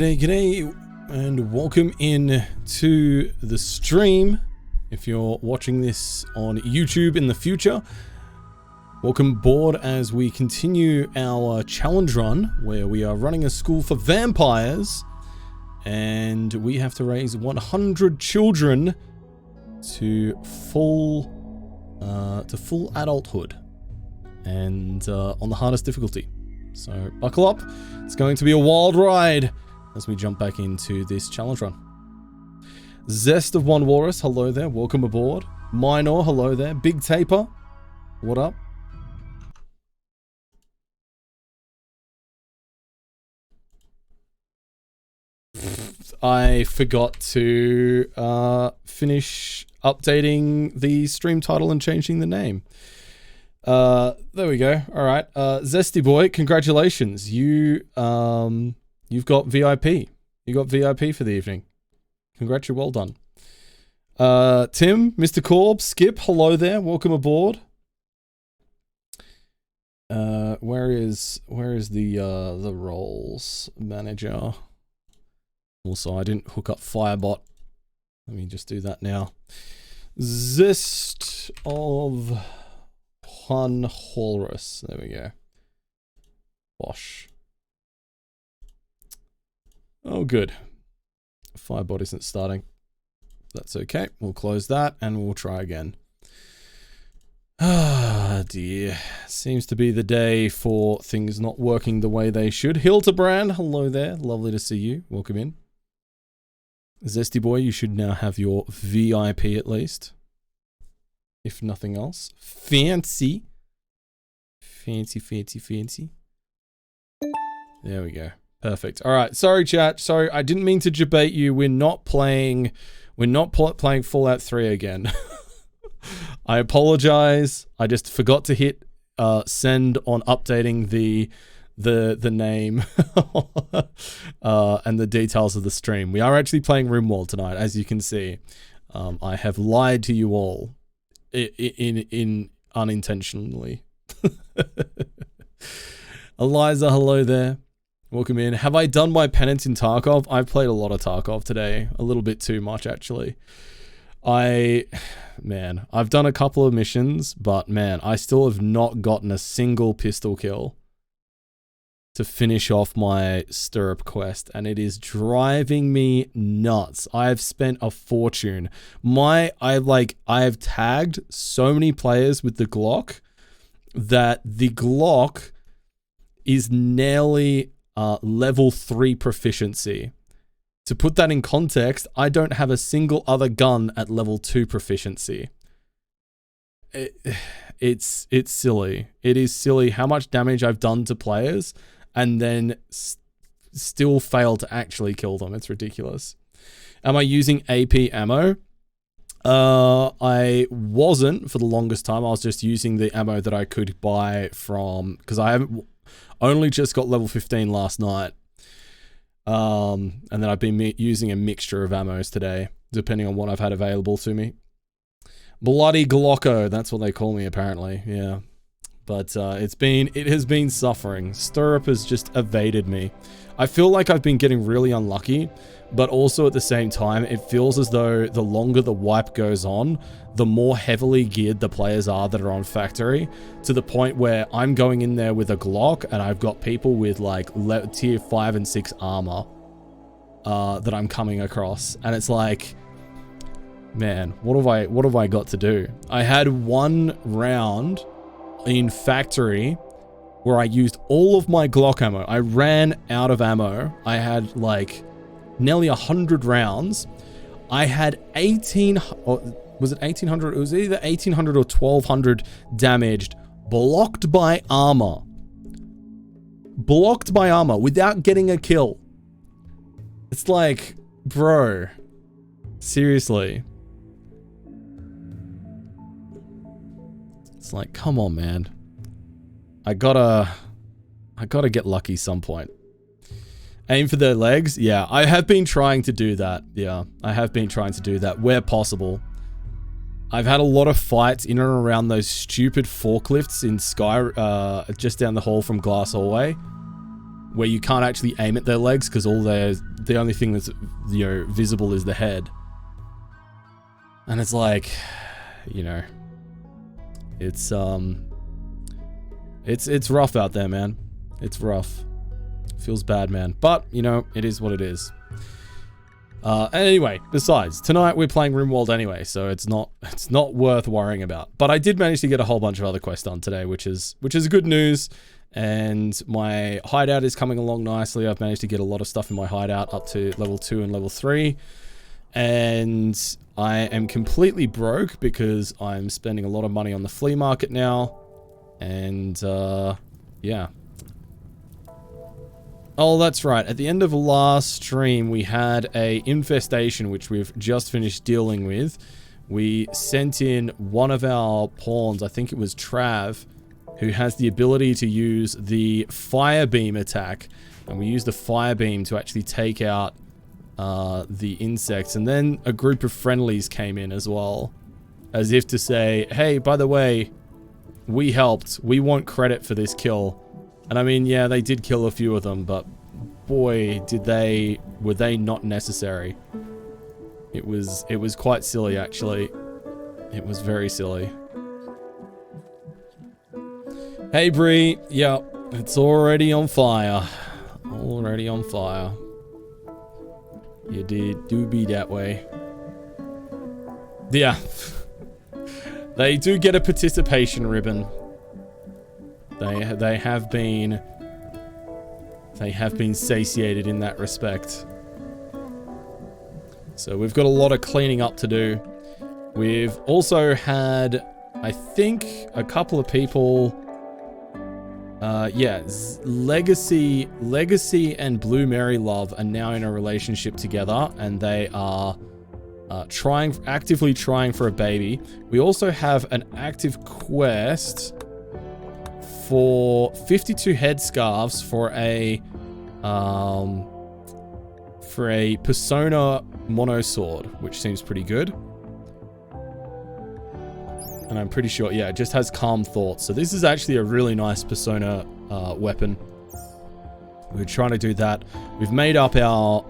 G'day, and welcome in to the stream. If you're watching this on YouTube in the future, welcome aboard as we continue our challenge run where we are running a school for vampires and we have to raise 100 children to full adulthood and on the hardest difficulty. So buckle up, it's going to be a wild ride as we jump back into this challenge run. Zest of One Walrus, hello there, welcome aboard. Minor, hello there. Big Taper, what up? I forgot to finish updating the stream title and changing the name. There we go. All right, Zesty Boy, congratulations. You've got VIP. You got VIP for the evening. Congrats, you're well done. Tim, Mr. Corb, Skip, hello there. Welcome aboard. Where is the roles manager? Also, I didn't hook up Firebot. Let me just do that now. Zest of One Walrus. There we go. Bosh. Oh, good. Firebot isn't starting. That's okay. We'll close that and we'll try again. Ah, dear. Seems to be the day for things not working the way they should. Hildebrand, hello there. Lovely to see you. Welcome in. Zesty Boy, you should now have your VIP at least. If nothing else. Fancy. Fancy. There we go. Perfect. All right. Sorry, chat. Sorry, I didn't mean to debate you. We're not playing Fallout 3 again. I apologize. I just forgot to hit send on updating the name and the details of the stream. We are actually playing Rimworld tonight, as you can see. I have lied to you all in unintentionally. Eliza, hello there. Welcome in. Have I done my penance in Tarkov? I've played a lot of Tarkov today. A little bit too much, actually. I've done a couple of missions, but man, I still have not gotten a single pistol kill to finish off my stirrup quest, and it is driving me nuts. I've spent a fortune. I've tagged so many players with the Glock that the Glock is nearly level 3 proficiency. To put that in context, I don't have a single other gun at level 2 proficiency. It's silly. It is silly how much damage I've done to players and then still fail to actually kill them. It's ridiculous. Am I using AP ammo? I wasn't for the longest time. I was just using the ammo that I could buy from, because I haven't only just got level 15 last night. And then I've been using a mixture of ammos today, depending on what I've had available to me. Bloody Glocko, that's what they call me apparently, yeah. But it has been suffering. Stirrup has just evaded me. I feel like I've been getting really unlucky, but also at the same time, it feels as though the longer the wipe goes on, the more heavily geared the players are that are on factory, to the point where I'm going in there with a Glock and I've got people with like tier 5 and 6 armor that I'm coming across. And it's like, man, what have I got to do? I had one round in factory where I used all of my Glock ammo. I ran out of ammo. I had like nearly 100 rounds. I had 1800? It was either 1800 or 1200 damaged, blocked by armor. Blocked by armor without getting a kill. It's like, bro, seriously. It's like, come on, man. I gotta get lucky some point. Aim for their legs? Yeah, I have been trying to do that. Yeah, I have been trying to do that where possible. I've had a lot of fights in and around those stupid forklifts in Sky, just down the hall from Glass Hallway. where you can't actually aim at their legs because the only thing that's, you know, visible is the head. And it's like, you know, it's rough out there, man. It's rough. Feels bad, man. But, you know, it is what it is. Anyway, besides, tonight we're playing RimWorld anyway, so it's not worth worrying about. But I did manage to get a whole bunch of other quests done today, which is good news. And my hideout is coming along nicely. I've managed to get a lot of stuff in my hideout up to level 2 and level 3. And I am completely broke because I'm spending a lot of money on the flea market now. And, yeah. Oh, that's right. At the end of last stream, we had a infestation, which we've just finished dealing with. We sent in one of our pawns, I think it was Trav, who has the ability to use the fire beam attack. And we used the fire beam to actually take out the insects. And then a group of friendlies came in as well, as if to say, hey, by the way, we helped. We want credit for this kill. And I mean, yeah, they did kill a few of them, but boy, were they not necessary. It was quite silly, actually. It was very silly. Hey, Bree. Yep, it's already on fire. Already on fire. You do be that way. Yeah. They do get a participation ribbon. They have been satiated in that respect. So we've got a lot of cleaning up to do. We've also had, I think, a couple of people. Yeah, Legacy and Blue Mary Love are now in a relationship together, and they are actively trying for a baby. We also have an active quest for 52 headscarves for a Persona monosword, which seems pretty good. And I'm pretty sure, yeah, it just has calm thoughts. So this is actually a really nice Persona weapon. We're trying to do that. We've made up our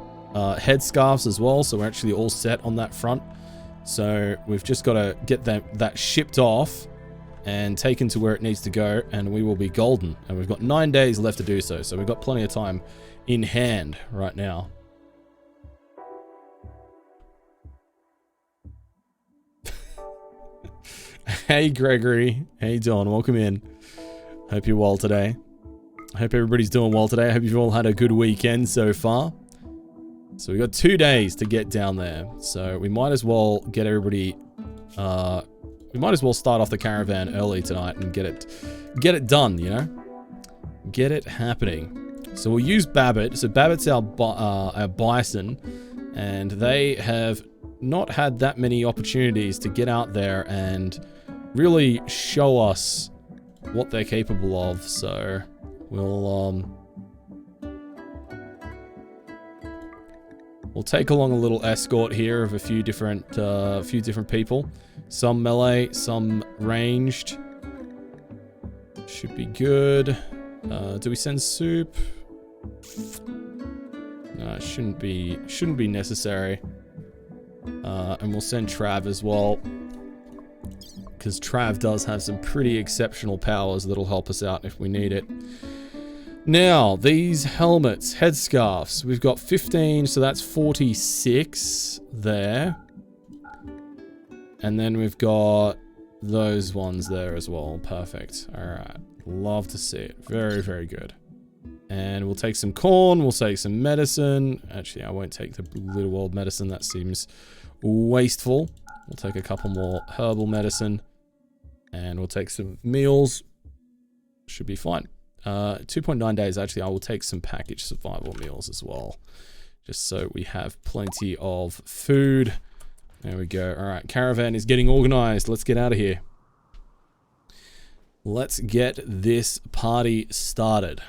headscarves as well, so we're actually all set on that front. So we've just got to get that shipped off and taken to where it needs to go, and we will be golden. And we've got 9 days left to do so, so we've got plenty of time in hand right now. Hey, Gregory. Hey, Don. Welcome in. Hope you're well today. I hope everybody's doing well today. I hope you've all had a good weekend so far. So we've got 2 days to get down there. So we might as well get everybody... we might as well start off the caravan early tonight and get it done, you know? Get it happening. So we'll use Babbitt. So Babbitt's our bison, and they have not had that many opportunities to get out there and really show us what they're capable of. So we'll take along a little escort here of a few different people. Some melee, some ranged. Should be good. Do we send soup? No, it shouldn't be necessary. And we'll send Trav as well, because Trav does have some pretty exceptional powers that'll help us out if we need it. Now, these helmets, headscarves, we've got 15, so that's 46 there. And then we've got those ones there as well. Perfect. All right. Love to see it. Very, very good. And we'll take some corn. We'll take some medicine. Actually, I won't take the little world medicine. That seems wasteful. We'll take a couple more herbal medicine. And we'll take some meals. Should be fine. 2.9 days. Actually, I will take some packaged survival meals as well, just so we have plenty of food. There we go. All right, caravan is getting organized. Let's get out of here. Let's get this party started.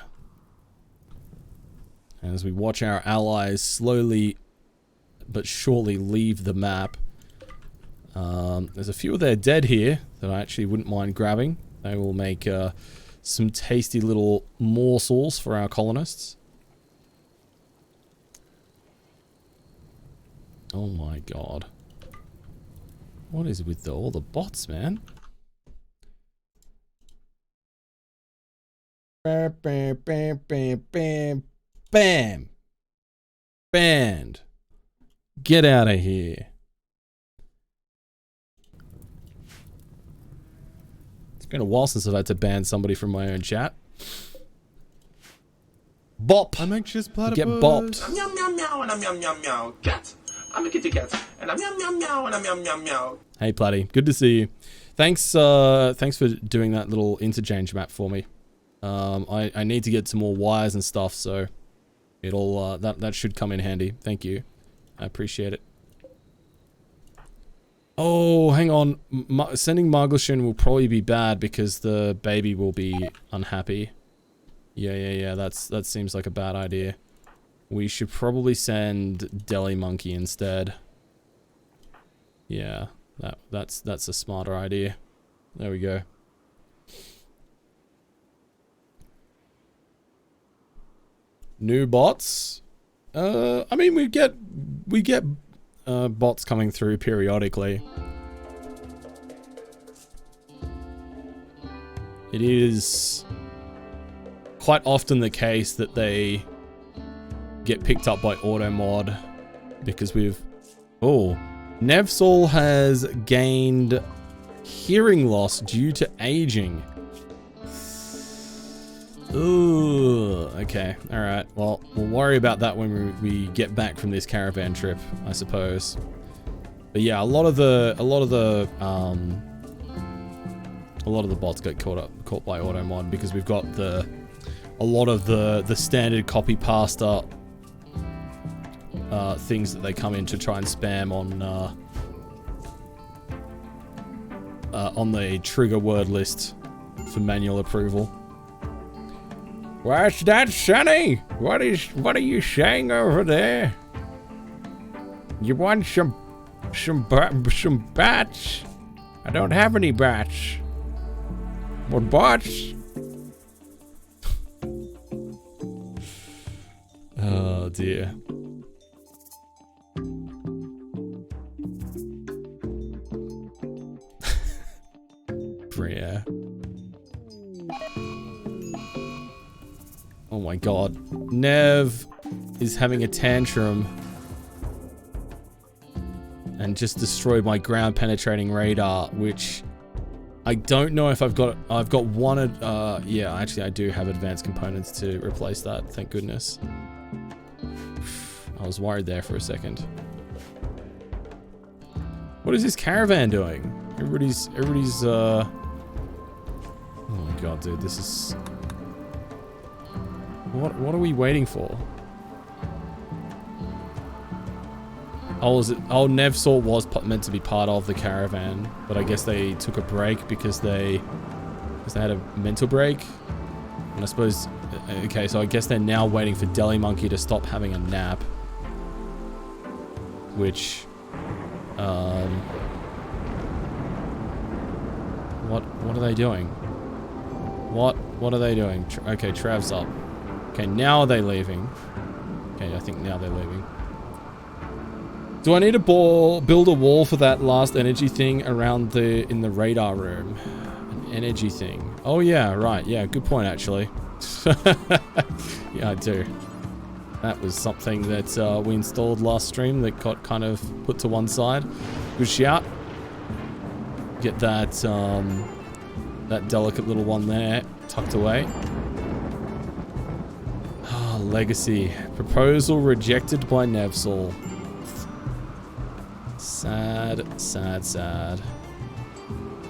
As we watch our allies slowly but surely leave the map. There's a few of their dead here that I actually wouldn't mind grabbing. They will make some tasty little morsels for our colonists. Oh my god. What is with all the bots, man? Bam, bam, bam, bam, bam, bam. Banned. Get out of here. It's been a while since I've had to ban somebody from my own chat. Bop. I'm anxious platypus. Get bopped. I'm meow meow meow and I'm meow meow meow cat. I'm a kitty cat and I'm meow meow meow and I'm meow meow meow. Hey Platty, good to see you. Thanks thanks for doing that little interchange map for me. I need to get some more wires and stuff, so it'll that should come in handy. Thank you. I appreciate it. Oh, hang on. Sending Marglishin will probably be bad because the baby will be unhappy. Yeah, that seems like a bad idea. We should probably send Deli Monkey instead. Yeah, that's a smarter idea. There we go. New bots? I mean, we get bots coming through periodically. It is quite often the case that they get picked up by automod because we've... Oh, Nevsol has gained hearing loss due to aging. Ooh, okay, alright. Well, we'll worry about that when we get back from this caravan trip, I suppose. But yeah, a lot of the bots get caught by automod because we've got a lot of the standard copy pasta things that they come in to try and spam on the trigger word list for manual approval. What's that, Sonny? What are you saying over there? You want some bats? I don't have any bats. What bots? Oh dear. Bria. Oh my god. Nev is having a tantrum and just destroyed my ground penetrating radar, which I don't know if I've got one, yeah, actually I do have advanced components to replace that, thank goodness. I was worried there for a second. What is this caravan doing? Everybody's, oh my god, dude, this is... What are we waiting for? Oh, Nevsort was meant to be part of the caravan, but I guess they took a break because they had a mental break. And I suppose, okay, so I guess they're now waiting for Deli Monkey to stop having a nap. Which, what are they doing? What are they doing? Okay, Trav's up. Okay, now are they leaving? Okay, I think now they're leaving. Do I need to build a wall for that last energy thing around in the radar room? An energy thing. Oh yeah, right. Yeah, good point actually. Yeah, I do. That was something that we installed last stream that got kind of put to one side. Good shout. Get that that delicate little one there tucked away. Legacy. Proposal rejected by Nevsol. Sad, sad, sad.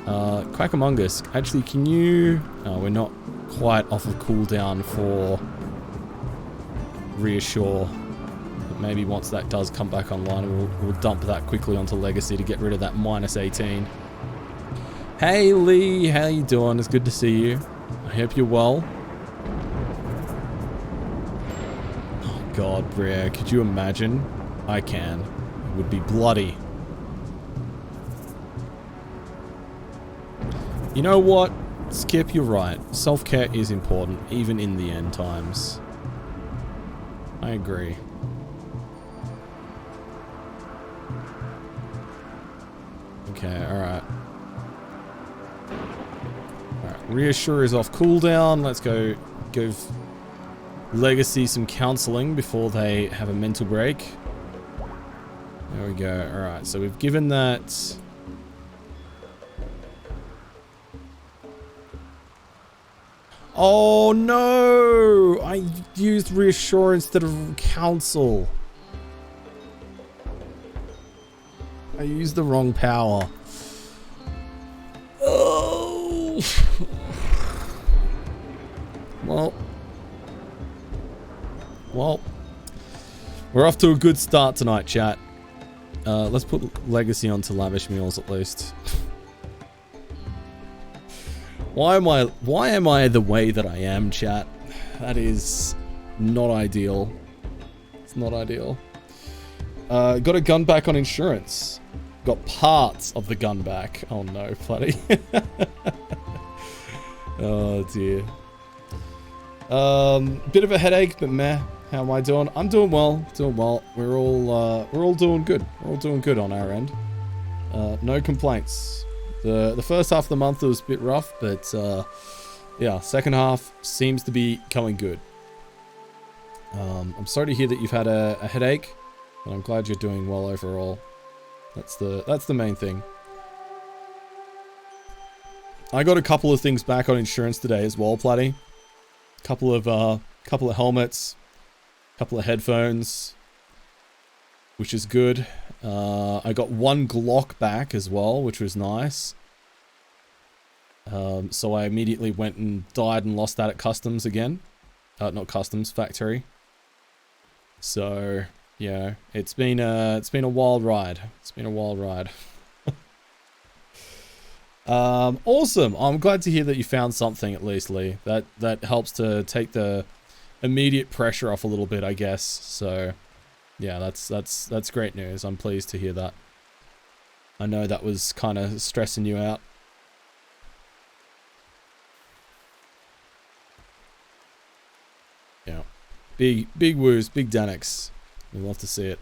Quackamungus. Actually, can you... Oh, we're not quite off of cooldown for Reassure. But maybe once that does come back online, we'll dump that quickly onto Legacy to get rid of that minus 18. Hey Lee, how you doing? It's good to see you. I hope you're well. God, Bria, could you imagine? I can. It would be bloody. You know what? Skip, you're right. Self-care is important, even in the end times. I agree. Okay, alright. Alright, Reassure is off cooldown. Let's go give Legacy some counseling before they have a mental break. There we go. Alright, so we've given that... Oh no! I used Reassure instead of counsel. I used the wrong power. Oh! Well, we're off to a good start tonight, chat. Let's put Legacy onto lavish meals at least. Why am I the way that I am, chat? That is not ideal. It's not ideal. Got a gun back on insurance. Got parts of the gun back. Oh no, bloody. Oh dear. Bit of a headache, but meh. How am I doing? I'm doing well. Doing well. We're all doing good. We're all doing good on our end. No complaints. The first half of the month was a bit rough, but yeah, second half seems to be coming good. I'm sorry to hear that you've had a headache, but I'm glad you're doing well overall. That's the main thing. I got a couple of things back on insurance today as well, Platty. Couple of helmets, couple of headphones, which is good. I got one Glock back as well, which was nice. So I immediately went and died and lost that at customs again. Not customs, factory. So yeah, it's been a wild ride. It's been a wild ride. Awesome. I'm glad to hear that you found something at least, Lee. That helps to take the immediate pressure off a little bit, I guess. So yeah, that's great news. I'm pleased to hear that. I know that was kind of stressing you out. Yeah. Big woos, big Danix. We love to see it.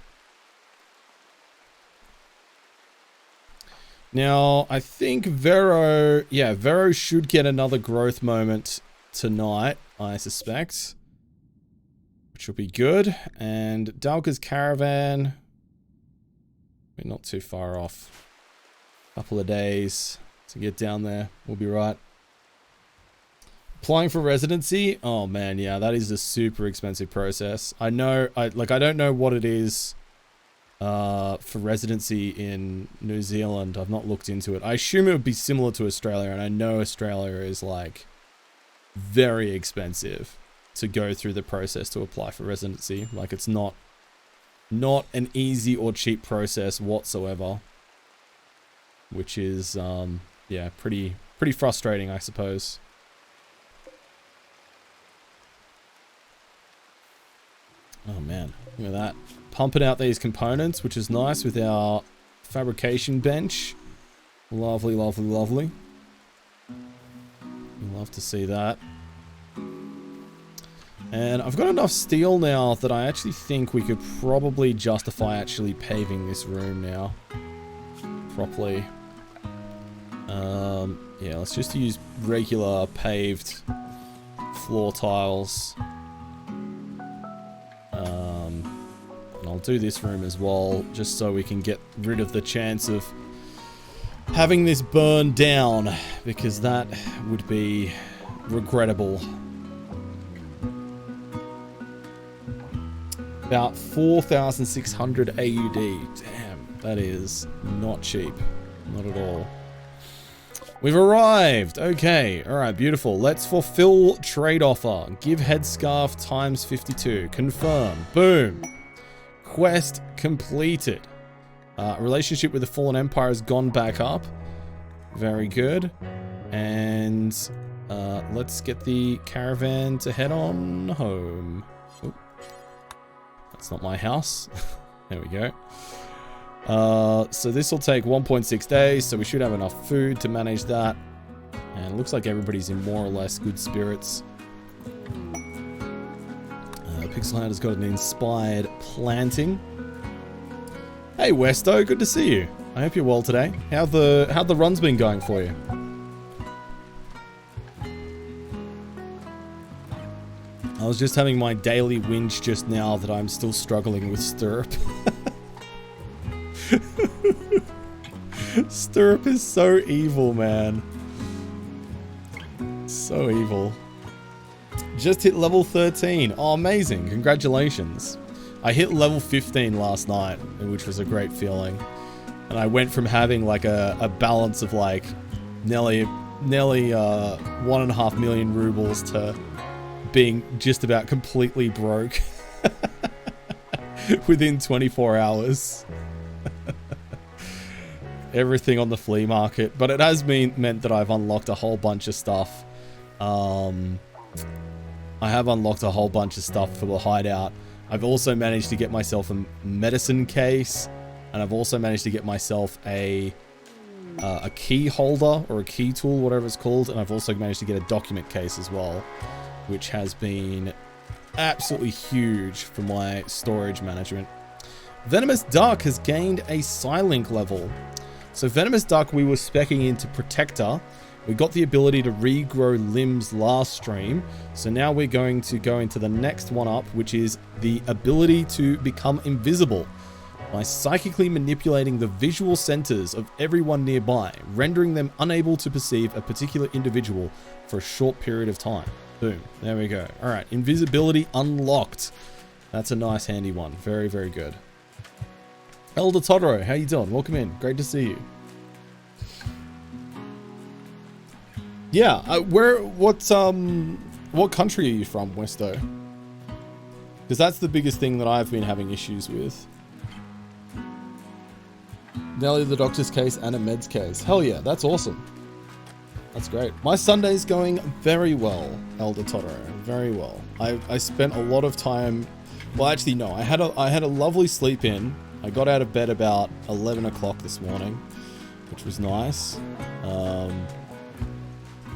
Now, I think Vero should get another growth moment tonight, I suspect. Which will be good. And Dalka's Caravan, we're not too far off. Couple of days to get down there. We'll be right. Applying for residency? Oh man, yeah, that is a super expensive process. I know, I don't know what it is for residency in New Zealand. I've not looked into it. I assume it would be similar to Australia, and I know Australia is like very expensive to go through the process to apply for residency. Like it's not an easy or cheap process whatsoever, which is yeah, pretty frustrating, I suppose. Oh man, look at that. Pumping out these components, which is nice with our fabrication bench. Lovely, lovely, lovely. Love to see that. And I've got enough steel now that I actually think we could probably justify actually paving this room now. Properly. Yeah, let's just use regular paved floor tiles. And I'll do this room as well, just so we can get rid of the chance of having this burn down, because that would be regrettable. About 4,600 AUD. Damn, that is not cheap. Not at all. We've arrived. Okay, alright, beautiful. Let's fulfill trade offer. Give headscarf times 52. Confirm. Boom. Quest completed. Relationship with the Fallen Empire has gone back up. Very good. And let's get the caravan to head on home. Oop. That's not my house. There we go. So this will take 1.6 days, so we should have enough food to manage that. And it looks like everybody's in more or less good spirits. Pixelhound has got an inspired planting. Hey Westo, good to see you. I I hope you're well today. How'd the runs been going for you? I was just having my daily whinge just now that I'm still struggling with stirrup. Stirrup is so evil, man. So evil. Just hit level 13. Oh, amazing. Congratulations. I hit level 15 last night, which was a great feeling. And I went from having like a balance of like nearly 1.5 million rubles to being just about completely broke within 24 hours. Everything on the flea market, but it has meant that I've unlocked a whole bunch of stuff. I have unlocked a whole bunch of stuff for the hideout. I've also managed to get myself a medicine case, and I've also managed to get myself a key holder or a key tool, whatever it's called, and I've also managed to get a document case as well, which has been absolutely huge for my storage management. Venomous Duck has gained a Psylink level. So Venomous Duck, we were speccing into Protector. We got the ability to regrow limbs last stream. So now we're going to go into the next one up, which is the ability to become invisible by psychically manipulating the visual centers of everyone nearby, rendering them unable to perceive a particular individual for a short period of time. Boom. There we go. All right. Invisibility unlocked. That's a nice handy one. Very, very good. Elder Totoro, how you doing? Welcome in. Great to see you. Yeah, what country are you from, Westo? Because that's the biggest thing that I've been having issues with. Nelly the doctor's case and a meds case. Hell yeah, that's awesome. That's great. My Sunday's going very well, Elder Totoro. Very well. I spent a lot of time. Well, actually, no. I had a lovely sleep in. I got out of bed about 11 o'clock this morning, which was nice. And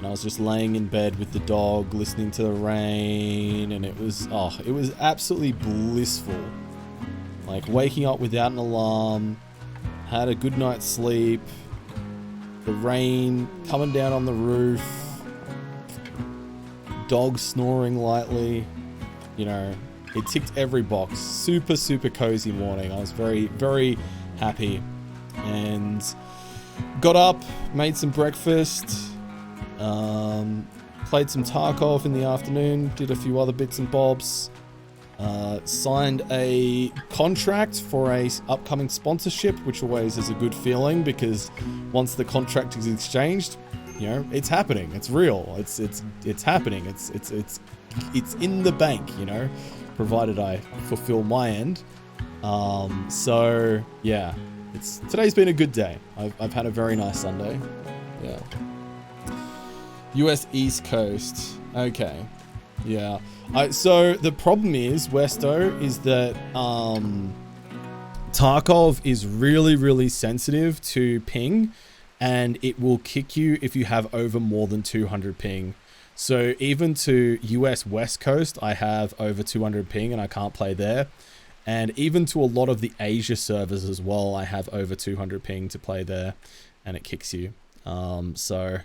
I was just laying in bed with the dog, listening to the rain, and it was absolutely blissful. Like waking up without an alarm, had a good night's sleep, the rain coming down on the roof, dog snoring lightly, you know. It ticked every box. Super, super cozy morning. I was very, very happy. And got up, made some breakfast, played some Tarkov in the afternoon, did a few other bits and bobs, signed a contract for a upcoming sponsorship, which always is a good feeling because once the contract is exchanged, you know, it's happening. It's real. It's happening. It's in the bank, you know, provided I fulfill my end. So yeah, today's been a good day. I've had a very nice Sunday. Yeah. US East Coast. Okay. Yeah. So the problem is, Westo, is that Tarkov is really, really sensitive to ping, and it will kick you if you have over more than 200 ping. So even to US West Coast, I have over 200 ping and I can't play there. And even to a lot of the Asia servers as well, I have over 200 ping to play there, and it kicks you. So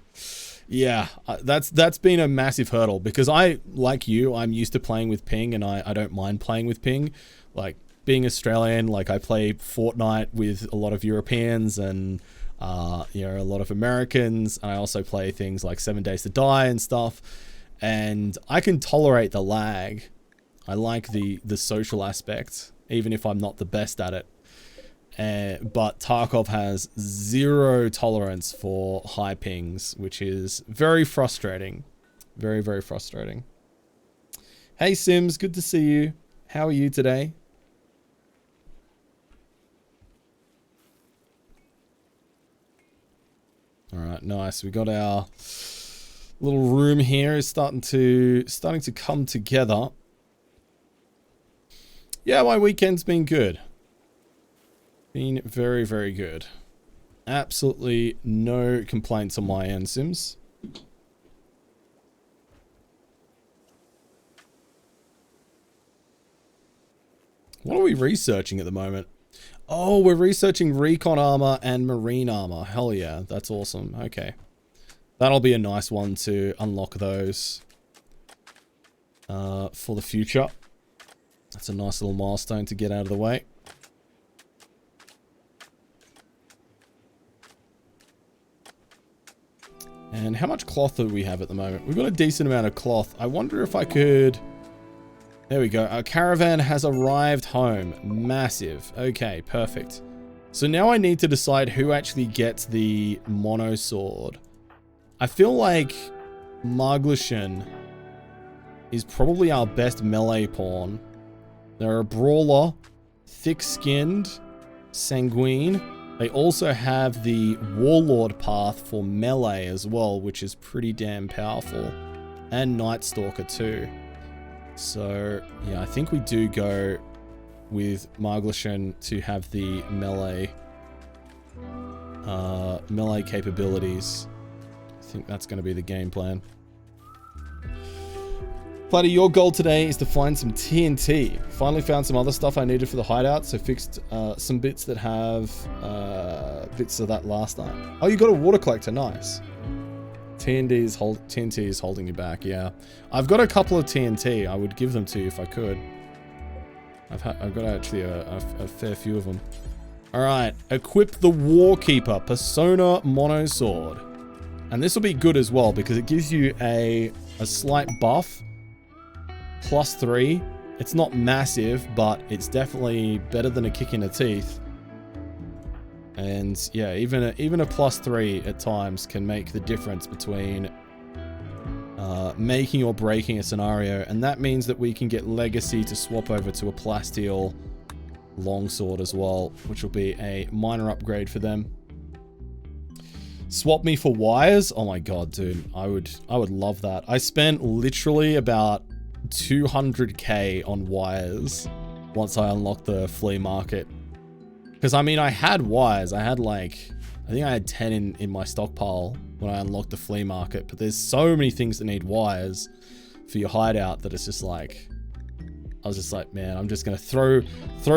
yeah, that's been a massive hurdle because like you, I'm used to playing with ping and I don't mind playing with ping. Like being Australian, like I play Fortnite with a lot of Europeans and you know, a lot of Americans, and I also play things like 7 Days to Die and stuff, and I can tolerate the lag. I like the social aspect, even if I'm not the best at it. But Tarkov has zero tolerance for high pings, which is very frustrating. Very, very frustrating. Hey Sims, good to see you. How are you today? All right, nice. We got our little room here is starting to come together. Yeah, my weekend's been good. Been very, very good. Absolutely no complaints on my end, Sims. What are we researching at the moment? Oh, we're researching recon armor and marine armor. Hell yeah, that's awesome. Okay. That'll be a nice one to unlock those for the future. That's a nice little milestone to get out of the way. And how much cloth do we have at the moment? We've got a decent amount of cloth. I wonder if I could... There we go. Our caravan has arrived home. Massive. Okay, perfect. So now I need to decide who actually gets the mono sword. I feel like Maglushan is probably our best melee pawn. They're a brawler, thick-skinned, sanguine. They also have the warlord path for melee as well, which is pretty damn powerful. And Night Stalker too. So, yeah, I think we do go with Maglushan to have the melee capabilities. I think that's going to be the game plan. Platy, your goal today is to find some TNT. Finally found some other stuff I needed for the hideout, so fixed some bits that have bits of that last night. Oh, you got a water collector, nice. TNT is holding you back, yeah. I've got a couple of TNT. I would give them to you if I could. I've got actually a fair few of them. All right, equip the Warkeeper Persona Mono Sword, and this will be good as well because it gives you a slight buff, +3. It's not massive, but it's definitely better than a kick in the teeth. And yeah, even a +3 at times can make the difference between making or breaking a scenario. And that means that we can get Legacy to swap over to a plasteel longsword as well, which will be a minor upgrade for them. Swap me for wires? Oh my god, dude. I would love that. I spent literally about 200k on wires once I unlocked the flea market. Because, I mean, I had wires. I had, like, I think I had 10 in my stockpile when I unlocked the flea market. But there's so many things that need wires for your hideout that it's just like... I was just like, man, I'm just going to throw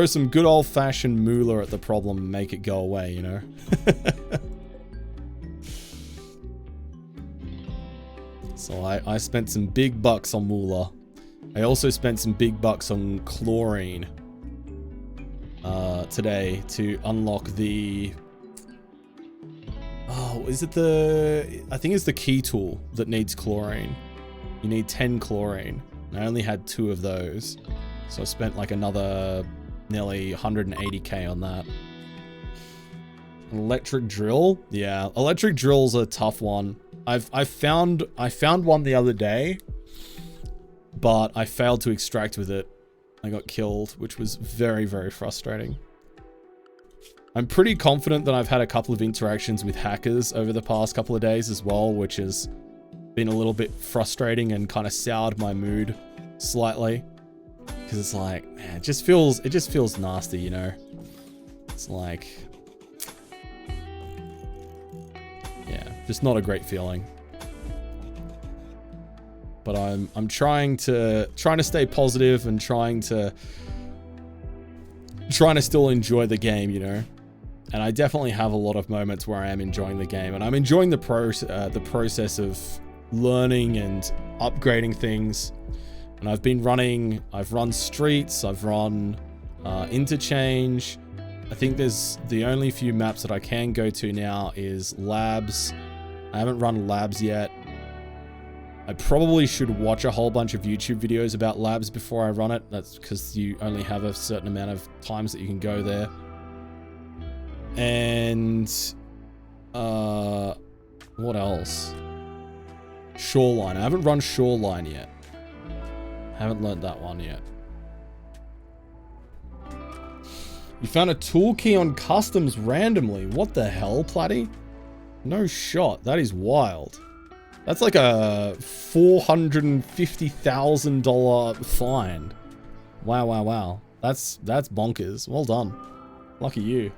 some good old-fashioned moolah at the problem and make it go away, you know? So I spent some big bucks on moolah. I also spent some big bucks on chlorine. Today to unlock the... Oh, is it the... I think it's the key tool that needs chlorine. You need 10 chlorine. And I only had 2 of those. So I spent like another nearly 180k on that. Electric drill? Yeah, electric drill's a tough one. I found one the other day, but I failed to extract with it. I got killed, which was very, very frustrating. I'm pretty confident that I've had a couple of interactions with hackers over the past couple of days as well, which has been a little bit frustrating and kind of soured my mood slightly. Because it's like, man, it just feels nasty, you know? It's like... yeah, just not a great feeling. But I'm trying to stay positive and trying to still enjoy the game, you know. And I definitely have a lot of moments where I am enjoying the game, and I'm enjoying the process of learning and upgrading things. And I've run streets, I've run interchange. I think there's the only few maps that I can go to now is labs. I haven't run labs yet. I probably should watch a whole bunch of YouTube videos about labs before I run it. That's because you only have a certain amount of times that you can go there. And what else? Shoreline. I haven't run Shoreline yet. I haven't learned that one yet. You found a tool key on customs randomly. What the hell, Platy? No shot. That is wild. That's like a $450,000 fine. Wow, wow, wow. That's bonkers. Well done. Lucky you.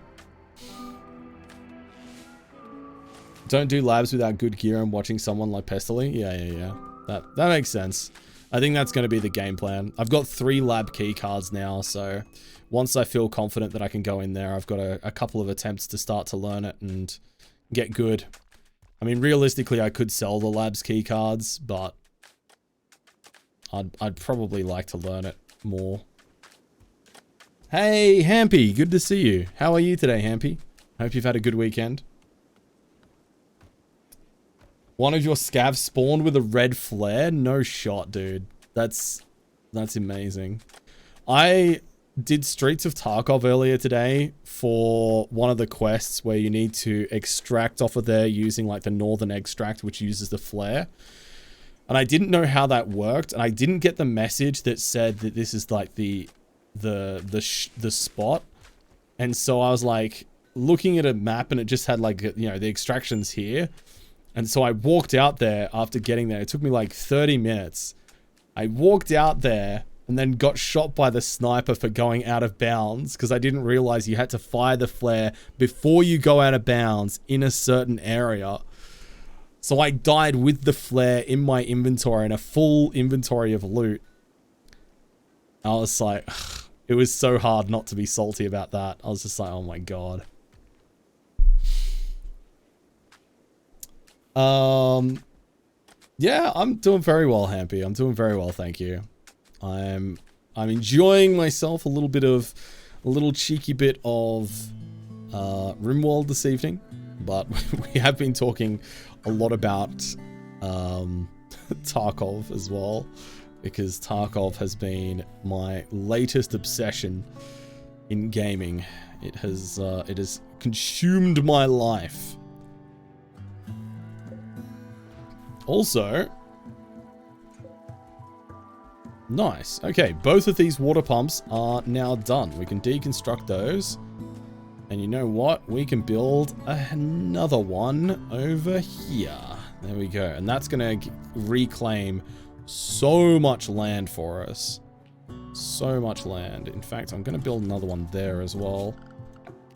Don't do labs without good gear and watching someone like Pestily. Yeah. That makes sense. I think that's going to be the game plan. I've got 3 lab key cards now, so once I feel confident that I can go in there, I've got a couple of attempts to start to learn it and get good. I mean, realistically, I could sell the labs key cards, but I'd probably like to learn it more. Hey, Hampy, good to see you. How are you today, Hampy? Hope you've had a good weekend. One of your scavs spawned with a red flare? No shot, dude. That's amazing. I did Streets of Tarkov earlier today for one of the quests where you need to extract off of there using like the northern extract, which uses the flare. And I didn't know how that worked, and I didn't get the message that said that this is like the spot. And so I was like looking at a map, and it just had like, you know, the extractions here. And so I walked out there after getting there. It took me like 30 minutes. I walked out there and then got shot by the sniper for going out of bounds because I didn't realize you had to fire the flare before you go out of bounds in a certain area. So I died with the flare in my inventory and a full inventory of loot. I was like, it was so hard not to be salty about that. I was just like, oh my god. Yeah, I'm doing very well, Hampy. I'm doing very well, thank you. I'm enjoying myself a little cheeky bit of Rimworld this evening, but we have been talking a lot about Tarkov as well, because Tarkov has been my latest obsession in gaming. It has consumed my life. Also, nice. Okay, both of these water pumps are now done. We can deconstruct those. And you know what? We can build another one over here. There we go. And that's going to reclaim so much land for us. So much land. In fact, I'm going to build another one there as well.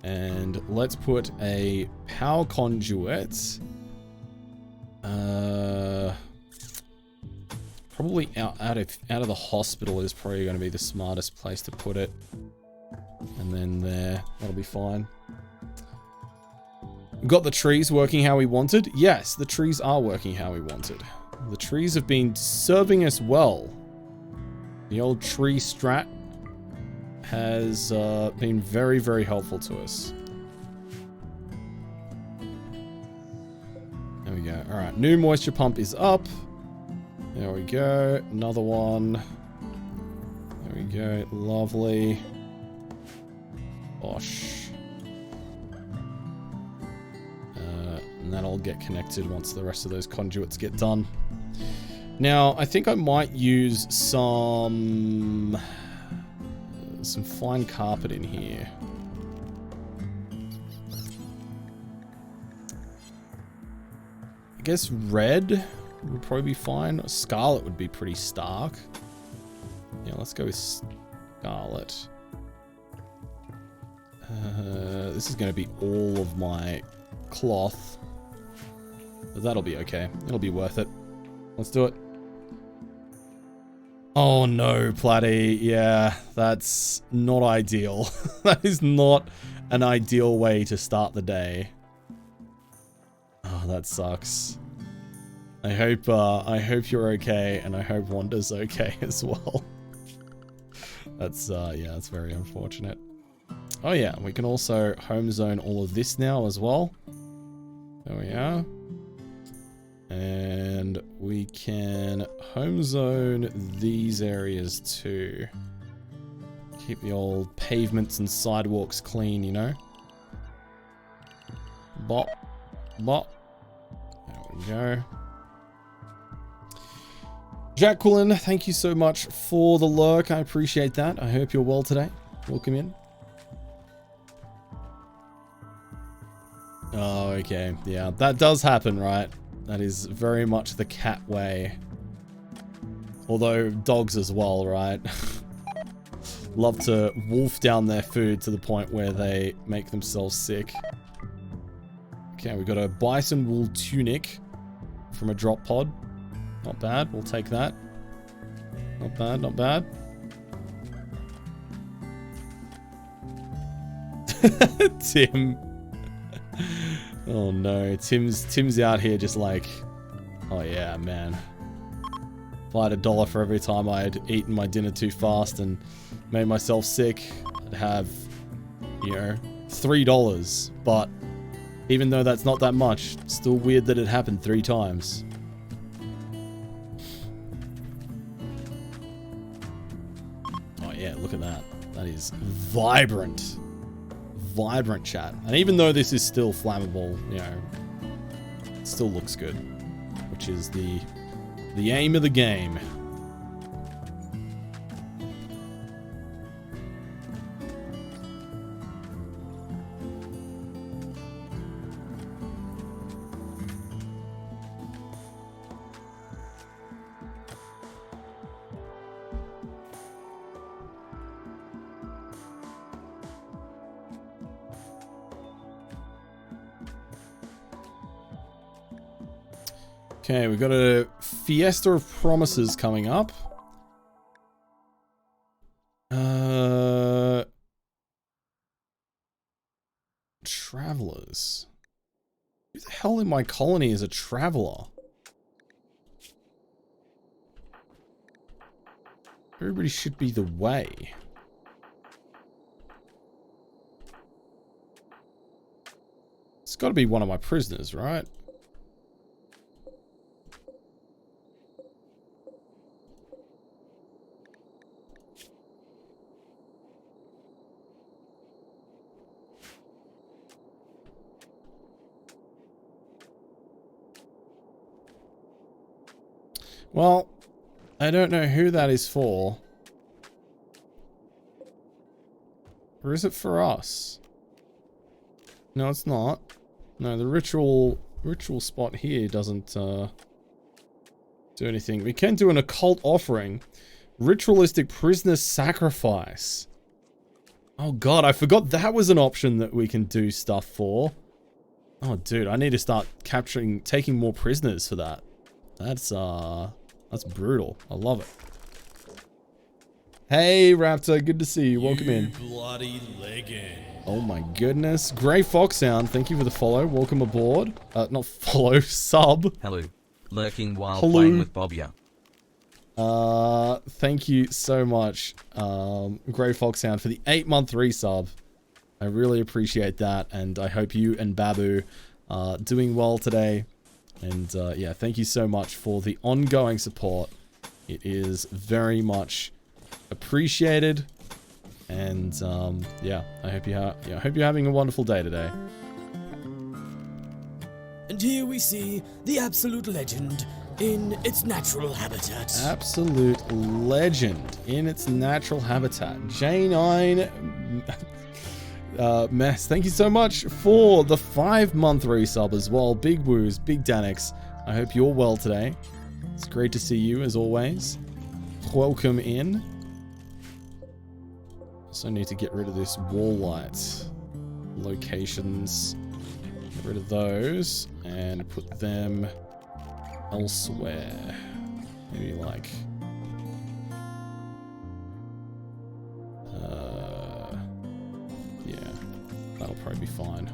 And let's put a power conduit. Probably out of the hospital is probably going to be the smartest place to put it. And then there, that'll be fine. Got the trees working how we wanted? Yes, the trees are working how we wanted. The trees have been serving us well. The old tree strat has been very, very helpful to us. There we go. All right, new moisture pump is up. There we go. Another one. There we go. Lovely. Bosh. And that'll get connected once the rest of those conduits get done. Now, I think I might use some fine carpet in here. I guess red would probably be fine. Scarlet would be pretty stark. Yeah, let's go with scarlet. This is going to be all of my cloth. But that'll be okay. It'll be worth it. Let's do it. Oh no, Platty. Yeah, that's not ideal. That is not an ideal way to start the day. Oh, that sucks. I hope you're okay, and I hope Wanda's okay as well. That's, yeah, that's very unfortunate. Oh yeah, we can also home zone all of this now as well. There we are. And we can home zone these areas too. Keep the old pavements and sidewalks clean, you know? Bop. Bop. There we go. Jacqueline, thank you so much for the lurk. I appreciate that. I hope you're well today. Welcome in. Oh, okay. Yeah, that does happen, right? That is very much the cat way. Although dogs as well, right? Love to wolf down their food to the point where they make themselves sick. Okay, we got a bison wool tunic from a drop pod. Not bad, we'll take that. Not bad, not bad. Tim. Oh no, Tim's out here just like, oh yeah, man. If I had $1 for every time I had eaten my dinner too fast and made myself sick, I'd have, you know, $3. But even though that's not that much, it's still weird that it happened 3 times. Oh yeah, look at that. That is vibrant. Vibrant chat. And even though this is still flammable, you know, it still looks good. Which is the aim of the game. Okay, we've got a Fiesta of Promises coming up. Travelers. Who the hell in my colony is a traveler? Everybody should be the way. It's got to be one of my prisoners, right? Well, I don't know who that is for. Or is it for us? No, it's not. No, the ritual spot here doesn't do anything. We can do an occult offering. Ritualistic prisoner sacrifice. Oh god, I forgot that was an option that we can do stuff for. Oh dude, I need to start taking more prisoners for that. That's brutal. I love it. Hey Raptor, good to see you. Welcome in. Bloody legend. Oh my goodness. Grey Fox Sound, thank you for the follow. Welcome aboard. Not follow, sub. Hello. Lurking while Hello. playing with Bobia. Thank you so much, Grey Fox Sound, for the 8-month resub. I really appreciate that, and I hope you and Babu are doing well today. And yeah, thank you so much for the ongoing support. It is very much appreciated. And yeah, I hope you're having a wonderful day today. And here we see the absolute legend in its natural habitat. Absolute legend in its natural habitat. J9 Mess, thank you so much for the 5-month resub as well. Big woos, big Danix. I hope you're well today. It's great to see you as always. Welcome in. Also need to get rid of this wall light locations. Get rid of those and put them elsewhere. Maybe like yeah, that'll probably be fine.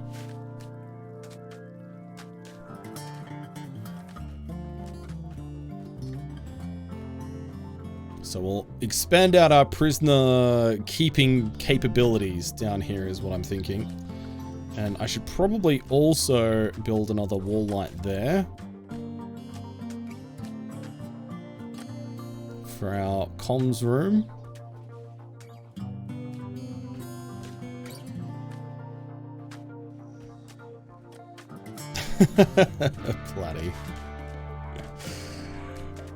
So we'll expand out our prisoner keeping capabilities down here is what I'm thinking. And I should probably also build another wall light there. For our comms room. Platty.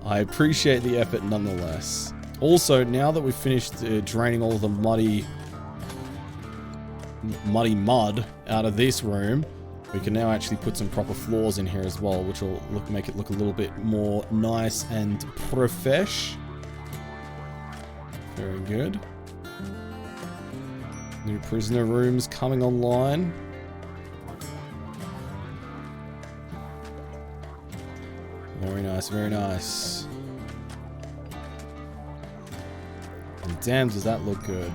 I appreciate the effort nonetheless. Also, now that we've finished draining all of the muddy mud out of this room, we can now actually put some proper floors in here as well, which will make it look a little bit more nice and profesh. Very good. New prisoner rooms coming online. Very nice, very nice. damn, does that look good.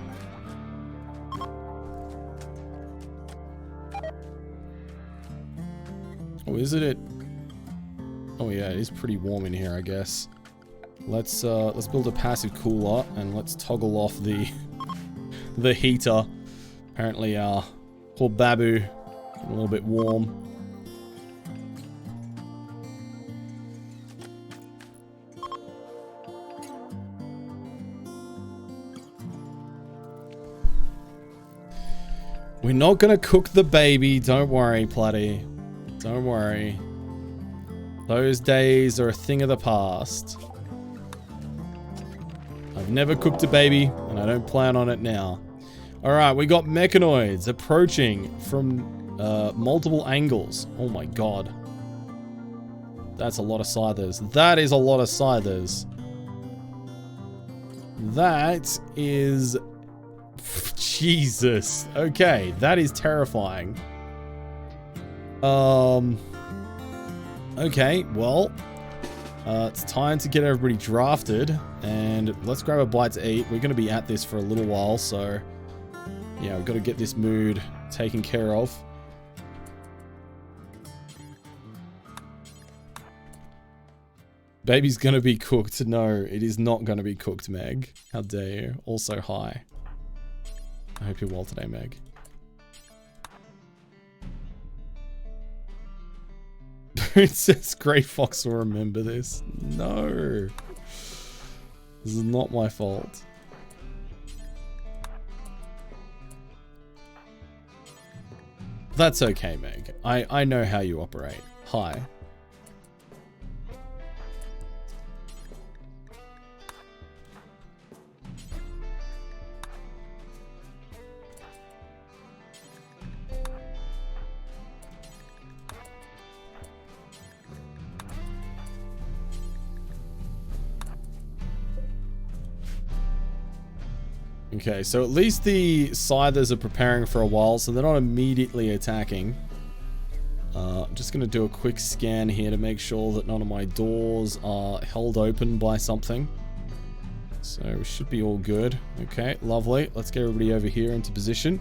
Oh, is it? Oh yeah, it is pretty warm in here, I guess. Let's build a passive cooler and let's toggle off the the heater. Apparently our poor Babu getting a little bit warm. We're not gonna cook the baby, don't worry, Platty. Don't worry. Those days are a thing of the past. I've never cooked a baby, and I don't plan on it now. Alright, we got mechanoids approaching from multiple angles. Oh my god. That's a lot of scythers. That is a lot of scythers. That is... Jesus. Okay, that is terrifying. Okay, well, it's time to get everybody drafted, and let's grab a bite to eat. We're going to be at this for a little while, so yeah, we've got to get this mood taken care of. Baby's going to be cooked. No, it is not going to be cooked, Meg. How dare you? Also, hi. I hope you're well today, Meg. Princess Grey Fox will remember this. No. This is not my fault. That's okay, Meg. I know how you operate. Hi. Okay, so at least the scythers are preparing for a while, so they're not immediately attacking. I'm just going to do a quick scan here to make sure that none of my doors are held open by something. So we should be all good. Okay, lovely. Let's get everybody over here into position.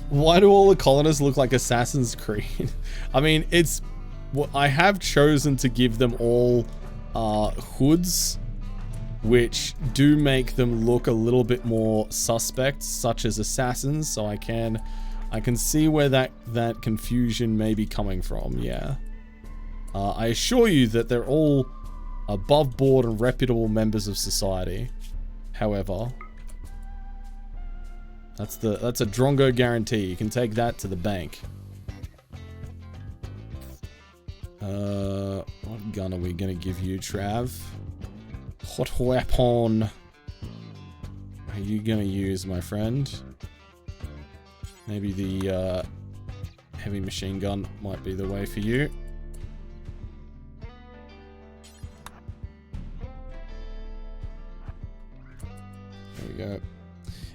Why do all the colonists look like Assassin's Creed? I mean, it's... Well, I have chosen to give them all hoods, which do make them look a little bit more suspect, such as assassins, so I can see where that confusion may be coming from, yeah. I assure you that they're all above board and reputable members of society, however... That's a Drongo guarantee. You can take that to the bank. What gun are we gonna give you, Trav? What weapon are you gonna use, my friend? Maybe the heavy machine gun might be the way for you. There we go.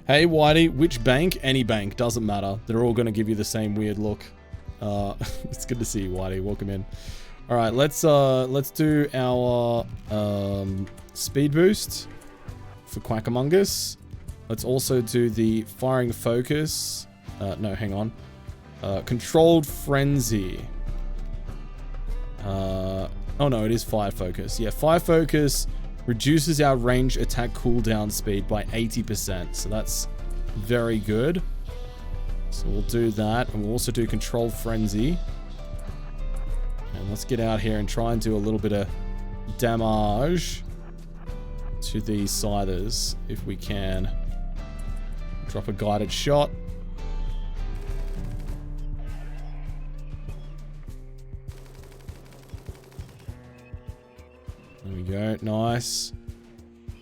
Hey, Whitey, which bank? Any bank, doesn't matter. They're all going to give you the same weird look. It's good to see you, Whitey. Welcome in. All right, let's do our speed boost for Quackamungus. Let's also do the firing focus. No, hang on. Controlled frenzy. Oh no, it is fire focus. Yeah, fire focus reduces our range attack cooldown speed by 80%, so that's very good. So we'll do that, and we'll also do Controlled Frenzy. And let's get out here and try and do a little bit of damage to these scythers, if we can. Drop a guided shot. There we go, nice.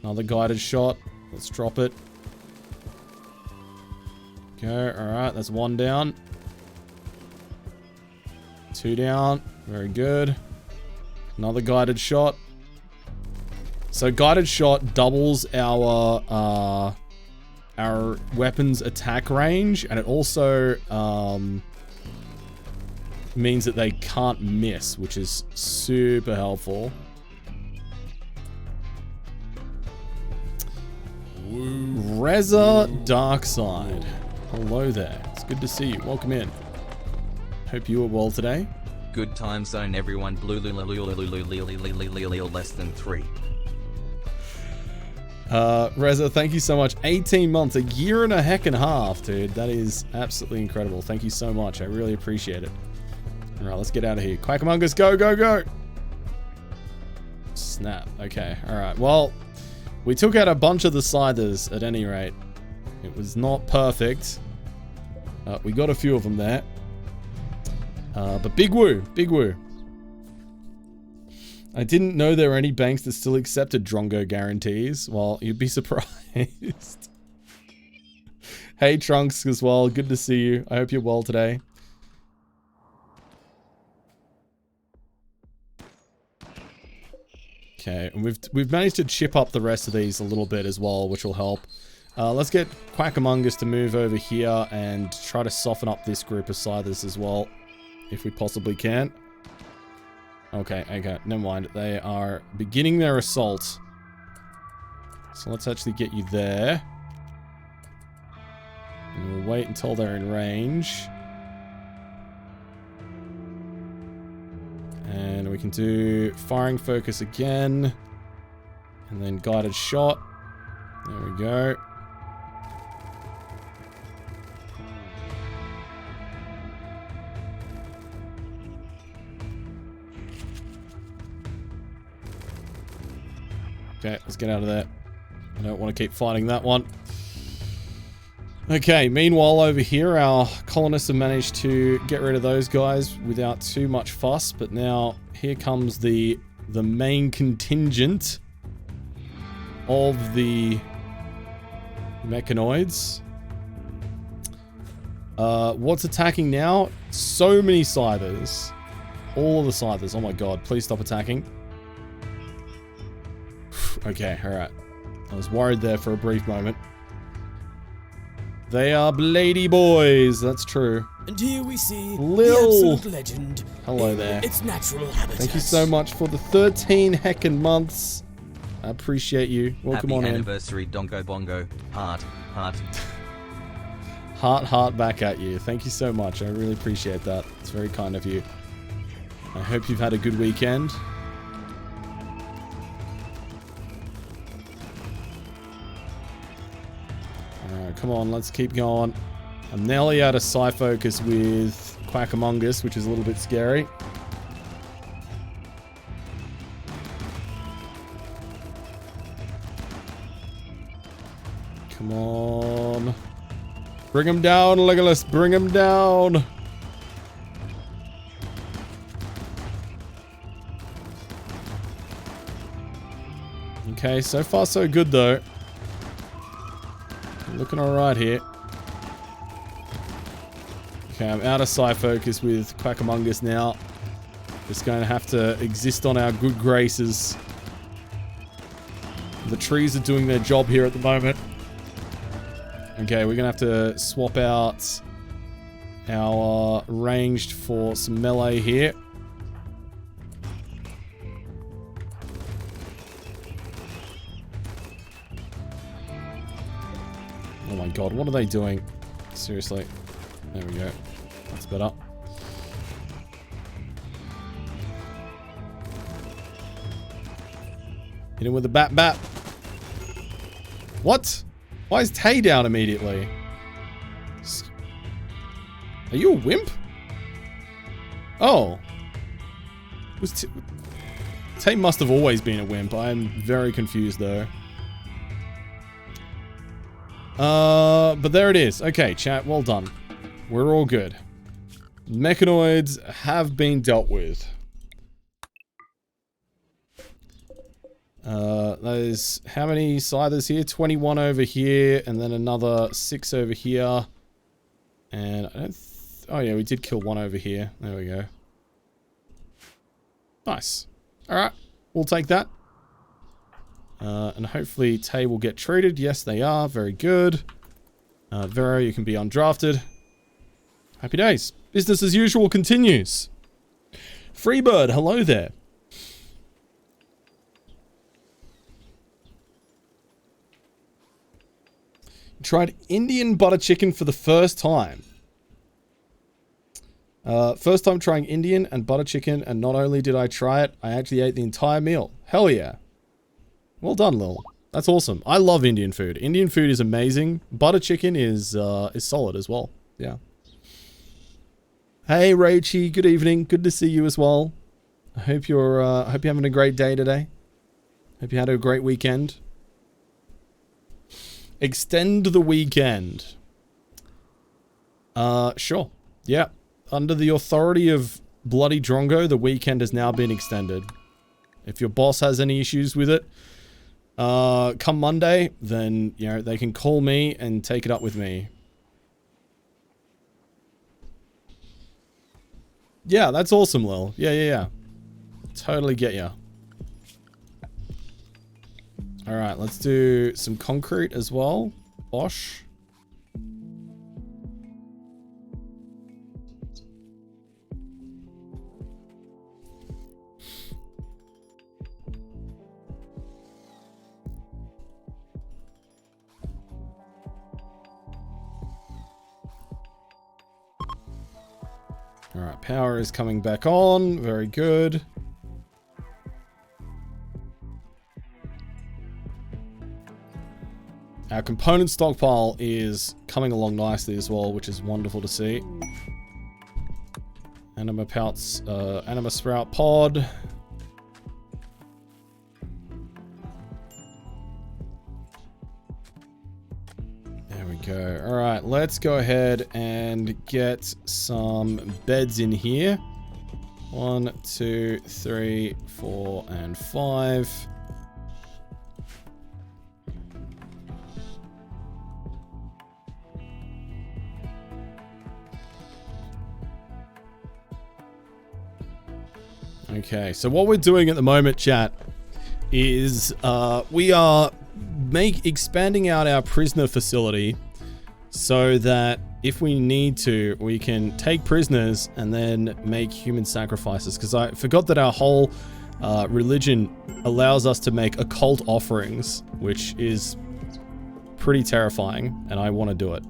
Another guided shot. Let's drop it. Okay, alright, that's one down. Two down, very good. Another guided shot. So guided shot doubles our our weapons attack range, and it also means that they can't miss, which is super helpful. Reza Darkside. Hello there. It's good to see you. Welcome in. Hope you are well today. Good time zone, everyone. Blue less than 3. Reza, thank you so much. 18 months, a year and a heck and a half, dude. That is absolutely incredible. Thank you so much. I really appreciate it. All right, let's get out of here. Quack Among Us, go, go, go. Snap. Okay. All right. Well, we took out a bunch of the Scythers at any rate. It was not perfect. We got a few of them there. But big woo. Big woo. I didn't know there were any banks that still accepted Drongo guarantees. Well, you'd be surprised. Hey, Trunks as well. Good to see you. I hope you're well today. Okay, and we've managed to chip up the rest of these a little bit as well, which will help. Let's get Quack Among Us to move over here and try to soften up this group of Scythers as well, if we possibly can. Okay, never mind. They are beginning their assault. So let's actually get you there. And we'll wait until they're in range. And we can do firing focus again. And then guided shot. There we go. Okay, let's get out of there. I don't want to keep fighting that one. Okay, meanwhile over here, our colonists have managed to get rid of those guys without too much fuss, but now here comes the main contingent of the mechanoids. What's attacking now? So many Scythers. All of the Scythers. Oh my god, please stop attacking. Okay, alright. I was worried there for a brief moment. They are Blady boys, that's true. And here we see Lil. the absolute legend. Hello there. Its natural habitat. Thank you so much for the 13 heckin' months. I appreciate you. Welcome Happy on anniversary, Dongo Bongo. Heart, heart. Heart back at you. Thank you so much. I really appreciate that. It's very kind of you. I hope you've had a good weekend. Come on, let's keep going. I'm nearly out of Psi Focus with Quack Among Us, which is a little bit scary. Come on. Bring him down, Legolas. Bring him down. Okay, so far so good though. Looking alright here. Okay, I'm out of Psi Focus with Quack Among Us now. Just going to have to exist on our good graces. The trees are doing their job here at the moment. Okay, we're going to have to swap out our ranged for some melee here. Oh my god, what are they doing? Seriously. There we go. That's better. Hit him with the bat. What? Why is Tay down immediately? Are you a wimp? Oh. Tay must have always been a wimp. I'm very confused though. But there it is. Okay, chat, well done. We're all good. Mechanoids have been dealt with. There's how many Scythers here? 21 over here, and then another 6 over here. And I don't... oh yeah, we did kill one over here. There we go. Nice. Alright, we'll take that. And hopefully Tay will get treated. Yes, they are. Very good. Vero, you can be undrafted. Happy days. Business as usual continues. Freebird, hello there. Tried Indian butter chicken for the first time. First time trying Indian and butter chicken, and not only did I try it, I actually ate the entire meal. Hell yeah. Well done, Lil. That's awesome. I love Indian food. Indian food is amazing. Butter chicken is solid as well. Yeah. Hey, Raichi. Good evening. Good to see you as well. I hope you're having a great day today. Hope you had a great weekend. Extend the weekend. Sure. Yeah. Under the authority of Bloody Drongo, the weekend has now been extended. If your boss has any issues with it, come Monday, then, you know, they can call me and take it up with me. Yeah, that's awesome, Lil. Yeah. Totally get ya. Alright, let's do some concrete as well. Bosh. Alright, power is coming back on. Very good. Our component stockpile is coming along nicely as well, which is wonderful to see. Anima Sprout Pod. There we go. Alright, let's go ahead and get some beds in here. 1, 2, 3, 4, and 5. Okay, so what we're doing at the moment, chat, is we are expanding out our prisoner facility so that if we need to, we can take prisoners and then make human sacrifices. Because I forgot that our whole religion allows us to make occult offerings, which is pretty terrifying, and I want to do it.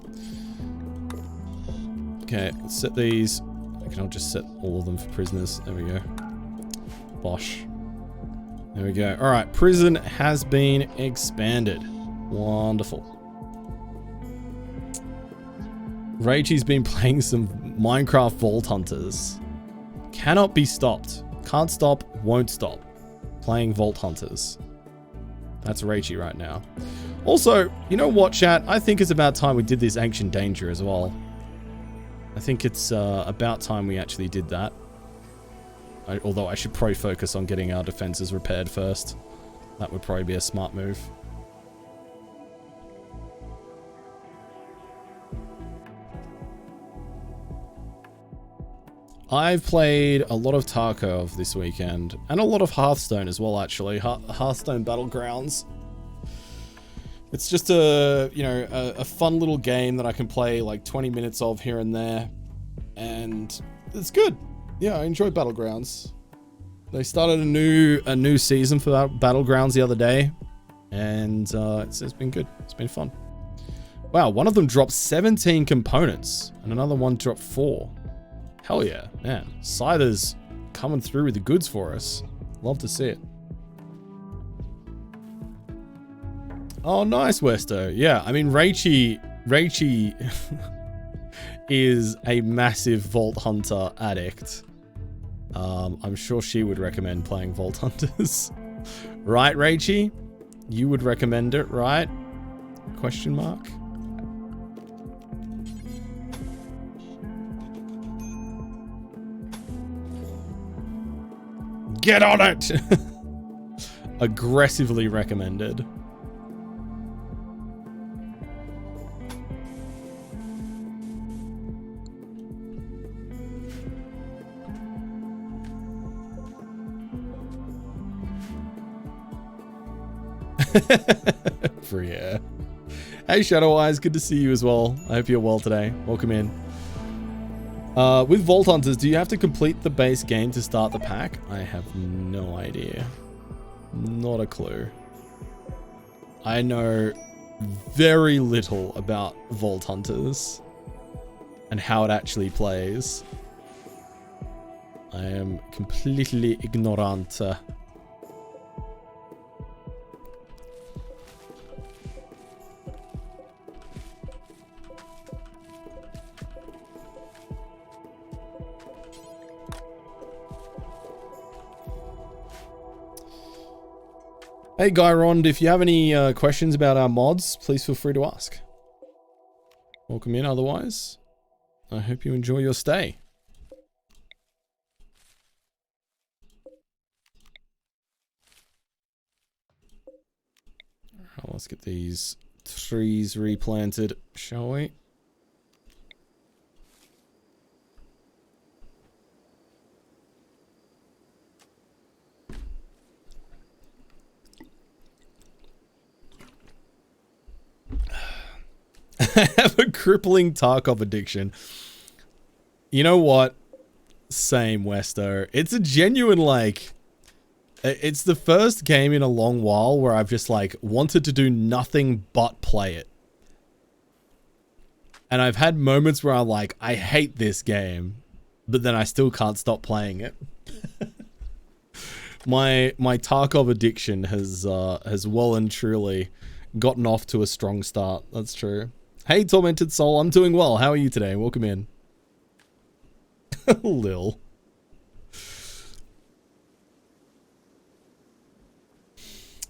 Okay, let's set these. I'll just set all of them for prisoners. There we go. Bosh. There we go. Alright, prison has been expanded. Wonderful. Raichi's been playing some Minecraft Vault Hunters. Cannot be stopped. Can't stop, won't stop. Playing Vault Hunters. That's Raichi right now. Also, you know what, chat? I think it's about time we did this Ancient Danger as well. I think it's about time we actually did that. Although I should probably focus on getting our defenses repaired first. That would probably be a smart move. I've played a lot of Tarkov this weekend, and a lot of Hearthstone as well, actually. Hearthstone Battlegrounds. It's just a fun little game that I can play like 20 minutes of here and there, and it's good. Yeah, I enjoy Battlegrounds. They started a new season for Battlegrounds the other day, and it's been good. It's been fun. Wow, one of them dropped 17 components, and another one dropped 4. Hell yeah, man. Scyther's coming through with the goods for us. Love to see it. Oh, nice, Westo. Yeah, I mean, Raichi is a massive Vault Hunter addict. I'm sure she would recommend playing Vault Hunters. Right, Raichi? You would recommend it, right? Question mark. Get on it! Aggressively recommended. For yeah. Hey Shadow Eyes, good to see you as well. I hope you're well today. Welcome in. With Vault Hunters, do you have to complete the base game to start the pack? I have no idea. Not a clue. I know very little about Vault Hunters and how it actually plays. I am completely ignorant. Hey Gyrond, if you have any questions about our mods, please feel free to ask. Welcome in otherwise. I hope you enjoy your stay. Let's get these trees replanted, shall we? I have a crippling Tarkov addiction. You know what? Same, Westo. It's a genuine, like... It's the first game in a long while where I've just, like, wanted to do nothing but play it. And I've had moments where I'm like, I hate this game, but then I still can't stop playing it. My Tarkov addiction has well and truly gotten off to a strong start. That's true. Hey, Tormented Soul, I'm doing well. How are you today? Welcome in. Lil.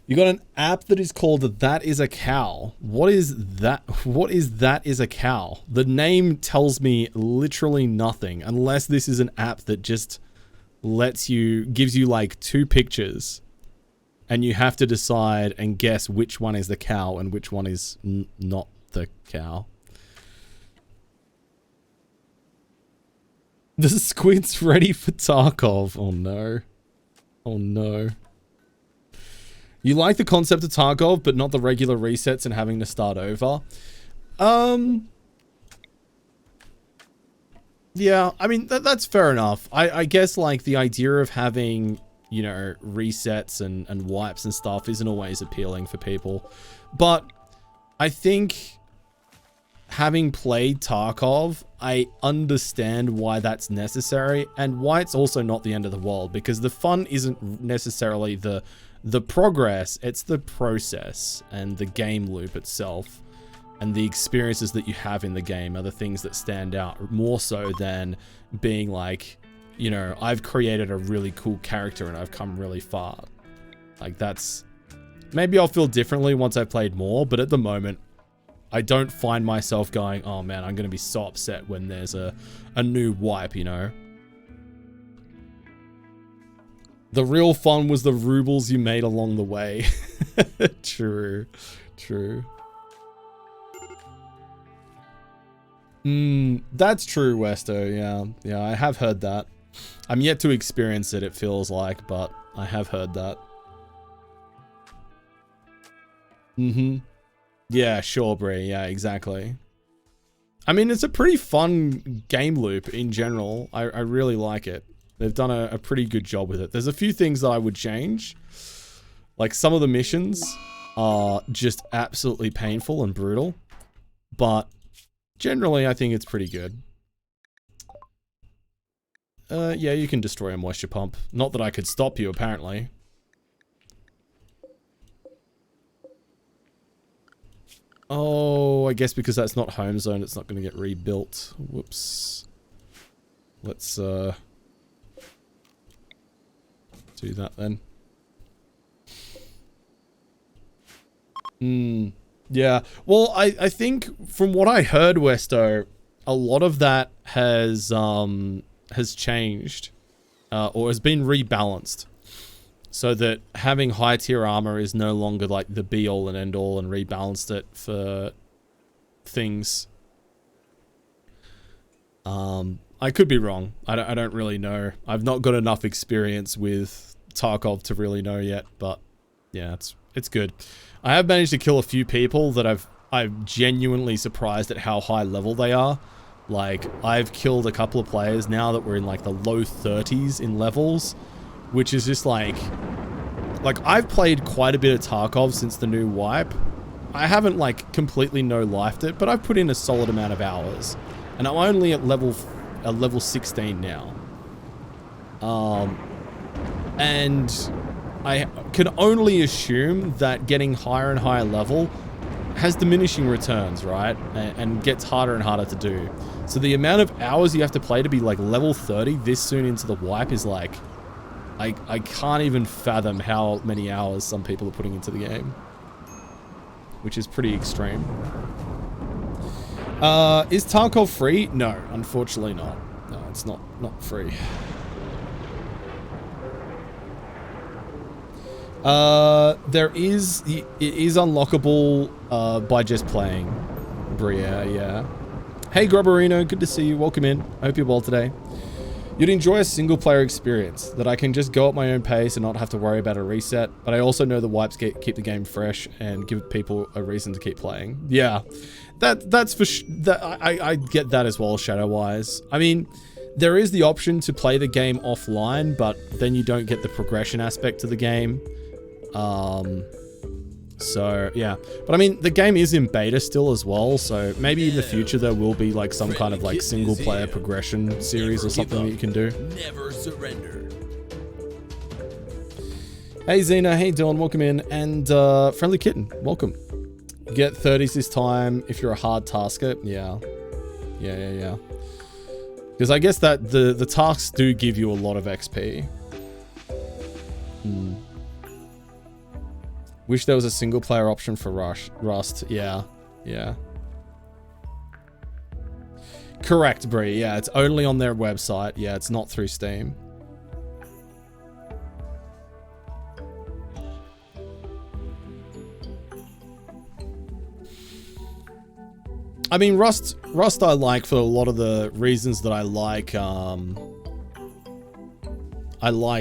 You got an app that is called That Is a Cow. What is that? What is That Is a Cow? The name tells me literally nothing, unless this is an app that just lets you, gives you like 2 pictures, and you have to decide and guess which one is the cow and which one is not the cow. The squid's ready for Tarkov. Oh no. Oh no. You like the concept of Tarkov, but not the regular resets and having to start over? Yeah, I mean, that's fair enough. I guess, like, the idea of having, you know, resets and wipes and stuff isn't always appealing for people. But I think having played Tarkov, I understand why that's necessary and why it's also not the end of the world, because the fun isn't necessarily the progress, it's the process and the game loop itself, and the experiences that you have in the game are the things that stand out more so than being like, you know, I've created a really cool character and I've come really far. Like, that's, maybe I'll feel differently once I've played more, but at the moment I don't find myself going, oh man, I'm gonna be so upset when there's a new wipe, you know. The real fun was the rubles you made along the way. True. True. That's true, Westo. Yeah. Yeah, I have heard that. I'm yet to experience it, it feels like, but I have heard that. Yeah, sure, Bree. Yeah, exactly. I mean, it's a pretty fun game loop in general. I really like it. They've done a pretty good job with it. There's a few things that I would change. Like, some of the missions are just absolutely painful and brutal. But generally, I think it's pretty good. Yeah, you can destroy a moisture pump. Not that I could stop you, apparently. Oh, I guess because that's not home zone, it's not going to get rebuilt. Whoops. Let's, do that then. Yeah. Well, I think from what I heard, Westo, a lot of that has changed, or has been rebalanced, so that having high tier armor is no longer like the be all and end all, and rebalanced it for things. I could be wrong. I don't really know. I've not got enough experience with Tarkov to really know yet, but yeah, it's good. I have managed to kill a few people that I've I'm genuinely surprised at how high level they are. Like, I've killed a couple of players now that we're in like the low 30s in levels, which is just like I've played quite a bit of Tarkov since the new wipe. I haven't like completely no-lifed it, but I've put in a solid amount of hours, and I'm only at level 16 now. And I can only assume that getting higher and higher level has diminishing returns, right? And gets harder and harder to do. So the amount of hours you have to play to be like level 30 this soon into the wipe is like, I can't even fathom how many hours some people are putting into the game, which is pretty extreme. Is Tarkov free? No, unfortunately not. No, it's not free. It is unlockable by just playing. Bria, yeah. Hey Grubberino, good to see you. Welcome in. I hope you're well today. You'd enjoy a single player experience that I can just go at my own pace and not have to worry about a reset, but I also know the wipes keep the game fresh and give people a reason to keep playing. Yeah, that's for I get that as well, Shadow-wise. I mean, there is the option to play the game offline, but then you don't get the progression aspect to the game. So yeah, but I mean, the game is in beta still as well, so maybe in the future there will be like some kind of like single player progression series or something that you can do. Never surrender. Hey Xena, hey Dylan, welcome in, and Friendly Kitten, welcome. Get 30s this time if you're a hard tasker. Yeah. Because I guess that the tasks do give you a lot of XP. Wish there was a single player option for Rust. Yeah. Correct, Brie. Yeah, it's only on their website. Yeah, it's not through Steam. I mean, Rust I like for a lot of the reasons that I like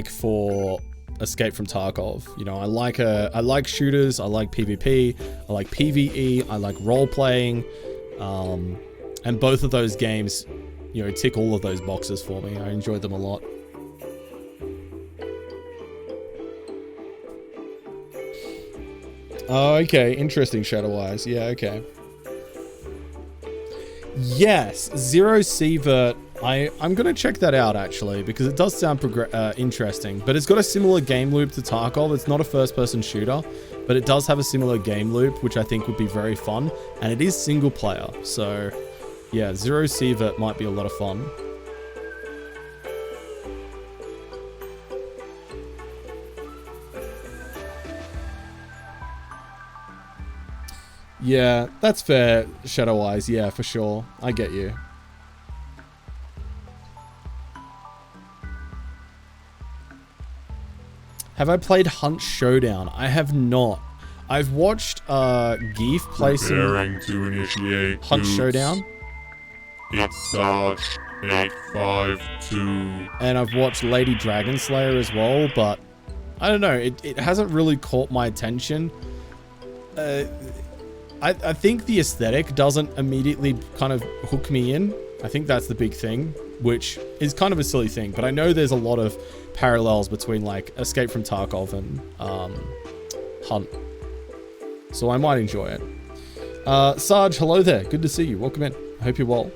for Escape from Tarkov. You know, I like shooters, I like PvP, I like PvE, I like role-playing, and both of those games, you know, tick all of those boxes for me. I enjoy them a lot. Oh, okay, interesting, Shadow Eyes. Yeah, okay. Yes, Zero Sievert. I'm going to check that out, actually, because it does sound interesting. But it's got a similar game loop to Tarkov. It's not a first-person shooter, but it does have a similar game loop, which I think would be very fun. And it is single-player. So, yeah, Zero Sievert might be a lot of fun. Yeah, that's fair, Shadow Eyes. Yeah, for sure. I get you. Have I played Hunt Showdown? I have not. I've watched Geef play Preparing to initiate Hunt Dukes. Showdown. It's Sarge 852. And I've watched Lady Dragon Slayer as well, but I don't know. It hasn't really caught my attention. I think the aesthetic doesn't immediately kind of hook me in. I think that's the big thing, which is kind of a silly thing, but I know there's a lot of parallels between like Escape from Tarkov and Hunt. So I might enjoy it. Sarge, hello there. Good to see you. Welcome in. I hope you're well.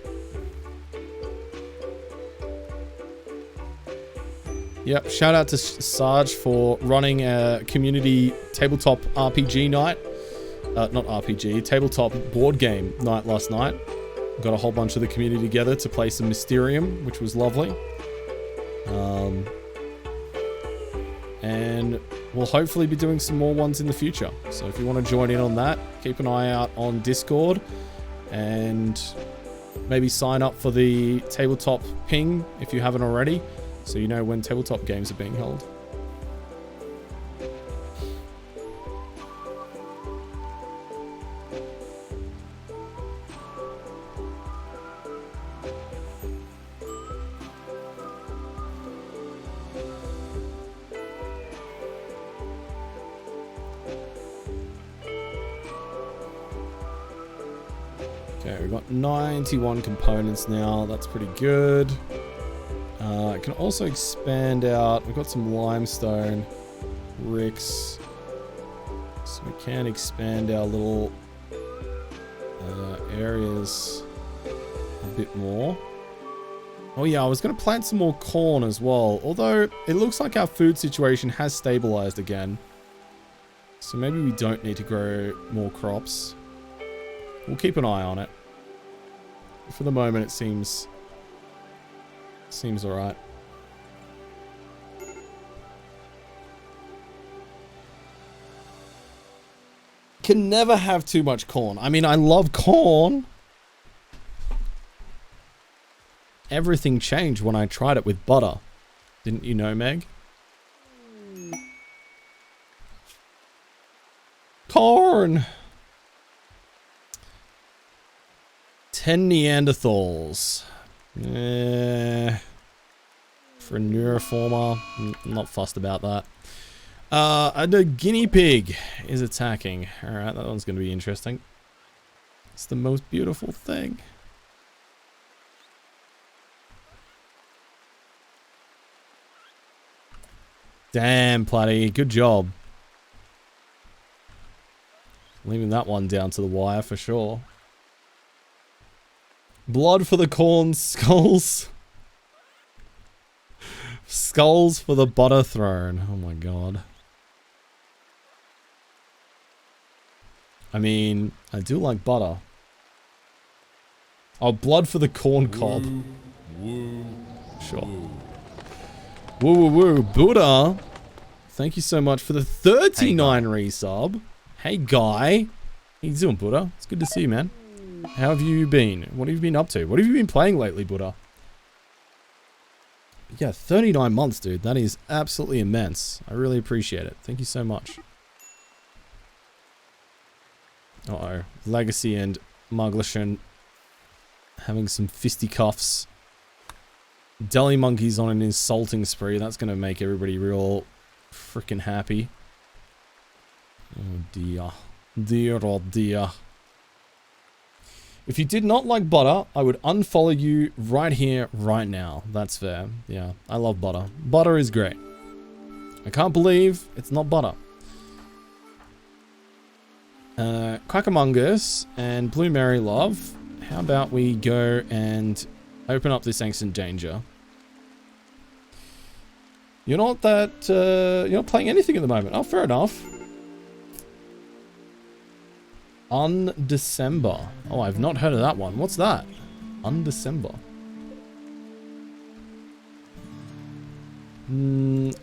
Yep, shout out to Sarge for running a community tabletop RPG night. Not RPG, tabletop board game night last night. Got a whole bunch of the community together to play some Mysterium, which was lovely. And we'll hopefully be doing some more ones in the future. So if you want to join in on that, keep an eye out on Discord and maybe sign up for the tabletop ping if you haven't already, so you know when tabletop games are being held. Okay, we've got 91 components now. That's pretty good. I can also expand out. We've got some limestone bricks. So we can expand our little areas a bit more. Oh yeah, I was going to plant some more corn as well. Although, it looks like our food situation has stabilized again. So maybe we don't need to grow more crops. We'll keep an eye on it. For the moment, it seems alright. Can never have too much corn. I mean, I love corn. Everything changed when I tried it with butter. Didn't you know, Meg? Corn! 10 Neanderthals. For a neuroformer, I'm not fussed about that. The guinea pig is attacking. Alright, that one's going to be interesting. It's the most beautiful thing. Damn, Platty. Good job. Leaving that one down to the wire for sure. Blood for the corn skulls. Skulls for the butter throne. Oh my god. I mean, I do like butter. Oh, blood for the corn cob. Sure. Woo woo woo. Buddha. Thank you so much for the 39 resub. Hey guy. How you doing, Buddha? It's good to see you, man. How have you been? What have you been up to? What have you been playing lately, Buddha? Yeah, 39 months, dude. That is absolutely immense. I really appreciate it. Thank you so much. Uh-oh. Legacy and Muglishan having some fisticuffs. Deli Monkey's on an insulting spree. That's going to make everybody real freaking happy. Oh dear. Dear oh dear. If you did not like butter, I would unfollow you right here, right now. That's fair. Yeah, I love butter. Butter is great. I can't believe it's not butter. Quackamungus and Blue Mary Love, how about we go and open up this Ancient Danger? You're not that, you're not playing anything at the moment. Oh, fair enough. Undecember. Oh, I've not heard of that one. What's that? Undecember.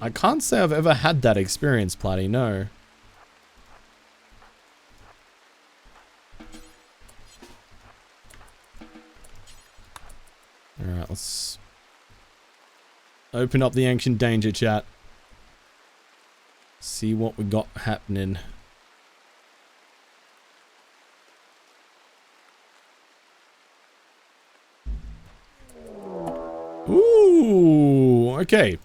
I can't say I've ever had that experience, Platty, no. Alright, let's open up the Ancient Danger chat. See what we got happening. Ooh, okay.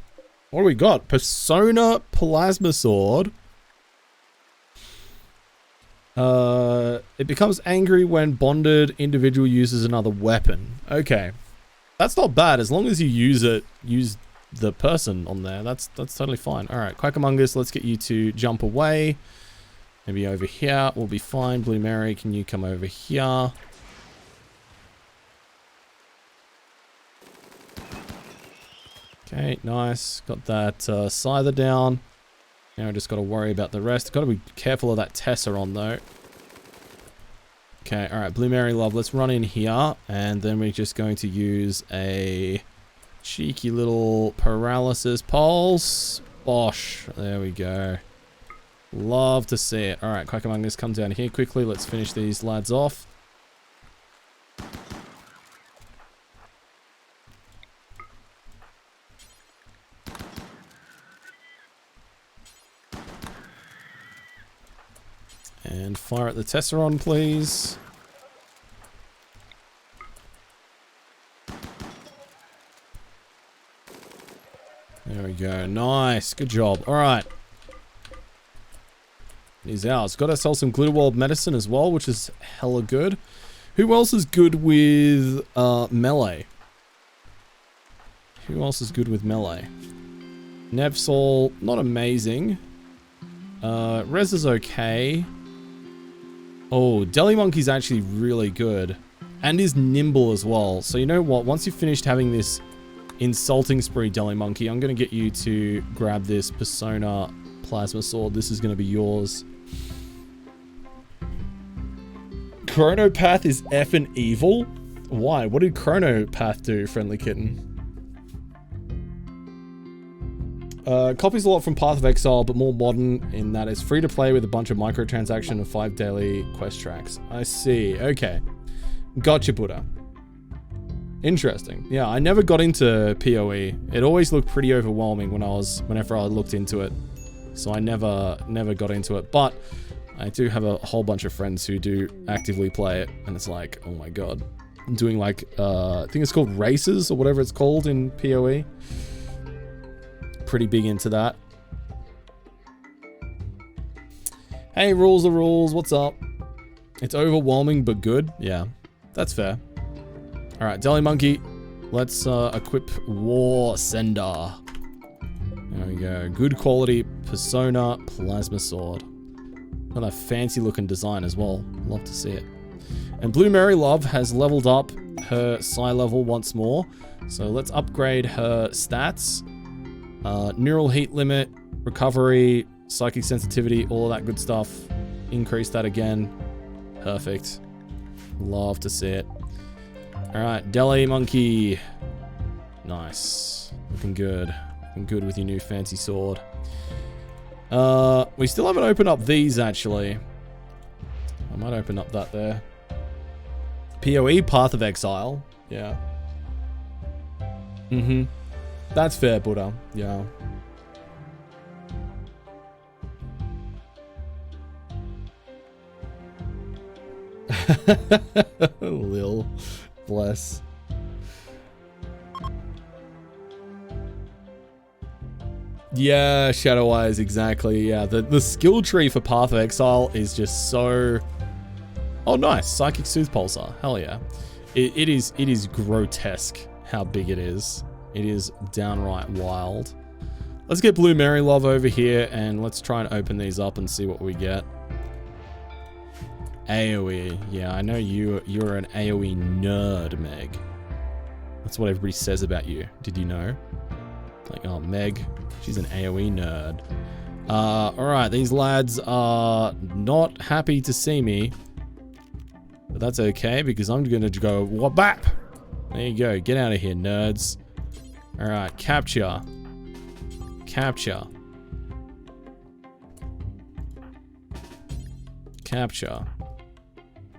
What do we got? Persona Plasma Sword. It becomes angry when bonded individual uses another weapon. Okay. That's not bad as long as you use the person on there. That's totally fine. Alright, Quackamungus, let's get you to jump away. Maybe over here. We'll be fine. Blue Mary, can you come over here? Okay, nice. Got that Scyther down. Now I just got to worry about the rest. Got to be careful of that Tesseron though. Okay, alright, Blue Mary Love, let's run in here. And then we're just going to use a cheeky little paralysis pulse. Bosh. There we go. Love to see it. Alright, Quackamungus, come down here quickly. Let's finish these lads off. And fire at the Tesseron, please. There we go. Nice. Good job. Alright. He's ours. Got ourselves some Glitterworld medicine as well, which is hella good. Who else is good with melee? Who else is good with melee? Nevsol, not amazing. Rez is okay. Oh, Deli Monkey's actually really good. And is nimble as well. So you know what? Once you've finished having this insulting spree, Deli Monkey, I'm going to get you to grab this Persona Plasma Sword. This is going to be yours. Chronopath is effing evil? Why? What did Chronopath do, Friendly Kitten? Copies a lot from Path of Exile, but more modern in that it's free to play with a bunch of microtransaction and 5 daily quest tracks. I see. Okay. Gotcha, Buddha. Interesting. Yeah, I never got into PoE. It always looked pretty overwhelming whenever I looked into it. So I never got into it. But I do have a whole bunch of friends who do actively play it, and it's like, oh my god. I'm doing like, I think it's called races or whatever it's called in PoE. Pretty big into that. Hey, rules are rules. What's up? It's overwhelming but good. Yeah, that's fair. All right, Deli Monkey. Let's equip War Sender. There we go. Good quality Persona Plasma Sword. Got a fancy looking design as well. Love to see it. And Blue Mary Love has leveled up her psi level once more. So let's upgrade her stats. Neural heat limit, recovery, psychic sensitivity, all of that good stuff. Increase that again. Perfect. Love to see it. Alright, Deli Monkey. Nice. Looking good. Looking good with your new fancy sword. We still haven't opened up these, actually. I might open up that there. PoE, Path of Exile. Yeah. Mm-hmm. That's fair, Buddha. Yeah. Lil. Bless. Yeah, Shadow Eyes, exactly. Yeah, the skill tree for Path of Exile is just so... Oh, nice. Psychic Soothe Pulsar. Hell yeah. It is grotesque how big it is. It is downright wild. Let's get Blue Mary Love over here and let's try and open these up and see what we get. AoE. Yeah, I know you're an AoE nerd, Meg. That's what everybody says about you. Did you know? Like, oh, Meg, she's an AoE nerd. Alright, these lads are not happy to see me. But that's okay, because I'm gonna go wabap! There you go, get out of here, nerds. Alright, capture. Capture. Capture.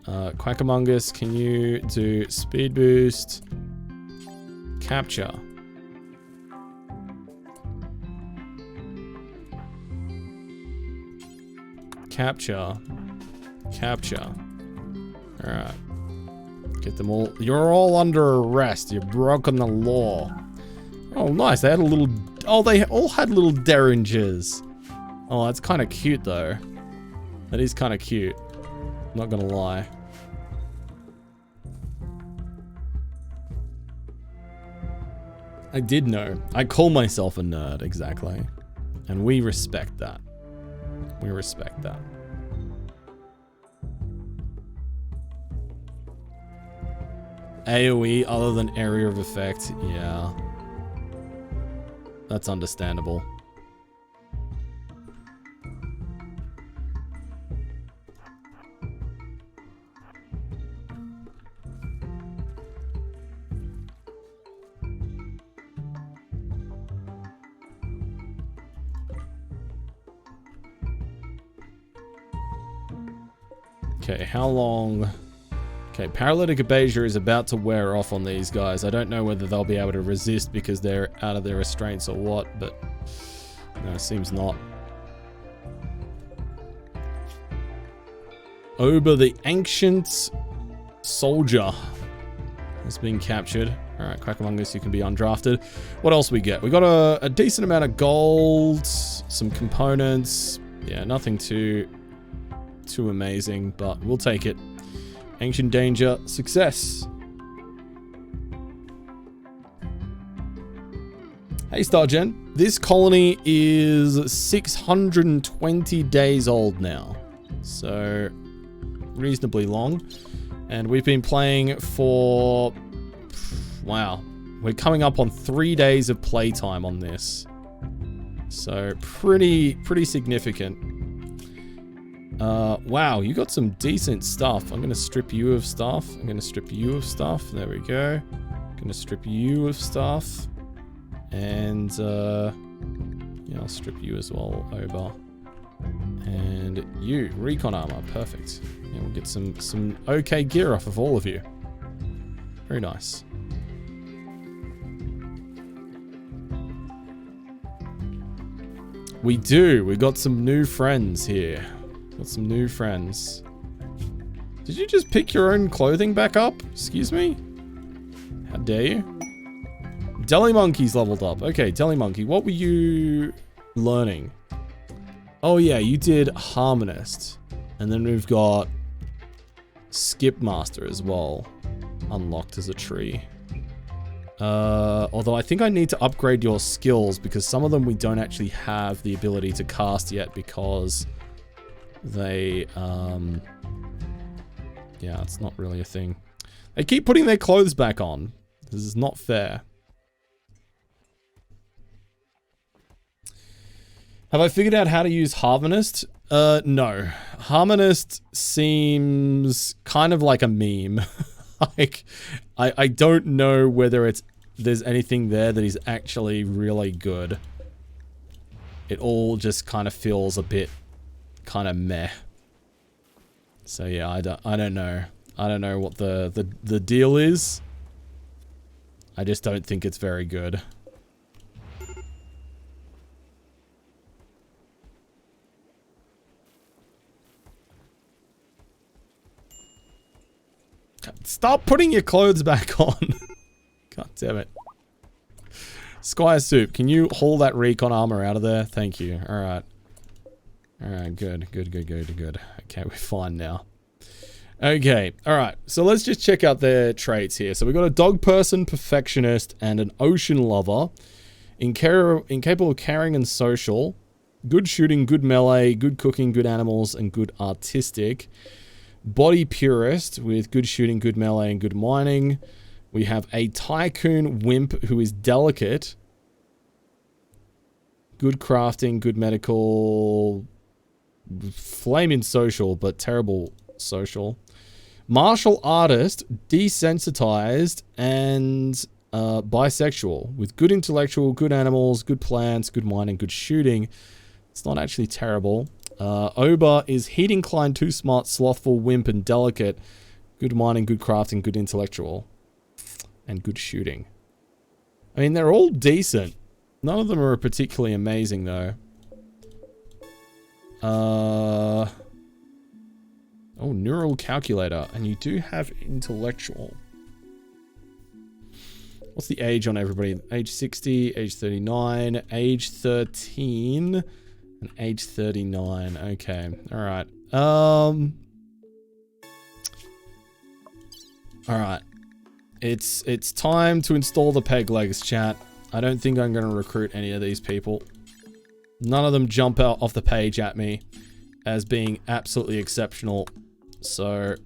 Quackamungus, can you do speed boost? Capture. Capture. Capture. Alright. Get them all. You're all under arrest. You've broken the law. Oh, nice. They had a little... Oh, they all had little derringers. Oh, that's kind of cute, though. That is kind of cute. Not gonna lie. I did know. I call myself a nerd, exactly. And we respect that. We respect that. AoE other than area of effect, yeah. That's understandable. Okay, how long... Okay, Paralytic Abasia is about to wear off on these guys. I don't know whether they'll be able to resist because they're out of their restraints or what, but... No, it seems not. Oba the Ancient Soldier has been captured. Alright, Quackamungus, you can be undrafted. What else we get? We got a decent amount of gold, some components. Yeah, nothing too amazing, but we'll take it. Ancient danger, success. Hey Stargen, this colony is 620 days old now. So, reasonably long. And we've been playing for... Wow. We're coming up on 3 days of playtime on this. So, pretty significant. Wow, you got some decent stuff. I'm going to strip you of stuff. I'm going to strip you of stuff. There we go. I'm going to strip you of stuff. And, yeah, I'll strip you as well, Oba. And you, recon armor, perfect. Yeah, we'll get some okay gear off of all of you. Very nice. We do. We got some new friends here. Got some new friends. Did you just pick your own clothing back up? Excuse me? How dare you? Deli Monkey's leveled up. Okay, Deli Monkey, what were you learning? Oh yeah, you did Harmonist. And then we've got Skip Master as well. Unlocked as a tree. Although I think I need to upgrade your skills because some of them we don't actually have the ability to cast yet because they, yeah, it's not really a thing. They keep putting their clothes back on. This is not fair. Have I figured out how to use Harmonist? No. Harmonist seems kind of like a meme. Like, I don't know whether there's anything there that is actually really good. It all just kind of feels a bit kind of meh. So yeah, I don't know. I don't know what the deal is. I just don't think it's very good. Stop putting your clothes back on. God damn it. Squire Soup, can you haul that recon armor out of there? Thank you. Alright. Alright, good. Okay, we're fine now. Okay, alright. So let's just check out their traits here. So we've got a dog person, perfectionist, and an ocean lover. Incapable of caring and social. Good shooting, good melee, good cooking, good animals, and good artistic. Body purist with good shooting, good melee, and good mining. We have a tycoon wimp who is delicate. Good crafting, good medical. Flaming social, but terrible social. Martial artist, desensitized, and bisexual. With good intellectual, good animals, good plants, good mining, good shooting. It's not actually terrible. Oba is heat inclined, too smart, slothful, wimp, and delicate. Good mining, good crafting, good intellectual. And good shooting. I mean, they're all decent. None of them are particularly amazing, though. Oh, neural calculator. And you do have intellectual. What's the age on everybody? Age 60, age 39, age 13... and age 39. Okay. Alright. Alright. It's time to install the peg legs, chat. I don't think I'm going to recruit any of these people. None of them jump out off the page at me as being absolutely exceptional. So,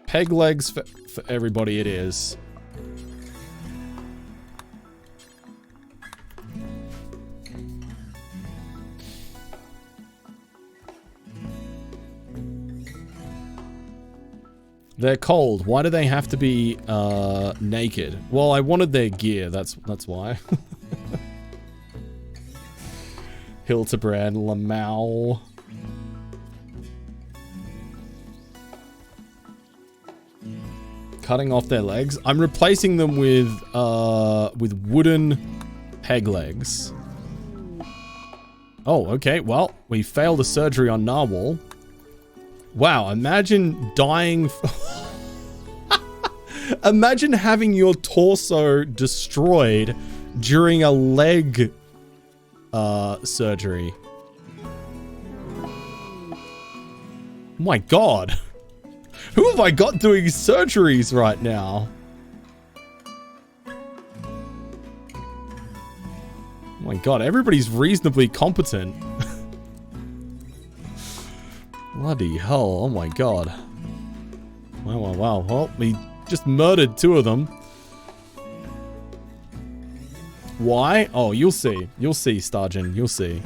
peg legs for everybody it is. They're cold. Why do they have to be naked? Well, I wanted their gear. That's why. Hildebrand, Lamau. Cutting off their legs. I'm replacing them with wooden peg legs. Oh, okay. Well, we failed a surgery on Narwhal. Wow, imagine dying... Imagine having your torso destroyed during a leg surgery. Oh my god. Who have I got doing surgeries right now? Oh my god, everybody's reasonably competent. Bloody hell, oh my god. Wow, wow, wow. Well, we just murdered 2 of them. Why? Oh, you'll see. You'll see, Starjan. You'll see.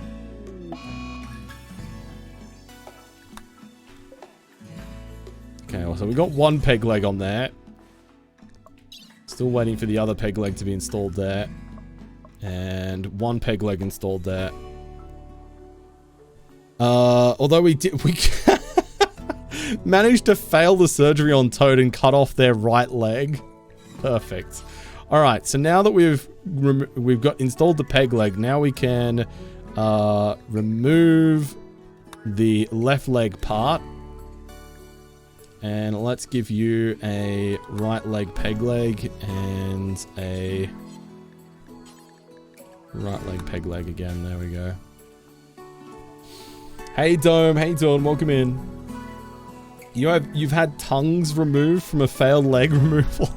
Okay, so we got 1 peg leg on there. Still waiting for the other peg leg to be installed there. And 1 peg leg installed there. Although we managed to fail the surgery on Toad and cut off their right leg. Perfect. All right, so now that we've got installed the peg leg, now we can remove the left leg part. And let's give you a right leg peg leg and a right leg peg leg again. There we go. Hey Dome, hey Dawn, welcome in. You've had tongues removed from a failed leg removal.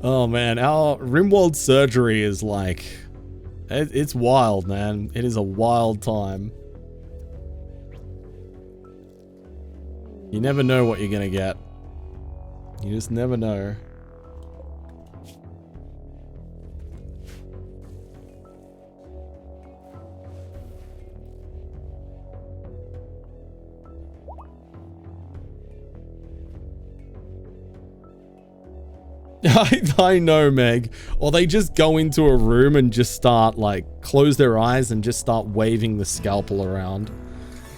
Oh man, our rimworld surgery is like, it's wild, man. It is a wild time. You never know what you're gonna get. You just never know. I know, Meg. Or they just go into a room and just start, like, close their eyes and just start waving the scalpel around.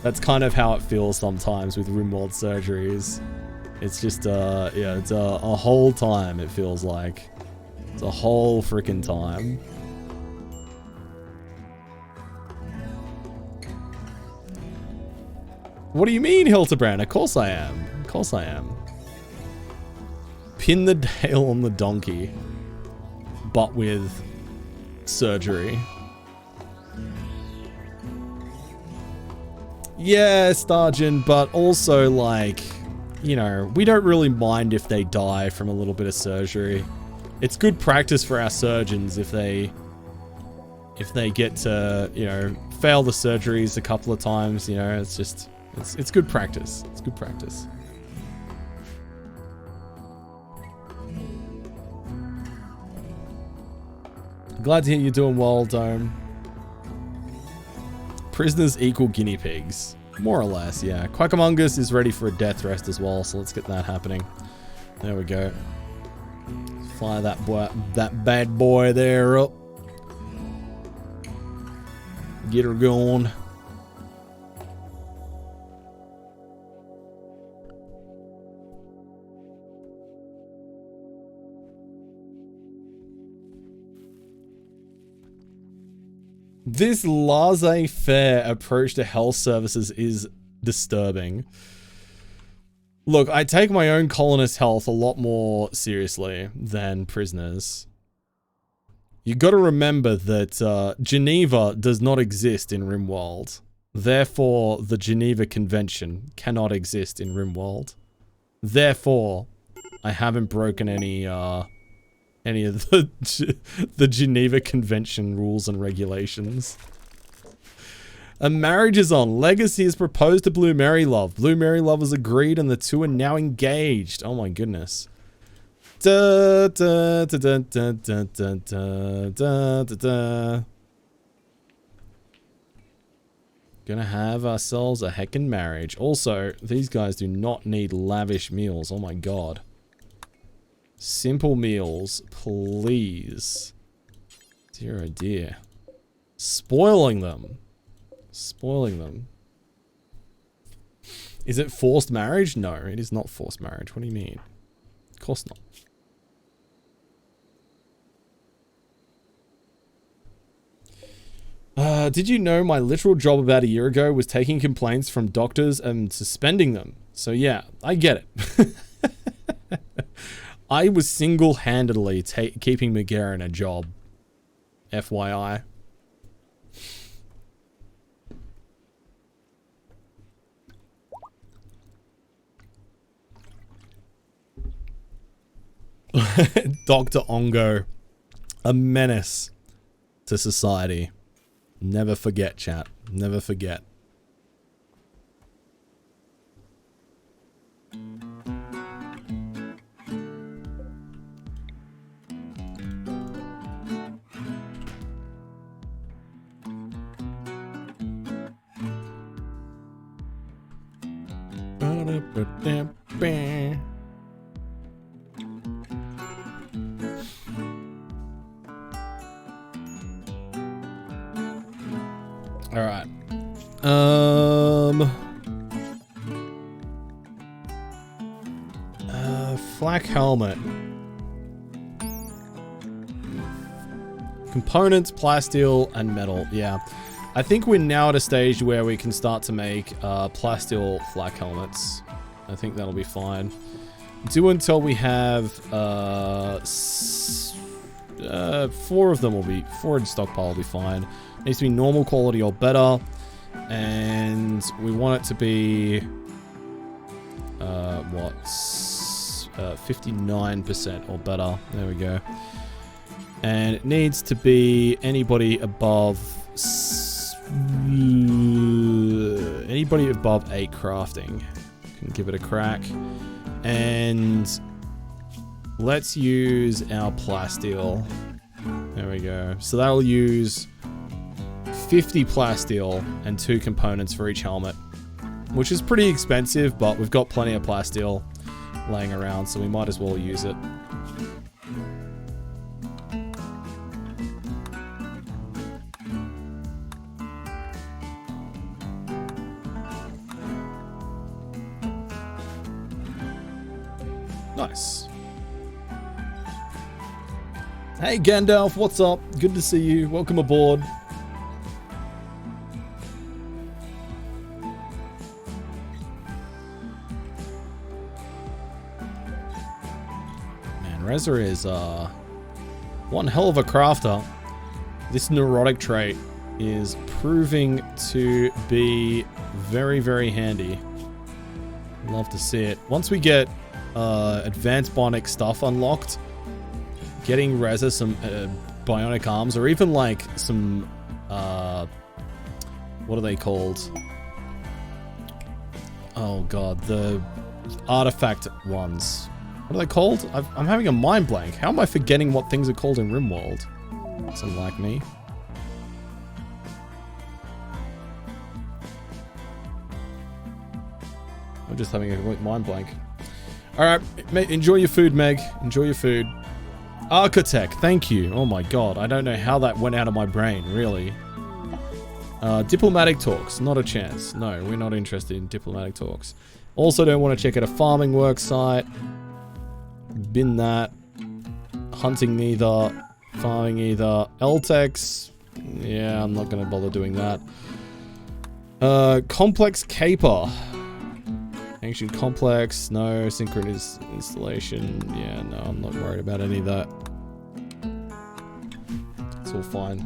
That's kind of how it feels sometimes with rimworld surgeries. It's just, yeah, it's a whole time, it feels like. It's a whole freaking time. What do you mean, Hildebrand? Of course I am. Of course I am. Pin the tail on the donkey, but with surgery. Yeah, Starjan, but also, like, you know, we don't really mind if they die from a little bit of surgery. It's good practice for our surgeons if they get to, you know, fail the surgeries a couple of times, you know, it's just, it's good practice. It's good practice. Glad to hear you're doing well, Dome. Prisoners equal guinea pigs. More or less, yeah. Quackamungus is ready for a death rest as well, so let's get that happening. There we go. Fire that boy, that bad boy there up. Get her going. This laissez-faire approach to health services is disturbing. Look, I take my own colonist health a lot more seriously than prisoners. You gotta remember that Geneva does not exist in Rimworld. Therefore, the Geneva Convention cannot exist in Rimworld. Therefore, I haven't broken any of the Geneva Convention rules and regulations. A marriage is on. Legacy has proposed to Blue Mary Love. Blue Mary Love has agreed and the two are now engaged. Oh my goodness. Da, da, da, da, da, da, da, da, da, da. Gonna have ourselves a heckin' marriage. Also, these guys do not need lavish meals. Oh my god. Simple meals, please. Dear oh dear. Spoiling them. Spoiling them. Is it forced marriage? No, it is not forced marriage. What do you mean? Of course not. Did you know my literal job about a year ago was taking complaints from doctors and suspending them? So yeah, I get it. I was single-handedly keeping McGarren a job. FYI. Dr. Ongo, a menace to society. Never forget, chat. Never forget. All right. Flak helmet. Components, plasteel, and metal. Yeah. I think we're now at a stage where we can start to make plasteel flak helmets. I think that'll be fine. Do until we have 4 of them will be 4 in stockpile will be fine. Needs to be normal quality or better, and we want it to be 59% or better. There we go. And it needs to be anybody above 8 crafting. Can give it a crack. And let's use our plasteel. There we go. So that'll use 50 plasteel and 2 components for each helmet, which is pretty expensive, but we've got plenty of plasteel laying around, so we might as well use it. Nice. Hey Gandalf, what's up? Good to see you. Welcome aboard. Man, Reza is one hell of a crafter. This neurotic trait is proving to be very, very handy. Love to see it. Once we get advanced bionic stuff unlocked, getting Reza some bionic arms, or even like some what are they called? Oh god, the artifact ones. What are they called? I'm having a mind blank. How am I forgetting what things are called in Rimworld? That's unlike me. I'm just having a complete mind blank. Alright, enjoy your food, Meg. Enjoy your food. Architect, thank you. Oh my god, I don't know how that went out of my brain, really. Diplomatic talks, not a chance. No, we're not interested in diplomatic talks. Also don't want to check out a farming work site. Bin that. Hunting neither. Farming either. Eltex. Yeah, I'm not going to bother doing that. Complex caper. Ancient complex, no. Synchronous installation, yeah, no, I'm not worried about any of that. It's all fine.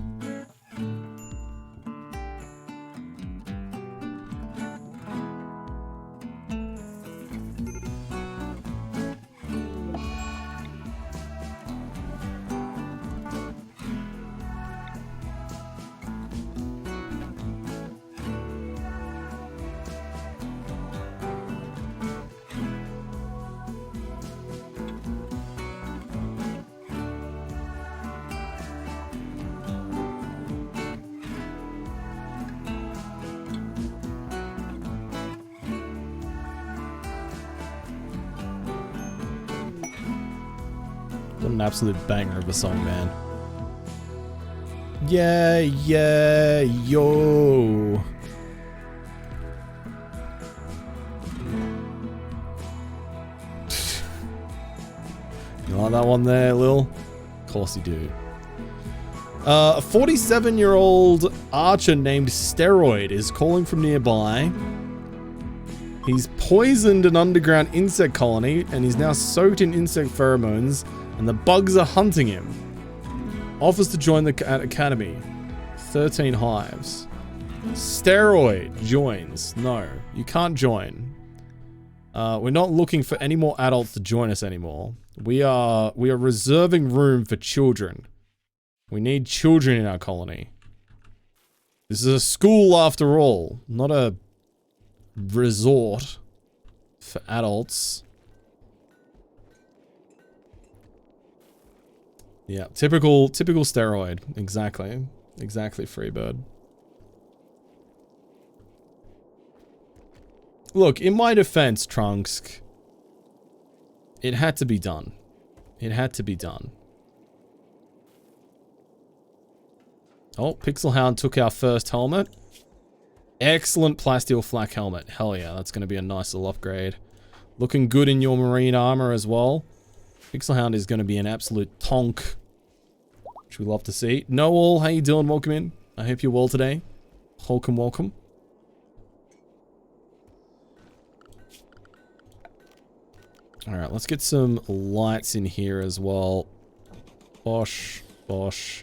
What an absolute banger of a song, man. Yeah, yeah, yo. You like that one there, Lil? Of course you do. A 47-year-old archer named Steroid is calling from nearby. He's poisoned an underground insect colony, and he's now soaked in insect pheromones, and the bugs are hunting him. Offers to join the academy. 13 hives. Steroid joins. No, you can't join. We're not looking for any more adults to join us anymore. We are reserving room for children. We need children in our colony. This is a school after all, not a resort for adults. Yeah, typical steroid. Exactly. Exactly, Freebird. Look, in my defense, Trunks, it had to be done. It had to be done. Oh, Pixelhound took our first helmet. Excellent plasteel flak helmet. Hell yeah, that's going to be a nice little upgrade. Looking good in your marine armor as well. Pixelhound is going to be an absolute tonk, which we love to see. Noel, how you doing? Welcome in. I hope you're well today. Welcome, welcome. Alright, let's get some lights in here as well. Bosh, Bosch,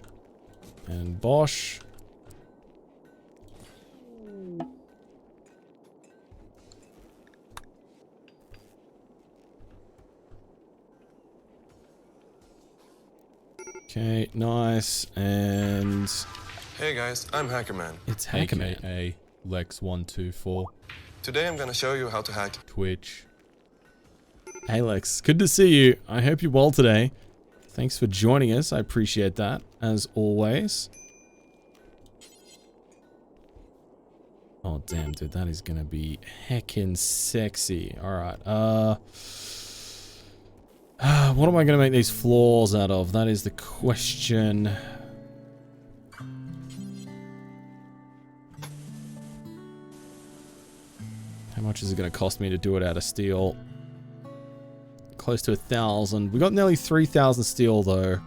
and Bosch. Okay, nice, and... Hey guys, I'm Hackerman. It's Hackerman. AKA Lex124. Today I'm gonna show you how to hack. Twitch. Hey Lex, good to see you. I hope you're well today. Thanks for joining us. I appreciate that, as always. Oh damn, dude, that is gonna be heckin' sexy. Alright, what am I gonna make these floors out of? That is the question. How much is it gonna cost me to do it out of steel? Close to 1,000. We got nearly 3,000 steel though.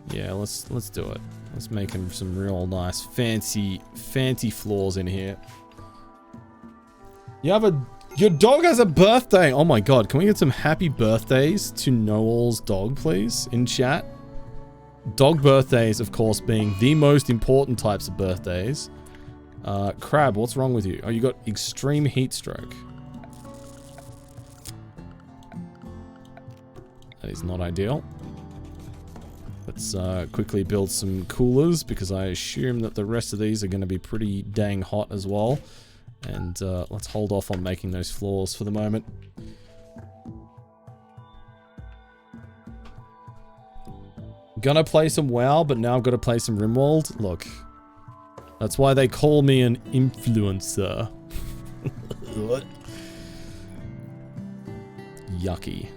Yeah, let's do it. Let's make them some real nice fancy floors in here. Your dog has a birthday. Oh my god, can we get some happy birthdays to Noel's dog, please, in chat? Dog birthdays, of course, being the most important types of birthdays. Crab, what's wrong with you? Oh, you got extreme heat stroke. That is not ideal. Let's quickly build some coolers because I assume that the rest of these are going to be pretty dang hot as well. And let's hold off on making those floors for the moment. Gonna play some WoW, but now I've got to play some Rimworld. Look, that's why they call me an influencer. What? Yucky.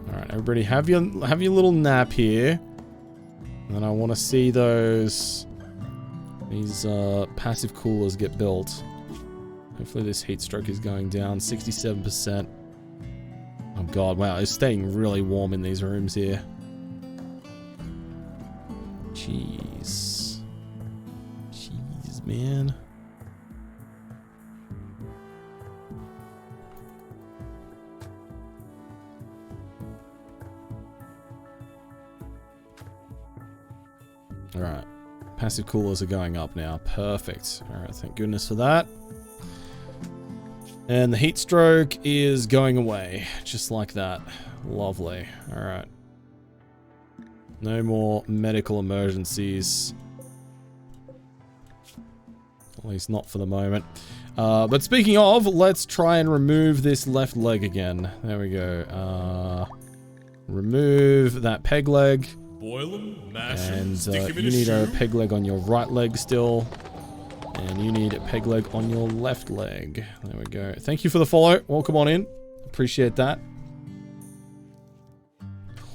Alright, everybody have your little nap here. And I want to see these passive coolers get built. Hopefully this heat stroke is going down. 67%. Oh god, wow, it's staying really warm in these rooms here. Jeez. Jeez, man. Alright. Passive coolers are going up now. Perfect. Alright, thank goodness for that. And the heat stroke is going away. Just like that. Lovely. Alright. No more medical emergencies. At least not for the moment. But speaking of, let's try and remove this left leg again. There we go. Remove that peg leg. Boil them, mash them, And stick 'em in you need a stew. peg leg on your right leg still. And you need a peg leg on your left leg. There we go. Thank you for the follow. Welcome on in. Appreciate that.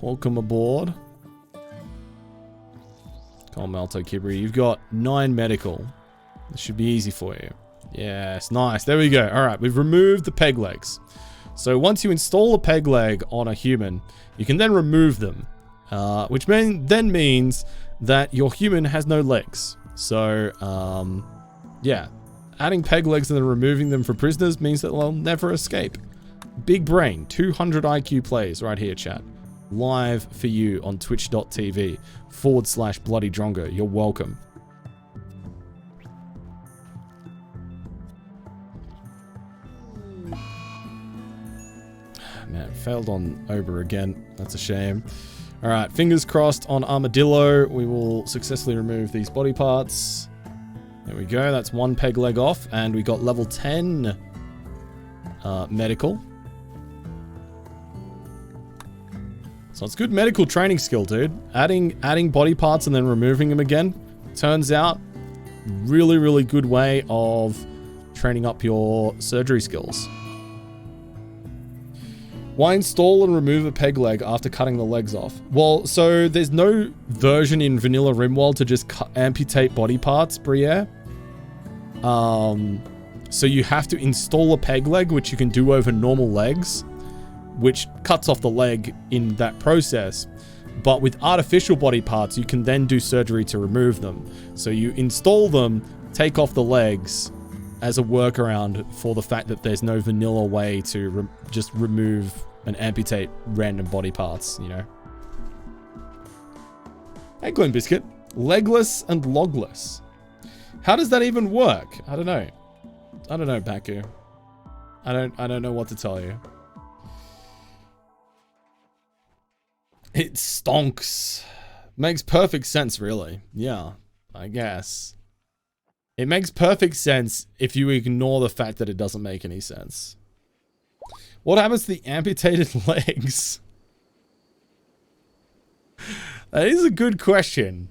Welcome aboard. Come on, Malto Kibri. You've got 9 medical. This should be easy for you. Yes, nice. There we go. Alright, we've removed the peg legs. So once you install a peg leg on a human, you can then remove them. Which then means that your human has no legs. So, yeah. Adding peg legs and then removing them for prisoners means that they'll never escape. Big brain. 200 IQ plays right here, chat. live for you on twitch.tv/bloodydrongo. You're welcome. Man, failed on Ober again. That's a shame. All right, fingers crossed on Armadillo. We will successfully remove these body parts. There we go. That's one peg leg off, and we got level 10 medical. So it's good medical training skill, dude. Adding body parts and then removing them again. Turns out, really, really good way of training up your surgery skills. Why install and remove a peg leg after cutting the legs off? Well, so there's no version in vanilla Rimworld to just amputate body parts, Briere. So you have to install a peg leg, which you can do over normal legs, which cuts off the leg in that process. But with artificial body parts, you can then do surgery to remove them. So you install them, take off the legs as a workaround for the fact that there's no vanilla way to just remove and amputate random body parts, you know. Hey, Glen Biscuit. Legless and logless. How does that even work? I don't know. I don't know, Baku. I don't know what to tell you. It stonks. Makes perfect sense, really. Yeah, I guess. It makes perfect sense if you ignore the fact that it doesn't make any sense. What happens to the amputated legs? That is a good question.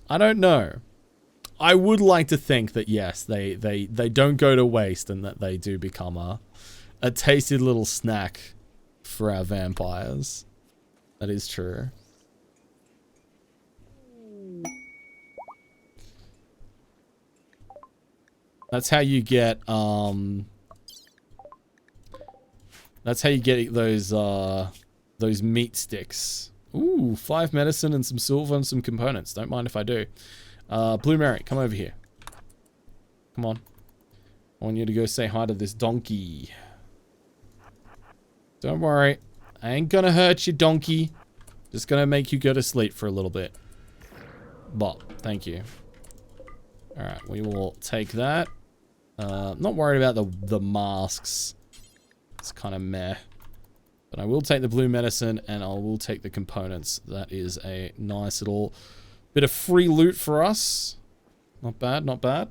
I don't know. I would like to think that yes, they don't go to waste and that they do become a tasty little snack for our vampires. That is true. That's how you get those meat sticks. Ooh, 5 medicine and some silver and some components. Don't mind if I do. Blue Mary, come over here. Come on. I want you to go say hi to this donkey. Don't worry. I ain't gonna hurt you, donkey. Just gonna make you go to sleep for a little bit. Bob, thank you. Alright, we will take that. Not worried about the masks. It's kind of meh. But I will take the blue medicine and I will take the components. That is a nice little bit of free loot for us. Not bad, not bad.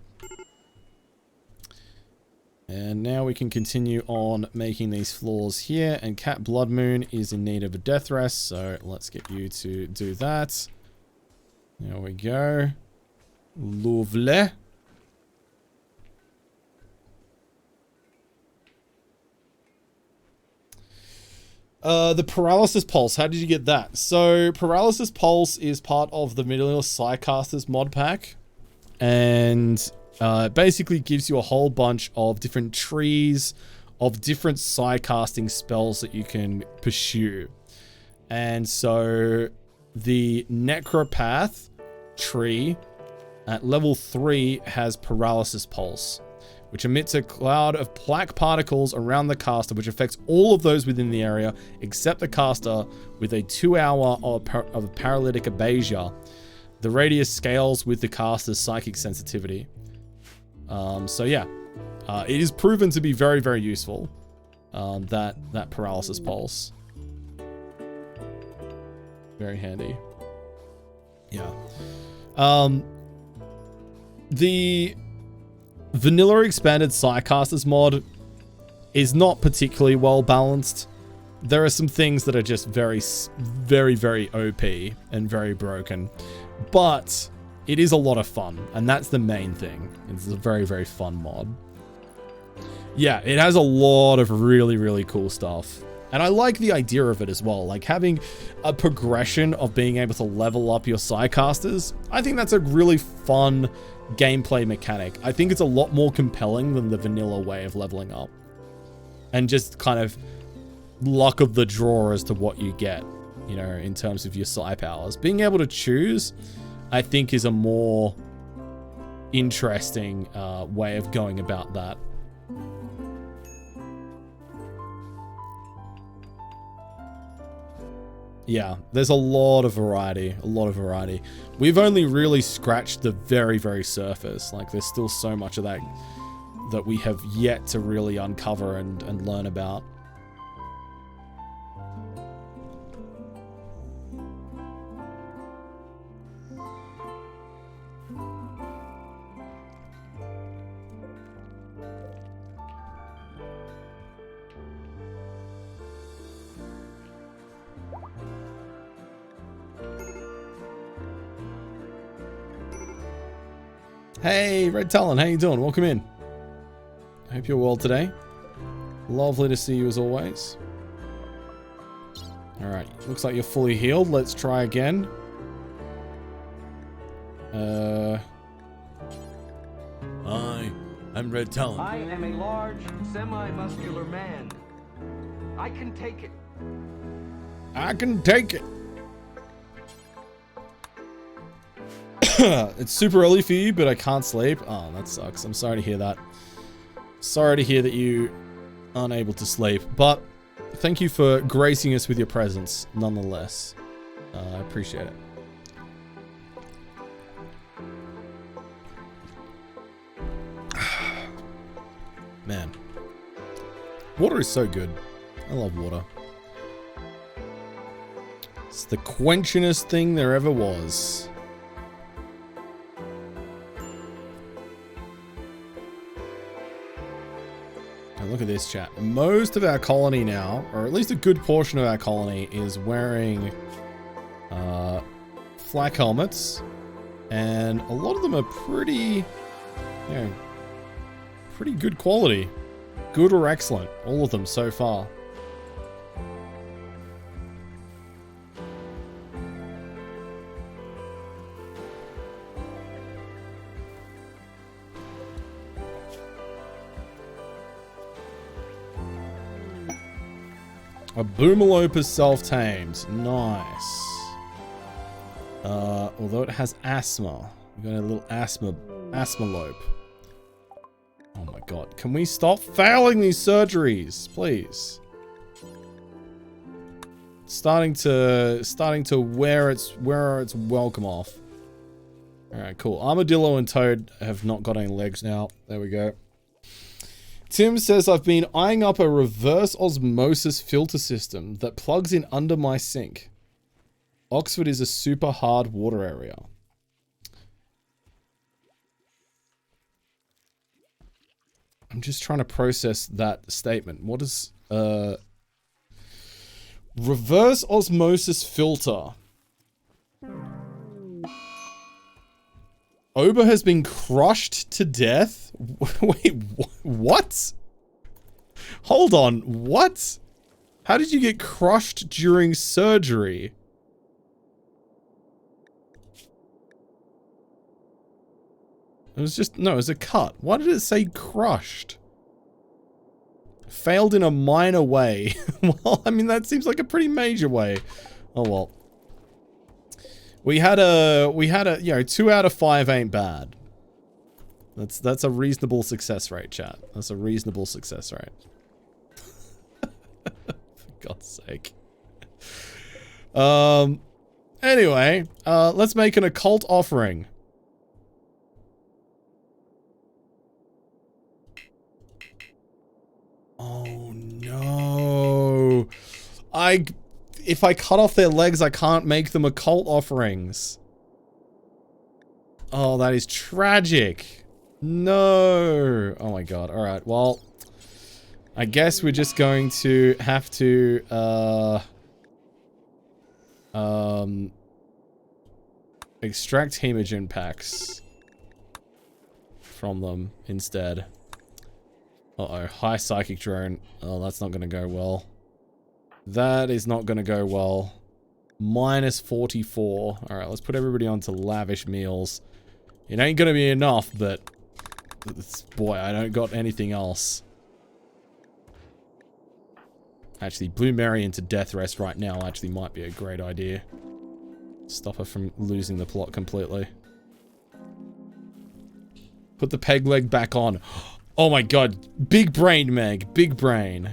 And now we can continue on making these floors here. And Cat Blood Moon is in need of a death rest. So let's get you to do that. There we go. Lovely. The Paralysis Pulse, how did you get that? So, Paralysis Pulse is part of the Vanilla Psycasters mod pack. And it basically gives you a whole bunch of different trees of different Psycasting spells that you can pursue. And so, the Necropath tree at level 3 has Paralysis Pulse, which emits a cloud of black particles around the caster, which affects all of those within the area, except the caster, with a 2 hour of paralytic abasia. The radius scales with the caster's psychic sensitivity. So yeah, it is proven to be very, very useful, that Paralysis Pulse. Very handy. Yeah. The Vanilla Expanded Psycasters mod is not particularly well balanced. There are some things that are just very, very, very OP and very broken. But it is a lot of fun, and that's the main thing. It's a very, very fun mod. Yeah, it has a lot of really, really cool stuff. And I like the idea of it as well. Like having a progression of being able to level up your Psycasters. I think that's a really fun gameplay mechanic. I think it's a lot more compelling than the vanilla way of leveling up. And just kind of luck of the draw as to what you get, you know, in terms of your psi powers. Being able to choose, I think, is a more interesting way of going about that. Yeah, there's a lot of variety. A lot of variety. We've only really scratched the very, very surface. Like, there's still so much of that that we have yet to really uncover and learn about. Hey, Red Talon, how you doing? Welcome in. I hope you're well today. Lovely to see you as always. Alright, looks like you're fully healed. Let's try again. Hi, I'm Red Talon. I am a large, semi-muscular man. I can take it. I can take it. It's super early for you, but I can't sleep. Oh, that sucks. I'm sorry to hear that. Sorry to hear that you aren't able to sleep, but thank you for gracing us with your presence, nonetheless. I appreciate it. Man. Water is so good. I love water. It's the quenchingest thing there ever was. Look at this, chat. Most of our colony now, or at least a good portion of our colony, is wearing flak helmets, and a lot of them are pretty, pretty good quality. Good or excellent. All of them so far. A boomalope is self-tamed. Nice. Although it has asthma. We've got a little asthma-lope. Oh my god. Can we stop failing these surgeries, please? It's starting to wear its welcome off. Alright, cool. Armadillo and Toad have not got any legs now. There we go. Tim says, I've been eyeing up a reverse osmosis filter system that plugs in under my sink. Oxford is a super hard water area. I'm just trying to process that statement. What is reverse osmosis filter? Oba has been crushed to death? Wait, what? Hold on, what? How did you get crushed during surgery? It was just, no, it was a cut. Why did it say crushed? Failed in a minor way. Well, I mean, that seems like a pretty major way. Oh well. We had a, you know, 2 out of 5 ain't bad. That's a reasonable success rate, chat. That's a reasonable success rate. For God's sake. Anyway, let's make an occult offering. Oh no. If I cut off their legs, I can't make them occult offerings. Oh, that is tragic. No. Oh my god. Alright, well, I guess we're just going to have to, extract hemogen packs from them instead. Uh-oh, high psychic drone. Oh, that's not gonna go well. That is not gonna go well. Minus 44. Alright, let's put everybody onto lavish meals. It ain't gonna be enough, but boy, I don't got anything else. Actually, Blue Mary into death rest right now actually might be a great idea. Stop her from losing the plot completely. Put the peg leg back on. Oh my god. Big brain, Meg. Big brain.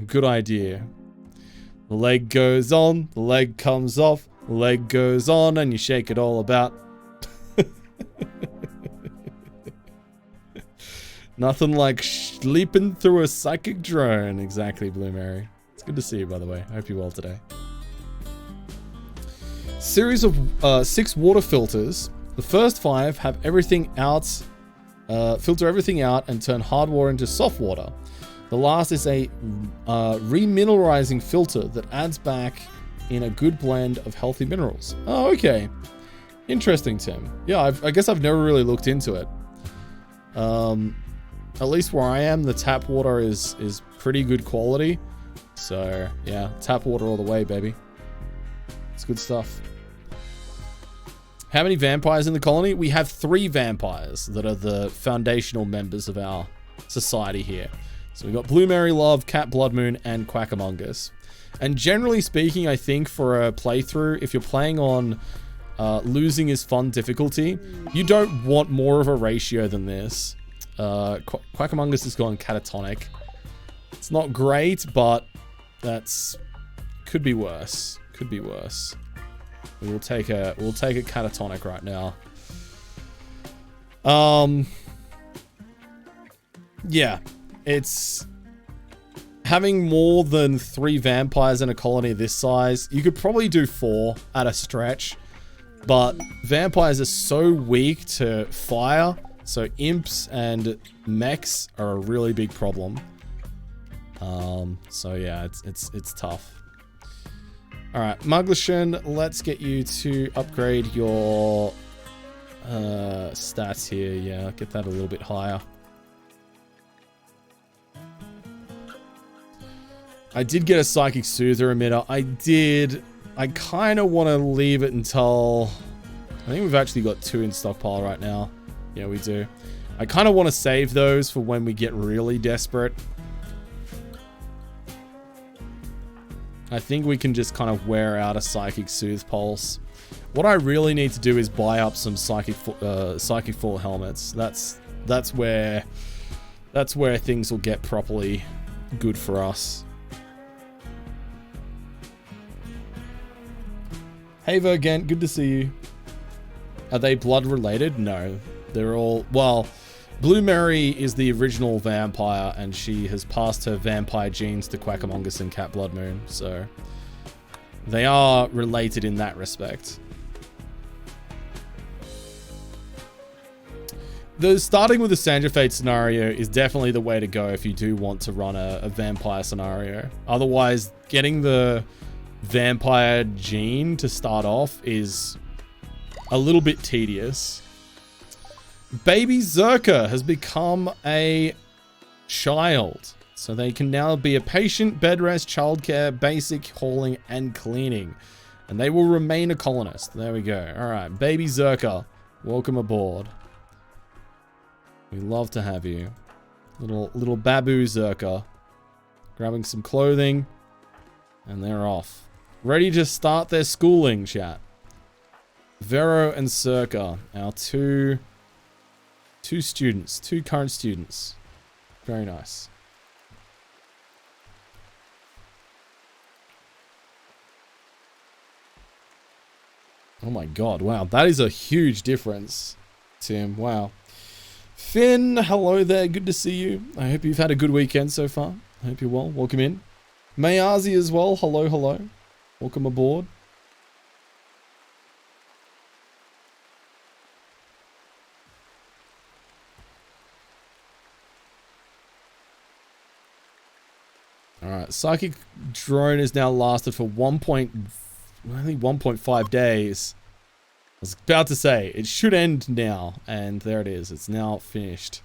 Good idea. The leg goes on, the leg comes off, the leg goes on, and you shake it all about. Nothing like sleeping through a psychic drone. Exactly, Blue Mary. It's good to see you, by the way. I hope you're well today. Series of 6 water filters. The first 5 have everything out, filter everything out and turn hard water into soft water. The last is a remineralizing filter that adds back in a good blend of healthy minerals. Oh, okay. Interesting, Tim. Yeah, I guess I've never really looked into it. At least where I am, the tap water is pretty good quality. So, yeah, tap water all the way, baby. It's good stuff. How many vampires in the colony? We have 3 vampires that are the foundational members of our society here. So we've got Blue Mary Love, Cat Blood Moon, and Quackamungus. And generally speaking, I think for a playthrough, if you're playing on losing is fun difficulty, you don't want more of a ratio than this. Quackamungus has gone catatonic. It's not great, but that's could be worse. Could be worse. We'll take a catatonic right now. Yeah, it's having more than 3 vampires in a colony this size. You could probably do 4 at a stretch, but vampires are so weak to fire. So imps and mechs are a really big problem. So yeah, it's tough. All right, Muglishan, let's get you to upgrade your stats here. Yeah, get that a little bit higher. I did get a Psychic Soother emitter. I did. I kind of want to leave it until... I think we've actually got 2 in stockpile right now. Yeah, we do. I kind of want to save those for when we get really desperate. I think we can just kind of wear out a Psychic Soothe Pulse. What I really need to do is buy up some Psychic Full helmets. That's where things will get properly good for us. Hey Vergant, good to see you. Are they blood related? No. They're all... Well, Blue Mary is the original vampire, and she has passed her vampire genes to Quackamungus and Cat Blood Moon, so... They are related in that respect. Starting with the Sandra Fate scenario is definitely the way to go if you do want to run a vampire scenario. Otherwise, getting the vampire gene to start off is a little bit tedious. Baby Zerka has become a child. So they can now be a patient, bed rest, childcare, basic, hauling, and cleaning. And they will remain a colonist. There we go. All right, Baby Zerka, welcome aboard. We love to have you. Little Babu Zerka. Grabbing some clothing. And they're off. Ready to start their schooling, chat. Vero and Zerka, our two current students. Very nice. Oh my god, wow, that is a huge difference, Tim, wow. Finn, hello there, good to see you. I hope you've had a good weekend so far. I hope you're well, welcome in. Mayazi as well, hello, hello. Welcome aboard. Alright, Psychic Drone is now lasted for only 1.5 days. I was about to say, it should end now. And there it is. It's now finished.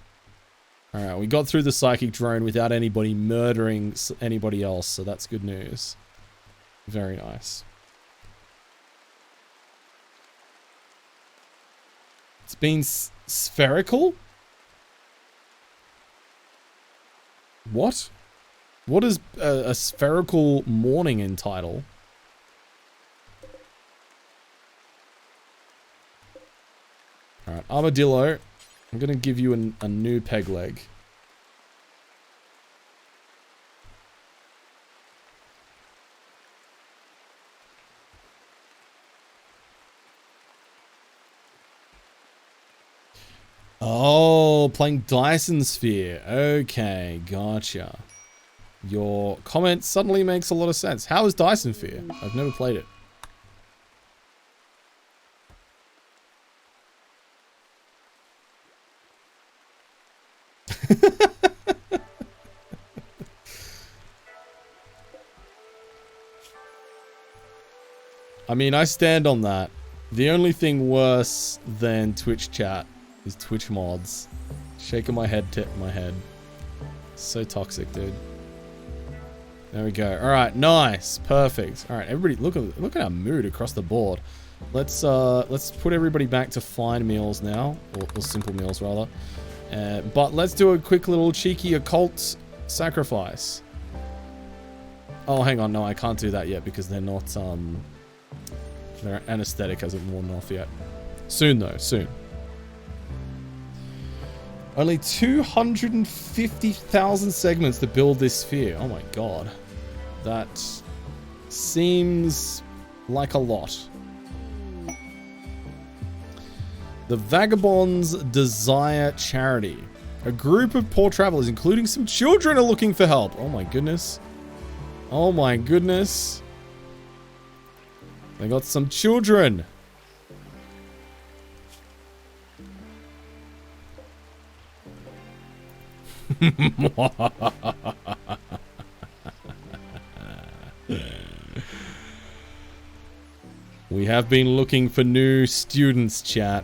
Alright, we got through the Psychic Drone without anybody murdering anybody else. So that's good news. Very nice. It's been spherical? What? What is a spherical morning entitle? Alright, Armadillo, I'm going to give you a new peg leg. Oh, playing Dyson Sphere. Okay, gotcha. Your comment suddenly makes a lot of sense. How is Dyson Sphere? I've never played it. I mean, I stand on that. The only thing worse than Twitch chat is Twitch mods. Shaking my head, tipping my head. So toxic, dude. There we go. All right, nice, perfect. All right, everybody, look at our mood across the board. Let's put everybody back to fine meals now, or simple meals rather. But let's do a quick little cheeky occult sacrifice. Oh, hang on, no, I can't do that yet because they're not their anesthetic hasn't worn off yet. Soon though, soon. Only 250,000 segments to build this sphere. Oh my god. That seems like a lot. The Vagabonds Desire Charity. A group of poor travelers, including some children, are looking for help. Oh my goodness. Oh my goodness. They got some children. We have been looking for new students, chat.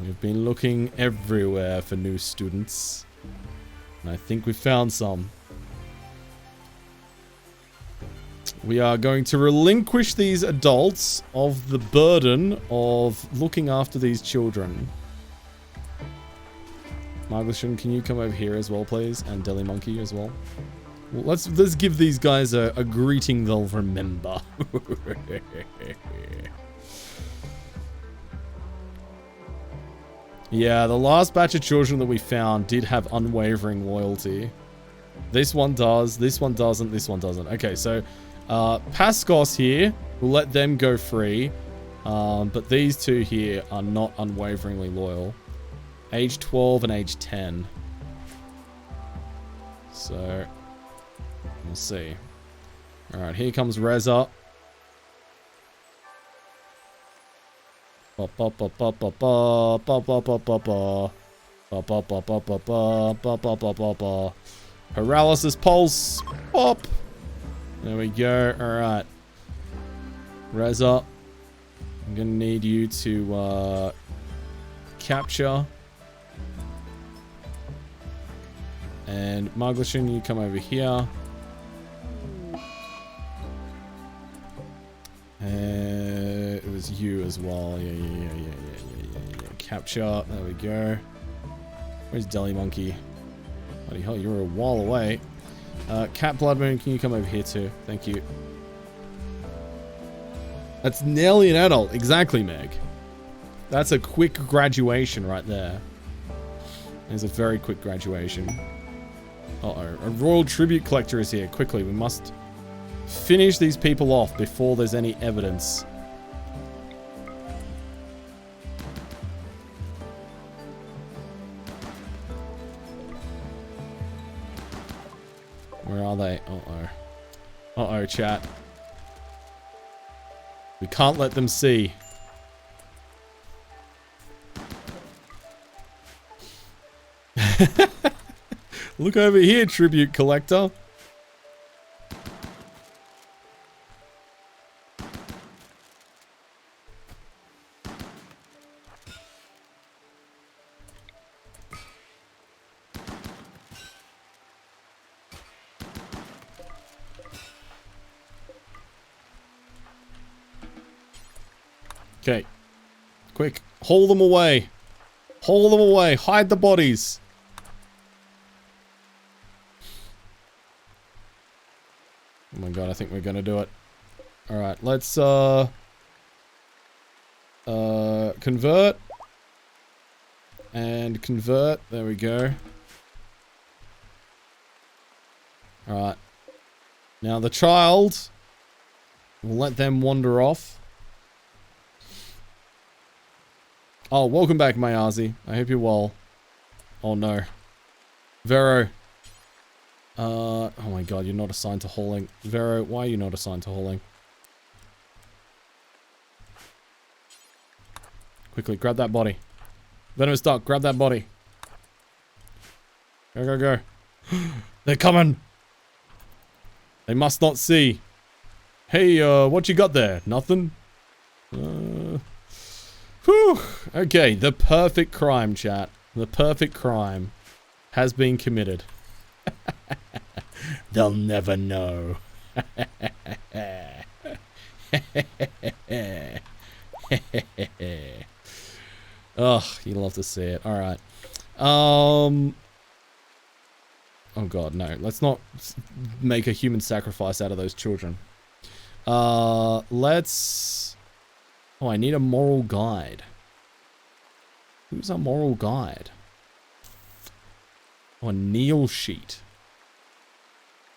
We've been looking everywhere for new students. And I think we found some. We are going to relinquish these adults of the burden of looking after these children. Marglishan, can you come over here as well, please? And Deli Monkey as well. Let's give these guys a greeting they'll remember. Yeah, the last batch of children that we found did have unwavering loyalty. This one does, this one doesn't, this one doesn't. Okay, so Pascos here, we'll let them go free. But these two here are not unwaveringly loyal. Age 12 and age 10. So, we'll see. Alright, here comes Reza. Paralysis pulse. Pop. There we go. Alright. Reza, I'm gonna need you to capture. And Marglishan, you come over here. It was you as well. Yeah. Capture. There we go. Where's Deli Monkey? Bloody hell, you were a while away. Cat Bloodmoon, can you come over here too? Thank you. That's nearly an adult. Exactly, Meg. That's a quick graduation right there. There's a very quick graduation. Uh-oh. A royal tribute collector is here. Quickly, we must finish these people off before there's any evidence. Where are they? Uh-oh. Uh-oh, chat. We can't let them see. Look over here, tribute collector. Okay. Quick. Haul them away. Haul them away. Hide the bodies. Oh my god, I think we're gonna do it. Alright, let's convert. And convert. There we go. Alright. Now the child, we'll let them wander off. Oh, welcome back, Mayazi. I hope you're well. Oh no. Vero. Oh my god, you're not assigned to hauling. Vero, why are you not assigned to hauling? Quickly, grab that body. Venomous Duck, grab that body. Go, go, go. They're coming! They must not see. Hey, what you got there? Nothing? Whew. Okay, the perfect crime, chat. The perfect crime has been committed. They'll never know. Ugh, you love to see it. Alright. Oh god, no. Let's not make a human sacrifice out of those children. Let's... Oh, I need a moral guide. Who's a moral guide? Oh, a kneel sheet.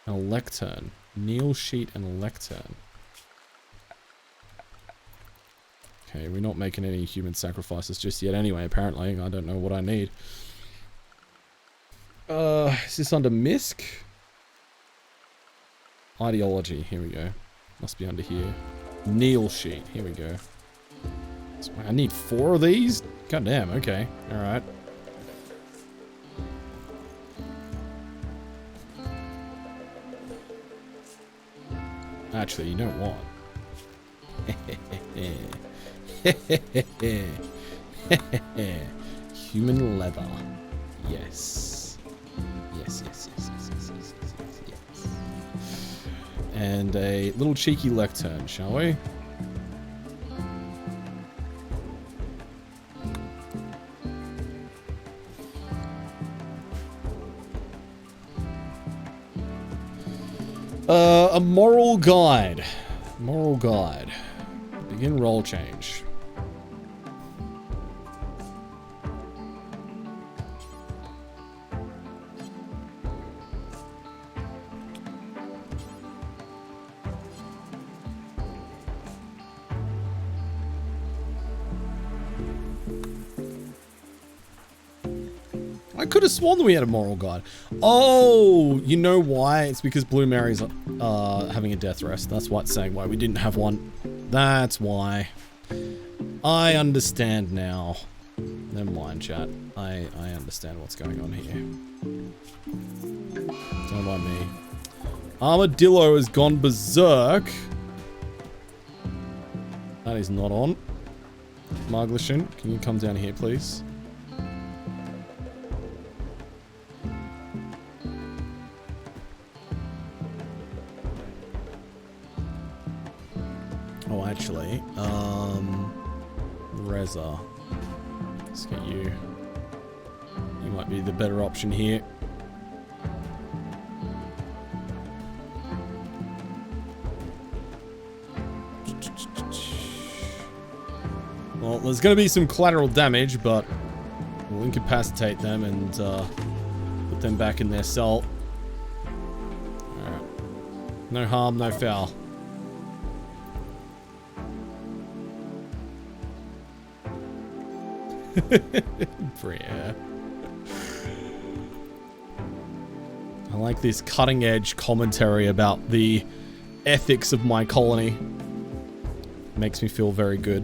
And a lectern. Kneel sheet and a lectern. Okay, we're not making any human sacrifices just yet anyway, apparently. I don't know what I need. Is this under MISC? Ideology, here we go. Must be under here. Kneel sheet, here we go. So I need 4 of these? God damn, okay. Alright. Actually, you know what? Human leather. Yes. Yes, yes, yes, yes, yes, yes, yes, yes, yes. And a little cheeky lectern, shall we? A moral guide. Moral guide. Begin roll change. I could have sworn that we had a moral guide. Oh, you know why? It's because Blue Mary's having a death rest. That's why it's saying why we didn't have one. That's why. I understand now. Never mind, chat. I understand what's going on here. Don't mind me. Armadillo has gone berserk. That is not on. Marglishin, can you come down here, please? Oh, actually, Reza. Let's get you. You might be the better option here. Well, there's going to be some collateral damage, but we'll incapacitate them and put them back in their cell. Alright. No harm, no foul. Bria. I like this cutting edge commentary about the ethics of my colony. Makes me feel very good.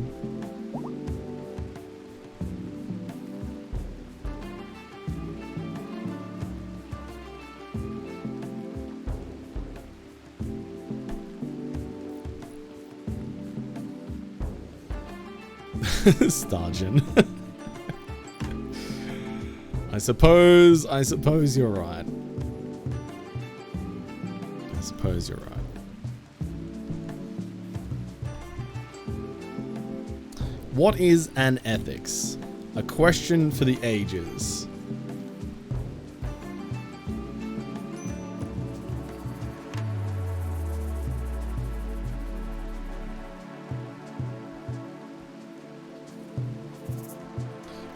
Stargin. I suppose you're right. I suppose you're right. What is an ethics? A question for the ages.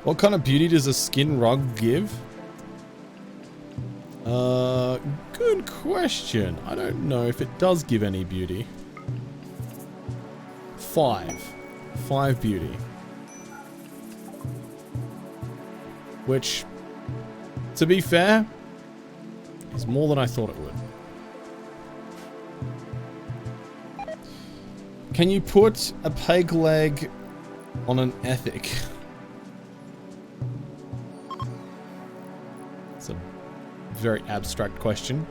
What kind of beauty does a skin rug give? Good question. I don't know if it does give any beauty. 5 beauty. which, to be fair, is more than I thought it would. Can you put a peg leg on an ethic? It's a very abstract question.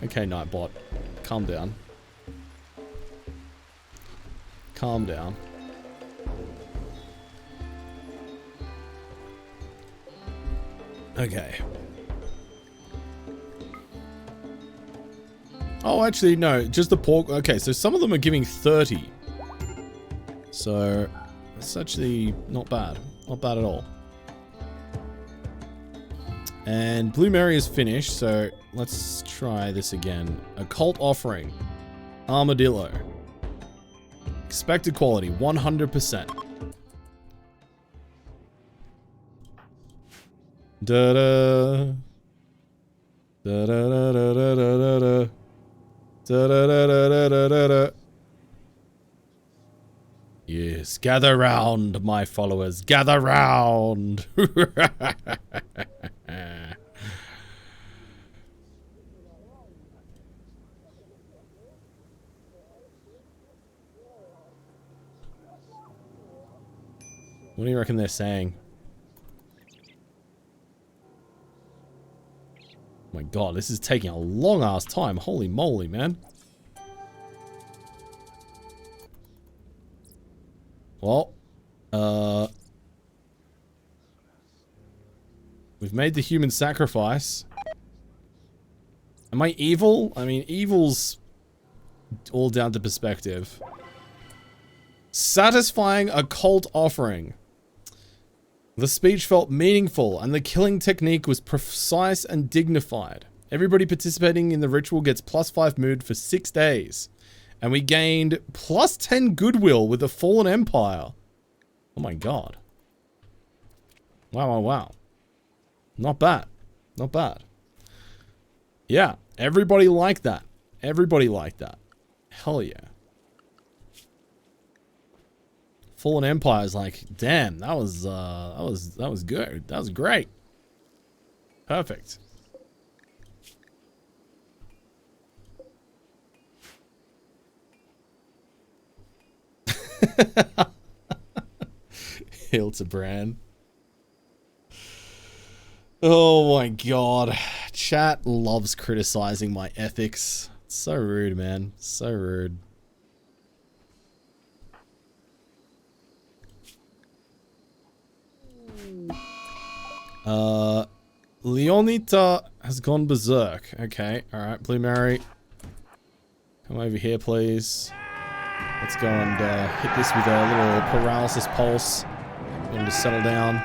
Okay, Nightbot. Calm down. Calm down. Okay. Oh, actually, no. Just the pork. Okay, so some of them are giving 30. So, it's actually not bad. Not bad at all. And Blue Mary is finished, so let's try this again. Occult Offering. Armadillo. Expected quality, 100%. Da-da. Da-da-da-da-da-da-da. Da-da-da-da-da-da-da. Yes, gather round, my followers. Gather round. What do you reckon they're saying? Oh my god, this is taking a long ass time. Holy moly, man. Well, we've made the human sacrifice. Am I evil? I mean, evil's all down to perspective. Satisfying occult offering. The speech felt meaningful, and the killing technique was precise and dignified. Everybody participating in the ritual gets +5 mood for 6 days. And we gained +10 goodwill with the Fallen Empire. Oh my god. Wow, wow, wow. Not bad. Not bad. Yeah, everybody liked that. Everybody liked that. Hell yeah. Fallen Empire is like, damn, that was good. That was great. Perfect. Hildebrand. Oh my god. Chat loves criticizing my ethics. It's so rude, man. So rude. Leonita has gone berserk. Okay, alright, Blue Mary. Come over here, please. Let's go and hit this with a little paralysis pulse. Get him to settle down.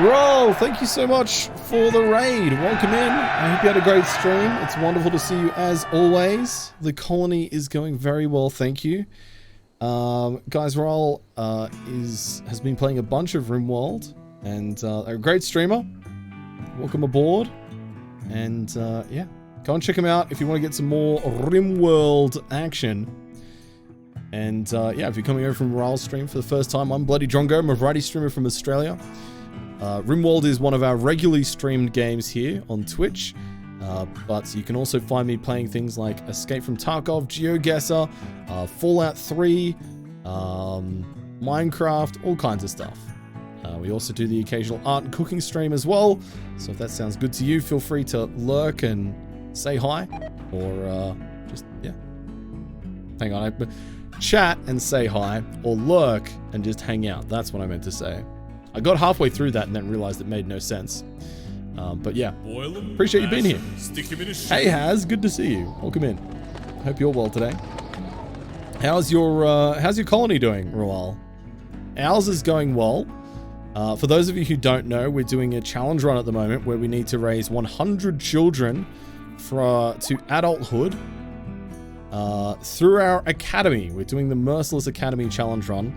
Roll! Thank you so much for the raid. Welcome in. I hope you had a great stream. It's wonderful to see you as always. The colony is going very well, thank you. Guys, Roll has been playing a bunch of RimWorld, and a great streamer. Welcome aboard. And yeah, go and check him out if you want to get some more RimWorld action. And yeah, if you're coming over from Royal Stream for the first time, I'm bloodydrongo. I'm a variety streamer from Australia. RimWorld is one of our regularly streamed games here on Twitch. But you can also find me playing things like Escape from Tarkov, GeoGuessr, Fallout 3, Minecraft, all kinds of stuff. We also do the occasional art and cooking stream as well. So if that sounds good to you, feel free to lurk and say hi. Or just, yeah. Hang on. Chat and say hi. Or lurk and just hang out. That's what I meant to say. I got halfway through that and then realized it made no sense. But yeah, appreciate you being here. Hey Haz, good to see you. Welcome in. Hope you're well today. How's your colony doing, Roal? Ours is going well. For those of you who don't know, we're doing a challenge run at the moment where we need to raise 100 children to adulthood through our academy. We're doing the Merciless Academy challenge run,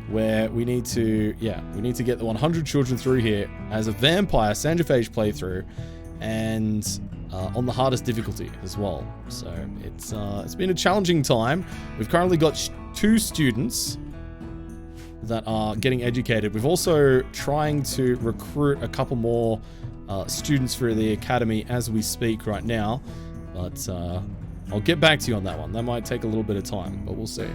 where we need to get the 100 children through here as a vampire Sandraphage playthrough, and on the hardest difficulty as well. So it's been a challenging time. We've currently got 2 students that are getting educated. We've also trying to recruit a couple more students for the academy as we speak right now, but I'll get back to you on that one. That might take a little bit of time, but we'll see.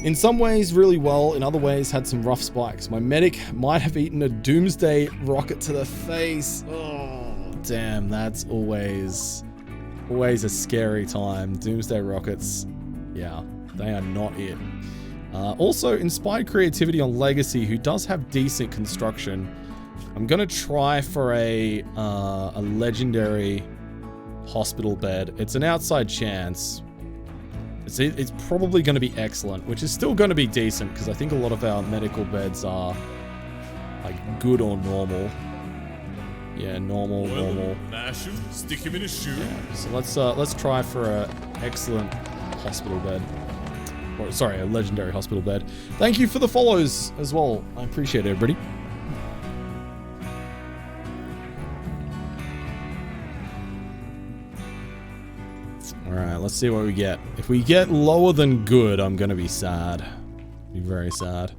In some ways, really well. In other ways, had some rough spikes. My medic might have eaten a doomsday rocket to the face. Oh, damn. That's always a scary time. Doomsday rockets. Yeah, they are not it. Also, inspired creativity on Legacy, who does have decent construction. I'm going to try for a legendary hospital bed. It's an outside chance. It's probably going to be excellent, which is still going to be decent because I think a lot of our medical beds are like good or normal. Yeah, normal. Mash him, stick him in a shoe. Yeah, so let's try for a excellent hospital bed. Or sorry, a legendary hospital bed. Thank you for the follows as well. I appreciate it, everybody. Alright, let's see what we get. If we get lower than good, I'm gonna be sad. Be very sad.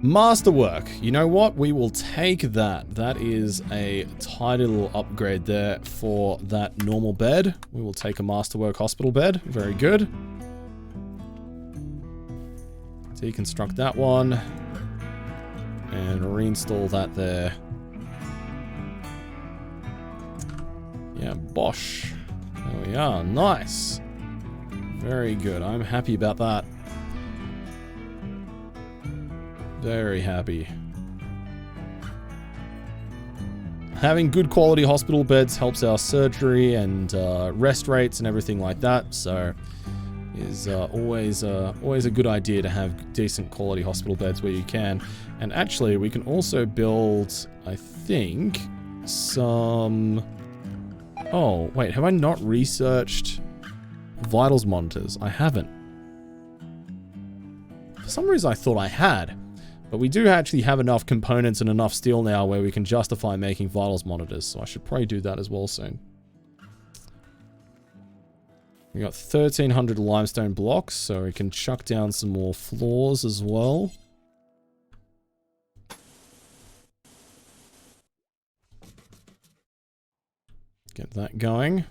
Masterwork. You know what? We will take that. That is a tidy little upgrade there for that normal bed. We will take a Masterwork hospital bed. Very good. Deconstruct that one. And reinstall that there. Yeah, bosh. There we are. Nice. Very good. I'm happy about that. Very happy. Having good quality hospital beds helps our surgery and rest rates and everything like that. So is always a good idea to have decent quality hospital beds where you can. And actually, we can also build, I think, some... Oh, wait, have I not researched vitals monitors? I haven't. For some reason, I thought I had. But we do actually have enough components and enough steel now where we can justify making vitals monitors. So I should probably do that as well soon. We got 1,300 limestone blocks, so we can chuck down some more floors as well. Get that going.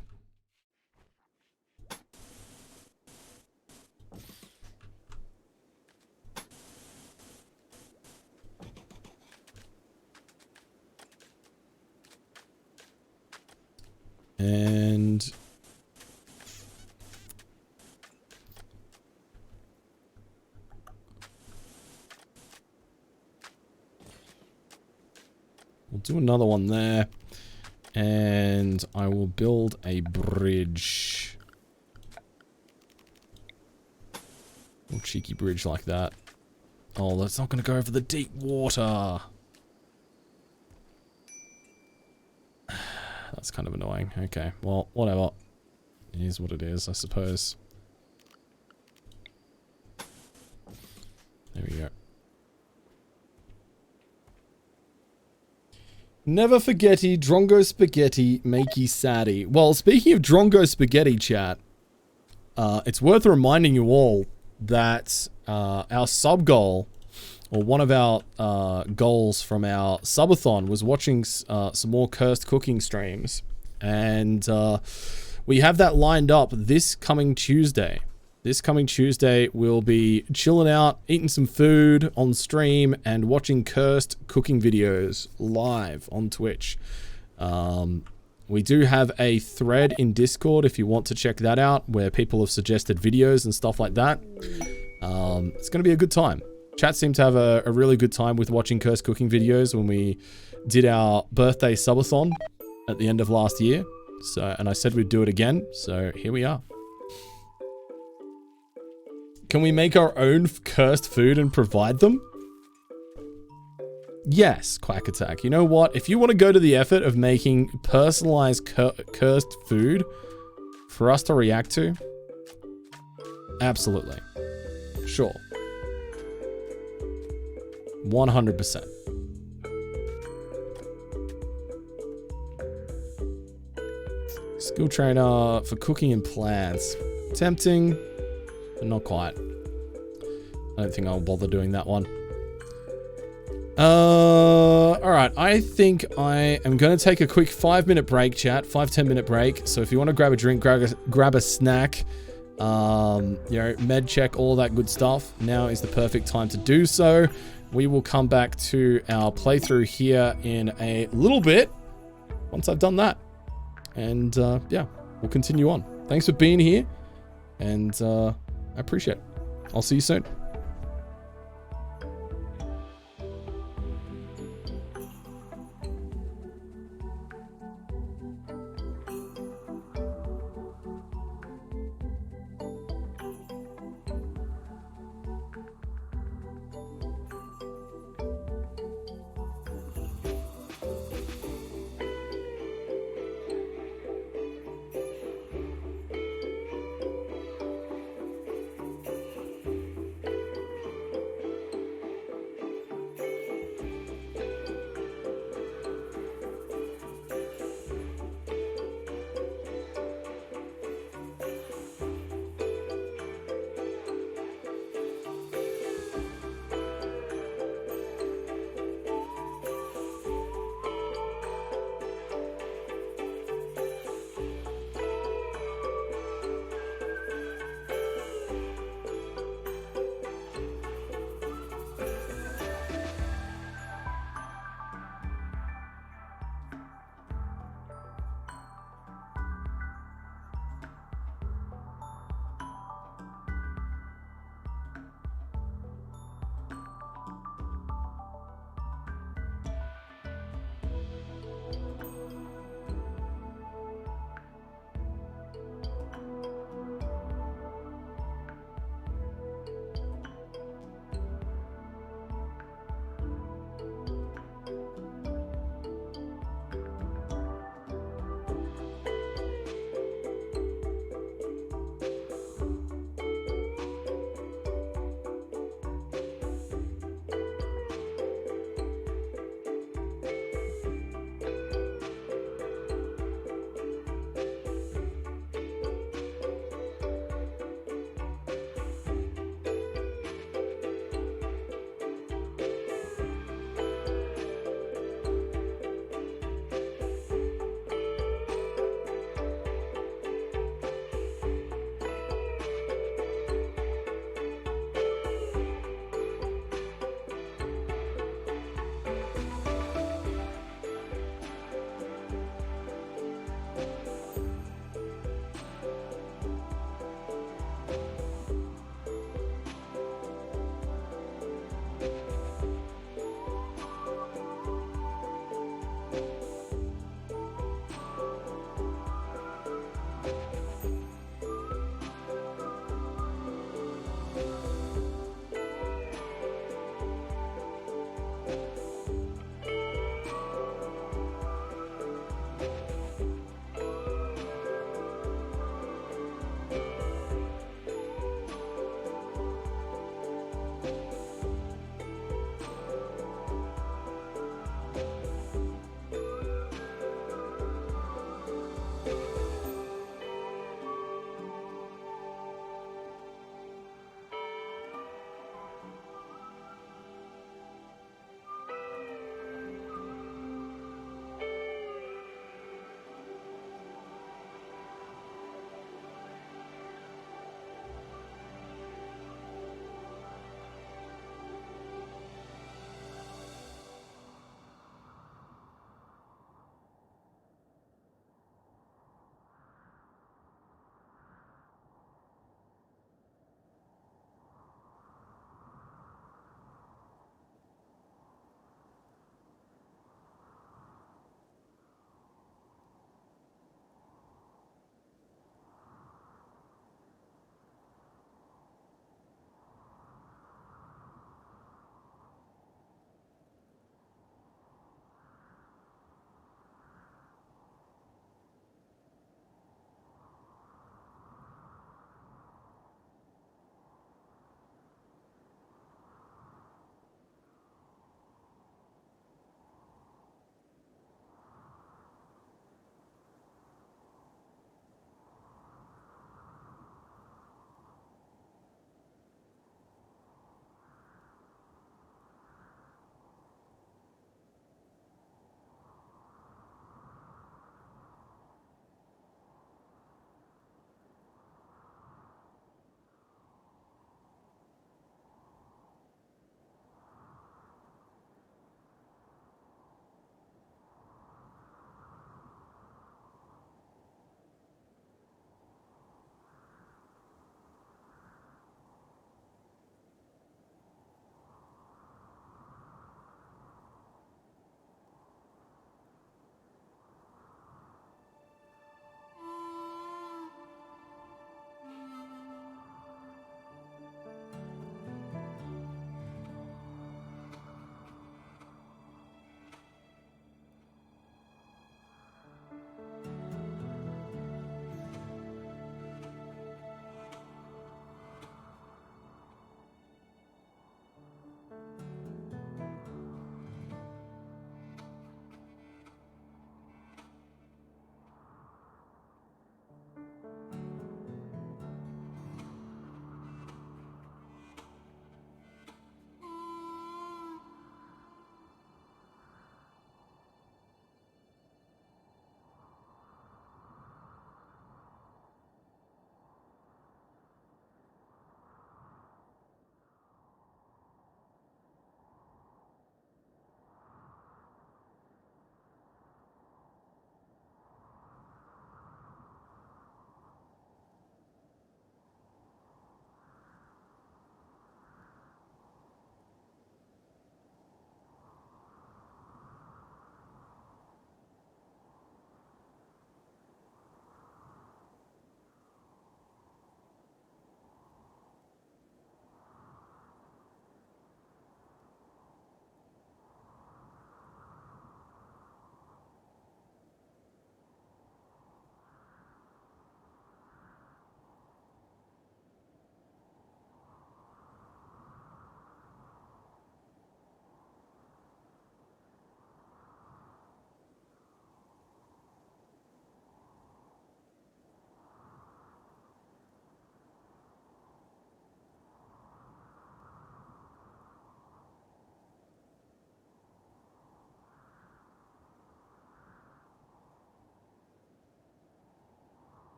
And we'll do another one there. And I will build a bridge. A little cheeky bridge like that. Oh, that's not going to go over the deep water. That's kind of annoying. Okay, well, whatever. It is what it is, I suppose. There we go. Never forgetty, Drongo Spaghetti, makey saddy. Well, speaking of Drongo Spaghetti, chat, it's worth reminding you all that our sub goal, or one of our goals from our subathon, was watching some more cursed cooking streams. And we have that lined up this coming Tuesday. This coming Tuesday, we'll be chilling out, eating some food on stream, and watching cursed cooking videos live on Twitch. We do have a thread in Discord if you want to check that out, where people have suggested videos and stuff like that. It's going to be a good time. Chat seemed to have a really good time with watching cursed cooking videos when we did our birthday subathon at the end of last year. So, and I said we'd do it again, so here we are. Can we make our own cursed food and provide them? Yes, Quack Attack. You know what? If you want to go to the effort of making personalized cursed food for us to react to, absolutely. Sure. 100%. Skill trainer for cooking and plants. Tempting. but not quite. I don't think I'll bother doing that one. Alright, I think I am going to take a quick 5-minute break, chat. 5-10 minute break. So if you want to grab a drink, grab a snack, you know, med check, all that good stuff, now is the perfect time to do so. We will come back to our playthrough here in a little bit once I've done that. And yeah, we'll continue on. Thanks for being here, and I appreciate it. I'll see you soon.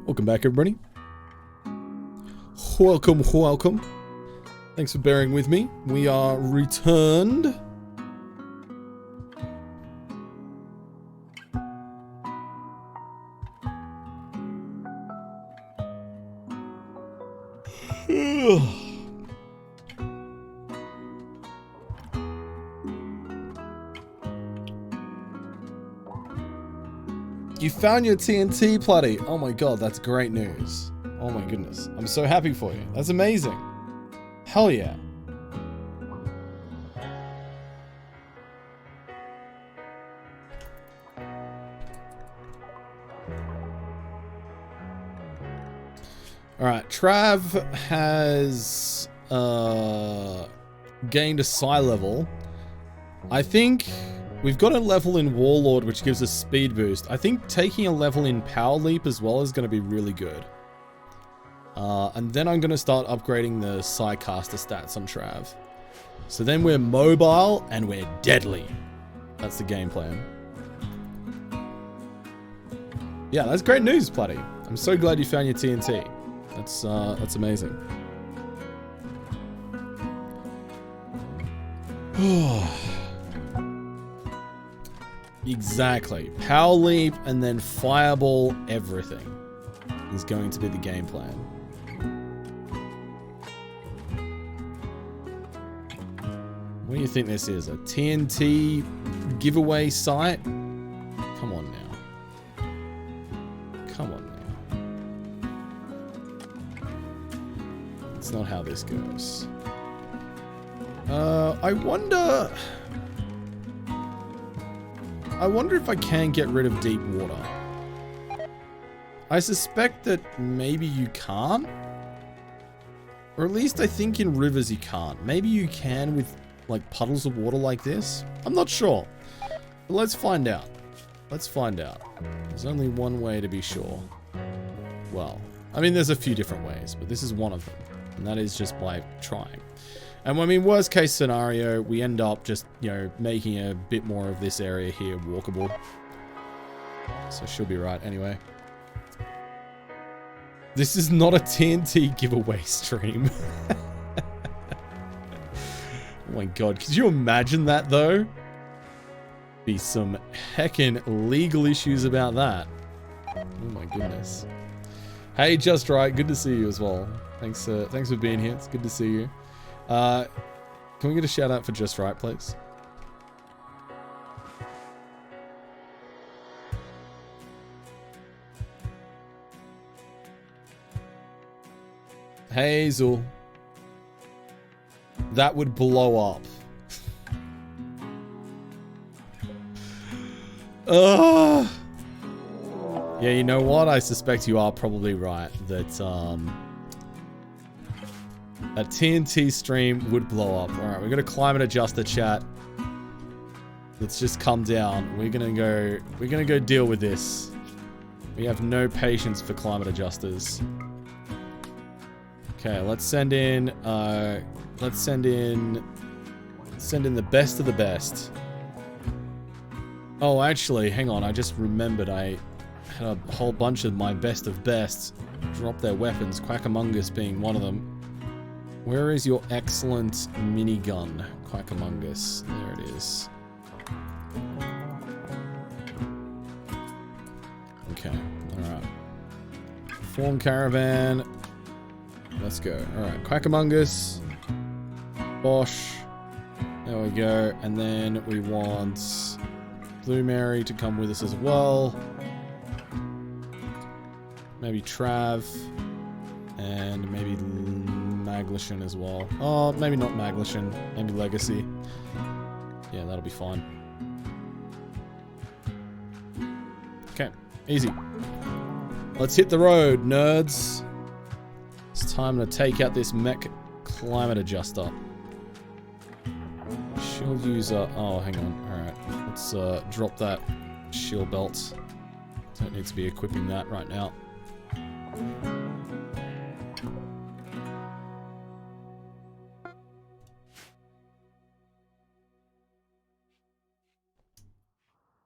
Welcome back, everybody. Welcome, welcome. Thanks for bearing with me. We are returned. You found your TNT, Plutty. Oh my god, that's great news. Oh my goodness. I'm so happy for you. That's amazing. Hell yeah. Alright, Trav has gained a psi level. I think we've got a level in Warlord which gives us speed boost. I think taking a level in Power Leap as well is going to be really good. And then I'm going to start upgrading the Psycaster stats on Trav. So then we're mobile and we're deadly. That's the game plan. Yeah, that's great news, Plutty. I'm so glad you found your TNT. That's amazing. Exactly. Power Leap and then Fireball everything is going to be the game plan. What do you think this is? A TNT giveaway site? Come on now. Come on now. That's not how this goes. I wonder if I can get rid of deep water. I suspect that maybe you can't. Or at least I think in rivers you can't. Maybe you can with like puddles of water like this. I'm not sure. But let's find out. Let's find out. There's only one way to be sure. Well, I mean there's a few different ways, but this is one of them. And that is just by trying. And I mean, worst case scenario, we end up just, you know, making a bit more of this area here walkable. So she'll be right anyway. This is not a TNT giveaway stream. Oh my god, could you imagine that though? Be some heckin' legal issues about that. Oh my goodness. Hey, Just Right, good to see you as well. Thanks for being here. It's good to see you. Can we get a shout out for Just Right, please? Hazel. That would blow up. Ugh. Yeah, you know what? I suspect you are probably right that a TNT stream would blow up. All right, we're gonna climate adjust the chat. Let's just come down. We're gonna go deal with this. We have no patience for climate adjusters. Okay, let's send in the best of the best. Oh, actually, hang on. I just remembered I had a whole bunch of my best of best drop their weapons, Quackamungus being one of them. Where is your excellent minigun, Quackamungus? There it is. Okay, alright. Form Caravan. Let's go. Alright, Quackamungus. Bosch. There we go. And then we want Blue Mary to come with us as well. Maybe Trav. And maybe Maglishan as well. Oh, maybe not Maglishan. Maybe Legacy. Yeah, that'll be fine. Okay, easy. Let's hit the road, nerds. It's time to take out this mech climate adjuster. Shield user. Oh, hang on. Alright. Let's drop that shield belt. Don't need to be equipping that right now.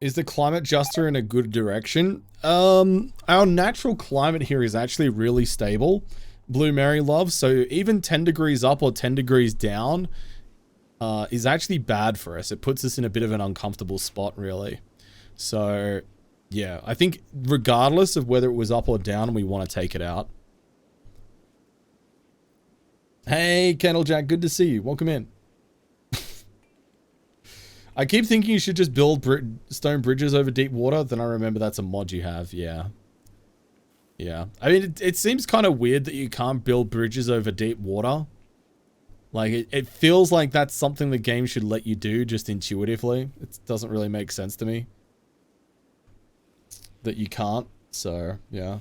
Is the climate juster in a good direction? Our natural climate here is actually really stable. Blue Mary Love, so even 10 degrees up or 10 degrees down is actually bad for us. It puts us in a bit of an uncomfortable spot, really. So, yeah, I think regardless of whether it was up or down, we want to take it out. Hey, Candlejack, good to see you. Welcome in. I keep thinking you should just build stone bridges over deep water. Then I remember that's a mod you have. Yeah. Yeah. I mean, it seems kind of weird that you can't build bridges over deep water. Like, it feels like that's something the game should let you do just intuitively. It doesn't really make sense to me that you can't. So, yeah.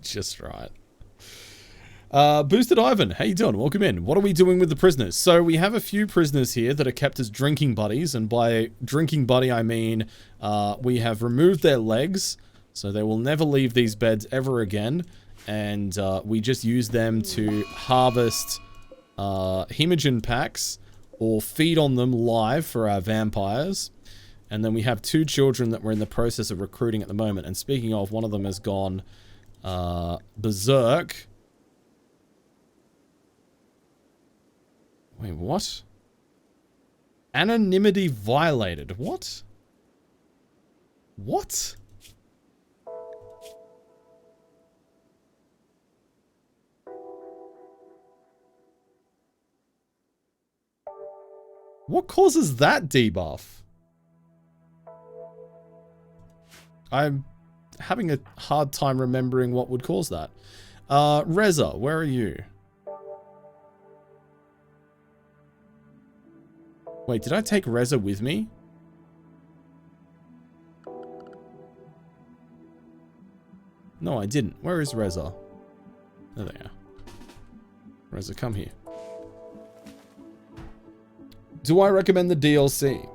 Just right. Boosted Ivan, how you doing? Welcome in. What are we doing with the prisoners? So we have a few prisoners here that are kept as drinking buddies, and by drinking buddy I mean we have removed their legs, so they will never leave these beds ever again, and we just use them to harvest hemogen packs or feed on them live for our vampires. And then we have 2 children that we're in the process of recruiting at the moment, and speaking of, one of them has gone berserk. Wait, what? Anonymity violated. What? What? What causes that debuff? I'm having a hard time remembering what would cause that. Reza, where are you? Wait, did I take Reza with me? No, I didn't. Where is Reza? There they are. Reza, come here. Do I recommend the DLC?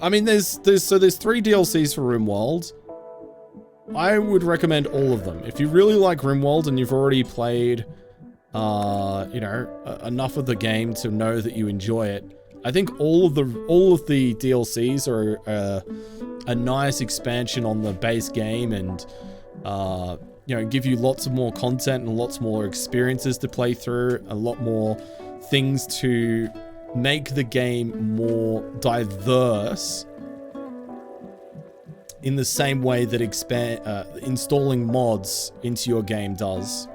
I mean, there's 3 DLCs for Rimworld. I would recommend all of them. If you really like Rimworld and you've already played, you know, enough of the game to know that you enjoy it, I think all of the DLCs are a nice expansion on the base game, and you know, give you lots of more content and lots more experiences to play through, a lot more things to make the game more diverse in the same way that installing mods into your game does.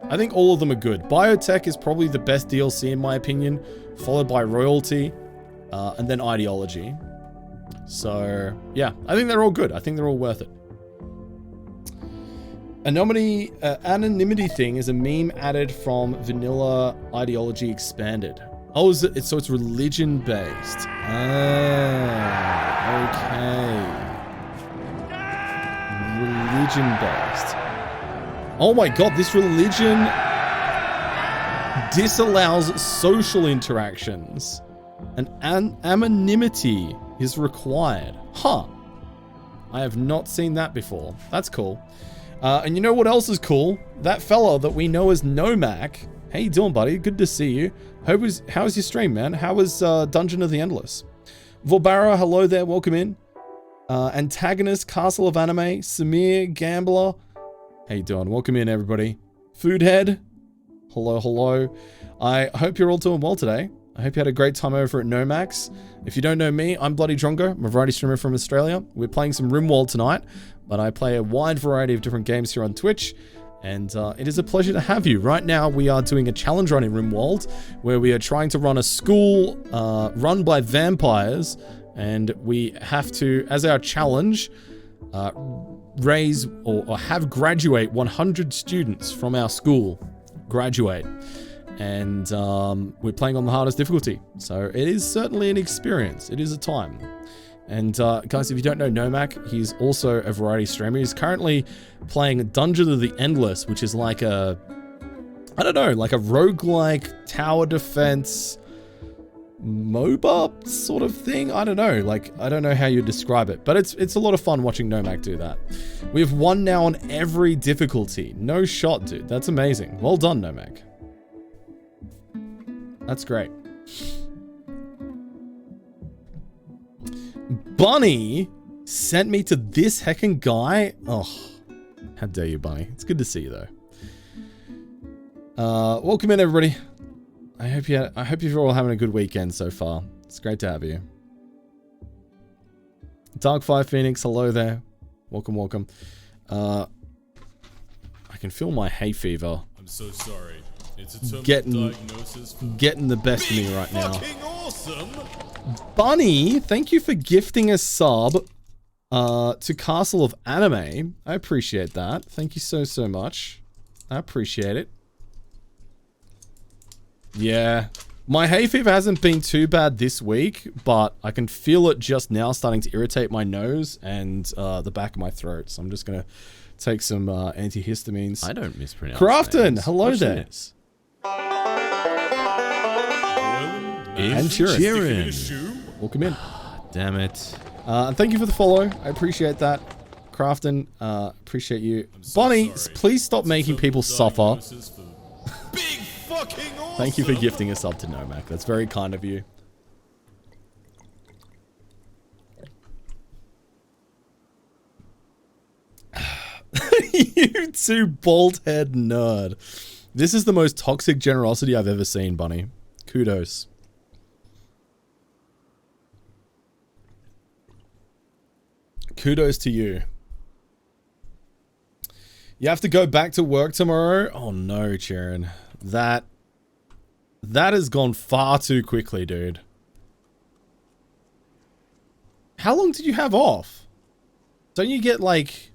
I think all of them are good. Biotech is probably the best DLC in my opinion, followed by Royalty, and then Ideology. So yeah, I think they're all good. I think they're all worth it. Anonymity thing is a meme added from Vanilla Ideology Expanded. Oh, so it's religion based. Ah, okay. Religion based. Oh my god, this religion disallows social interactions, and anonymity is required. Huh. I have not seen that before. That's cool. And you know what else is cool? That fella that we know as Nomac. How you doing, buddy? Good to see you. How's your stream, man? How was Dungeon of the Endless? Volbara, hello there. Welcome in. Antagonist, Castle of Anime, Samir, Gambler. How you doing? Welcome in, everybody. Foodhead. Hello, hello. I hope you're all doing well today. I hope you had a great time over at Nomax. If you don't know me, I'm Bloody Drongo. I'm a variety streamer from Australia. We're playing some Rimworld tonight, but I play a wide variety of different games here on Twitch, and it is a pleasure to have you. Right now, we are doing a challenge run in Rimworld, where we are trying to run a school run by vampires, and we have to, as our challenge, raise or have graduate 100 students from our school. Graduate. And we're playing on the hardest difficulty. So it is certainly an experience. It is a time. And guys, if you don't know Nomac, he's also a variety streamer. He's currently playing Dungeon of the Endless, which is like a, I don't know, like a roguelike tower defense MOBA sort of thing. I don't know. Like, I don't know how you describe it, but it's a lot of fun watching Nomak do that. We have won now on every difficulty. No shot, dude. That's amazing. Well done, Nomak. That's great. Bunny sent me to this heckin' guy. Oh, how dare you, Bunny. It's good to see you, though. Welcome in, everybody. I hope you're all having a good weekend so far. It's great to have you. Dark5 Phoenix, hello there. Welcome, welcome. I can feel my hay fever. I'm so sorry. It's a terminal diagnosis for getting the best of me right now. fucking awesome. Bunny, thank you for gifting a sub to Castle of Anime. I appreciate that. Thank you so much. I appreciate it. Yeah. My hay fever hasn't been too bad this week, but I can feel it just now starting to irritate my nose and the back of my throat. So I'm just going to take some antihistamines. I don't mispronounce Crafton, names. hello Watch there. this. And Sheeran. Welcome in. Damn it. And thank you for the follow. I appreciate that. Crafton, appreciate you. So Bonnie, sorry. please stop making people suffer. Diagnosis for big fucking awesome. Thank you for gifting us up to Nomak. That's very kind of you. You two bald head nerd. This is the most toxic generosity I've ever seen, Bunny. Kudos. Kudos to you. You have to go back to work tomorrow? Oh no, Sharon. That has gone far too quickly, dude. How long did you have off? Don't you get like...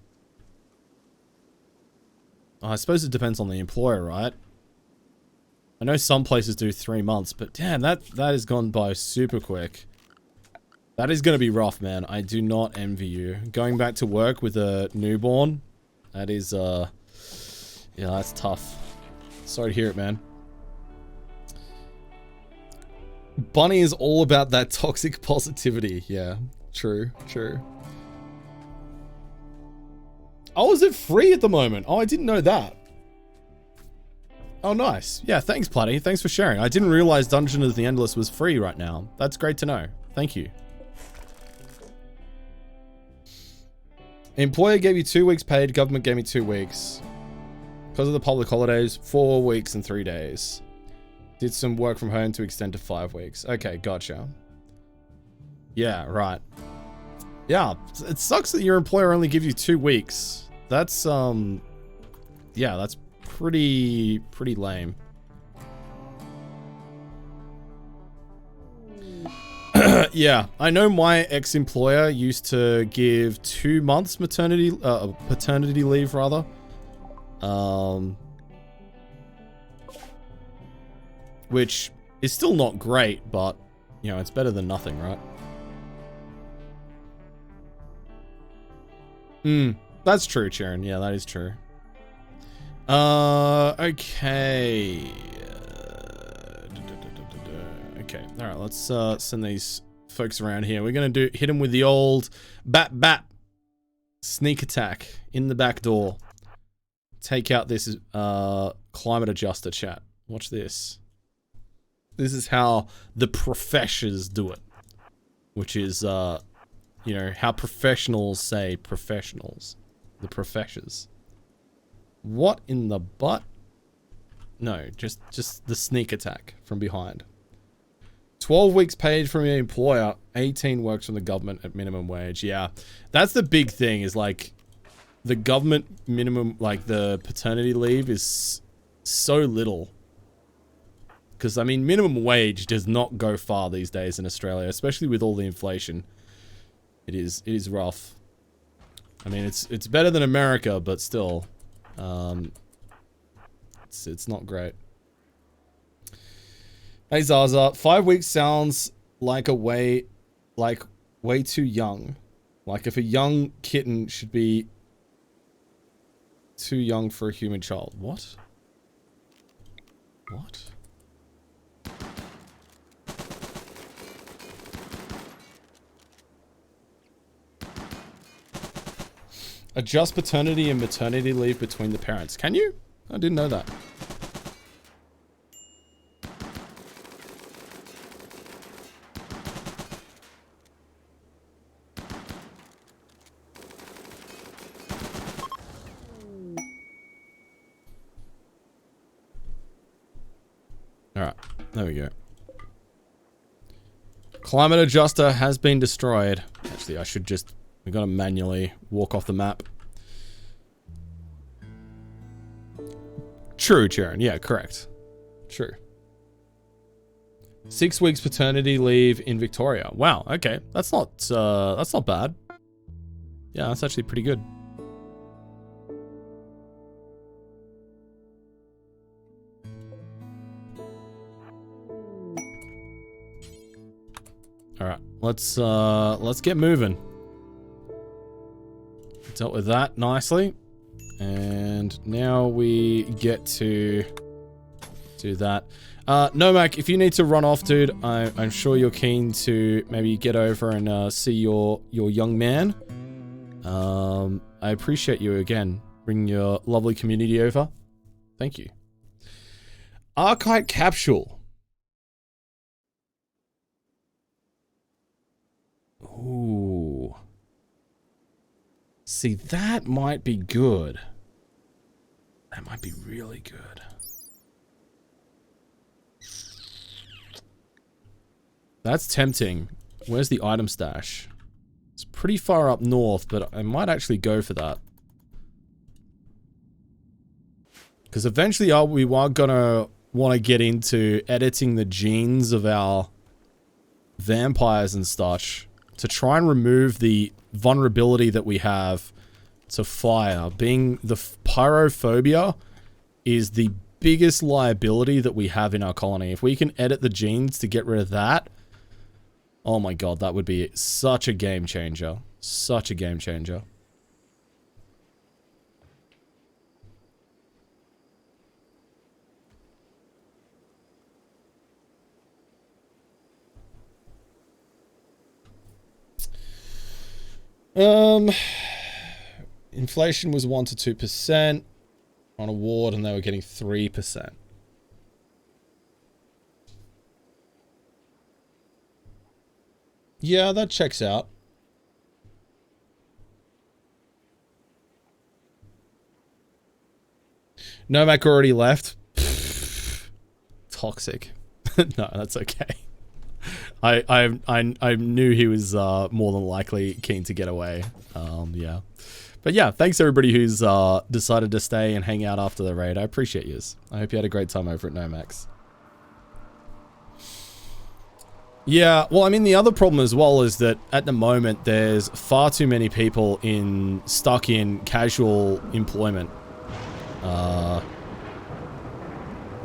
Oh, I suppose it depends on the employer, right? I know some places do 3 months, but damn, that has gone by super quick. That is going to be rough, man. I do not envy you. Going back to work with a newborn, that is, yeah, that's tough. Sorry to hear it, man. Bunny is all about that toxic positivity. Yeah, true, true. Oh, is it free at the moment? Oh, I didn't know that. Oh, nice. Yeah, thanks, Platty. Thanks for sharing. I didn't realize Dungeon of the Endless was free right now. That's great to know. Thank you. Employer gave you 2 weeks paid. Government gave me 2 weeks. Because of the public holidays, 4 weeks and 3 days. Did some work from home to extend to 5 weeks. Okay, gotcha. Yeah, right. Yeah, it sucks that your employer only gives you 2 weeks. That's, yeah, that's pretty lame. Yeah, I know my ex-employer used to give 2 months paternity leave, rather. Which is still not great, but, you know, it's better than nothing, right? That's true, Sharon. Yeah, that is true. Okay. Okay, alright, let's send these folks around here. We're gonna hit them with the old bat sneak attack in the back door. Take out this climate adjuster chat. Watch this. This is how the professors do it. Which is, you know, how professionals say professionals. The professors. What in the butt? No, just the sneak attack from behind. 12 weeks paid from your employer, 18 works from the government at minimum wage. Yeah, that's the big thing is like the government minimum, like the paternity leave is so little. Because, I mean, minimum wage does not go far these days in Australia, especially with all the inflation. It is rough. I mean, it's better than America, but still, it's not great. Hey Zaza, 5 weeks sounds like way too young. Like if a young kitten should be too young for a human child. What? What? Adjust paternity and maternity leave between the parents. Can you? I didn't know that. Alright, there we go. Climate adjuster has been destroyed. Actually, I should just... we gotta manually walk off the map. True, Jaren. Yeah, correct. True. 6 weeks paternity leave in Victoria. Wow, okay. That's not bad. Yeah, that's actually pretty good. Alright, let's get moving. Dealt with that nicely. And now we get to do that. Nomak, if you need to run off, dude, I'm sure you're keen to maybe get over and see your young man. I appreciate you again, bringing your lovely community over. Thank you. Archite capsule. Ooh. See, that might be good. That might be really good. That's tempting. Where's the item stash? It's pretty far up north, but I might actually go for that. Because eventually we are gonna want to get into editing the genes of our vampires and such to try and remove the vulnerability that we have to fire. Being the pyrophobia is the biggest liability that we have in our colony. If we can edit the genes to get rid of that, oh my god, that would be such a game changer. Such a game changer. Inflation was 1 to 2% on a ward, and they were getting 3%. Yeah, that checks out. Nomak already left. Toxic. No, that's okay. I knew he was more than likely keen to get away. Yeah. But yeah, thanks everybody who's decided to stay and hang out after the raid. I appreciate yous. I hope you had a great time over at Nomax. Yeah, well, I mean, the other problem as well is that at the moment there's far too many people stuck in casual employment.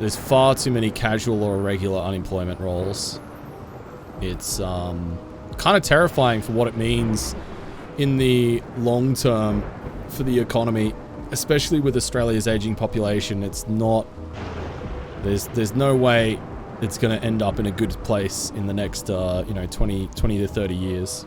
There's far too many casual or irregular unemployment roles. It's kind of terrifying for what it means in the long term for the economy, especially with Australia's aging population. It's not, there's no way it's going to end up in a good place in the next, you know, 20 to 30 years.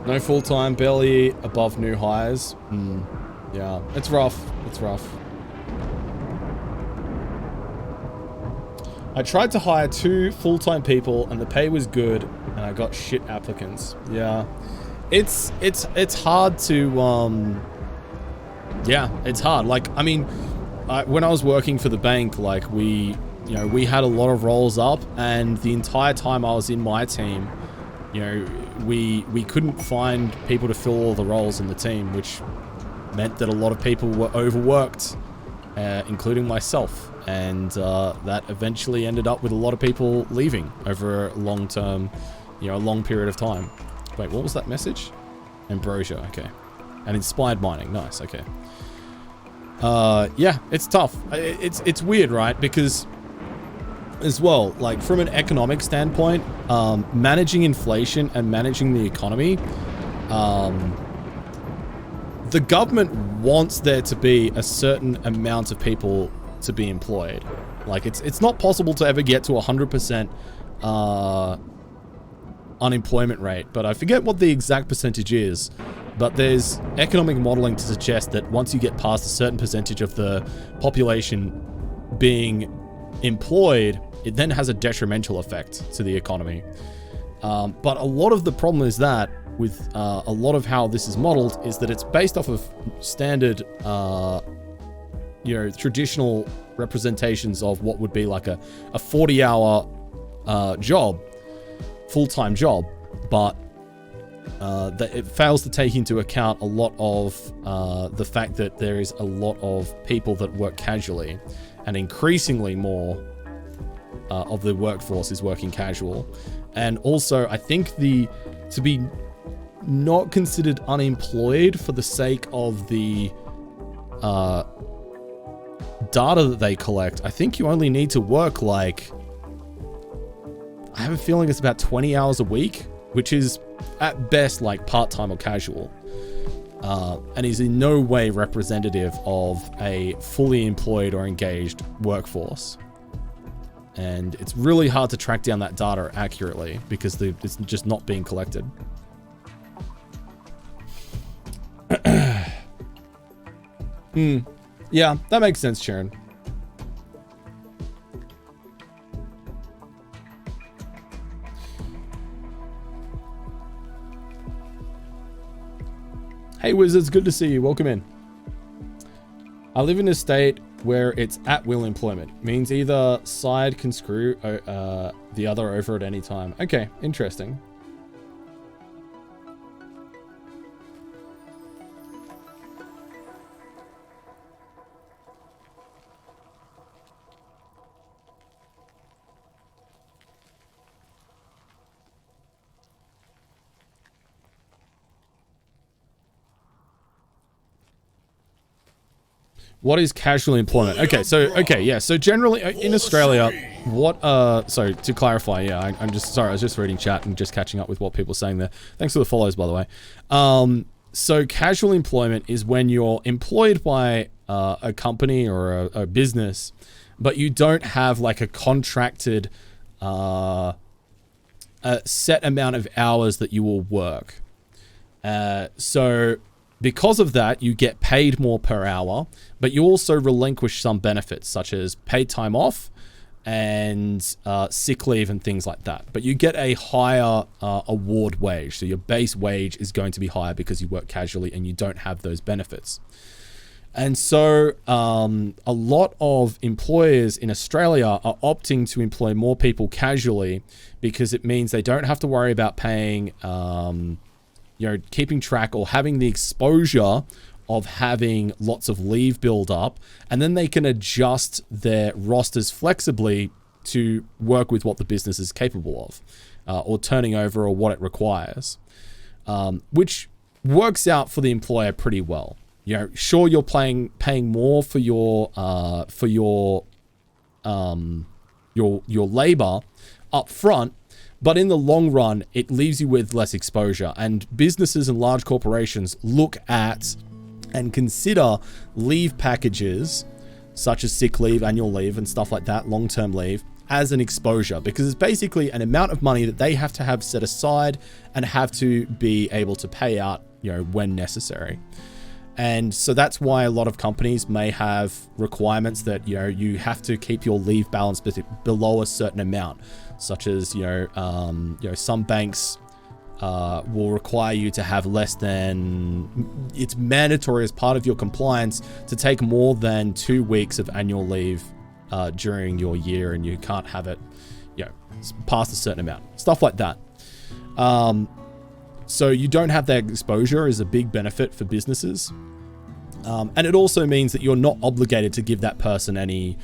No full-time, barely above new hires. Yeah, it's rough. It's rough. I tried to hire 2 full-time people and the pay was good and I got shit applicants. Yeah. It's hard to, yeah, it's hard. Like, I mean, when I was working for the bank, like we had a lot of roles up, and the entire time I was in my team, you know, we couldn't find people to fill all the roles in the team, which meant that a lot of people were overworked, including myself. And that eventually ended up with a lot of people leaving over a long-term, you know, a long period of time. Wait, what was that message? Ambrosia, okay. And inspired mining, nice, okay. Yeah, it's tough. It's weird, right? Because, as well, like, from an economic standpoint, managing inflation and managing the economy, the government wants there to be a certain amount of people to be employed. Like, it's not possible to ever get to 100% unemployment rate, but I forget what the exact percentage is. But there's economic modeling to suggest that once you get past a certain percentage of the population being employed, it then has a detrimental effect to the economy. But a lot of the problem is that with a lot of how this is modeled is that it's based off of standard, traditional representations of what would be like a 40-hour job, full-time job, but that it fails to take into account a lot of the fact that there is a lot of people that work casually, and increasingly more of the workforce is working casual. And also, I think to be not considered unemployed for the sake of the data that they collect, I think you only need to work like, I have a feeling it's about 20 hours a week, which is at best like part-time or casual, and is in no way representative of a fully employed or engaged workforce. And it's really hard to track down that data accurately because it's just not being collected. Yeah, that makes sense, Sharon. Hey Wizards, good to see you. Welcome in. I live in a state where it's at-will employment. Means either side can screw the other over at any time. Okay, interesting. What is casual employment? Okay, so generally in Australia, so to clarify, yeah, I'm just, sorry, I was just reading chat and just catching up with what people are saying there. Thanks for the follows, by the way. So casual employment is when you're employed by a company or a business, but you don't have like a contracted a set amount of hours that you will work. So because of that, you get paid more per hour, but you also relinquish some benefits such as paid time off and sick leave and things like that. But you get a higher award wage. So your base wage is going to be higher because you work casually and you don't have those benefits. And so a lot of employers in Australia are opting to employ more people casually because it means they don't have to worry about paying keeping track or having the exposure of having lots of leave build up, and then they can adjust their rosters flexibly to work with what the business is capable of, or turning over or what it requires, which works out for the employer pretty well. Sure, you're paying more for your labor up front, but in the long run, it leaves you with less exposure. And businesses and large corporations look at and consider leave packages such as sick leave, annual leave, and stuff like that, long-term leave, as an exposure, because it's basically an amount of money that they have to have set aside and have to be able to pay out, when necessary. And so that's why a lot of companies may have requirements that, you have to keep your leave balance below a certain amount, such as, some banks will require you to have less than, it's mandatory as part of your compliance to take more than 2 weeks of annual leave during your year, and you can't have it, past a certain amount, stuff like that. So you don't have that exposure is a big benefit for businesses. And it also means that you're not obligated to give that person any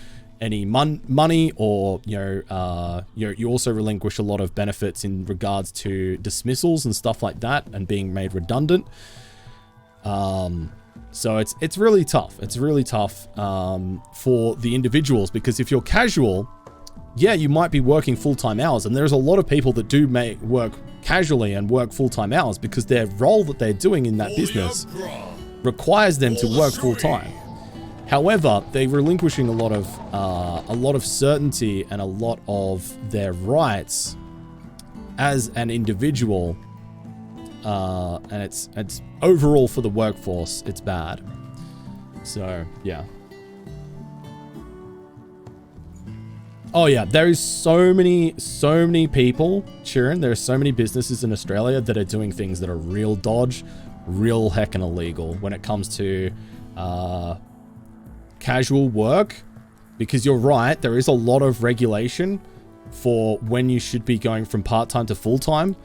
money, or, you also relinquish a lot of benefits in regards to dismissals and stuff like that and being made redundant. So it's really tough. It's really tough for the individuals, because if you're casual, yeah, you might be working full-time hours, and there's a lot of people that do work casually and work full-time hours because their role that they're doing in that business requires them to work full-time. However, they're relinquishing a lot of certainty and a lot of their rights as an individual, and it's overall for the workforce, it's bad. So yeah. Oh yeah, there is so many people, Chirin. There are so many businesses in Australia that are doing things that are real dodge, real heckin' illegal when it comes to casual work, because you're right, there is a lot of regulation for when you should be going from part-time to full-time,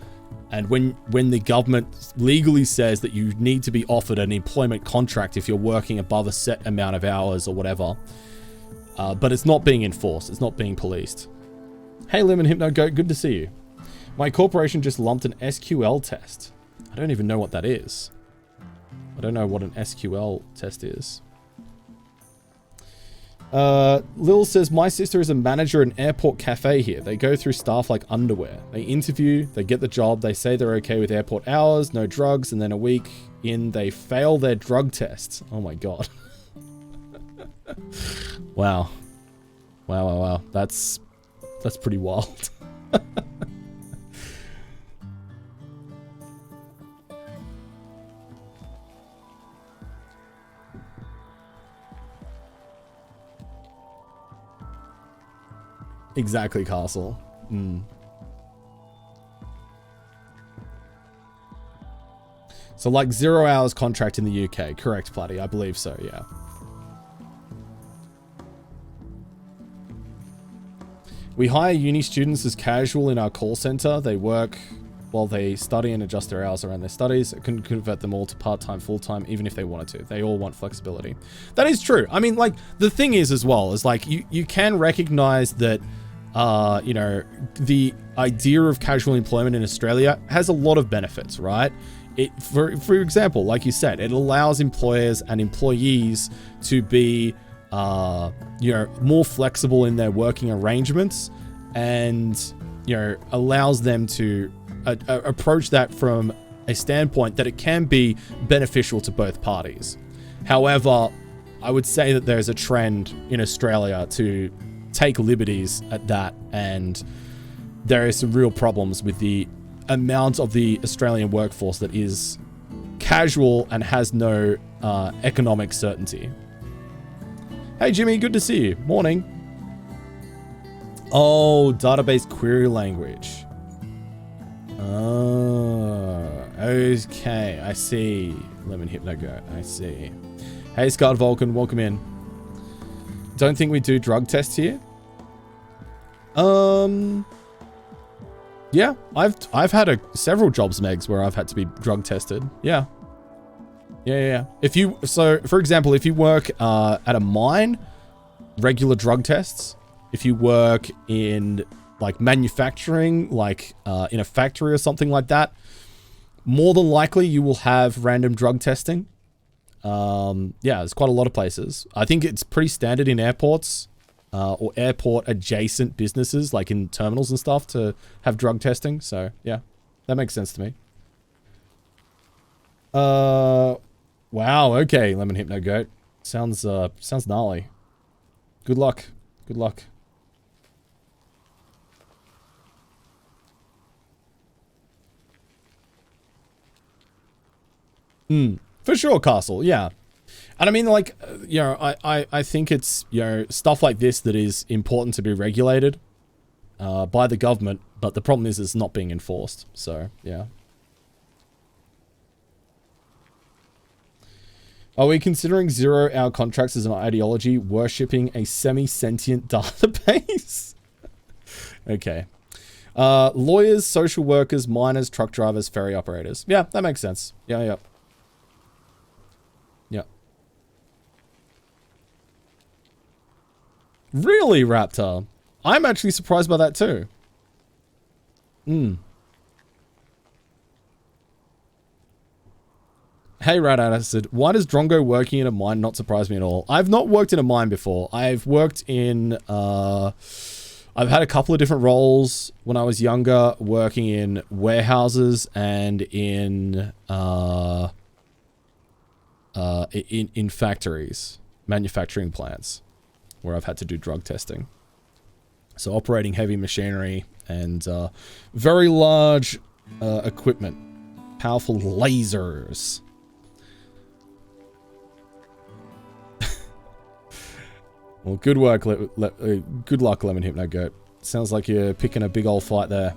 and when the government legally says that you need to be offered an employment contract if you're working above a set amount of hours or whatever, but it's not being enforced, it's not being policed. Hey Lemon Hypno Goat, good to see you. My corporation just lumped an SQL test. I don't even know what that is. I don't know what an SQL test is. Lil says, my sister is a manager at an airport cafe here. They go through staff like underwear. They interview, they get the job, they say they're okay with airport hours, no drugs, and then a week in, they fail their drug tests. Oh my god. Wow. Wow. That's pretty wild. Exactly, Castle. So like 0 hours contract in the UK. Correct, Platty. I believe so, yeah. We hire uni students as casual in our call center. They work while they study and adjust their hours around their studies. It can convert them all to part-time, full-time, even if they wanted to. They all want flexibility. That is true. I mean, like, the thing is as well, is like, you can recognize that, you know, the idea of casual employment in Australia has a lot of benefits, right? For example, like you said, it allows employers and employees to be, you know, more flexible in their working arrangements, and, you know, allows them to approach that from a standpoint that it can be beneficial to both parties. However, I would say that there's a trend in Australia to take liberties at that, and there are some real problems with the amount of the Australian workforce that is casual and has no economic certainty. Hey Jimmy, good to see you. Morning. Oh, database query language. Oh, okay, I see. Lemon Hypno Goat, I see. Hey Scott Vulcan, welcome in. Don't think we do drug tests here. Yeah, I've had several jobs, Megs, where I've had to be drug tested. Yeah. If you, so for example, if you work at a mine, regular drug tests. If you work in like manufacturing, like in a factory or something like that, more than likely you will have random drug testing. Yeah, there's quite a lot of places. I think it's pretty standard in airports or airport adjacent businesses, like in terminals and stuff, to have drug testing. So yeah, that makes sense to me. Wow. Okay, Lemon Hypno Goat. Sounds gnarly. Good luck. Good luck. For sure, Castle. Yeah. And I mean, like, you know, I think it's, you know, stuff like this that is important to be regulated by the government, but the problem is it's not being enforced. So, yeah. Are we considering 0-hour contracts as an ideology, worshipping a semi-sentient database? Okay. Lawyers, social workers, miners, truck drivers, ferry operators. Yeah, that makes sense. Yeah. Really, Raptor? I'm actually surprised by that too. Hey, Rat Acid, why does Drongo working in a mine not surprise me at all? I've not worked in a mine before. I've worked in, I've had a couple of different roles when I was younger, working in warehouses and in factories. manufacturing plants where I've had to do drug testing. So operating heavy machinery and very large equipment. Powerful lasers. Well, good work, good luck, Lemon Hypno Goat. Sounds like you're picking a big old fight there.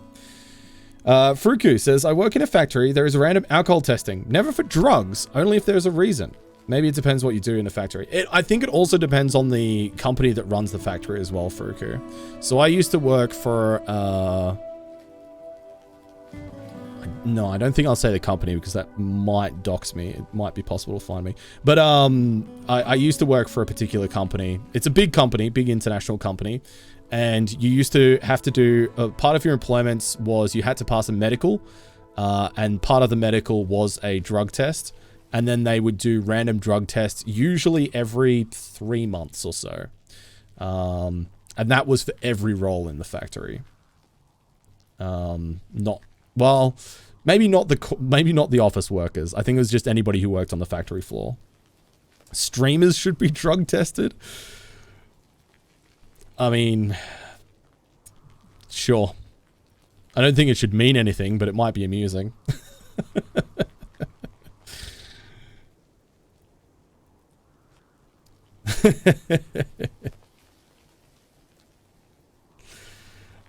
Fruku says, I work in a factory. There is random alcohol testing. Never for drugs, only if there's a reason. Maybe it depends what you do in the factory. I think it also depends on the company that runs the factory as well, Fruku. So I used to work for... no, I don't think I'll say the company because that might dox me. It might be possible to find me. But I used to work for a particular company. It's a big company, big international company. And you used to have to do... part of your employments was you had to pass a medical. And part of the medical was a drug test. And then they would do random drug tests, usually every 3 months or so. And that was for every role in the factory. Well, maybe not the office workers. I think it was just anybody who worked on the factory floor. Streamers should be drug tested. I mean, sure. I don't think it should mean anything, but it might be amusing.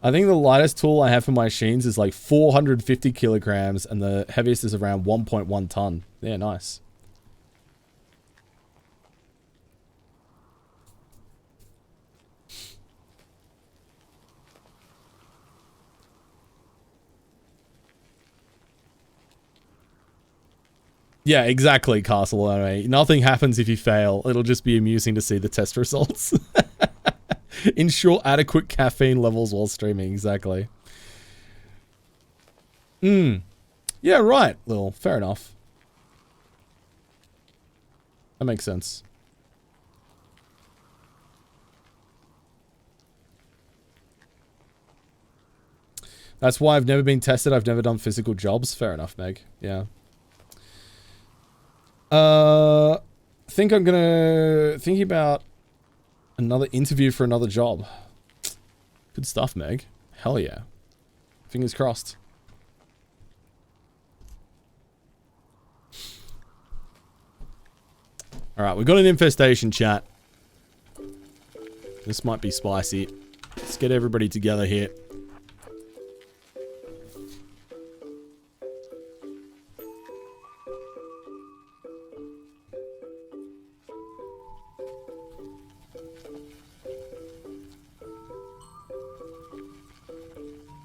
I think the lightest tool I have for my machines is like 450 kilograms and the heaviest is around 1.1 ton. Yeah, nice. Yeah, exactly, Castle Anime. Nothing happens if you fail. It'll just be amusing to see the test results. Ensure adequate caffeine levels while streaming. Exactly. Yeah, right, Lil. Fair enough. That makes sense. That's why I've never been tested. I've never done physical jobs. Fair enough, Meg. Yeah. Think I'm thinking about another interview for another job. Good stuff, Meg. Hell yeah. Fingers crossed. Alright, we've got an infestation, chat. This might be spicy. Let's get everybody together here.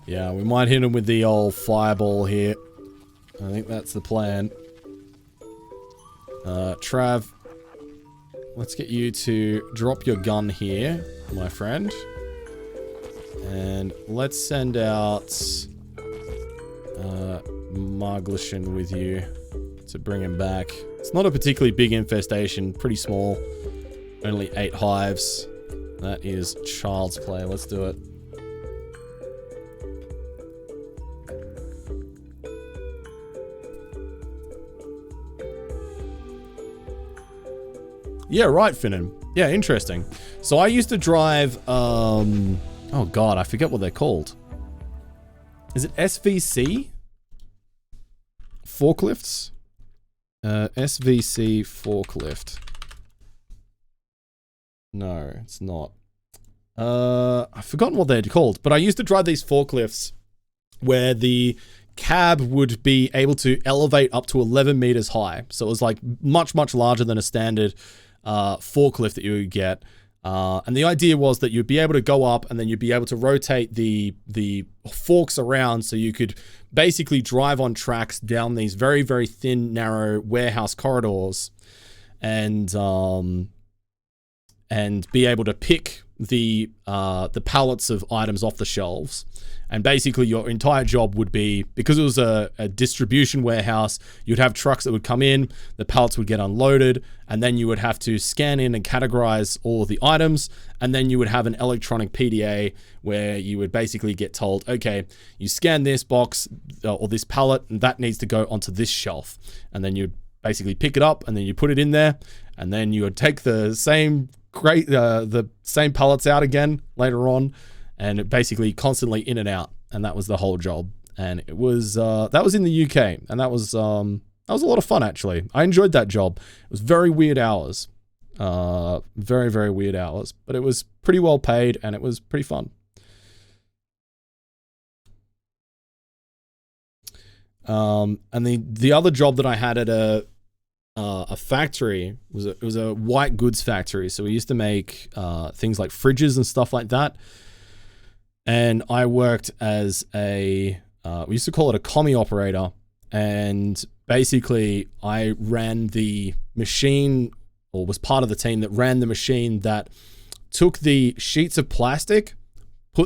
Yeah, we might hit him with the old fireball here. I think that's the plan. Trav, let's get you to drop your gun here, my friend. And let's send out Marglishan with you to bring him back. It's not a particularly big infestation, pretty small. Only 8 hives. That is child's play. Let's do it. Yeah, right, Finnan. Yeah, interesting. So I used to drive, oh god, I forget what they're called. Is it SVC? Forklifts? SVC forklift. No, it's not. I've forgotten what they're called, but I used to drive these forklifts where the cab would be able to elevate up to 11 meters high. So it was like much, much larger than a standard forklift that you would get. And the idea was that you'd be able to go up and then you'd be able to rotate the forks around so you could basically drive on tracks down these very, very thin, narrow warehouse corridors and be able to pick the pallets of items off the shelves. And basically your entire job would be, because it was a distribution warehouse, you'd have trucks that would come in, the pallets would get unloaded, and then you would have to scan in and categorize all of the items, and then you would have an electronic PDA where you would basically get told, okay, you scan this box or this pallet, and that needs to go onto this shelf. And then you'd basically pick it up, and then you put it in there, And then you would take the same pallets out again later on, and it basically constantly in and out. And that was the whole job. And it was that was in the UK, and that was a lot of fun actually. I enjoyed that job. It was very weird hours, very, very weird hours, but it was pretty well paid and it was pretty fun. And the other job that I had at a factory was a white goods factory. So we used to make things like fridges and stuff like that. And I worked as we used to call it a commie operator. And basically I ran the machine, or was part of the team that ran the machine that took the sheets of plastic,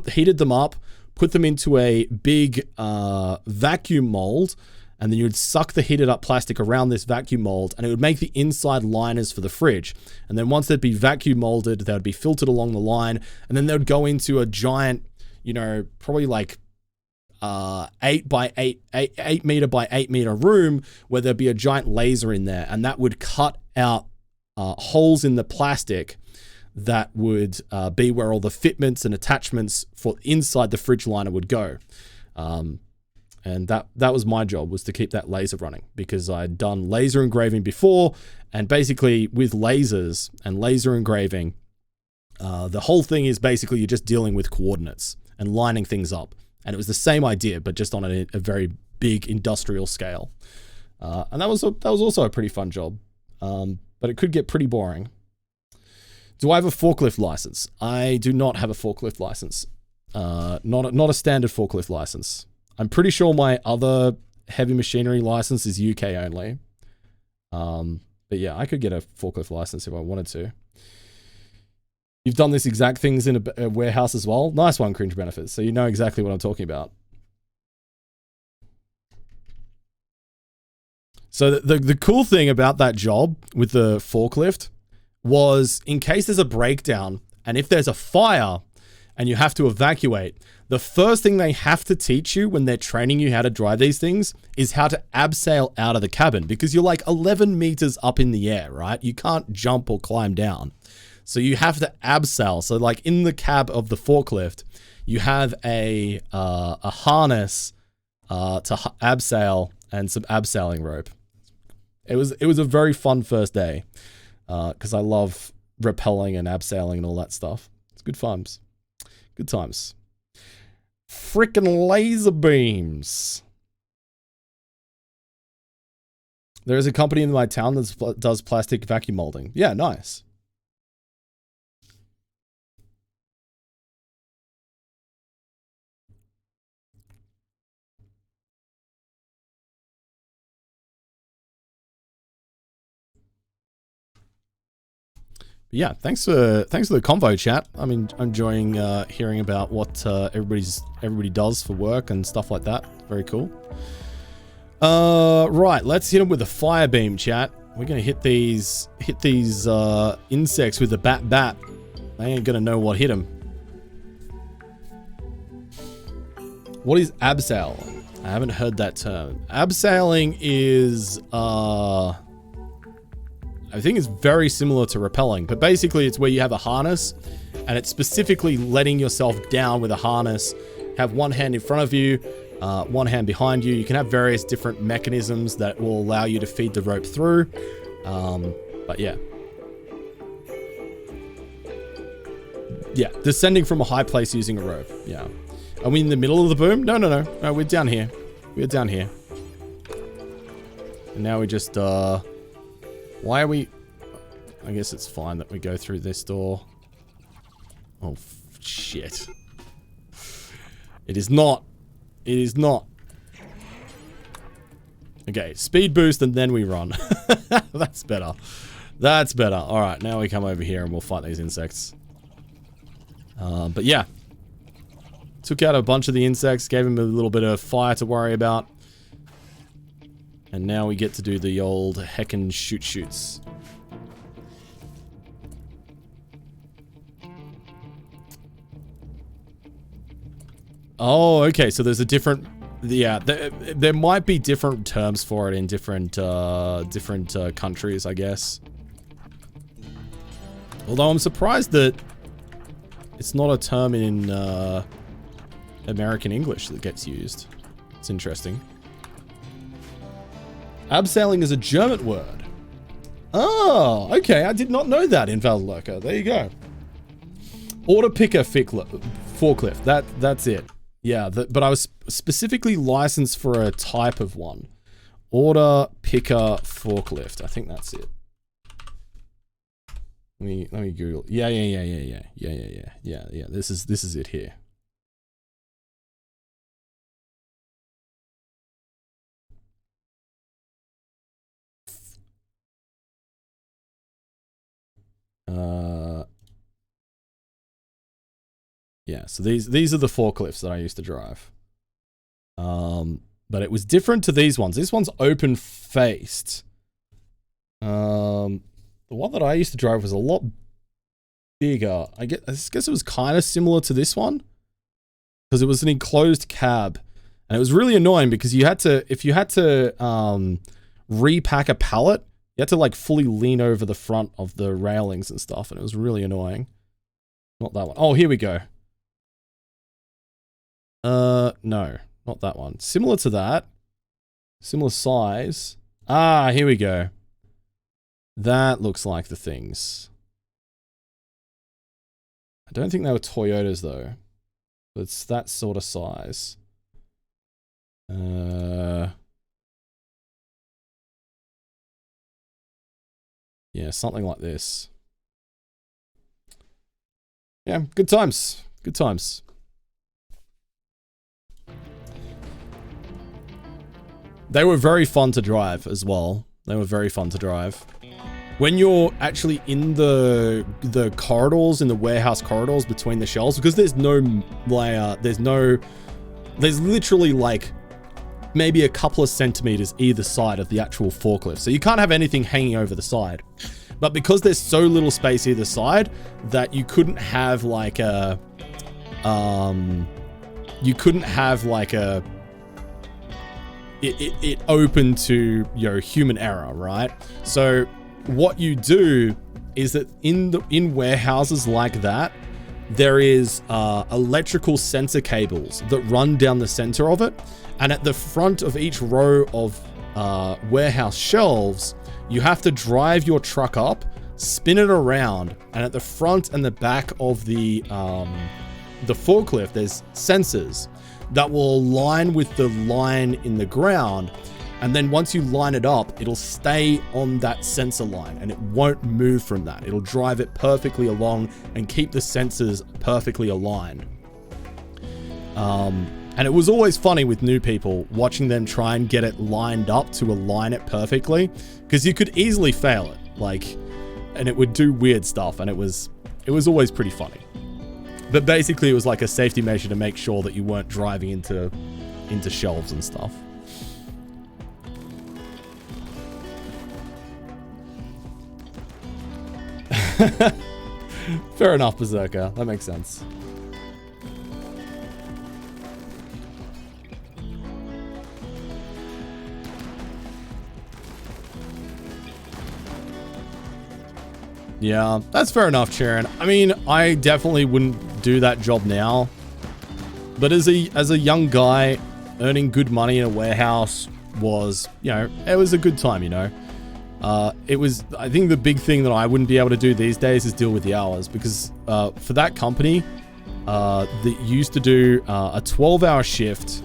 heated them up, put them into a big vacuum mold, and then you'd suck the heated up plastic around this vacuum mold, and it would make the inside liners for the fridge. And then once they'd be vacuum molded, they would be filtered along the line, and then they would go into a giant, you know, probably like 8 meter by 8 meter room where there'd be a giant laser in there, and that would cut out holes in the plastic that would be where all the fitments and attachments for inside the fridge liner would go. And that was my job, was to keep that laser running, because I'd done laser engraving before, and basically with lasers and laser engraving, the whole thing is basically you're just dealing with coordinates and lining things up. And it was the same idea, but just on a very big industrial scale. And that was also a pretty fun job, but it could get pretty boring. Do I have a forklift license? I do not have a forklift license. Not a standard forklift license. I'm pretty sure my other heavy machinery license is UK only. But yeah, I could get a forklift license if I wanted to. You've done this exact things in a warehouse as well. Nice one, Cringe Benefits. So you know exactly what I'm talking about. So the cool thing about that job with the forklift was, in case there's a breakdown and if there's a fire and you have to evacuate, the first thing they have to teach you when they're training you how to drive these things is how to abseil out of the cabin, because you're like 11 meters up in the air, right? You can't jump or climb down. So you have to abseil. So like in the cab of the forklift, you have a harness to abseil and some abseiling rope. It was a very fun first day because I love rappelling and abseiling and all that stuff. It's good times. Good times. Frickin' laser beams. There is a company in my town that does plastic vacuum molding. Yeah, nice. But yeah, thanks for the convo, chat. I'm enjoying hearing about what everybody does for work and stuff like that. Very cool. Right, let's hit them with a fire beam, chat. We're gonna hit these insects with the bat. They ain't gonna know what hit them. What is abseil? I haven't heard that term. Abseiling is I think it's very similar to rappelling, but basically it's where you have a harness and it's specifically letting yourself down with a harness. Have one hand in front of you, one hand behind you. You can have various different mechanisms that will allow you to feed the rope through. But yeah. Yeah, descending from a high place using a rope. Yeah. Are we in the middle of the boom? No, we're down here. We're down here. And now we just, why are we... I guess it's fine that we go through this door. Oh, shit. It is not. It is not. Okay, speed boost and then we run. That's better. That's better. Alright, now we come over here and we'll fight these insects. But yeah. Took out a bunch of the insects, gave him a little bit of fire to worry about. And now we get to do the old heckin' shoots. Oh, okay, so there's a different... Yeah, there might be different terms for it in different countries, I guess. Although I'm surprised that it's not a term in American English that gets used. It's interesting. Abseiling is a German word. Oh, okay. I did not know that, Invalid Lurker. There you go. Order picker forklift. That's it. Yeah, but I was specifically licensed for a type of one. Order picker forklift. I think that's it. Let me Google. Yeah. This is it here. Yeah, so these are the forklifts that I used to drive. But it was different to these ones. This one's open faced. The one that I used to drive was a lot bigger. I guess it was kind of similar to this one because it was an enclosed cab, and it was really annoying because if you had to repack a pallet, you had to like fully lean over the front of the railings and stuff, and it was really annoying. Not that one. Oh, here we go. No, not that one. Similar to that. Similar size. Ah, here we go. That looks like the things. I don't think they were Toyotas though. But it's that sort of size. Yeah, something like this. Yeah, good times. Good times. They were very fun to drive as well. They were very fun to drive. When you're actually in the corridors, in the warehouse corridors between the shelves, because there's no layer, there's literally like maybe a couple of centimeters either side of the actual forklift. So you can't have anything hanging over the side. But because there's so little space either side that you couldn't have like a, it open to, you know, human error, right? So what you do is that in warehouses like that, there is electrical sensor cables that run down the center of it, and at the front of each row of warehouse shelves, you have to drive your truck up, spin it around, and at the front and the back of the forklift, there's sensors that will align with the line in the ground, and then once you line it up, it'll stay on that sensor line and it won't move from that. It'll drive it perfectly along and keep the sensors perfectly aligned. And it was always funny with new people watching them try and get it lined up to align it perfectly, because you could easily fail it, like, and it would do weird stuff, and it was always pretty funny. But basically, it was like a safety measure to make sure that you weren't driving into shelves and stuff. Fair enough, Berserker. That makes sense. Yeah, that's fair enough, Sharon. I mean, I definitely wouldn't do that job now. But as a young guy, earning good money in a warehouse was, you know, it was a good time, you know. I think the big thing that I wouldn't be able to do these days is deal with the hours, because for that company, that used to do a 12-hour shift,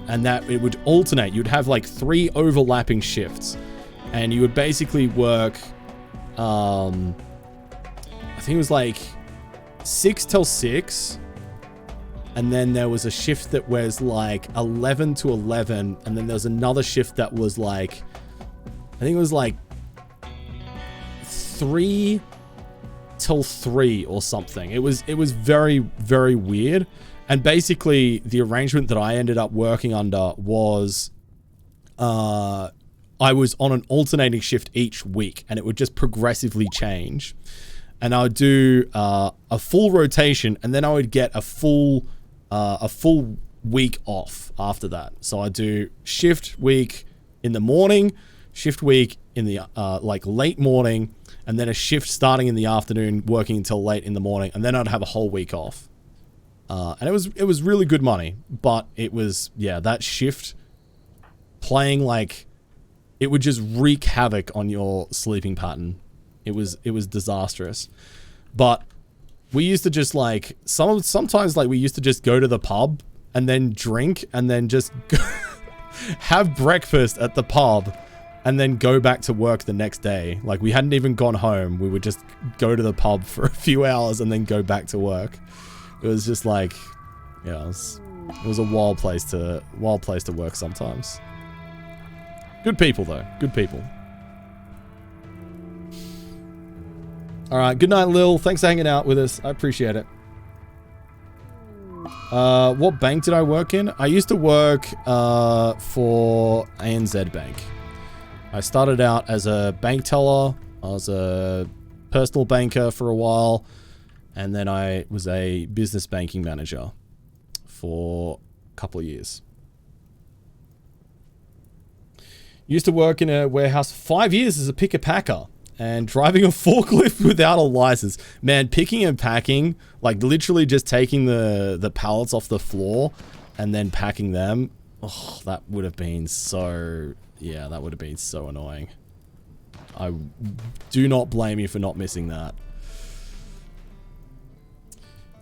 and that it would alternate. You'd have like 3 overlapping shifts, and you would basically work, I think it was like 6 till 6, and then there was a shift that was like 11 to 11, and then there was another shift that was like, I think it was like 3 till 3 or something. It was very, very weird. And basically the arrangement that I ended up working under was I was on an alternating shift each week, and it would just progressively change. And I would do a full rotation, and then I would get a full week off after that. So I do shift week in the morning, shift week in the like late morning, and then a shift starting in the afternoon, working until late in the morning, and then I'd have a whole week off. And it was really good money, but it was, yeah, that shift playing, like, it would just wreak havoc on your sleeping pattern. It was disastrous. But we used to just, like, sometimes like we used to just go to the pub and then drink and then just have breakfast at the pub and then go back to work the next day. Like, we hadn't even gone home. We would just go to the pub for a few hours and then go back to work. It was just like, yeah, it was a wild place to work sometimes. Good people though, good people. All right, good night, Lil. Thanks for hanging out with us. I appreciate it. What bank did I work in? I used to work for ANZ Bank. I started out as a bank teller. I was a personal banker for a while. And then I was a business banking manager for a couple of years. Used to work in a warehouse for 5 years as a picker-packer and driving a forklift without a license. Man, picking and packing, like literally just taking the pallets off the floor and then packing them. Oh, that would have been so, yeah, that would have been so annoying. I do not blame you for not missing that.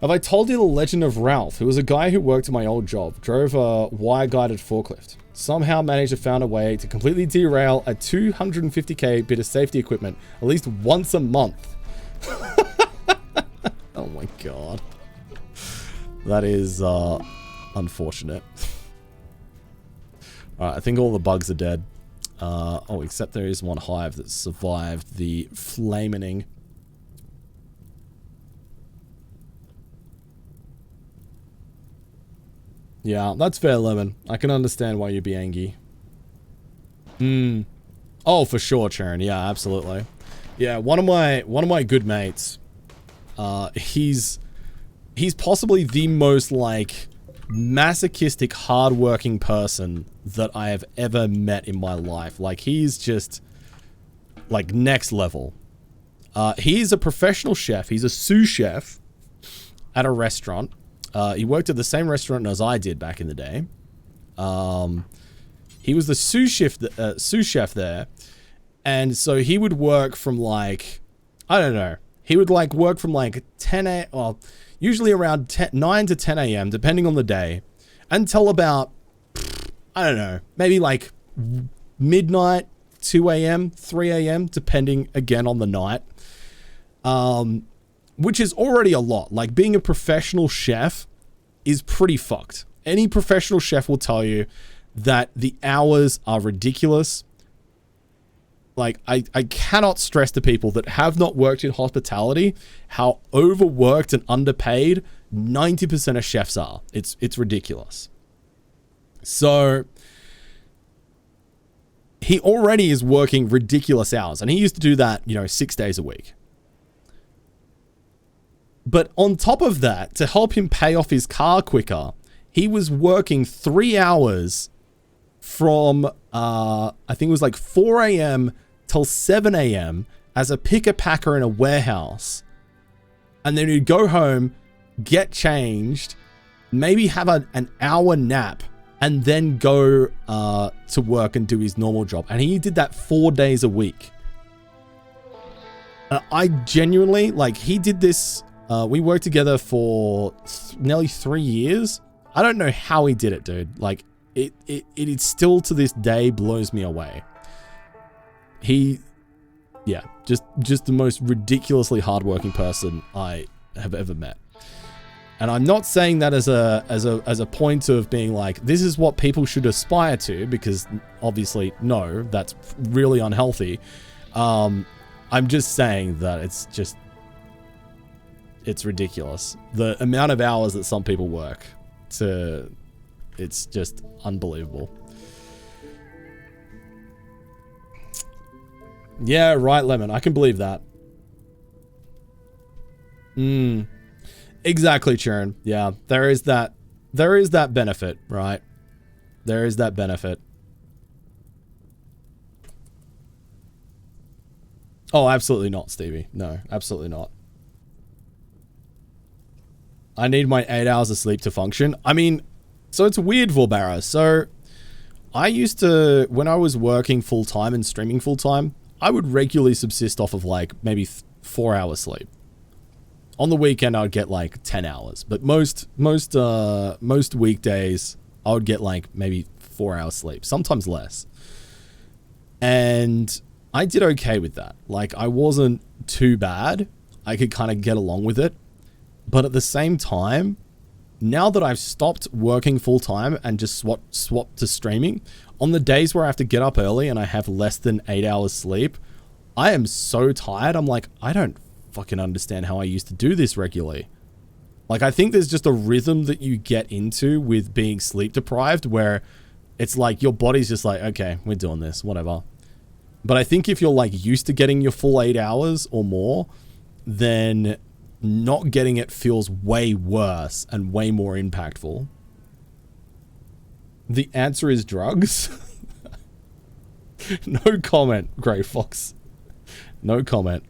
Have I told you the legend of Ralph, who was a guy who worked at my old job, drove a wire-guided forklift, somehow managed to find a way to completely derail a 250k bit of safety equipment at least once a month. Oh my god. That is unfortunate. Alright, I think all the bugs are dead. Oh, except there is one hive that survived the flaming. Yeah, that's fair, Lemon. I can understand why you'd be angry. Oh, for sure, Charon. Yeah, absolutely. Yeah, one of my good mates, he's possibly the most, like, masochistic, hardworking person that I have ever met in my life. Like, he's just, like, next level. He's a professional chef. He's a sous chef at a restaurant. He worked at the same restaurant as I did back in the day. He was the sous chef there. And so he would work from like, I don't know. He would like work from like 10 a.m. Well, usually around 9 to 10 a.m. depending on the day. Until about, I don't know, maybe like midnight, 2 a.m., 3 a.m. depending again on the night. Which is already a lot. Like, being a professional chef is pretty fucked. Any professional chef will tell you that the hours are ridiculous. Like, I cannot stress to people that have not worked in hospitality how overworked and underpaid 90% of chefs are. It's ridiculous. So, he already is working ridiculous hours. And he used to do that, 6 days a week. But on top of that, to help him pay off his car quicker, he was working 3 hours from, I think it was like 4 a.m. till 7 a.m. as a picker-packer in a warehouse. And then he'd go home, get changed, maybe have an hour nap, and then go to work and do his normal job. And he did that 4 days a week. I genuinely, like, he did this... we worked together for nearly 3 years. I don't know how he did it, dude. Like, it still to this day blows me away. Yeah, just the most ridiculously hardworking person I have ever met. And I'm not saying that as a point of being like, this is what people should aspire to, because obviously, no, that's really unhealthy. I'm just saying that it's ridiculous. The amount of hours that some people work it's just unbelievable. Yeah, right, Lemon. I can believe that. Exactly, Churn. Yeah, there is that benefit, right? There is that benefit. Oh, absolutely not, Stevie. No, absolutely not. I need my 8 hours of sleep to function. I mean, so it's weird, Vorbara. So I used to, when I was working full-time and streaming full-time, I would regularly subsist off of like maybe 4 hours sleep. On the weekend, I'd get like 10 hours, but most weekdays, I would get like maybe 4 hours sleep, sometimes less. And I did okay with that. Like, I wasn't too bad. I could kind of get along with it. But at the same time, now that I've stopped working full-time and just swapped to streaming, on the days where I have to get up early and I have less than 8 hours sleep, I am so tired. I'm like, I don't fucking understand how I used to do this regularly. Like, I think there's just a rhythm that you get into with being sleep deprived where it's like your body's just like, okay, we're doing this, whatever. But I think if you're like used to getting your full 8 hours or more, then not getting it feels way worse and way more impactful. The answer is drugs. No comment, Grey Fox. No comment.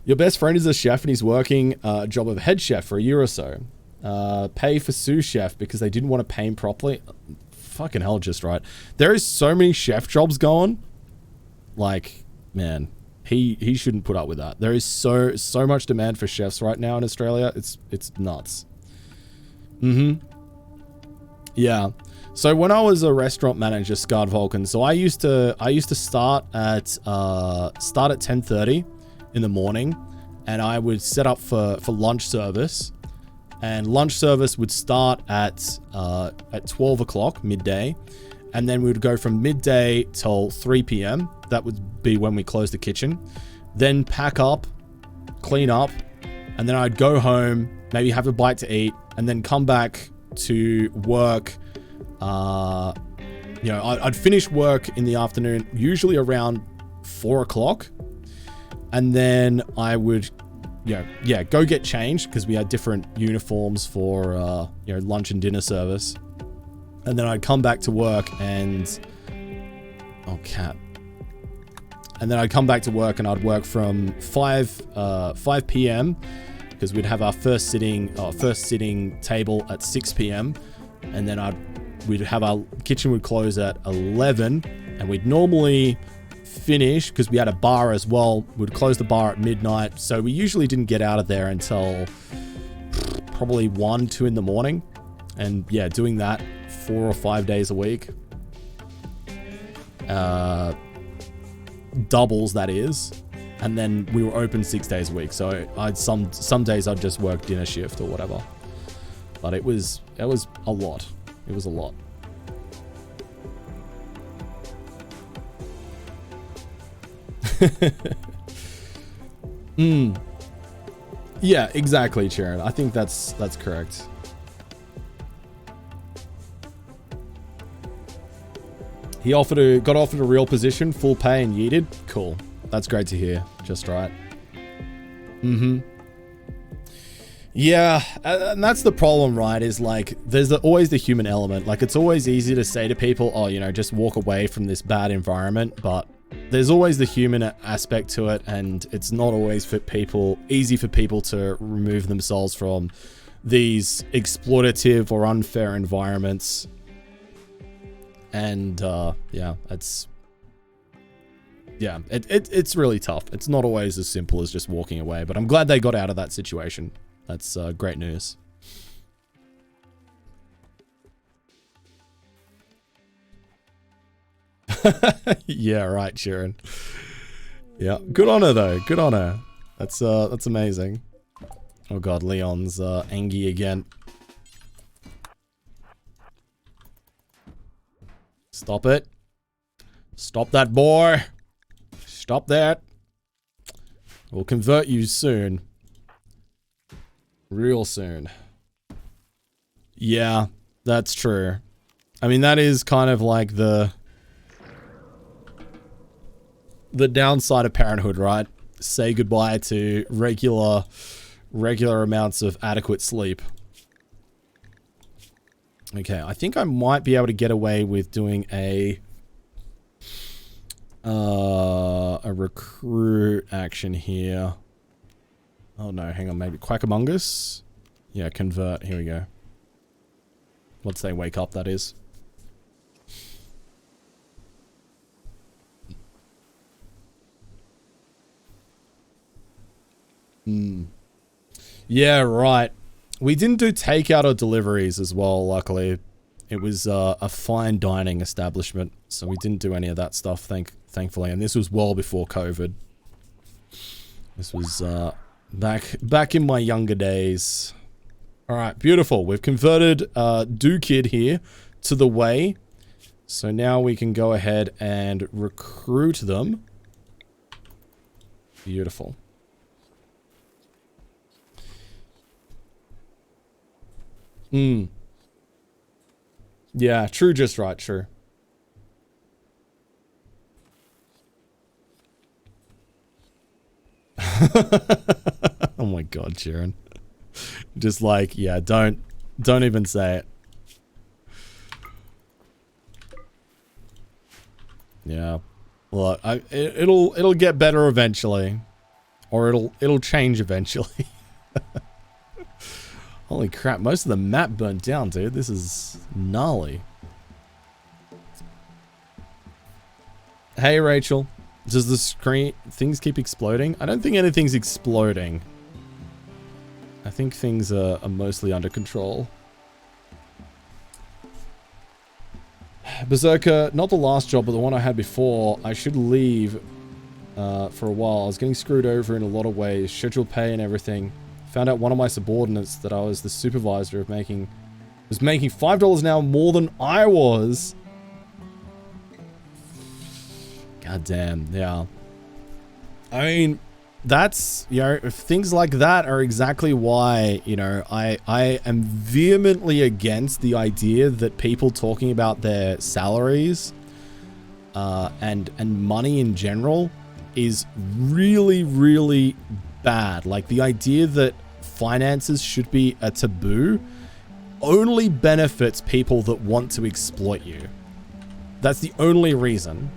Your best friend is a chef and he's working a job of head chef for a year or so. Pay for sous chef because they didn't want to pay him properly. Fucking hell, just right. There is so many chef jobs going. Like, man, he shouldn't put up with that. There is so much demand for chefs right now in Australia. It's nuts. Yeah. So when I was a restaurant manager, Scarred Vulcan, so I used to start at 10:30 in the morning, and I would set up for lunch service, and lunch service would start at 12 o'clock midday, and then we would go from midday till 3 p.m. That would be when we closed the kitchen. Then pack up, clean up, and then I'd go home, maybe have a bite to eat, and then come back to work. You know, I'd finish work in the afternoon, usually around 4 o'clock. And then I would, go get changed because we had different uniforms for, lunch and dinner service. And then I'd come back to work and, oh, cat. And then I'd come back to work and I'd work from 5 p.m. because we'd have our first sitting table at 6 p.m. And then we'd have our kitchen would close at 11, and we'd normally finish, because we had a bar as well, we'd close the bar at midnight, so we usually didn't get out of there until probably 1, 2 in the morning. And yeah, doing that 4 or 5 days a week, doubles, that is. And then we were open 6 days a week, so some days I'd just work dinner shift or whatever. But it was a lot. It was a lot. Yeah, exactly, Sharon. I think that's correct. He got offered a real position, full pay, and yeeted. Cool. That's great to hear. Just right. Yeah, and that's the problem, right? Is like, there's always the human element. Like, it's always easy to say to people, oh, just walk away from this bad environment. But there's always the human aspect to it, and it's not always easy for people to remove themselves from these exploitative or unfair environments. And it's really tough. It's not always as simple as just walking away. But I'm glad they got out of that situation. That's great news. Yeah, right, Sharon. Yeah, good on her though. Good on her. That's amazing. Oh god, Leon's angry again. Stop it. Stop that, boy. Stop that. We'll convert you soon. Real soon. Yeah, that's true. I mean, that is kind of like the downside of parenthood, right? Say goodbye to regular amounts of adequate sleep. Okay, I think I might be able to get away with doing a recruit action here. Oh no, hang on, maybe Quackamungus? Yeah, convert, here we go. Once they wake up, that is. Yeah, right. We didn't do takeout or deliveries as well, luckily. It was a fine dining establishment, so we didn't do any of that stuff, thankfully. And this was well before COVID. This was back in my younger days. All right, beautiful. We've converted Do Kid here to the way. So now we can go ahead and recruit them. Beautiful. Yeah, true, just right, true. Oh my god, Sharon. Just like, yeah, don't even say it. Yeah. Well, it'll get better eventually. Or it'll change eventually. Holy crap, most of the map burnt down, dude. This is gnarly. Hey, Rachel. Does the things keep exploding? I don't think anything's exploding. I think things are mostly under control. Berserker, not the last job, but the one I had before. I should leave for a while. I was getting screwed over in a lot of ways. Scheduled pay and everything. Found out one of my subordinates that I was the supervisor of was making $5 an hour more than I was. God damn, yeah. I mean, that's, you know, things like that are exactly why, you know, I am vehemently against the idea that people talking about their salaries and money in general is really, really bad. Like, the idea that finances should be a taboo only benefits people that want to exploit you. That's the only reason.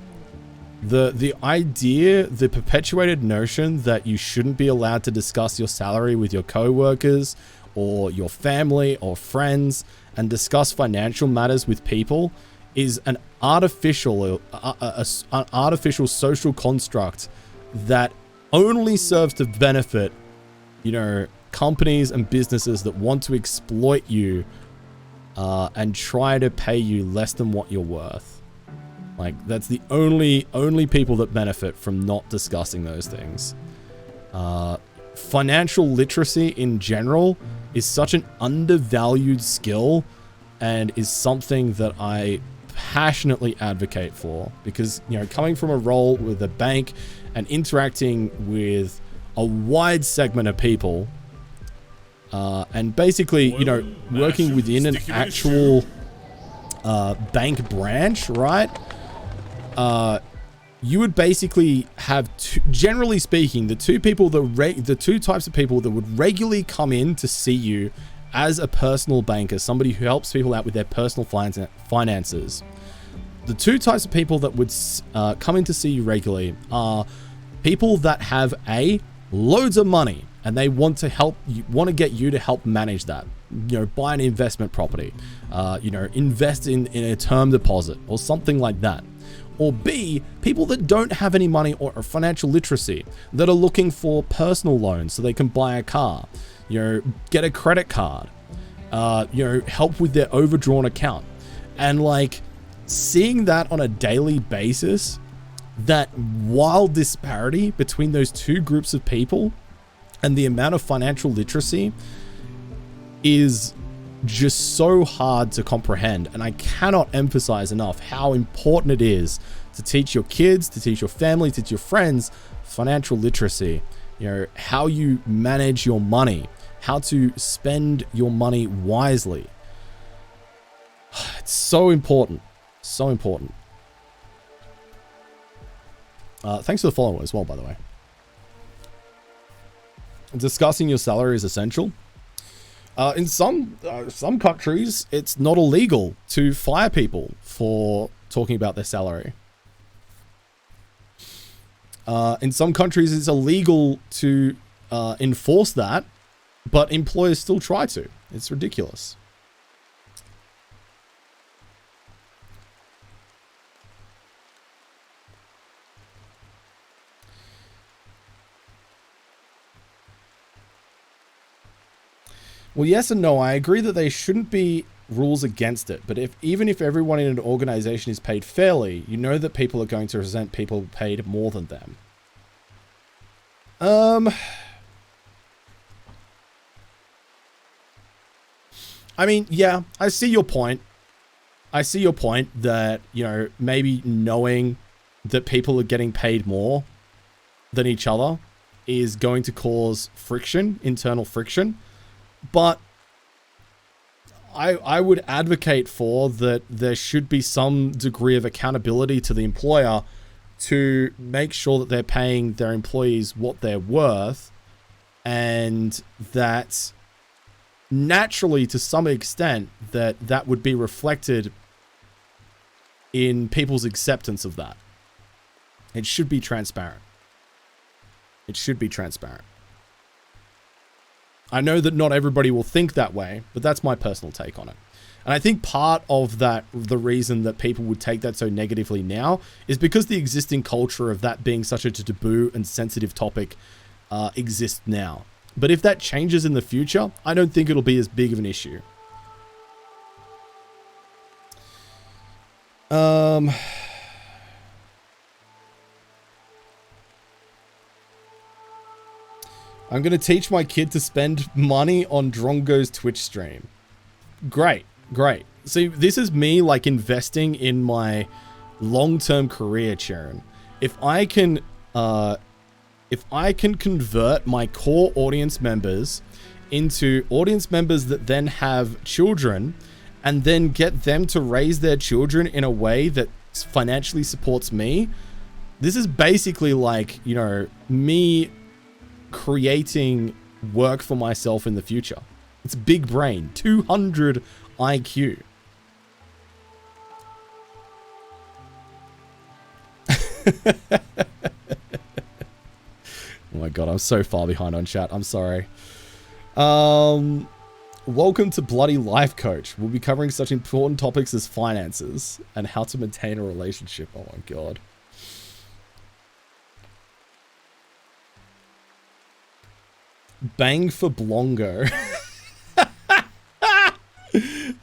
The idea, the perpetuated notion that you shouldn't be allowed to discuss your salary with your co-workers or your family or friends and discuss financial matters with people is an artificial social construct that only serves to benefit, you know, companies and businesses that want to exploit you and try to pay you less than what you're worth. Like, that's the only people that benefit from not discussing those things. Financial literacy in general is such an undervalued skill and is something that I passionately advocate for, because, you know, coming from a role with a bank and interacting with a wide segment of people, and basically, you know, working within an actual bank branch, right? You would basically have, generally speaking, the two types of people that would regularly come in to see you as a personal banker, somebody who helps people out with their personal finances. The two types of people that would come in to see you regularly are people that have loads of money and they want to get you to help manage that. You know, buy an investment property, you know, invest in a term deposit or something like that. Or B, people that don't have any money or financial literacy, that are looking for personal loans so they can buy a car, you know, get a credit card, you know, help with their overdrawn account. And like, seeing that on a daily basis, that wild disparity between those two groups of people and the amount of financial literacy is just so hard to comprehend. And I cannot emphasize enough how important it is to teach your kids, to teach your family, to teach your friends financial literacy. You know, how you manage your money, how to spend your money wisely. It's so important. So important. Thanks for the follow as well, by the way. Discussing your salary is essential. In some countries, it's not illegal to fire people for talking about their salary. In some countries, it's illegal to enforce that, but employers still try to. It's ridiculous. Well, yes and no. I agree that there shouldn't be rules against it, but even if everyone in an organization is paid fairly, you know that people are going to resent people paid more than them. I mean, yeah, I see your point. I see your point that, you know, maybe knowing that people are getting paid more than each other is going to cause friction, internal friction. But I would advocate for that there should be some degree of accountability to the employer to make sure that they're paying their employees what they're worth, and that naturally, to some extent, that would be reflected in people's acceptance of that. It should be transparent. It should be transparent. I know that not everybody will think that way, but that's my personal take on it. And I think part of that, the reason that people would take that so negatively now, is because the existing culture of that being such a taboo and sensitive topic exists now. But if that changes in the future, I don't think it'll be as big of an issue. I'm going to teach my kid to spend money on Drongo's Twitch stream. Great, great. See, this is me like investing in my long-term career, Sharon. If I can convert my core audience members into audience members that then have children, and then get them to raise their children in a way that financially supports me, this is basically like, you know, me creating work for myself in the future. It's big brain, 200 IQ. Oh my god, I'm so far behind on chat. I'm sorry. Welcome to Bloody Life Coach. We'll be covering such important topics as finances and how to maintain a relationship. Oh my god. Bang for Blongo.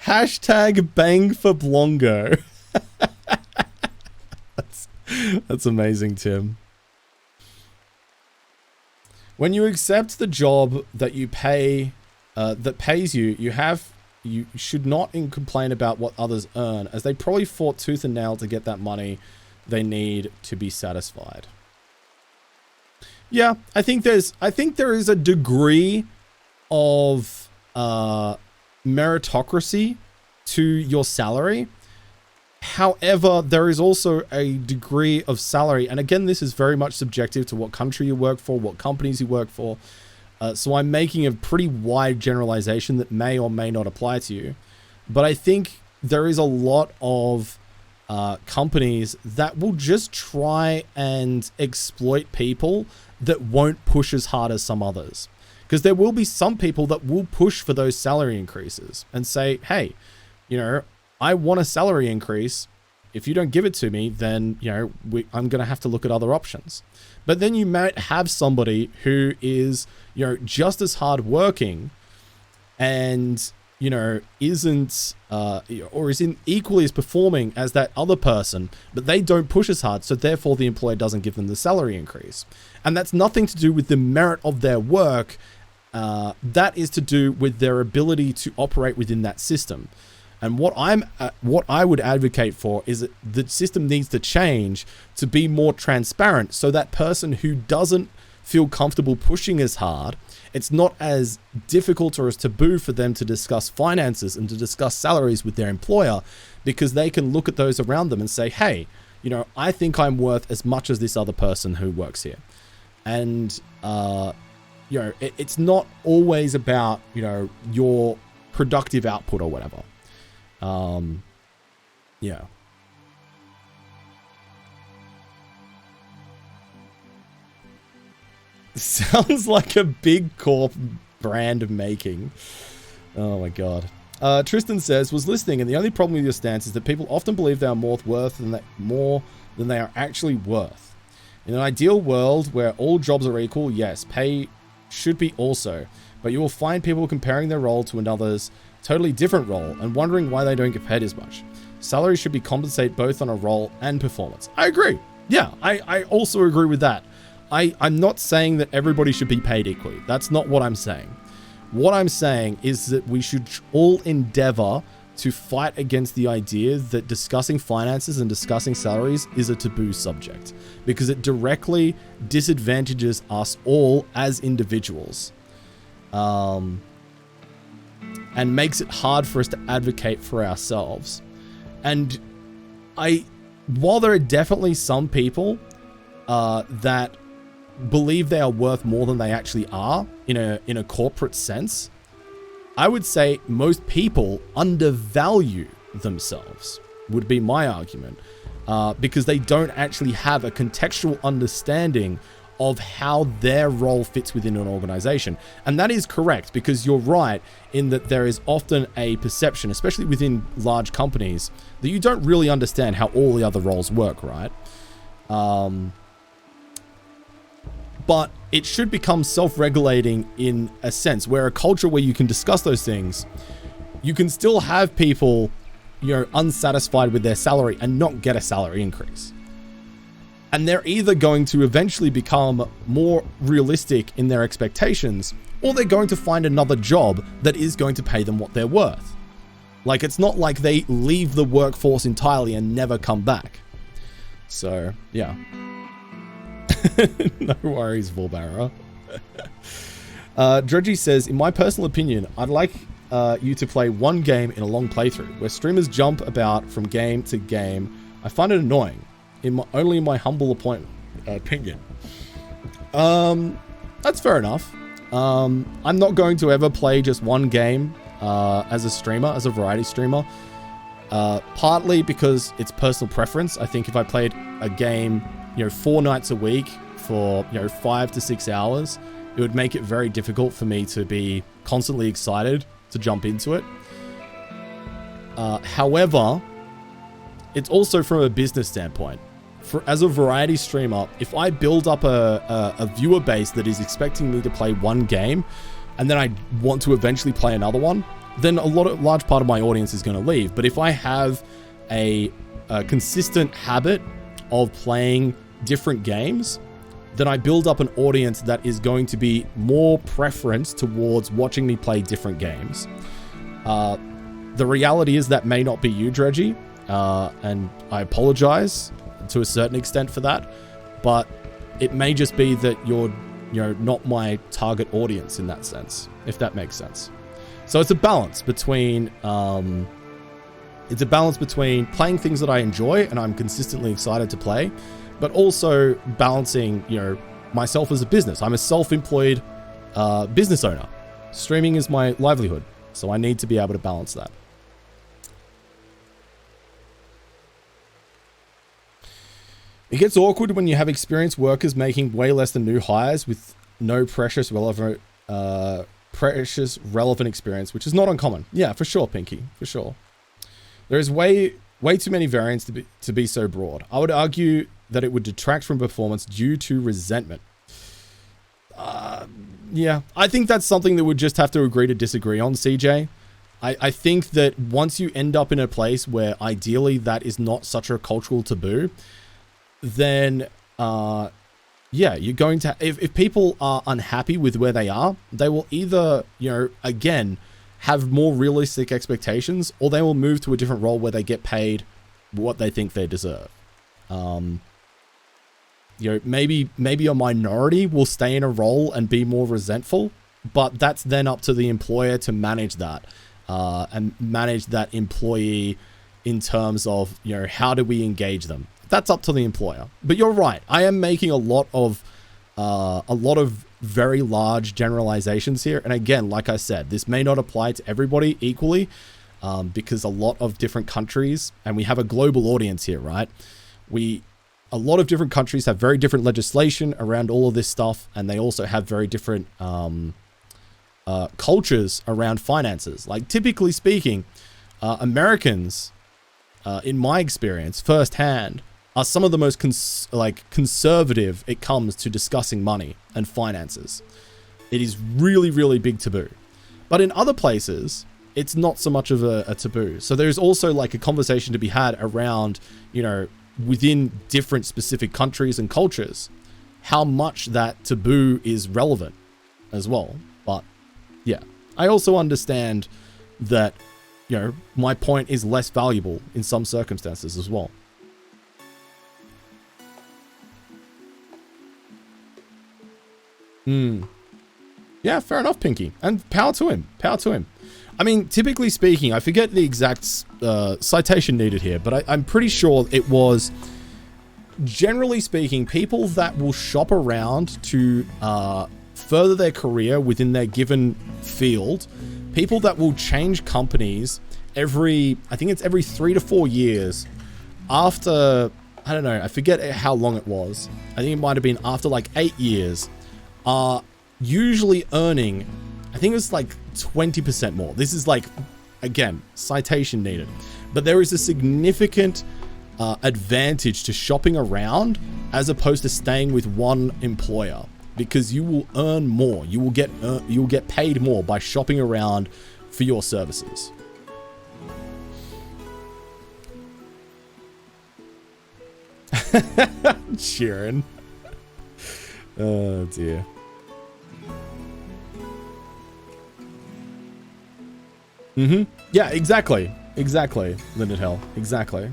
Hashtag bang for Blongo. That's amazing, Tim. When you accept the job that you pay, that pays you, you should not complain about what others earn, as they probably fought tooth and nail to get that money they need to be satisfied. Yeah, I think there is a degree of meritocracy to your salary. However, there is also a degree of salary, and again, this is very much subjective to what country you work for, what companies you work for. So I'm making a pretty wide generalization that may or may not apply to you. But I think there is a lot of companies that will just try and exploit people that won't push as hard as some others. Because there will be some people that will push for those salary increases and say, hey, you know, I want a salary increase. If you don't give it to me, then, you know, I'm going to have to look at other options. But then you might have somebody who is, you know, just as hardworking and, you know, isn't, or isn't equally as performing as that other person, but they don't push as hard. So therefore the employer doesn't give them the salary increase. And that's nothing to do with the merit of their work. That is to do with their ability to operate within that system. And what I would advocate for is that the system needs to change to be more transparent, so that person who doesn't feel comfortable pushing as hard, it's not as difficult or as taboo for them to discuss finances and to discuss salaries with their employer, because they can look at those around them and say, hey, you know, I think I'm worth as much as this other person who works here. And, you know, it's not always about, you know, your productive output or whatever. Yeah. Sounds like a big corp brand making. Oh my god. Tristan says, was listening, and the only problem with your stance is that people often believe they are more than they are actually worth. In an ideal world where all jobs are equal, yes, pay should be also, but you will find people comparing their role to another's totally different role and wondering why they don't get paid as much. Salary should be compensated both on a role and performance. I agree. Yeah, I also agree with that. I'm not saying that everybody should be paid equally. That's not what I'm saying. What I'm saying is that we should all endeavor to fight against the idea that discussing finances and discussing salaries is a taboo subject, because it directly disadvantages us all as individuals, and makes it hard for us to advocate for ourselves. And while there are definitely some people that believe they are worth more than they actually are in a corporate sense, I would say most people undervalue themselves, would be my argument, because they don't actually have a contextual understanding of how their role fits within an organization. And that is correct, because you're right in that there is often a perception, especially within large companies, that you don't really understand how all the other roles work, right? But it should become self-regulating in a sense, where a culture where you can discuss those things, you can still have people, unsatisfied with their salary and not get a salary increase. And they're either going to eventually become more realistic in their expectations, or they're going to find another job that is going to pay them what they're worth. Like, it's not like they leave the workforce entirely and never come back. So, yeah. No worries, Volbara. Dredgy says, in my personal opinion, I'd like you to play one game in a long playthrough, where streamers jump about from game to game. I find it annoying, only in my humble opinion. That's fair enough. I'm not going to ever play just one game as a streamer, as a variety streamer. Partly because it's personal preference. I think if I played a game 4 nights a week for 5 to 6 hours, it would make it very difficult for me to be constantly excited to jump into it. However, it's also from a business standpoint. As a variety streamer, if I build up a viewer base that is expecting me to play one game, and then I want to eventually play another one, then large part of my audience is going to leave. But if I have a consistent habit of playing different games, then I build up an audience that is going to be more preference towards watching me play different games. The reality is that may not be you, Dredgy, and I apologize to a certain extent for that, but it may just be that you're not my target audience in that sense, if that makes sense. So it's a balance between playing things that I enjoy and I'm consistently excited to play, but also balancing, myself as a business. I'm a self-employed business owner. Streaming is my livelihood, so I need to be able to balance that. It gets awkward when you have experienced workers making way less than new hires with no precious relevant experience, which is not uncommon. Yeah, for sure, Pinky, for sure. There is way too many variants to be so broad. I would argue that it would detract from performance due to resentment. Yeah, I think that's something that we'd just have to agree to disagree on, CJ. I think that once you end up in a place where ideally that is not such a cultural taboo, then yeah, you're going to, if people are unhappy with where they are, they will either, again, have more realistic expectations, or they will move to a different role where they get paid what they think they deserve. Maybe a minority will stay in a role and be more resentful, but that's then up to the employer to manage that, and manage that employee in terms of, how do we engage them? That's up to the employer. But you're right. I am making a lot of very large generalizations here. And again, like I said, this may not apply to everybody equally, because a lot of different countries, and we have a global audience here, right? a lot of different countries have very different legislation around all of this stuff, and they also have very different cultures around finances. Like, typically speaking, Americans, in my experience, firsthand, are some of the most conservative it comes to discussing money and finances. It is really, really big taboo. But in other places, it's not so much of a taboo. So there's also like a conversation to be had around, you know, within different specific countries and cultures, how much that taboo is relevant as well. But yeah, I also understand that, you know, my point is less valuable in some circumstances as well. Yeah, fair enough, Pinky. And power to him. Power to him. I mean, typically speaking, I forget the exact citation needed here, but I'm pretty sure it was, generally speaking, people that will shop around to further their career within their given field, people that will change companies every 3 to 4 years after, I don't know, I forget how long it was. I think it might have been after like 8 years, are usually earning, I think it was like 20% more. This is like, again, citation needed. But there is a significant advantage to shopping around as opposed to staying with one employer, because you will earn more. You will get paid more by shopping around for your services. Sharon. Oh dear. Yeah, exactly. Exactly, Linden Hell. Exactly.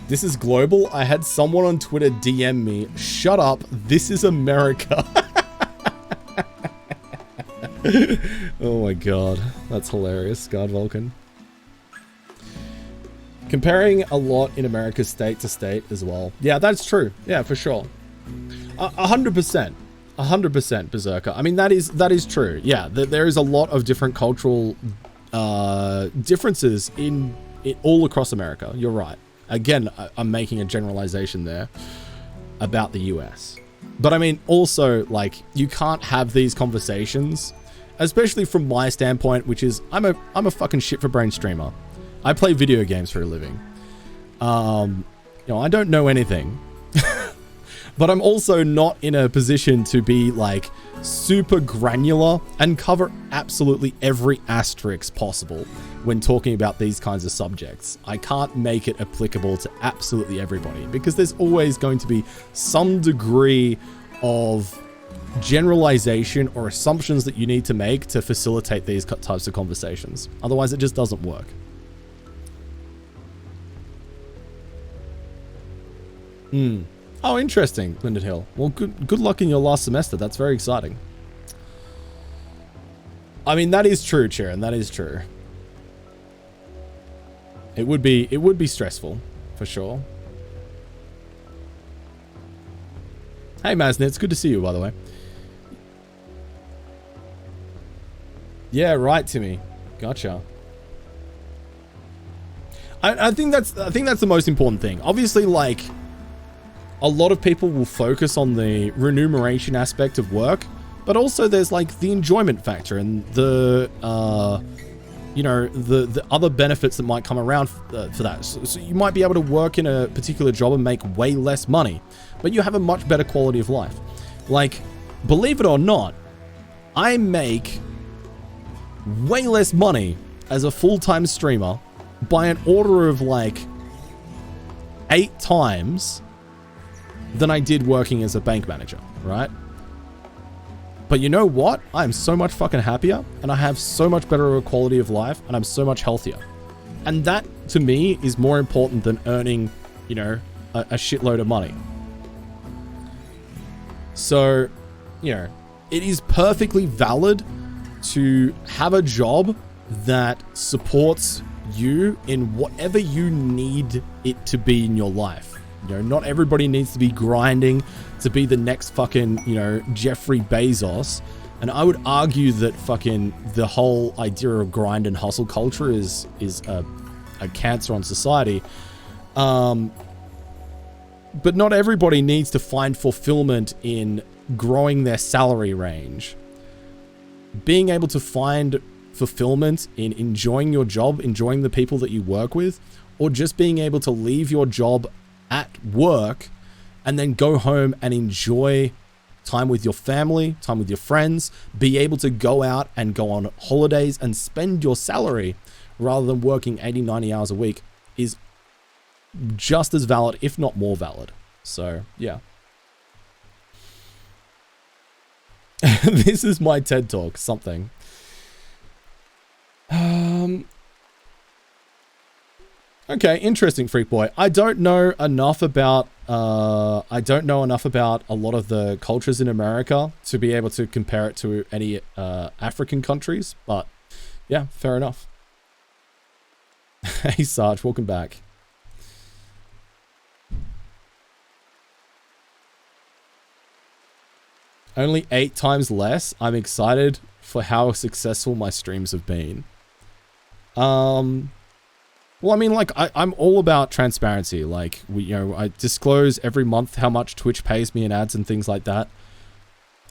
This is global. I had someone on Twitter DM me, "Shut up, this is America." Oh my god. That's hilarious, God Vulcan. Comparing a lot in America state to state as well. Yeah, that's true. Yeah, for sure. 100%. 100%, Berserker. I mean, that is true. Yeah, there is a lot of different cultural differences in all across America. You're right. Again, I'm making a generalization there about the US. But I mean, also, like, you can't have these conversations, especially from my standpoint, which is I'm a fucking shit for brain streamer. I play video games for a living. You know, I don't know anything. But I'm also not in a position to be like super granular and cover absolutely every asterisk possible when talking about these kinds of subjects. I can't make it applicable to absolutely everybody because there's always going to be some degree of generalization or assumptions that you need to make to facilitate these types of conversations. Otherwise, it just doesn't work. Oh, interesting, Linden Hill. Well, good luck in your last semester. That's very exciting. I mean, that is true, Charon. That is true. It would be stressful, for sure. Hey, Maznit, it's good to see you, by the way. Yeah, right, Timmy. Gotcha. I think that's the most important thing. Obviously, like, a lot of people will focus on the remuneration aspect of work, but also there's like the enjoyment factor and the, you know, the other benefits that might come around for that. So you might be able to work in a particular job and make way less money, but you have a much better quality of life. Like, believe it or not, I make way less money as a full-time streamer by an order of like 8 times than I did working as a bank manager, right? But you know what? I'm so much fucking happier and I have so much better quality of life and I'm so much healthier. And that, to me, is more important than earning, you know, a shitload of money. So, you know, it is perfectly valid to have a job that supports you in whatever you need it to be in your life. You know, not everybody needs to be grinding to be the next fucking, you know, Jeffrey Bezos And I would argue that fucking the whole idea of grind and hustle culture is a cancer on society. But not everybody needs to find fulfillment in growing their salary range. Being able to find fulfillment in enjoying your job, enjoying the people that you work with, or just being able to leave your job at work and then go home and enjoy time with your family, time with your friends, be able to go out and go on holidays and spend your salary rather than working 80, 90 hours a week is just as valid, if not more valid. So, yeah. This is my TED Talk, something. Okay, interesting, Freak Boy. I don't know enough about a lot of the cultures in America to be able to compare it to any African countries, but yeah, fair enough. Hey Sarge, welcome back. Only 8 times less. I'm excited for how successful my streams have been. Well, I mean, like, I'm all about transparency. Like, I disclose every month how much Twitch pays me in ads and things like that.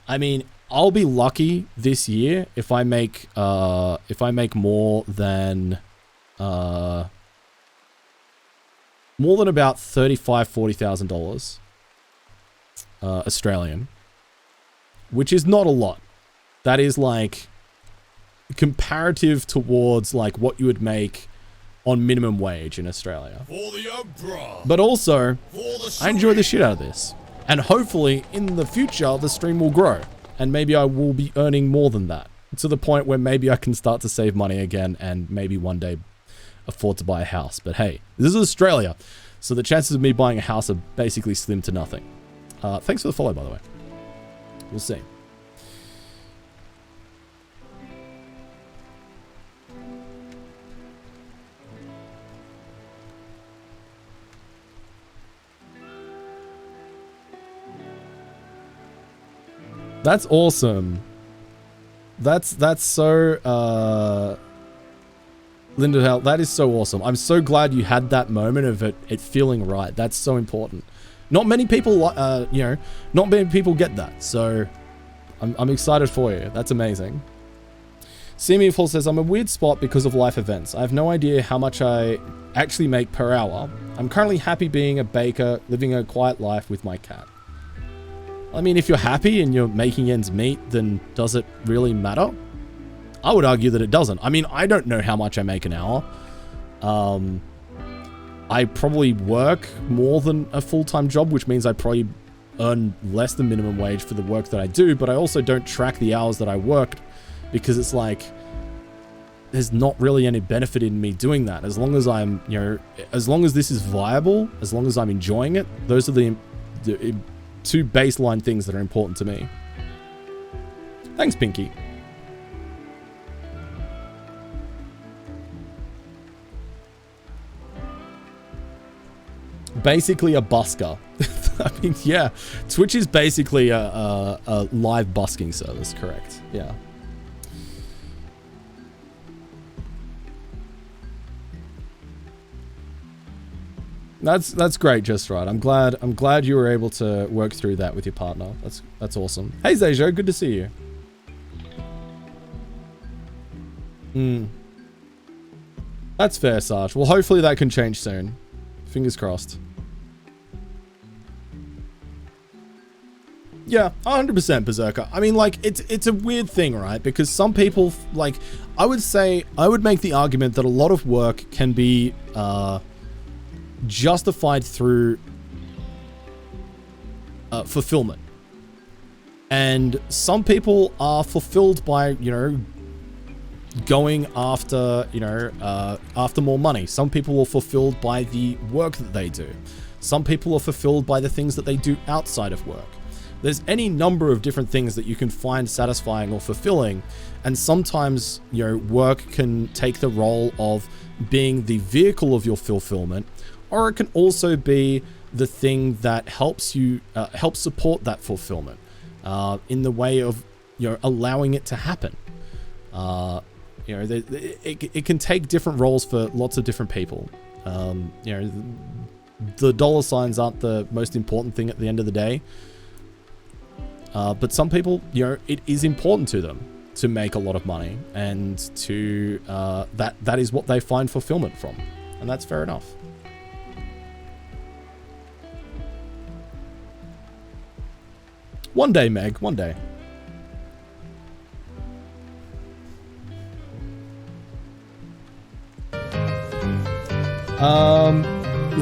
I mean, I'll be lucky this year if I make more than about $35,000-$40,000 Australian, which is not a lot. That is like comparative towards like what you would make on minimum wage in Australia. For the Emperor. But also, I enjoy the shit out of this. And hopefully, in the future, the stream will grow. And maybe I will be earning more than that. To the point where maybe I can start to save money again and maybe one day afford to buy a house. But hey, this is Australia. So the chances of me buying a house are basically slim to nothing. Thanks for the follow, by the way. We'll see. That's awesome. That's so Linda Hell, that is so awesome. I'm so glad you had that moment of it feeling right. That's so important. Not many people not many people get that. So I'm excited for you. That's amazing. Seamiful says, I'm a weird spot because of life events. I have no idea how much I actually make per hour. I'm currently happy being a baker, living a quiet life with my cat. I mean, if you're happy and you're making ends meet, then does it really matter? I would argue that it doesn't. I mean, I don't know how much I make an hour. I probably work more than a full-time job, which means I probably earn less than minimum wage for the work that I do, but I also don't track the hours that I worked because it's like, there's not really any benefit in me doing that. As long as I'm, as long as this is viable, as long as I'm enjoying it, those are the two baseline things that are important to me. Thanks, Pinky. Basically a busker. I mean, yeah, Twitch is basically a live busking service, correct? Yeah. That's great, just right. I'm glad you were able to work through that with your partner. That's awesome. Hey Zejo, good to see you. That's fair, Sarge. Well, hopefully that can change soon. Fingers crossed. Yeah, 100% Berserker. I mean, like, it's a weird thing, right? Because some people, like, I would make the argument that a lot of work can be justified through fulfillment. And some people are fulfilled by, going after, after more money. Some people are fulfilled by the work that they do. Some people are fulfilled by the things that they do outside of work. There's any number of different things that you can find satisfying or fulfilling. And sometimes, work can take the role of being the vehicle of your fulfillment, or it can also be the thing that helps you, help support that fulfillment in the way of allowing it to happen. It can take different roles for lots of different people. The dollar signs aren't the most important thing at the end of the day. But some people, it is important to them to make a lot of money, and to that is what they find fulfillment from, and that's fair enough. One day, Meg, one day.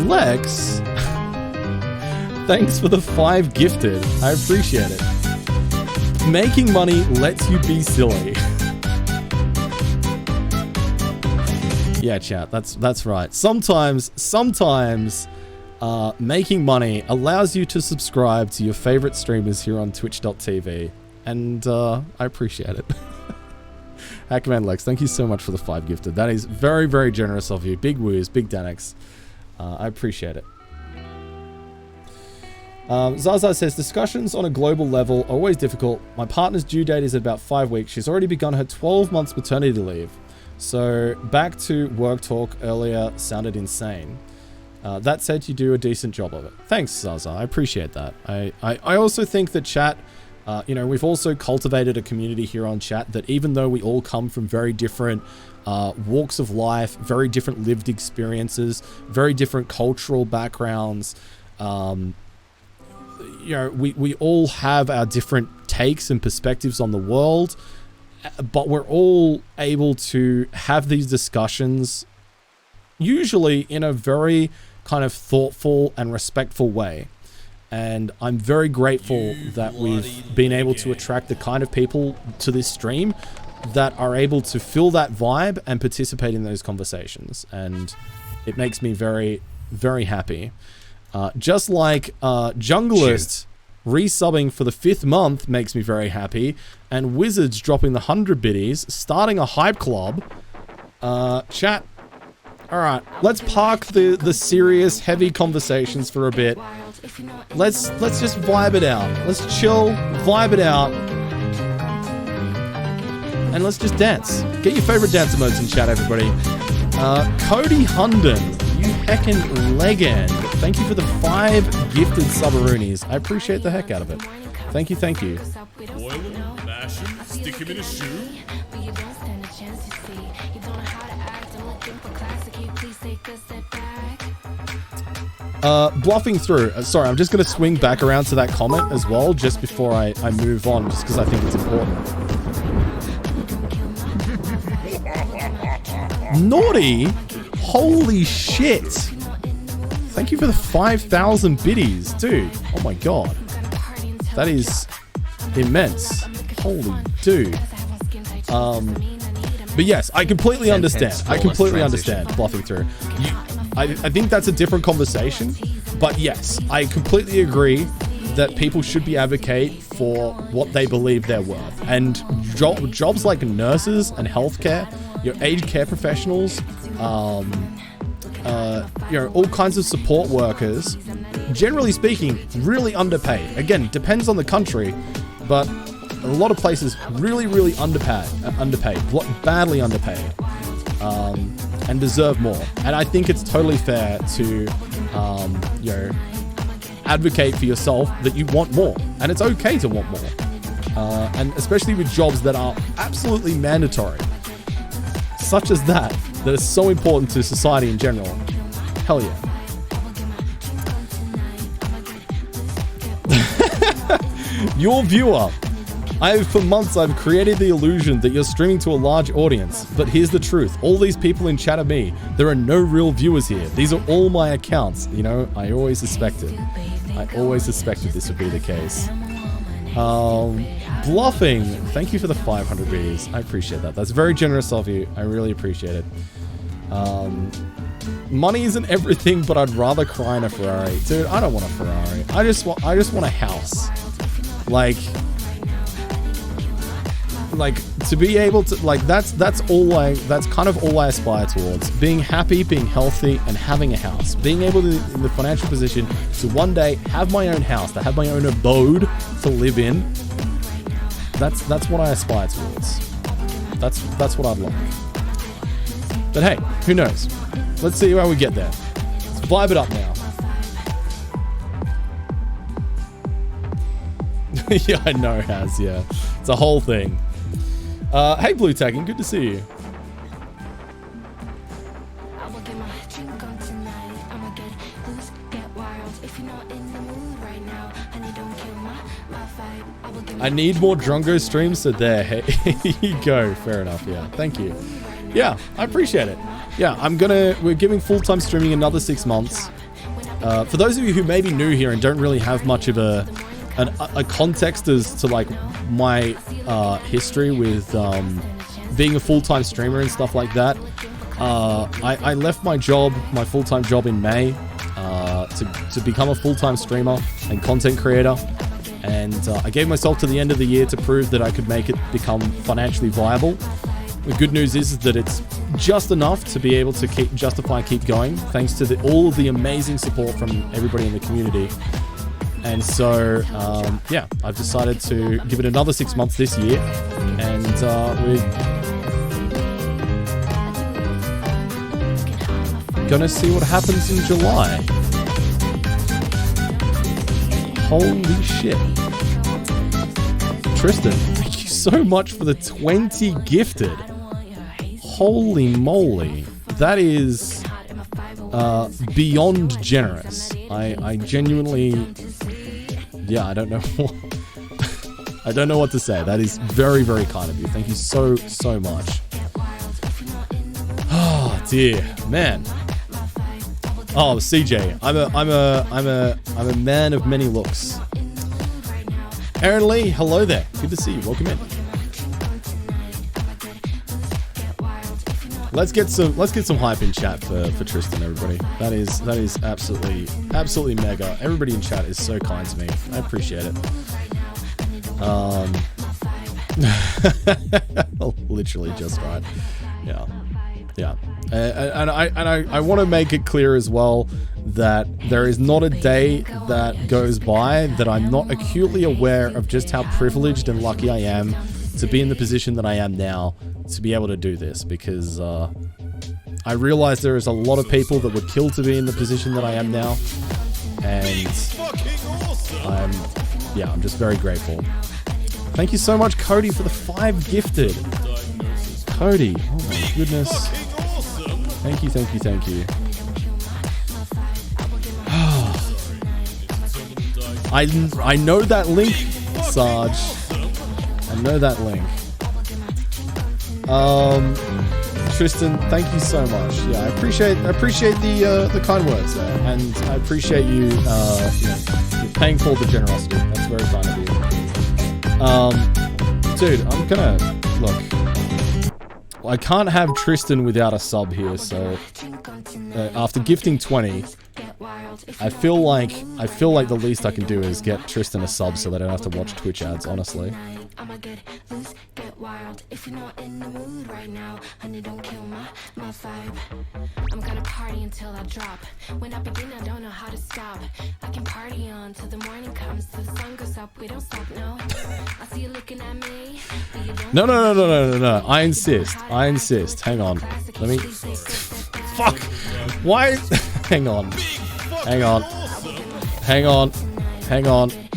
Lex, thanks for the 5 gifted. I appreciate it. Making money lets you be silly. Yeah, chat, that's right. Sometimes making money allows you to subscribe to your favorite streamers here on twitch.tv, and I appreciate it. Hackman Lex, thank you so much for the 5 gifted. That is very, very generous of you. Big woos, big Danex. I appreciate it. Zaza says, discussions on a global level are always difficult. My partner's due date is at about 5 weeks. She's already begun her 12 months maternity leave. So back to work talk earlier sounded insane. That said, you do a decent job of it. Thanks, Zaza. I appreciate that. I also think that chat, we've also cultivated a community here on chat that even though we all come from very different walks of life, very different lived experiences, very different cultural backgrounds, we all have our different takes and perspectives on the world, but we're all able to have these discussions usually in a very kind of thoughtful and respectful way. And I'm very grateful that we've been able to attract the kind of people to this stream that are able to feel that vibe and participate in those conversations. And it makes me very, very happy. Just like Junglist resubbing for the 5th month makes me very happy, and Wizards dropping the 100 biddies, starting a hype club. Chat. All right, let's park the serious, heavy conversations for a bit. Let's just vibe it out. Let's chill, vibe it out, and let's just dance. Get your favorite dance emotes in chat, everybody. Cody Hunden, you heckin' legend. Thank you for the 5 gifted subaroonies. I appreciate the heck out of it. Thank you, thank you. Boil him, mash him, stick him in a shoe. Bluffing through. Sorry, I'm just going to swing back around to that comment as well, just before I move on, just because I think it's important. Naughty? Holy shit. Thank you for the 5,000 biddies. Dude, oh my god. That is immense. Holy dude. But yes, I completely understand. I completely understand bluffing through. I think that's a different conversation, but yes, I completely agree that people should be advocate for what they believe they're worth. And jobs like nurses and healthcare, aged care professionals, all kinds of support workers, generally speaking, really underpaid. Again, depends on the country, but a lot of places really, really underpaid, badly underpaid. And deserve more. And I think it's totally fair to, advocate for yourself that you want more. And it's okay to want more. And especially with jobs that are absolutely mandatory, such as that are so important to society in general. Hell yeah. Your viewer. For months, I've created the illusion that you're streaming to a large audience, but here's the truth. All these people in chat are me. There are no real viewers here. These are all my accounts. I always suspected. I always suspected this would be the case. Bluffing. Thank you for the 500 Bs. I appreciate that. That's very generous of you. I really appreciate it. Money isn't everything, but I'd rather cry in a Ferrari. Dude, I don't want a Ferrari. I just want a house. Like to be able to that's kind of all I aspire towards. Being happy, being healthy, and having a house. Being able to, in the financial position, to one day have my own house, to have my own abode to live in. That's what I aspire towards. That's what I'd like. But hey, who knows? Let's see how we get there. Let's vibe it up now. Yeah, I know, Has. Yeah, it's a whole thing. Hey, Blue Tagging, good to see you. I need more Drongo streams, so there. Hey, you go. Fair enough. Yeah, thank you. Yeah, I appreciate it. Yeah, we're giving full-time streaming another 6 months. For those of you who may be new here and don't really have much of a context as to like my history with being a full-time streamer and stuff like that, I left my full-time job in May to become a full-time streamer and content creator. And I gave myself to the end of the year to prove that I could make it become financially viable. The good news is that it's just enough to be able to keep going, thanks to all of the amazing support from everybody in the community. And so, yeah, I've decided to give it another 6 months this year, and we're gonna see what happens in July. Holy shit. Tristan, thank you so much for the 20 gifted. Holy moly. That is beyond generous. I genuinely... Yeah, I don't know what... I don't know what to say. That is very, very kind of you. Thank you so, so much. Oh, dear. Man. Oh, CJ, I'm a man of many looks. Aaron Lee, hello there. Good to see you. Welcome in. Let's get some hype in chat for Tristan, everybody. That is absolutely mega. Everybody in chat is so kind to me. I appreciate it. Literally just right. Yeah. Yeah. And I want to make it clear as well that there is not a day that goes by that I'm not acutely aware of just how privileged and lucky I am to be in the position that I am now to be able to do this, because I realize there is a lot of people that would kill to be in the position that I am now, and I'm just very grateful. Thank you so much, Cody, for the 5 gifted. Cody, oh my goodness. Thank you, thank you, thank you. I know that link, Sarge. I know that link. Tristan, thank you so much. Yeah, I appreciate the kind words there, and I appreciate you, you're paying for the generosity. That's very kind of you. Dude, I'm gonna look. I can't have Tristan without a sub here, so after gifting 20, I feel like the least I can do is get Tristan a sub so they don't have to watch Twitch ads, honestly. If you're not in the mood right now, honey, don't kill my vibe. I'm gonna party until I drop. When I begin, I don't know how to stop. I can party on till the morning comes, till the sun goes up. We don't stop, no. I see you looking at me. No. I insist. Hang on. Let me. Fuck. Why? Hang on.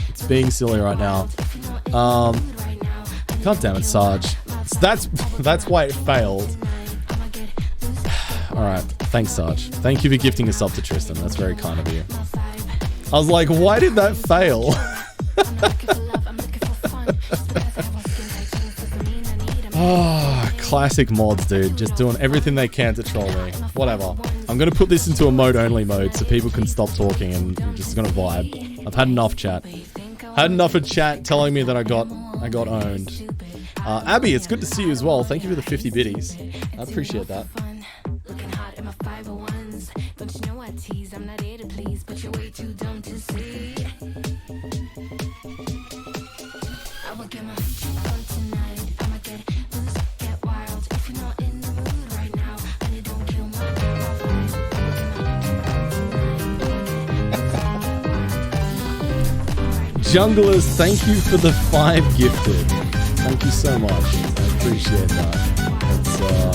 It's being silly right now. God damn it, Sarge. That's why it failed. Alright, thanks, Sarge. Thank you for gifting a sub to Tristan. That's very kind of you. I was like, why did that fail? Oh, classic mods, dude. Just doing everything they can to troll me. Whatever. I'm gonna put this into a mode-only mode so people can stop talking and I'm just gonna vibe. I've had enough chat. Had enough of chat telling me that I got owned. Abby, it's good to see you as well. Thank you for the 50 biddies. I appreciate that. Junglers, thank you for the 5 gifted. Thank you so much. I appreciate that. That's yeah,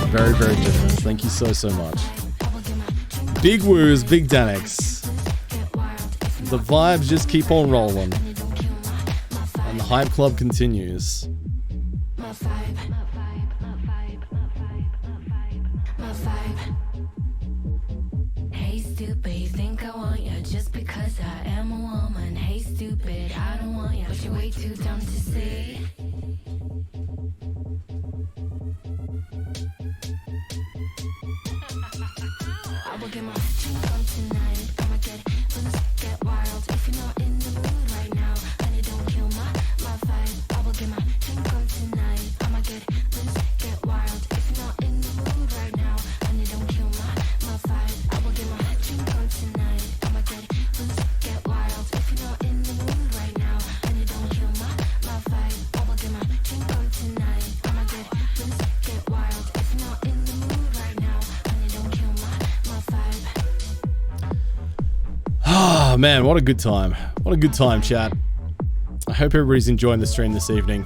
very, very generous. Thank you so, so much. Big woos, big Danex. The vibes just keep on rolling. And the hype club continues. Hey stupid, you think I want ya just because I am a woman. Hey stupid, I don't want ya, but you're way too dumb to see. I will get my drink on tonight. I'ma get wild. If you're not in the mood right now, and it don't kill my vibe. I will get my drink on tonight. I'ma get wild. If you're not in the mood right now, and it don't kill my vibe. I will get my drink on tonight. I'ma get wild. If you're not in the mood right now, and it don't kill my vibe. I will get my drink on tonight. I'ma get wild. If you're not in the mood right now, and it don't kill my vibe. Ah, man, what a good time. What a good time, chat. I hope everybody's enjoying the stream this evening.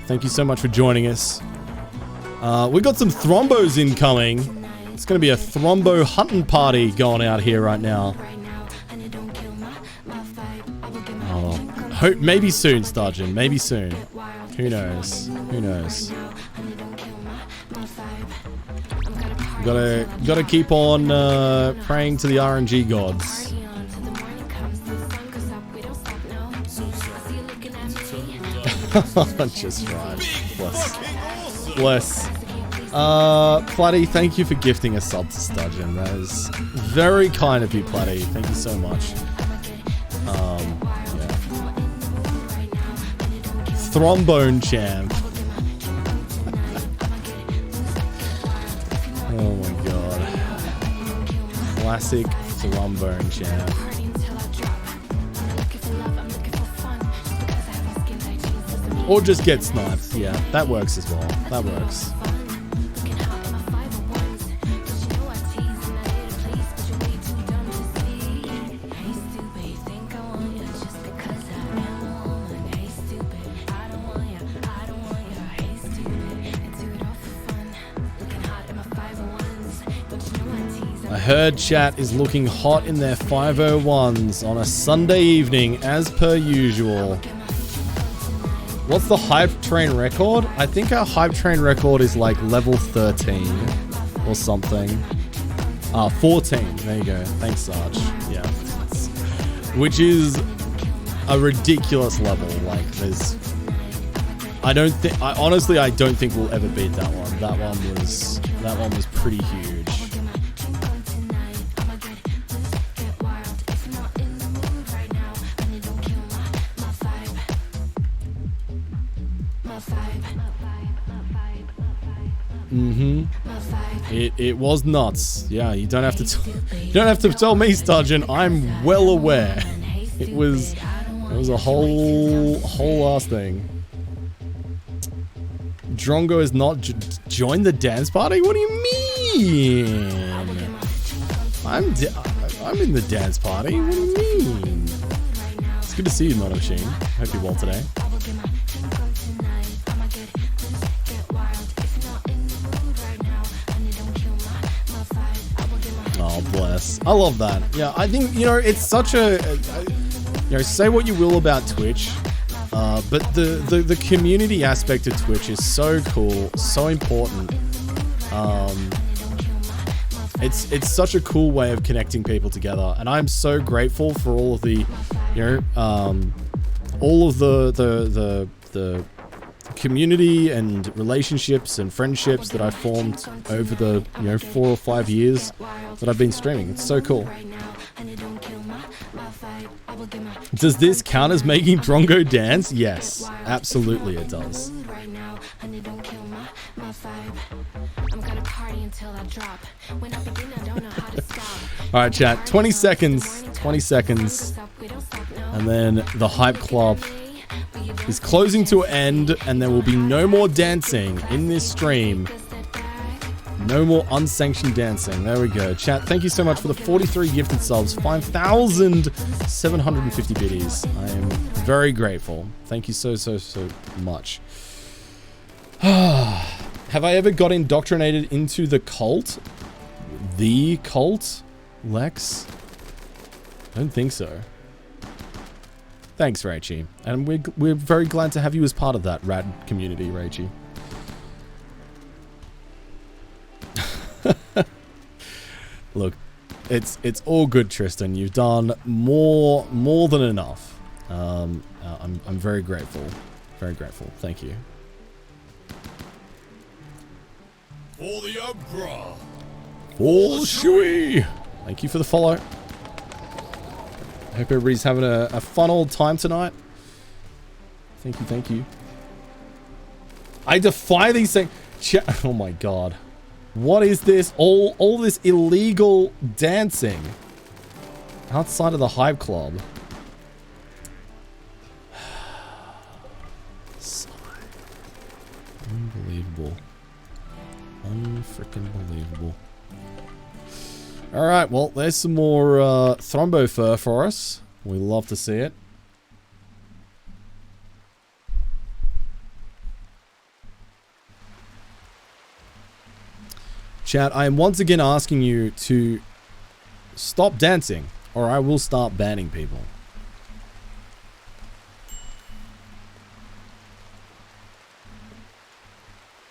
Thank you so much for joining us. We got some thrombos incoming. It's going to be a thrombo hunting party going out here right now. Oh, hope maybe soon, Stargin. Maybe soon. Who knows? Who knows? Gotta keep on praying to the RNG gods. Just right. Bless. Platty, thank you for gifting a sub to Studgeon. That is very kind of you, Platty. Thank you so much. Yeah. Thrombone champ. Oh my god. Classic thrombone champ. Or just get sniped. Yeah, that works as well. That works. I heard chat is looking hot in their 501s on a Sunday evening as per usual. What's the hype train record? I think our hype train record is like level 13 or something. 14. There you go. Thanks, Sarge. Yeah. Which is a ridiculous level. Like, there's... I honestly, I don't think we'll ever beat that one. That one was pretty huge. It was nuts. Yeah, you don't have to tell me, Sturgeon. I'm well aware. It was a whole ass thing. Drongo has not joined the dance party? What do you mean? I'm in the dance party. What do you mean? It's good to see you, Mono Machine. Hope you're well today. Oh, bless. I love that. Yeah, I think, it's such a... say what you will about Twitch, but the community aspect of Twitch is so cool, so important. It's such a cool way of connecting people together, and I'm so grateful for all of the, all of the community and relationships and friendships that I've formed over the 4 or 5 years that I've been streaming. It's so cool. Does this count as making Drongo dance? Yes, absolutely it does. Alright, chat, 20 seconds, and then the hype club is closing to an end, and there will be no more dancing in this stream. No more unsanctioned dancing. There we go. Chat, thank you so much for the 43 gifted subs. 5,750 biddies. I am very grateful. Thank you so much. Have I ever got indoctrinated into the cult? The cult? Lex? I don't think so. Thanks, Raichi. And we're very glad to have you as part of that rad community, Raichi. Look, it's all good, Tristan. You've done more than enough. I'm very grateful. Very grateful. Thank you. For the Emperor. For Shui. Thank you for the follow. Hope everybody's having a fun old time tonight. Thank you, thank you. I defy these things. Oh my god. What is this? All this illegal dancing outside of the Hive Club. Unbelievable. Unfreaking believable. Alright, well, there's some more Thrombo fur for us. We love to see it. Chat, I am once again asking you to stop dancing, or I will start banning people.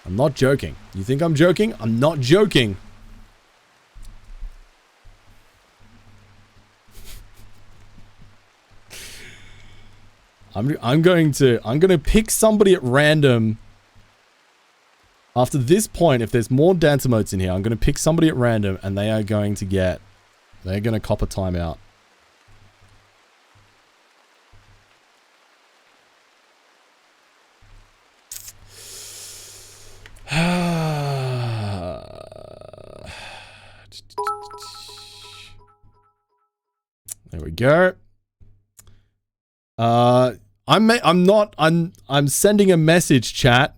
I'm not joking. You think I'm joking? I'm not joking. I'm gonna pick somebody at random. After this point, if there's more dance emotes in here, I'm gonna pick somebody at random and they are going to get, they're gonna cop a timeout. There we go. I'm sending a message, chat.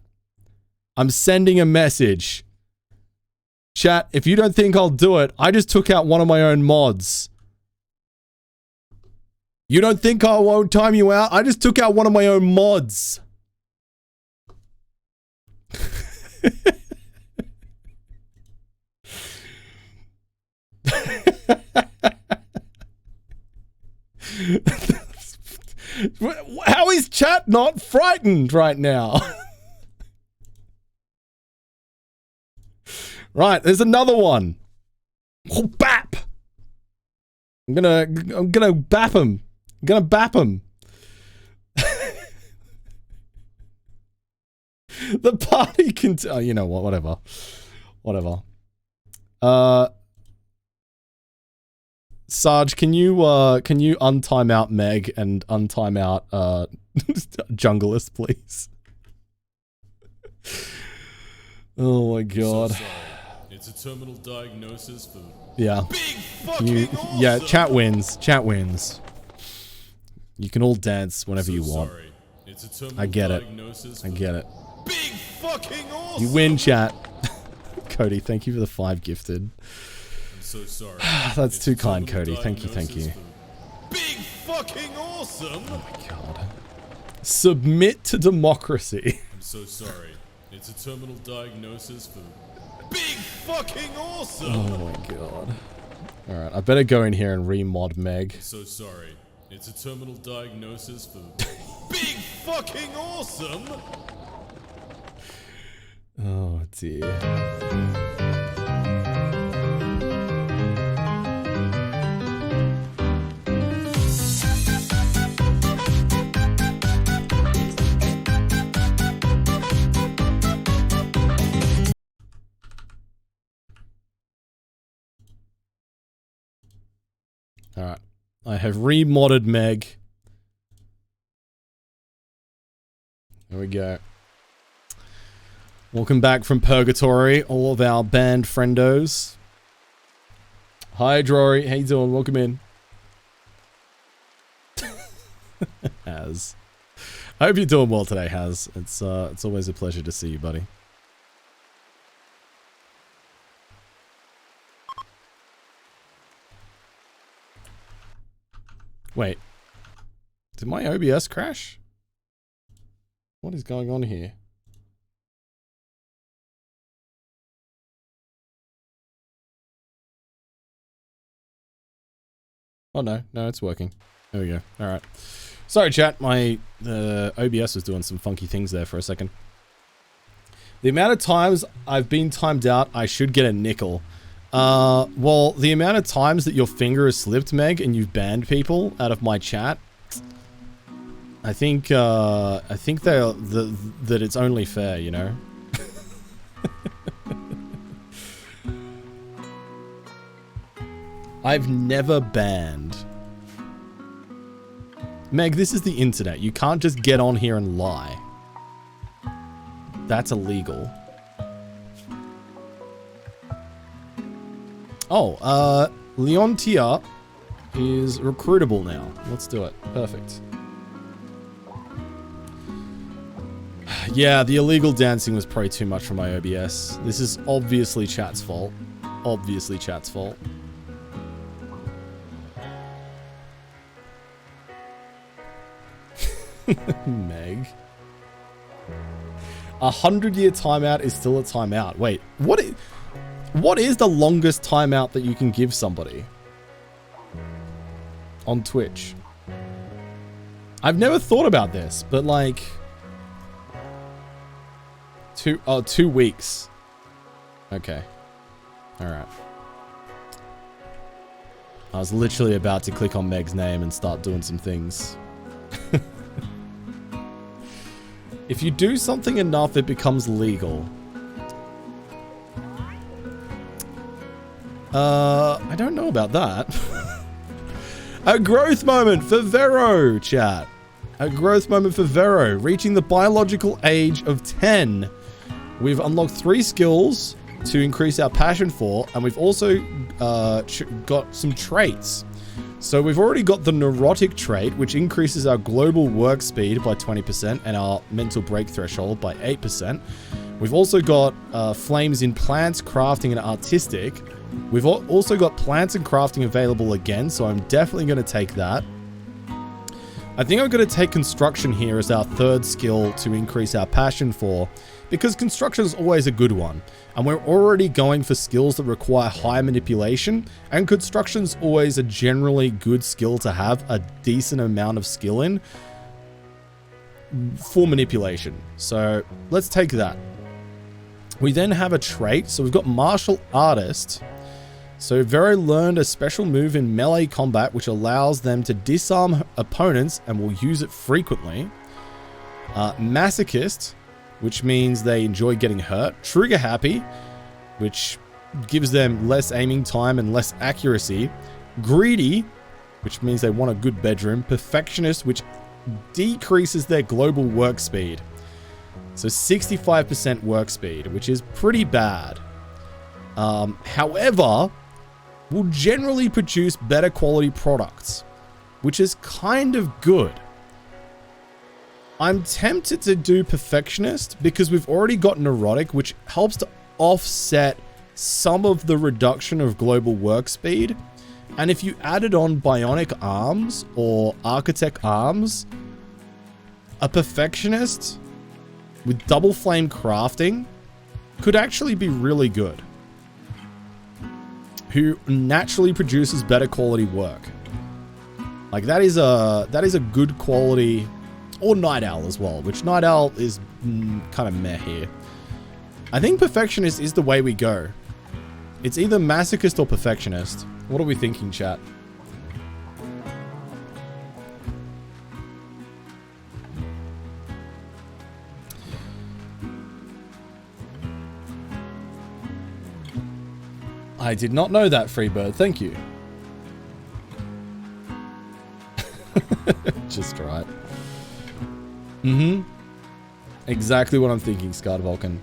I'm sending a message. Chat, if you don't think I'll do it, I just took out one of my own mods. You don't think I won't time you out? I just took out one of my own mods. How is chat not frightened right now? Right, there's another one. Oh, bap! I'm gonna bap him. I'm gonna bap him. The party can. Oh, you know what? Whatever. Whatever. Sarge, can you untime out Meg and untime out Junglist, please? Oh my god. So sorry. It's a terminal diagnosis for yeah. Big fucking awesome. Yeah, chat wins. Chat wins. You can all dance whenever so you want. Sorry. It's a terminal I get it. diagnosis I get it. Big fucking awesome. You win, chat. Cody, thank you for the 5 gifted. I'm so sorry. That's It's too a kind, terminal Cody. Thank you, thank you. diagnosis for Big fucking awesome. Oh my god. Submit to democracy. I'm so sorry. It's a terminal diagnosis for Big fucking awesome. Oh my god. Alright, I better go in here and remod Meg. I'm so sorry. It's a terminal diagnosis for Big fucking awesome. Oh dear. Alright. I have remodded Meg. There we go. Welcome back from Purgatory, all of our band friendos. Hi, Drory. How you doing? Welcome in. Haz. I hope you're doing well today, Haz. It's always a pleasure to see you, buddy. Wait. Did my OBS crash? What is going on here? Oh no, it's working. There we go. Alright. Sorry chat, my OBS was doing some funky things there for a second. The amount of times I've been timed out, I should get a nickel. Well, the amount of times that your finger has slipped, Meg, and you've banned people out of my chat, I think that it's only fair, you know? I've never banned. Meg, this is the internet. You can't just get on here and lie. That's illegal. Oh, Leontia is recruitable now. Let's do it. Perfect. Yeah, the illegal dancing was probably too much for my OBS. This is obviously chat's fault. Obviously chat's fault. Meg. 100-year timeout is still a timeout. Wait, what is the longest timeout that you can give somebody on Twitch? I've never thought about this, but like 2 weeks. Okay. All right. I was literally about to click on Meg's name and start doing some things. If you do something enough, it becomes legal. I don't know about that. A growth moment for Vero, chat. A growth moment for Vero. Reaching the biological age of 10. We've unlocked 3 skills to increase our passion for, and we've also got some traits. So we've already got the neurotic trait, which increases our global work speed by 20% and our mental break threshold by 8%. We've also got flames in plants, crafting, and artistic. We've also got plants and crafting available again, so I'm definitely going to take that. I think I'm going to take construction here as our 3rd skill to increase our passion for, because construction is always a good one. And we're already going for skills that require high manipulation, and construction's always a generally good skill to have a decent amount of skill in for manipulation. So let's take that. We then have a trait. So we've got martial artist. So Vero learned a special move in melee combat which allows them to disarm opponents and will use it frequently. Masochist, which means they enjoy getting hurt. Trigger happy, which gives them less aiming time and less accuracy. Greedy, which means they want a good bedroom. Perfectionist, which decreases their global work speed. So 65% work speed, which is pretty bad. However, will generally produce better quality products, which is kind of good. I'm tempted to do perfectionist because we've already got neurotic, which helps to offset some of the reduction of global work speed. And if you added on bionic arms or architect arms, a perfectionist with double flame crafting could actually be really good, who naturally produces better quality work. Like that is a good quality. Or Night Owl as well, which Night Owl is kind of meh here. I think Perfectionist is the way we go. It's either Masochist or Perfectionist. What are we thinking, chat? I did not know that, Freebird. Thank you. Just right. Exactly what I'm thinking, Scarred Vulcan.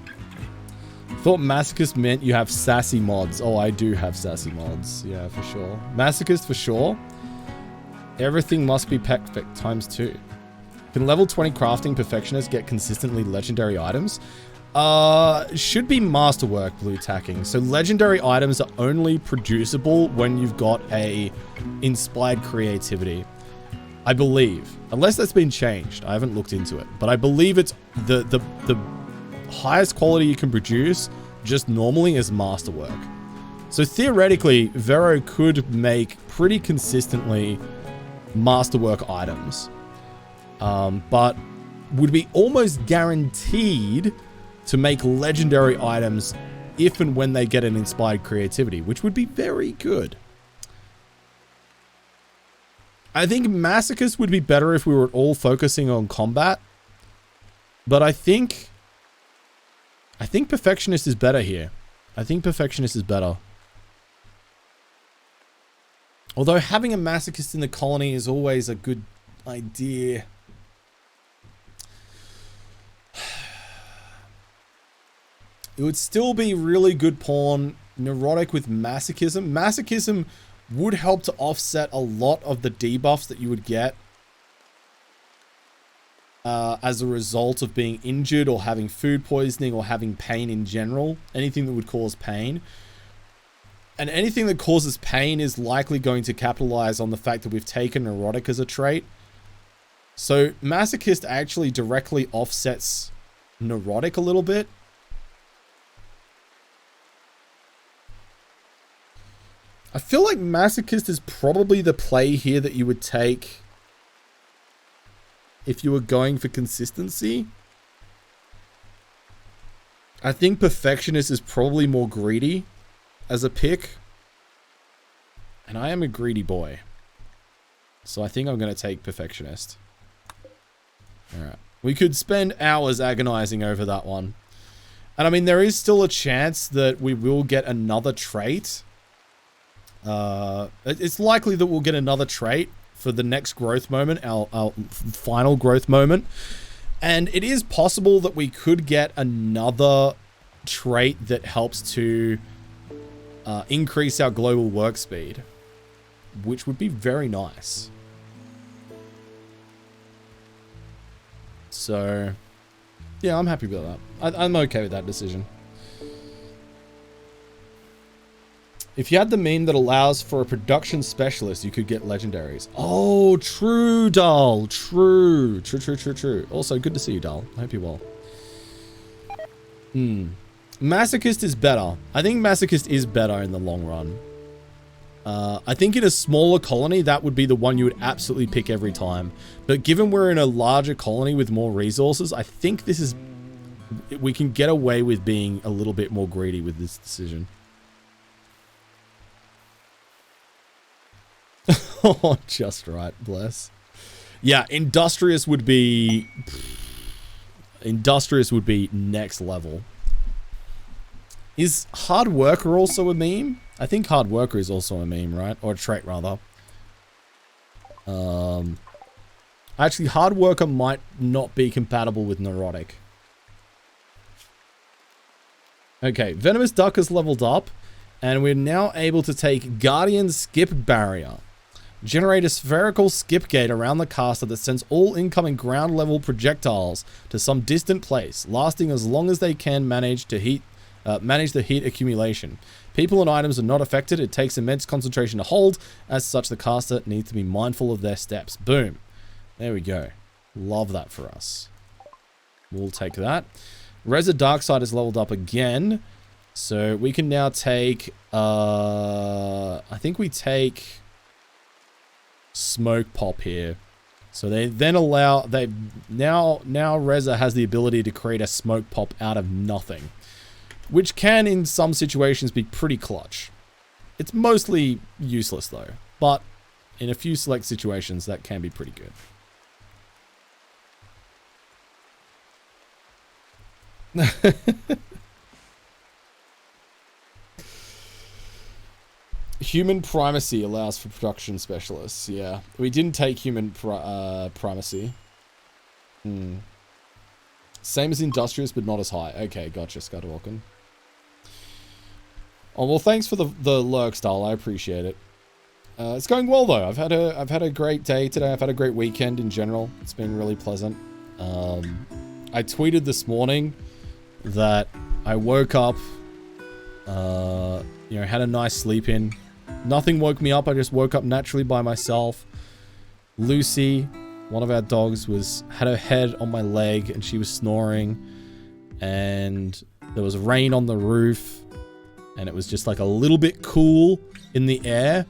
Thought Masochist meant you have sassy mods. Oh, I do have sassy mods. Yeah, for sure. Masochist for sure. Everything must be perfect times 2. Can level 20 crafting perfectionists get consistently legendary items? Should be masterwork blue tacking. So legendary items are only producible when you've got a inspired creativity. I believe. Unless that's been changed. I haven't looked into it. But I believe it's the highest quality you can produce just normally is masterwork. So theoretically, Vero could make pretty consistently masterwork items. But would be almost guaranteed to make legendary items if and when they get an inspired creativity, which would be very good. I think Masochist would be better if we were all focusing on combat. But I think Perfectionist is better here. I think Perfectionist is better. Although having a Masochist in the colony is always a good idea. It would still be really good pawn. Neurotic with Masochism. Masochism would help to offset a lot of the debuffs that you would get as a result of being injured or having food poisoning or having pain in general. Anything that would cause pain. And anything that causes pain is likely going to capitalize on the fact that we've taken Neurotic as a trait. So Masochist actually directly offsets Neurotic a little bit. I feel like Masochist is probably the play here that you would take if you were going for consistency. I think Perfectionist is probably more greedy as a pick. And I am a greedy boy. So I think I'm going to take Perfectionist. Alright. We could spend hours agonizing over that one. And I mean, there is still a chance that we will get another trait. It's likely that we'll get another trait for the next growth moment, our final growth moment. And it is possible that we could get another trait that helps to increase our global work speed, which would be very nice. So, yeah, I'm happy with that. I'm okay with that decision. If you had the meme that allows for a production specialist, you could get legendaries. Oh, true, Dull. True. True. Also, good to see you, Dull. I hope you're well. Masochist is better. I think Masochist is better in the long run. I think in a smaller colony, that would be the one you would absolutely pick every time. But given we're in a larger colony with more resources, I think this is... we can get away with being a little bit more greedy with this decision. Oh, just right, bless. Yeah, Industrious would be next level. Is Hard Worker also a meme? I think Hard Worker is also a meme, right? Or a trait, rather. Actually, Hard Worker might not be compatible with Neurotic. Okay, Venomous Duck has leveled up, and we're now able to take Guardian Skip Barrier. Generate a spherical skip gate around the caster that sends all incoming ground level projectiles to some distant place, lasting as long as they can manage the heat accumulation. People and items are not affected. It takes immense concentration to hold. As such, the caster needs to be mindful of their steps. Boom. There we go. Love that for us. We'll take that. Reza Darkside is leveled up again. So we can now take... I think we take... Smoke Pop here. So they then allow... Now Reza has the ability to create a Smoke Pop out of nothing. Which can, in some situations, be pretty clutch. It's mostly useless, though. But in a few select situations, that can be pretty good. Human primacy allows for production specialists. Yeah. We didn't take human primacy. Same as Industrious, but not as high. Okay, gotcha, Scudwalken. Oh, well, thanks for the lurk, Style. I appreciate it. It's going well, though. I've had a great day today. I've had a great weekend in general. It's been really pleasant. I tweeted this morning that I woke up, had a nice sleep in. Nothing woke me up. I just woke up naturally by myself. Lucy, one of our dogs, had her head on my leg and she was snoring, and there was rain on the roof, and it was just like a little bit cool in the air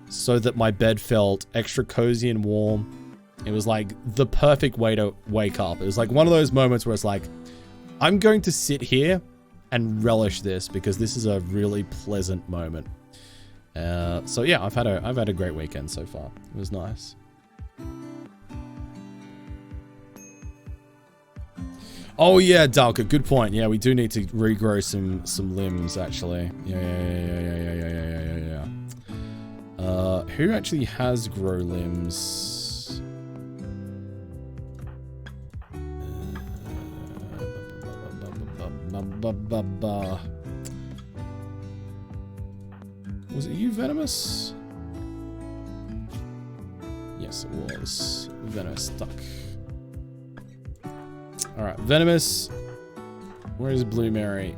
so that my bed felt extra cozy and warm. It was like the perfect way to wake up. It was like one of those moments where it's like, I'm going to sit here and relish this because this is a really pleasant moment. So yeah, I've had a great weekend so far. It was nice. Oh yeah, Dalka, good point. Yeah, we do need to regrow some limbs actually. Yeah. Who actually has grow limbs? Was it you, Venomous? Yes, it was. Venomous stuck. Alright, Venomous. Where is Blue Mary?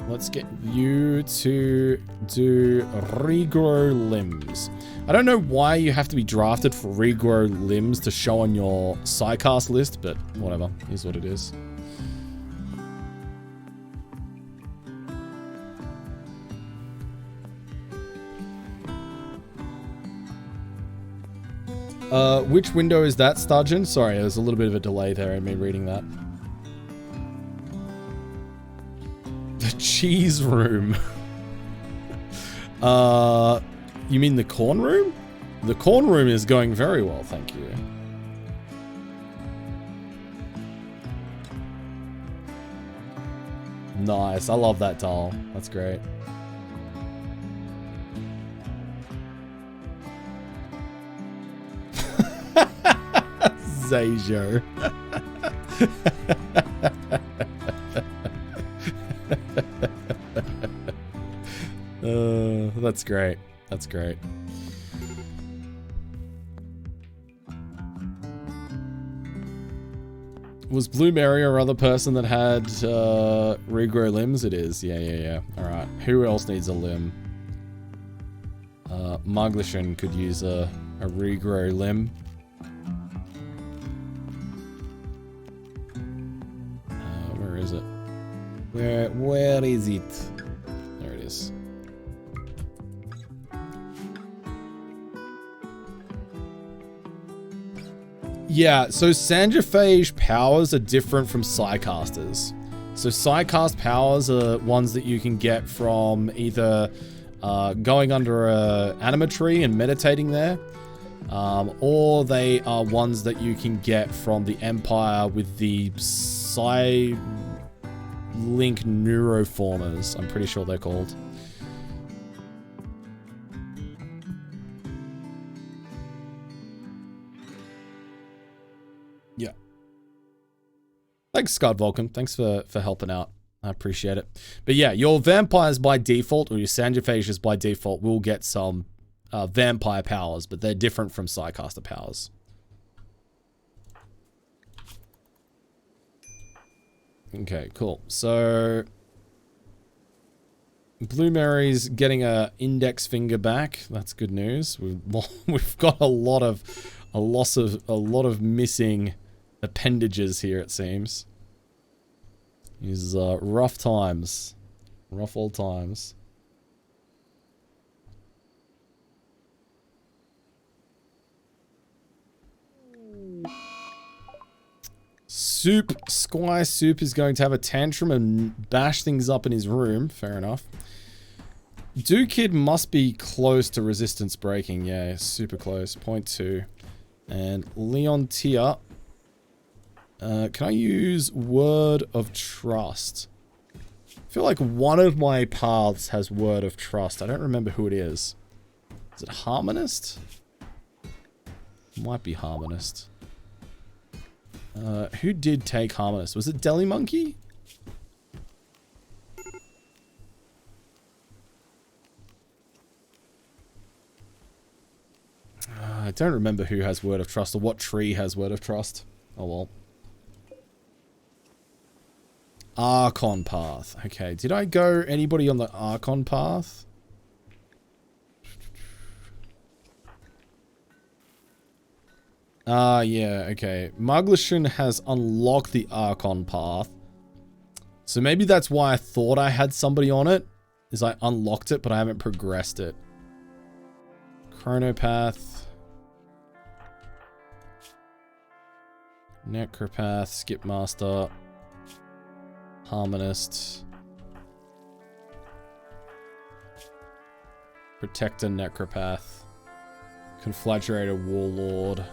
Let's get you to do regrow limbs. I don't know why you have to be drafted for regrow limbs to show on your Psycast list, but whatever. Here's what it is. Which window is that, Sturgeon? Sorry, there's a little bit of a delay there in me reading that. The cheese room. You mean the corn room? The corn room is going very well, thank you. Nice, I love that doll. That's great. Zajo. That's great. That's great. Was Blue Mary or other person that had regrow limbs? It is. Yeah. Alright. Who else needs a limb? Muglishan could use a regrow limb. Where is it? Where is it? There it is. Yeah, so Sandraphage powers are different from Psycasters. So Psycast powers are ones that you can get from either going under a anima tree and meditating there, or they are ones that you can get from the Empire with the Psy Link Neuroformers, I'm pretty sure they're called. Yeah. Thanks, Scott Vulcan. Thanks for helping out. I appreciate it. But yeah, your vampires by default, or your Sandraphages by default, will get some vampire powers, but they're different from Psycaster powers. Okay, cool. So Blue Mary's getting a index finger back. That's good news. We've got a lot of missing appendages here, it seems. These rough times. Rough old times. Squire Soup is going to have a tantrum and bash things up in his room. Fair enough. Kid must be close to resistance breaking. Yeah, super close. 0.2. And Leon Tia. Can I use Word of Trust? I feel like one of my paths has Word of Trust. I don't remember who it is. Is it Harmonist? Might be Harmonist. Who did take Harmonist? Was it Deli Monkey? I don't remember who has Word of Trust or what tree has Word of Trust. Oh well. Archon path. Okay, did I go anybody on the Archon path? Yeah, okay. Muglishin has unlocked the Archon path. So maybe that's why I thought I had somebody on it, is I unlocked it, but I haven't progressed it. Chronopath. Necropath, Skipmaster. Harmonist. Protector, Necropath. Conflagrator, Warlord.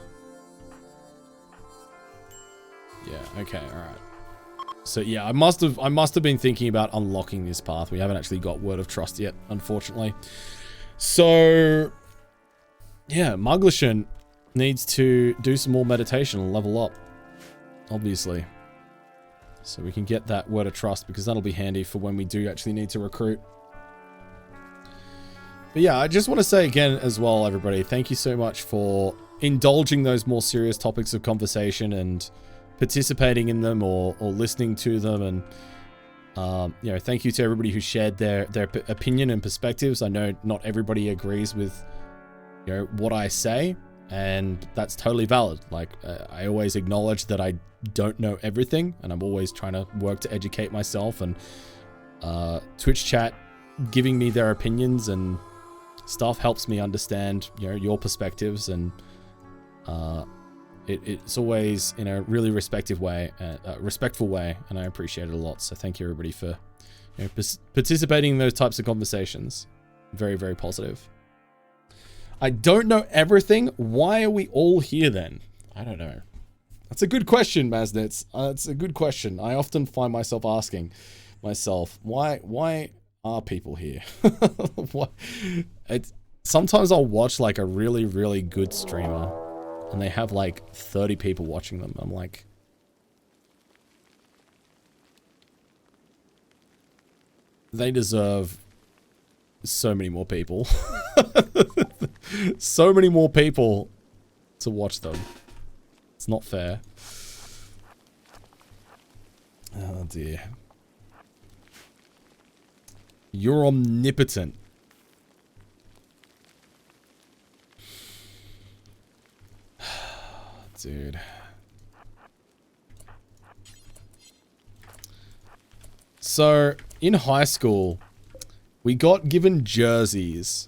Yeah, okay, alright. So yeah, I must have been thinking about unlocking this path. We haven't actually got Word of Trust yet, unfortunately. So yeah, Muglishin needs to do some more meditation and level up. Obviously. So we can get that Word of Trust, because that'll be handy for when we do actually need to recruit. But yeah, I just want to say again as well, everybody, thank you so much for indulging those more serious topics of conversation and participating in them or listening to them. And, you know, thank you to everybody who shared their opinion and perspectives. I know not everybody agrees with, you know, what I say, and that's totally valid. Like, I always acknowledge that I don't know everything, and I'm always trying to work to educate myself, and Twitch chat giving me their opinions and stuff helps me understand, you know, your perspectives, and it's always in a really respectful way, and I appreciate it a lot. So thank you everybody for, you know, participating in those types of conversations. Very, very positive. I don't know everything. Why are we all here then? I don't know. That's a good question, Maznitz. It's a good question. I often find myself asking myself, why are people here? Sometimes I'll watch like a really, really good streamer and they have like 30 people watching them. I'm like, they deserve so many more people. So many more people to watch them. It's not fair. Oh dear. You're omnipotent. Dude. So, in high school, we got given jerseys,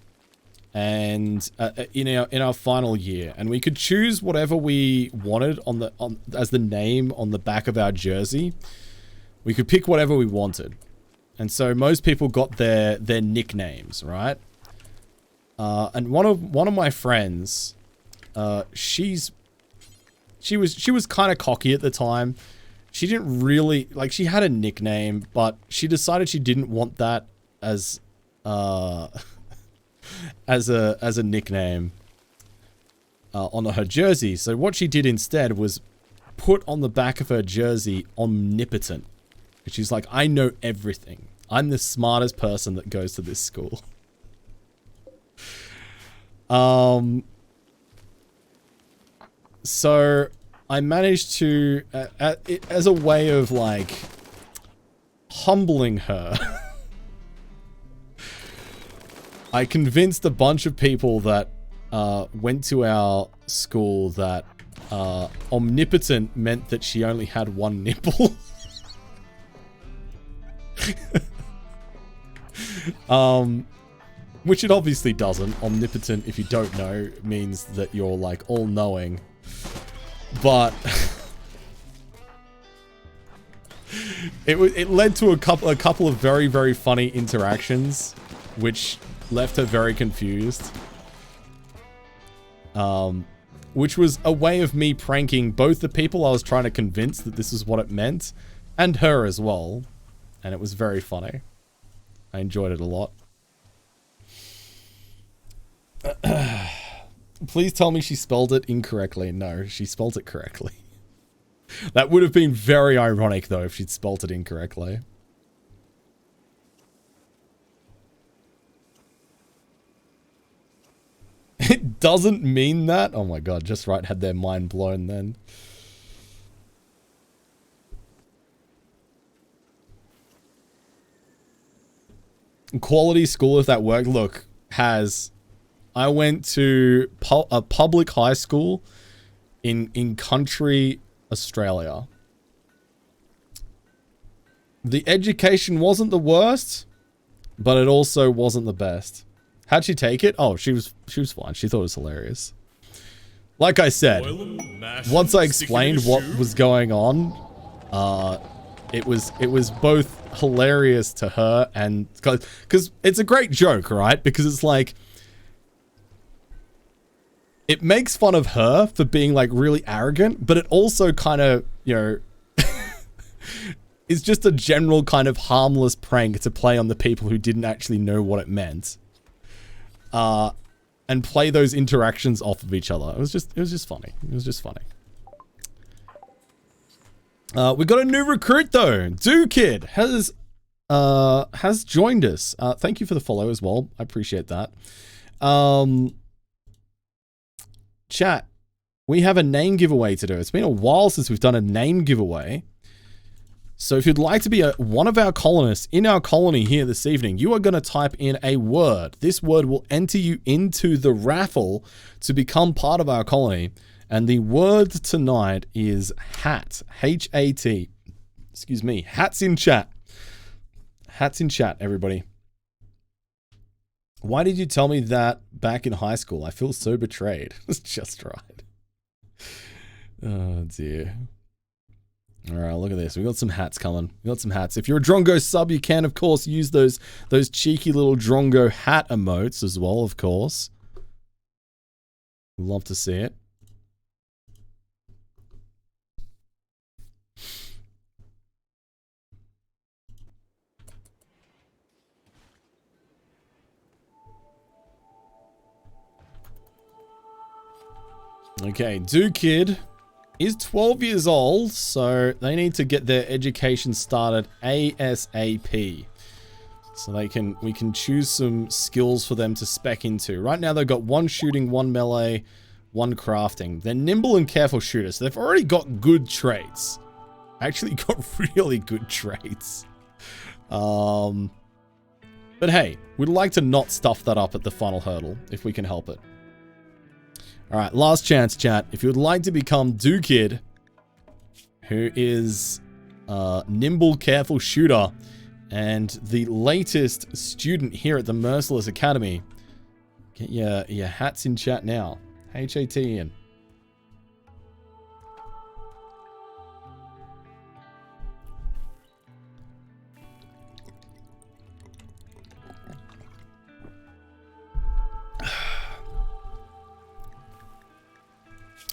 and in our final year, and we could choose whatever we wanted as the name on the back of our jersey. We could pick whatever we wanted, and so most people got their nicknames, right? And one of my friends, she was kind of cocky at the time. She didn't really like. She had a nickname, but she decided she didn't want that as as a nickname on her jersey. So what she did instead was put on the back of her jersey omnipotent. She's like, I know everything. I'm the smartest person that goes to this school. So I managed to, as a way of like humbling her, I convinced a bunch of people that went to our school that omnipotent meant that she only had one nipple. Which it obviously doesn't. Omnipotent, if you don't know, means that you're like all-knowing. But it led to a couple of very, very funny interactions, which left her very confused. Which was a way of me pranking both the people I was trying to convince that this is what it meant, and her as well. And it was very funny. I enjoyed it a lot. Please tell me she spelled it incorrectly. No, she spelled it correctly. That would have been very ironic, though, if she'd spelled it incorrectly. It doesn't mean that? Oh my god, Just Right had their mind blown then. Quality school, if that worked. Look, I went to a public high school in country Australia. The education wasn't the worst, but it also wasn't the best. How'd she take it? Oh, she was fine. She thought it was hilarious. Like I said, once I explained what was going on, it was both hilarious to her and because it's a great joke, right? Because it's like it makes fun of her for being like really arrogant, but it also kind of, you know, is just a general kind of harmless prank to play on the people who didn't actually know what it meant. And play those interactions off of each other. It was just funny. It was just funny. We got a new recruit though. Kid has joined us. Thank you for the follow as well. I appreciate that. Chat, we have a name giveaway to do. It's been a while since we've done a name giveaway. So if you'd like to be one of our colonists in our colony here this evening, you are going to type in a word. This word will enter you into the raffle to become part of our colony. And the word tonight is hat. H-A-T. Excuse me. Hats in chat. Hats in chat, everybody. Why did you tell me that back in high school? I feel so betrayed. It's just right. Oh, dear. All right, look at this. We got some hats coming. We got some hats. If you're a Drongo sub, you can, of course, use those cheeky little Drongo hat emotes as well, of course. Love to see it. Okay, Kid is 12 years old, so they need to get their education started ASAP. So we can choose some skills for them to spec into. Right now they've got 1 shooting, 1 melee, 1 crafting. They're nimble and careful shooters. So they've already got good traits. Actually got really good traits. But hey, we'd like to not stuff that up at the final hurdle if we can help it. Alright, last chance, chat. If you would like to become Kid, who is a nimble, careful shooter, and the latest student here at the Merciless Academy, get your hats in chat now. H-A-T-N.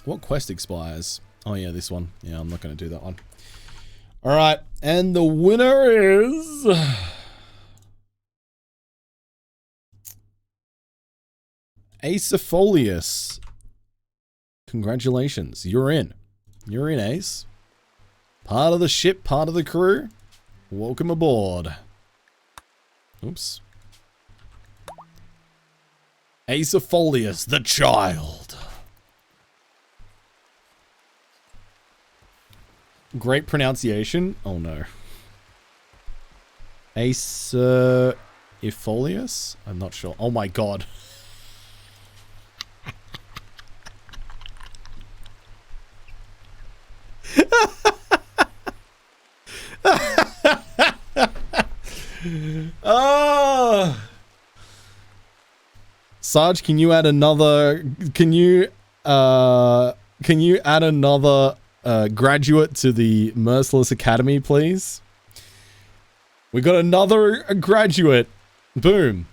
What quest expires? Oh yeah, this one. Yeah, I'm not going to do that one. All right, and the winner is Acefolius. Congratulations, you're in. You're in, Ace. Part of the ship, part of the crew. Welcome aboard. Oops. Acefolius, the child. Great pronunciation. Oh no. Acefolius? I'm not sure. Oh my god. Oh. Sarge, can you add another? Can you add another graduate to the Merciless Academy, please? We got another graduate. Boom.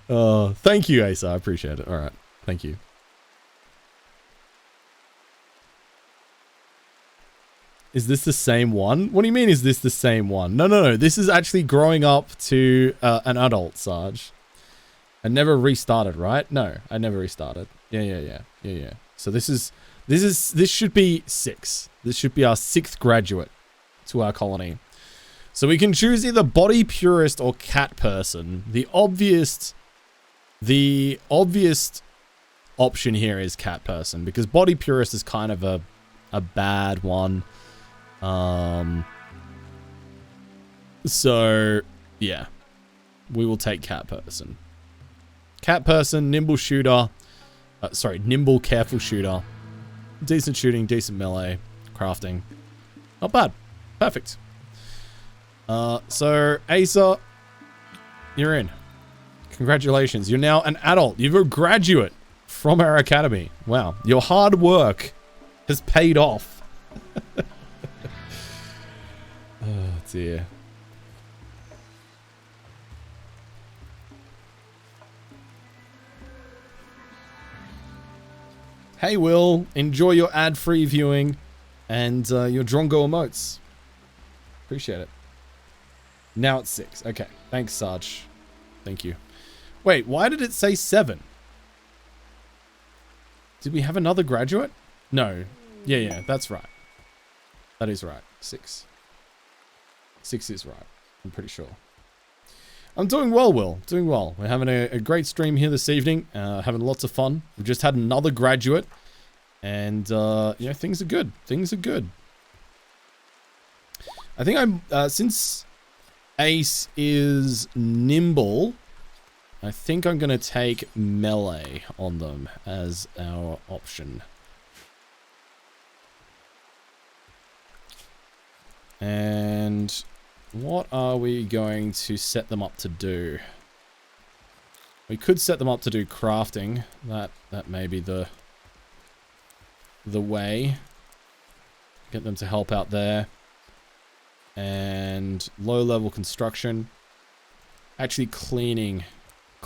Thank you, Asa. I appreciate it. All right. Thank you. Is this the same one? What do you mean, is this the same one? No. This is actually growing up to an adult, Sarge. I never restarted, right? No, I never restarted. Yeah. So this should be 6. This should be our 6th graduate to our colony. So we can choose either body purist or cat person. The obvious option here is cat person, because body purist is kind of a bad one. So yeah, we will take cat person. Cat person, nimble shooter. Nimble, careful shooter. Decent shooting, decent melee. Crafting. Not bad. Perfect. So, Asa, you're in. Congratulations. You're now an adult. You're a graduate from our academy. Wow. Your hard work has paid off. Oh, dear. Hey, Will. Enjoy your ad-free viewing and your Drongo emotes. Appreciate it. Now it's 6. Okay. Thanks, Sarge. Thank you. Wait, why did it say 7? Did we have another graduate? No. Yeah, that's right. That is right. 6. 6 is right. I'm pretty sure. I'm doing well, Will. Doing well. We're having a great stream here this evening. Having lots of fun. We've just had another graduate. And, you know, things are good. Things are good. I think since Ace is nimble, I think I'm going to take melee on them as our option. And what are we going to set them up to do? We could set them up to do crafting. That may be the way. Get them to help out there. And low-level construction. Actually, cleaning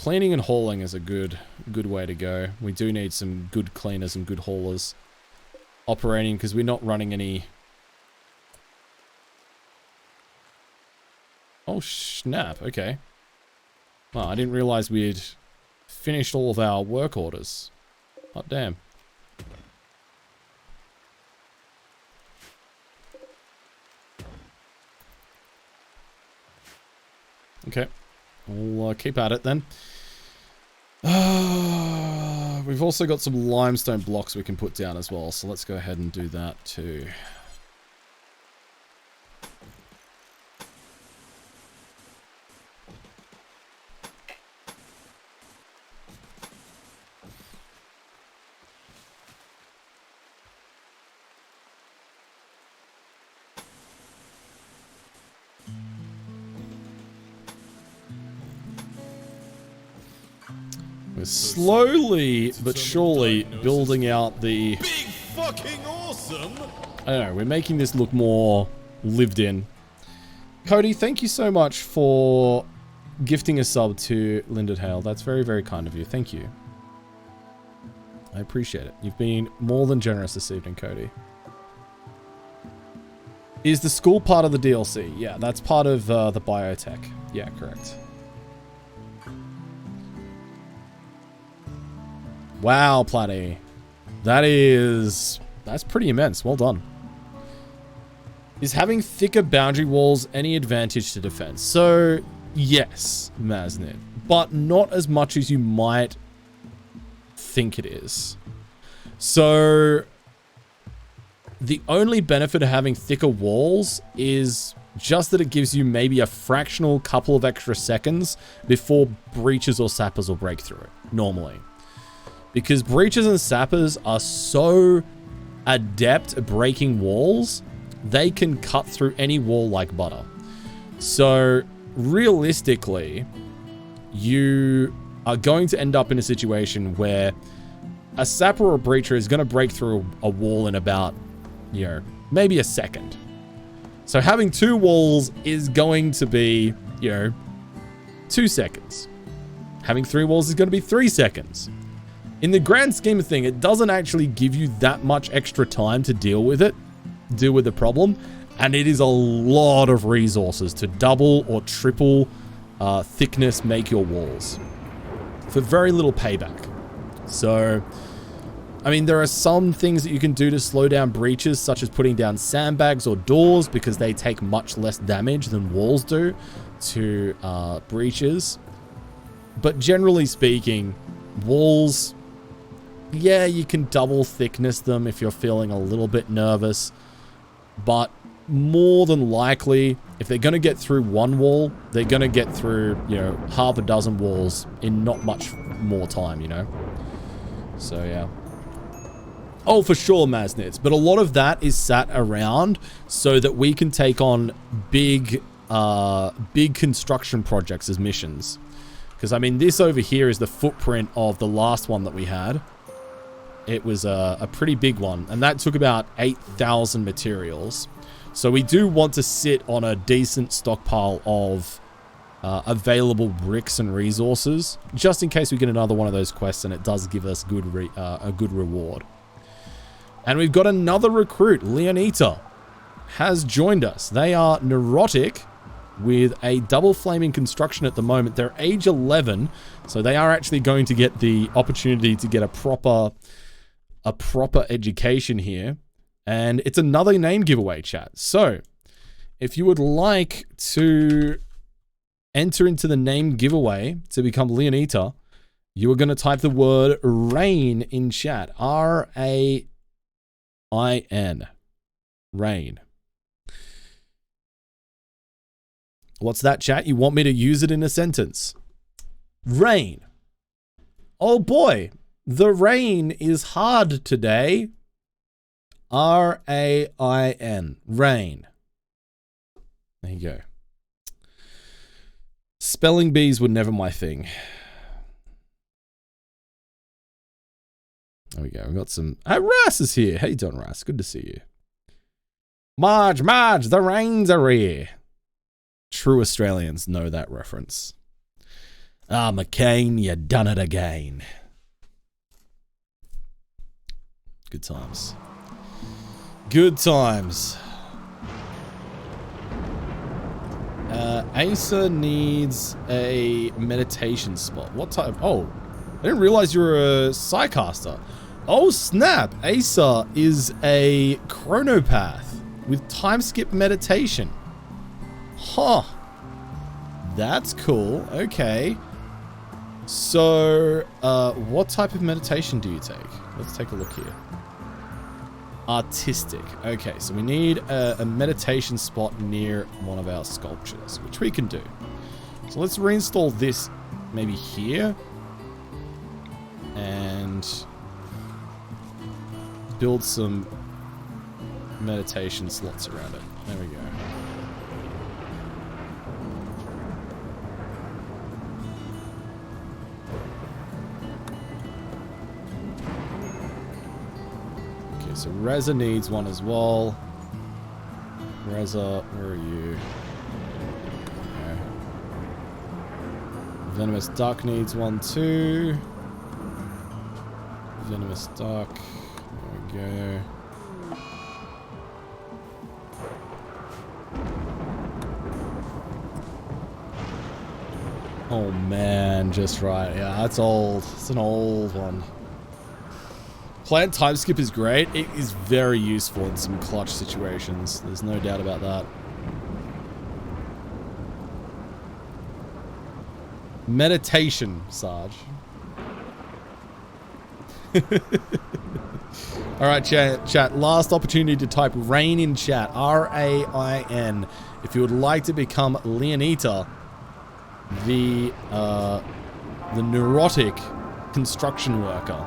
and hauling is a good way to go. We do need some good cleaners and good haulers operating because we're not running any. Oh snap! Okay. Wow, I didn't realize we'd finished all of our work orders. Hot damn. Okay, we'll keep at it then. We've also got some limestone blocks we can put down as well, so let's go ahead and do that too. We're slowly but surely building out the... Big fucking awesome! I don't know, we're making this look more lived in. Cody, thank you so much for gifting a sub to Linda Hale. That's very, very kind of you. Thank you. I appreciate it. You've been more than generous this evening, Cody. Is the school part of the DLC? Yeah, that's part of the biotech. Yeah, correct. Wow, Platty. That's pretty immense. Well done. Is having thicker boundary walls any advantage to defense? So, yes, Maznit. But not as much as you might think it is. So, the only benefit of having thicker walls is just that it gives you maybe a fractional couple of extra seconds before breaches or sappers will break through it, normally. Because breaches and sappers are so adept at breaking walls, they can cut through any wall like butter. So, realistically, you are going to end up in a situation where a sapper or a breacher is going to break through a wall in about, you know, maybe a second. So having 2 walls is going to be, you know, 2 seconds. Having 3 walls is going to be 3 seconds. In the grand scheme of things, it doesn't actually give you that much extra time to deal with the problem, and it is a lot of resources to double or triple thickness make your walls for very little payback. So, I mean, there are some things that you can do to slow down breaches, such as putting down sandbags or doors, because they take much less damage than walls do to breaches. But generally speaking, walls... yeah, you can double thickness them if you're feeling a little bit nervous. But more than likely, if they're going to get through one wall, they're going to get through, you know, half a dozen walls in not much more time, you know? So, yeah. Oh, for sure, Maznitz. But a lot of that is sat around so that we can take on big construction projects as missions. Because, I mean, this over here is the footprint of the last one that we had. It was a pretty big one. And that took about 8,000 materials. So we do want to sit on a decent stockpile of available bricks and resources. Just in case we get another one of those quests and it does give us a good reward. And we've got another recruit, Leonita, has joined us. They are neurotic with a double flaming construction at the moment. They're age 11, so they are actually going to get the opportunity to get a proper education here. And it's another name giveaway, chat. So, if you would like to enter into the name giveaway to become Leonita, you are going to type the word RAIN in chat. R-A-I-N. Rain. What's that, chat? You want me to use it in a sentence? Rain. Oh boy, the rain is hard today. R-A-I-N. Rain. There you go. Spelling bees were never my thing. There we go. We've got some... Hey, Ras is here. How you doing, Ras? Good to see you. Marge, the rains are here. True Australians know that reference. Ah, McCain, you done it again. Good times. Good times. Asa needs a meditation spot. What type? Oh, I didn't realize you were a Psycaster. Oh, snap. Asa is a chronopath with time skip meditation. Huh. That's cool. Okay. So, what type of meditation do you take? Let's take a look here. Artistic. Okay, so we need a meditation spot near one of our sculptures, which we can do. So let's reinstall this maybe here. And build some meditation slots around it. There we go. Okay, so Reza needs one as well. Reza, where are you? Okay. Venomous Duck needs one too. Venomous Duck. There we go. Oh man, just right. Yeah, that's old. It's an old one. Plant time skip is great. It is very useful in some clutch situations. There's no doubt about that. Meditation, Sarge. Alright, chat. Last opportunity to type RAIN in chat. R-A-I-N. If you would like to become Leonita, the neurotic construction worker.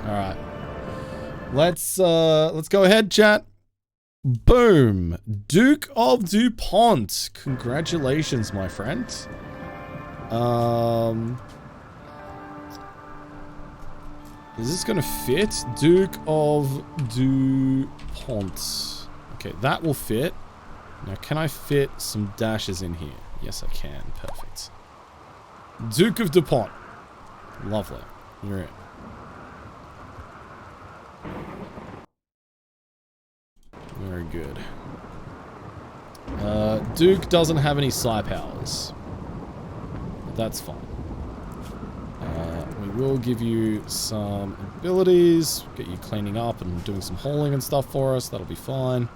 Alright. Let's go ahead, chat. Boom. Duke of DuPont. Congratulations, my friend. Is this going to fit? Duke of DuPont. Okay, that will fit. Now, can I fit some dashes in here? Yes, I can. Perfect. Duke of DuPont. Lovely. You're in. Very good. Duke doesn't have any psi powers. But that's fine. We will give you some abilities. Get you cleaning up and doing some hauling and stuff for us. That'll be fine.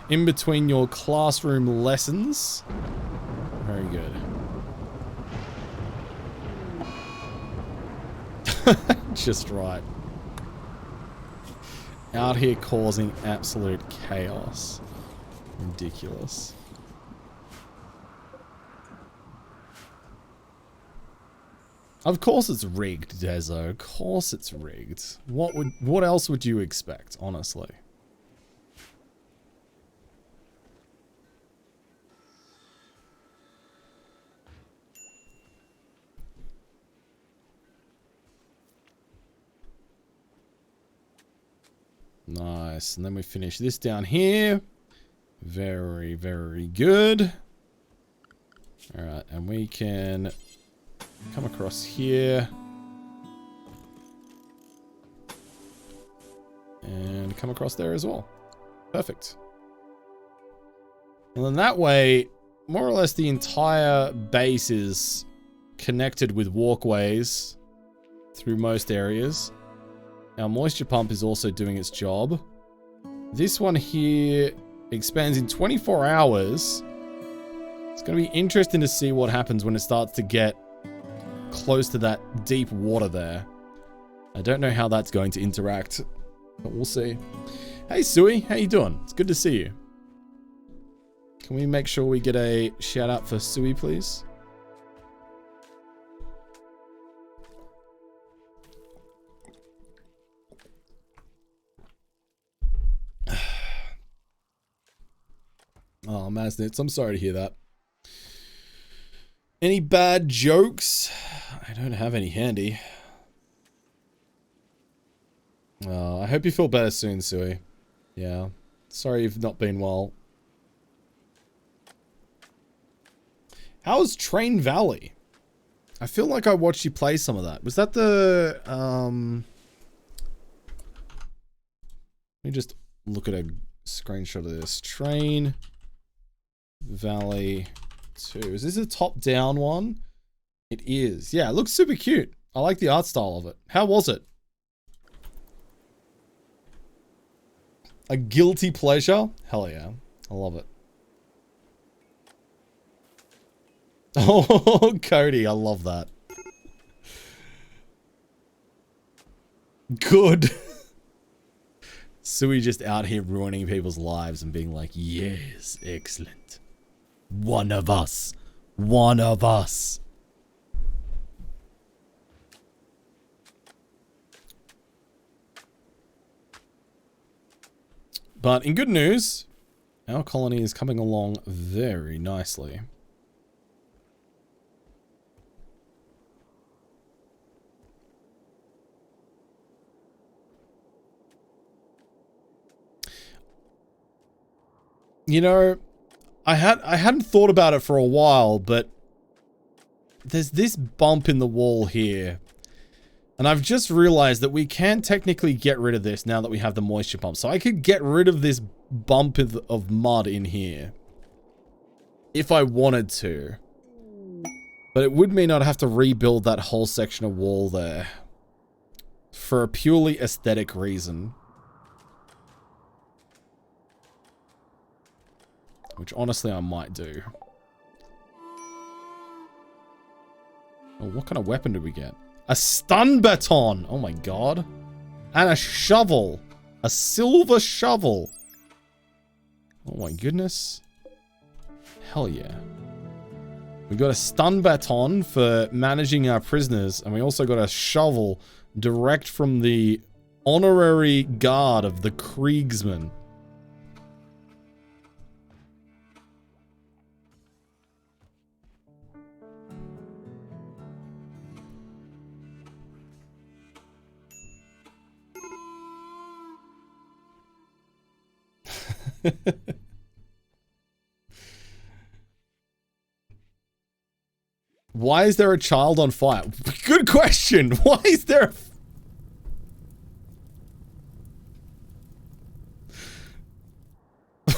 In between your classroom lessons. Very good. Just right. out here causing absolute chaos. Ridiculous. Of course it's rigged, Dezo. Of course it's rigged. What else would you expect, honestly? Nice. And then we finish this down here. Very, very good. Alright, and we can come across here. And come across there as well. Perfect. And then that way, more or less the entire base is connected with walkways through most areas. Our moisture pump is also doing its job. This one here expands in 24 hours. It's going to be interesting to see what happens when it starts to get close to that deep water there. I don't know how that's going to interact, but we'll see. Hey, Sui, how you doing? It's good to see you. Can we make sure we get a shout out for Sui, please? Oh, Maznitz, I'm sorry to hear that. Any bad jokes? I don't have any handy. I hope you feel better soon, Sui. Yeah. Sorry you've not been well. How's Train Valley? I feel like I watched you play some of that. Was that the, Let me just look at a screenshot of this. Train Valley 2. Is this a top-down one? It is. Yeah, it looks super cute. I like the art style of it. How was it? A guilty pleasure? Hell yeah. I love it. Oh, Cody, I love that. Good. Sui just out here ruining people's lives and being like, yes, excellent. One of us. One of us. But in good news, our colony is coming along very nicely. You know, I hadn't thought about it for a while, but there's this bump in the wall here. And I've just realized that we can technically get rid of this now that we have the moisture pump. So I could get rid of this bump of mud in here if I wanted to. But it would mean I'd have to rebuild that whole section of wall there for a purely aesthetic reason. Which honestly I might do. Oh, what kind of weapon did we get? A stun baton! Oh my god. And a shovel. A silver shovel. Oh my goodness. Hell yeah. We got a stun baton for managing our prisoners. And we also got a shovel direct from the honorary guard of the Kriegsman. Why is there a child on fire? Good question. Why is there a...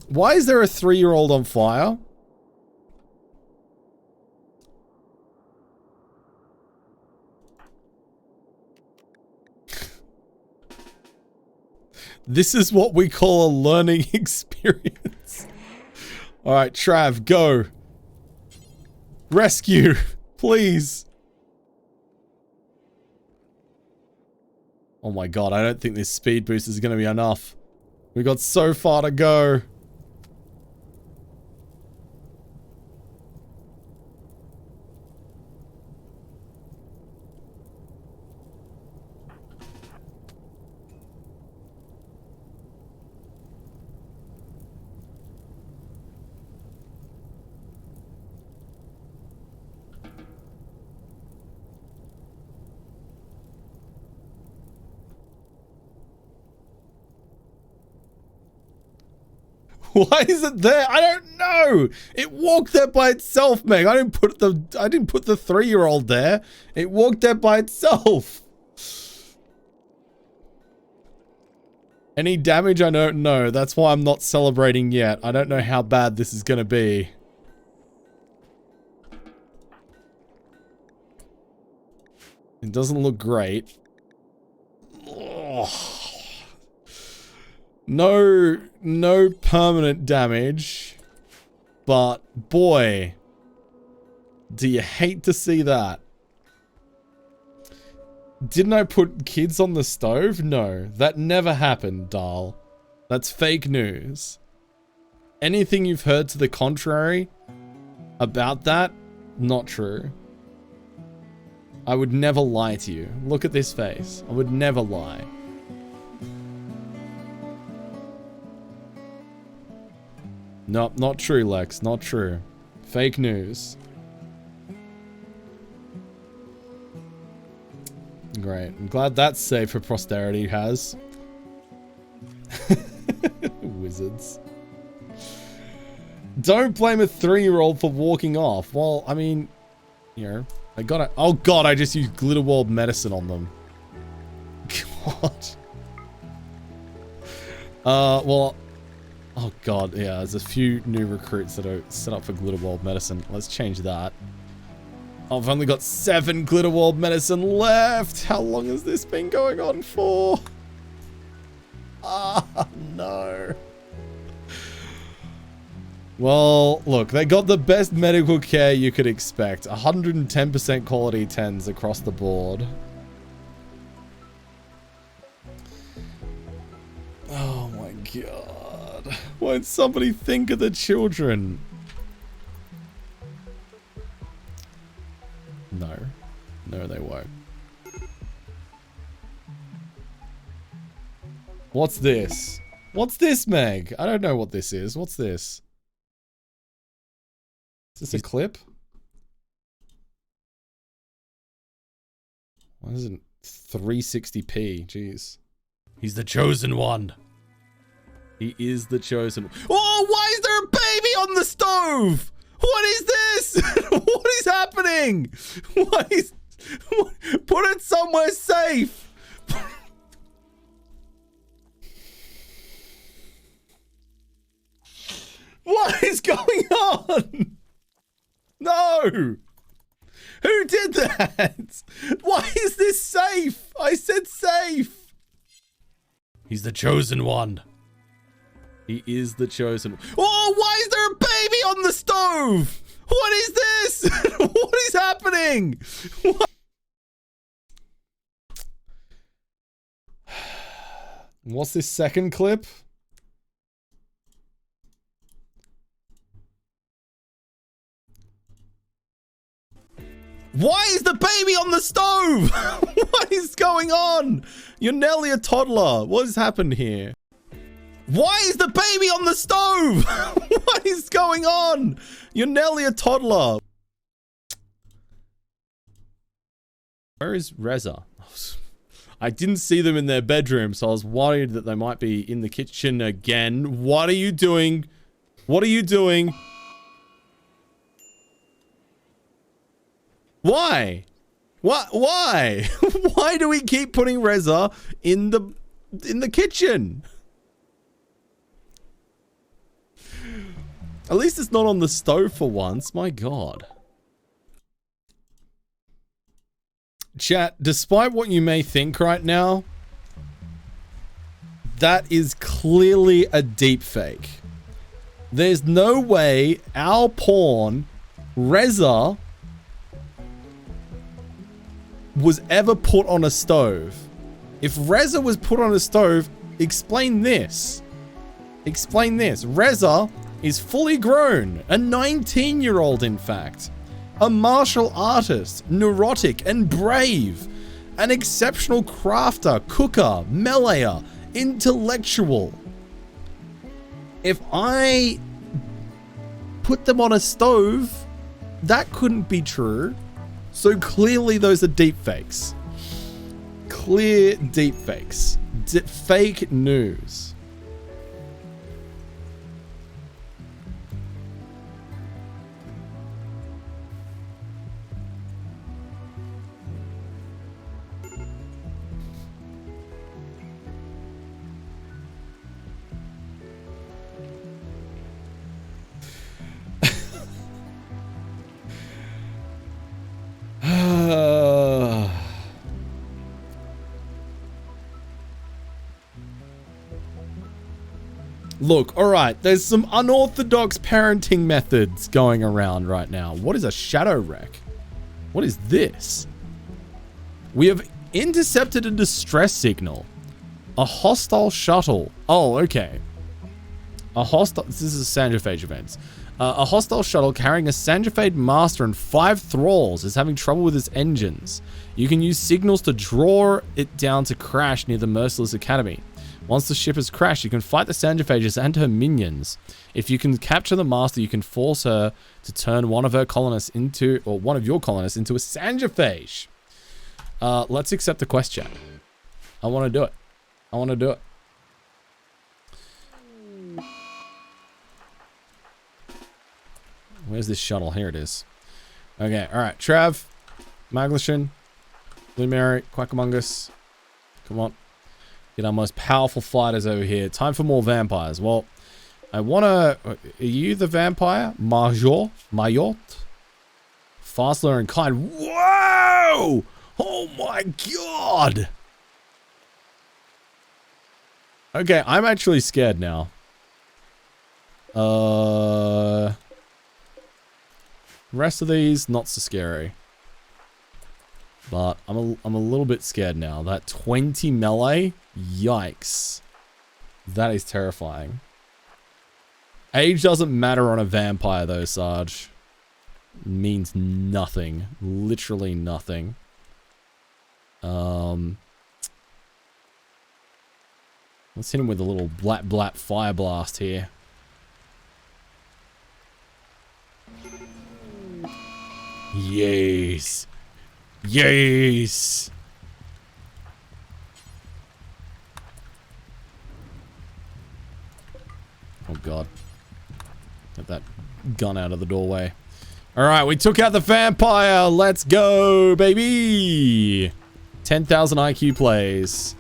Why is there a 3-year-old on fire? This is what we call a learning experience. All right, Trav, go. Rescue, please. Oh my god, I don't think this speed boost is going to be enough. We got so far to go. Why is it there? I don't know. It walked there by itself, Meg. I didn't put the 3-year-old there. It walked there by itself. Any damage? I don't know. That's why I'm not celebrating yet. I don't know how bad this is gonna be. It doesn't look great. Oh. No permanent damage, but boy, do you hate to see that. Didn't I put kids on the stove? No, that never happened, Dahl. That's fake news. Anything you've heard to the contrary about that, not true. I would never lie to you. Look at this face. I would never lie. Nope, not true, Lex. Not true. Fake news. Great. I'm glad that's safe for posterity, has. Wizards. Don't blame a 3-year-old for walking off. Well, I mean, you know, they gotta... Oh god, I just used Glitterworld medicine on them. God. Well... Oh god, yeah, there's a few new recruits that are set up for Glitterworld medicine. Let's change that. Oh, I've only got 7 Glitterworld medicine left. How long has this been going on for? Ah, no. Well, look, they got the best medical care you could expect. 110% quality 10s across the board. Oh my god. Won't somebody think of the children? No. No, they won't. What's this? What's this, Meg? I don't know what this is. What's this? Is this a clip? Why is it 360p? Jeez. He's the chosen one. He is the chosen one. Oh, why is there a baby on the stove? What is this? What is happening? What? Put it somewhere safe. What is going on? No. Who did that? Why is this safe? I said safe. He's the chosen one. He is the chosen one. Oh, why is there a baby on the stove? What is this? What is happening? What? What's this second clip? Why is the baby on the stove? What is going on? You're nearly a toddler. What has happened here? Why is the baby on the stove? What is going on? You're nearly a toddler. Where is Reza? I didn't see them in their bedroom, so I was worried that they might be in the kitchen again. What are you doing? What are you doing? Why? What? Why? Why do we keep putting Reza in the kitchen? At least it's not on the stove for once. My god. Chat, despite what you may think right now, that is clearly a deep fake. There's no way our porn Reza was ever put on a stove. If Reza was put on a stove, explain this. Explain this. Reza is fully grown, a 19-year-old in fact, a martial artist, neurotic and brave, an exceptional crafter, cooker, meleeer, intellectual. If I put them on a stove, that couldn't be true. So clearly those are deep fakes. Clear deep fakes. Fake news. Look, alright, there's some unorthodox parenting methods going around right now. What is a shadow wreck? What is this? We have intercepted a distress signal. A hostile shuttle. Oh, okay. This is a Sanjafade event. A hostile shuttle carrying a Sanjafade master and 5 thralls is having trouble with its engines. You can use signals to draw it down to crash near the Merciless Academy. Once the ship has crashed, you can fight the Sanjaphages and her minions. If you can capture the master, you can force her to turn one of her colonists into, or one of your colonists into a Sanjaphage. Let's accept the quest, chat. I want to do it. I want to do it. Where's this shuttle? Here it is. Okay, alright. Trav, Maglishan, Blue Mary, Quackamungus. Come on. Get our most powerful fighters over here. Time for more vampires. Well, I want to... Are you the vampire? Major? Mayot? Fastler and kind. Whoa! Oh my god! Okay, I'm actually scared now. Rest of these, not so scary. But I'm a little bit scared now. That 20 melee? Yikes. That is terrifying. Age doesn't matter on a vampire though, Sarge. Means nothing. Literally nothing. Let's hit him with a little blat fire blast here. Yes. Yes. Oh god. Get that gun out of the doorway. Alright, we took out the vampire. Let's go, baby. 10,000 IQ plays.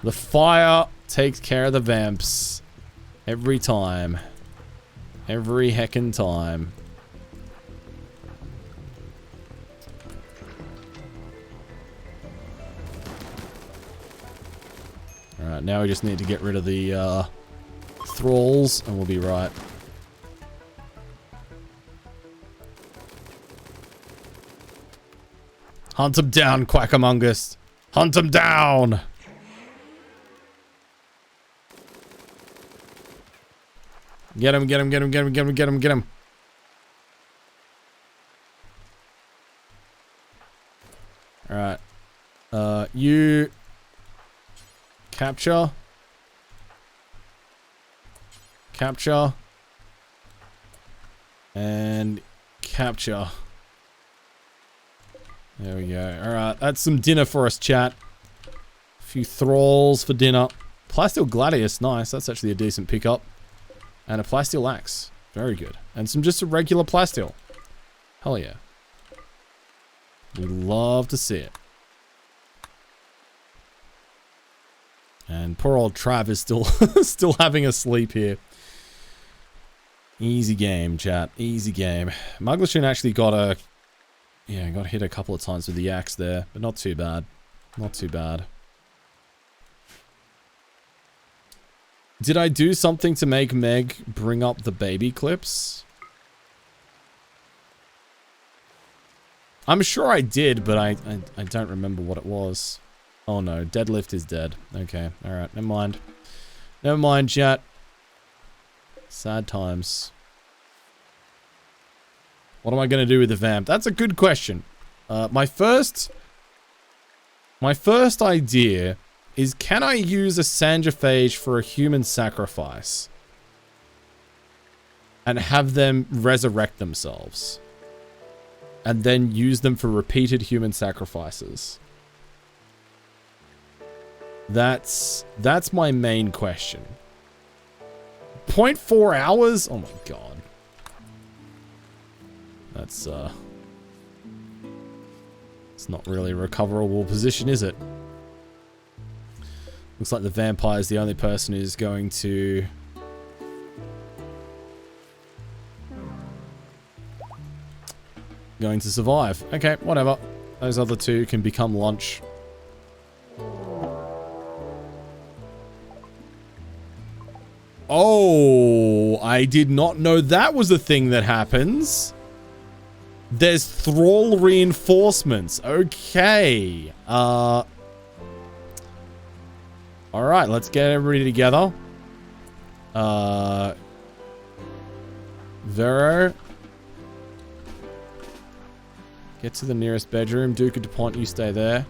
The fire takes care of the vamps. Every time. Every heckin' time. Alright, now we just need to get rid of the thralls and we'll be right. Hunt him down, Quackamungus. Hunt him down! Get him, get him, get him, get him, get him, get him, get him. Alright. You... Capture. Capture. And capture. There we go. Alright, that's some dinner for us, chat. A few thralls for dinner. Plasteel Gladius, nice. That's actually a decent pickup. And a Plasteel Axe. Very good. And some just a regular Plasteel. Hell yeah. We love to see it. And poor old Trav is still still having a sleep here. Easy game, chat. Easy game. Muglishin actually got hit a couple of times with the axe there, but not too bad. Not too bad. Did I do something to make Meg bring up the baby clips? I'm sure I did, but I don't remember what it was. Oh no, deadlift is dead. Okay, alright, never mind. Never mind, chat. Sad times. What am I going to do with the vamp? That's a good question. My first idea is, can I use a sangiphage for a human sacrifice? And have them resurrect themselves. And then use them for repeated human sacrifices. That's my main question. 0.4 hours? Oh my god. That's it's not really a recoverable position, is it? Looks like the vampire is the only person who's going to survive. Okay, whatever. Those other two can become lunch. Oh, I did not know that was a thing that happens. There's thrall reinforcements. Okay. Alright, let's get everybody together. Vero. Get to the nearest bedroom. Duke of DuPont, you stay there.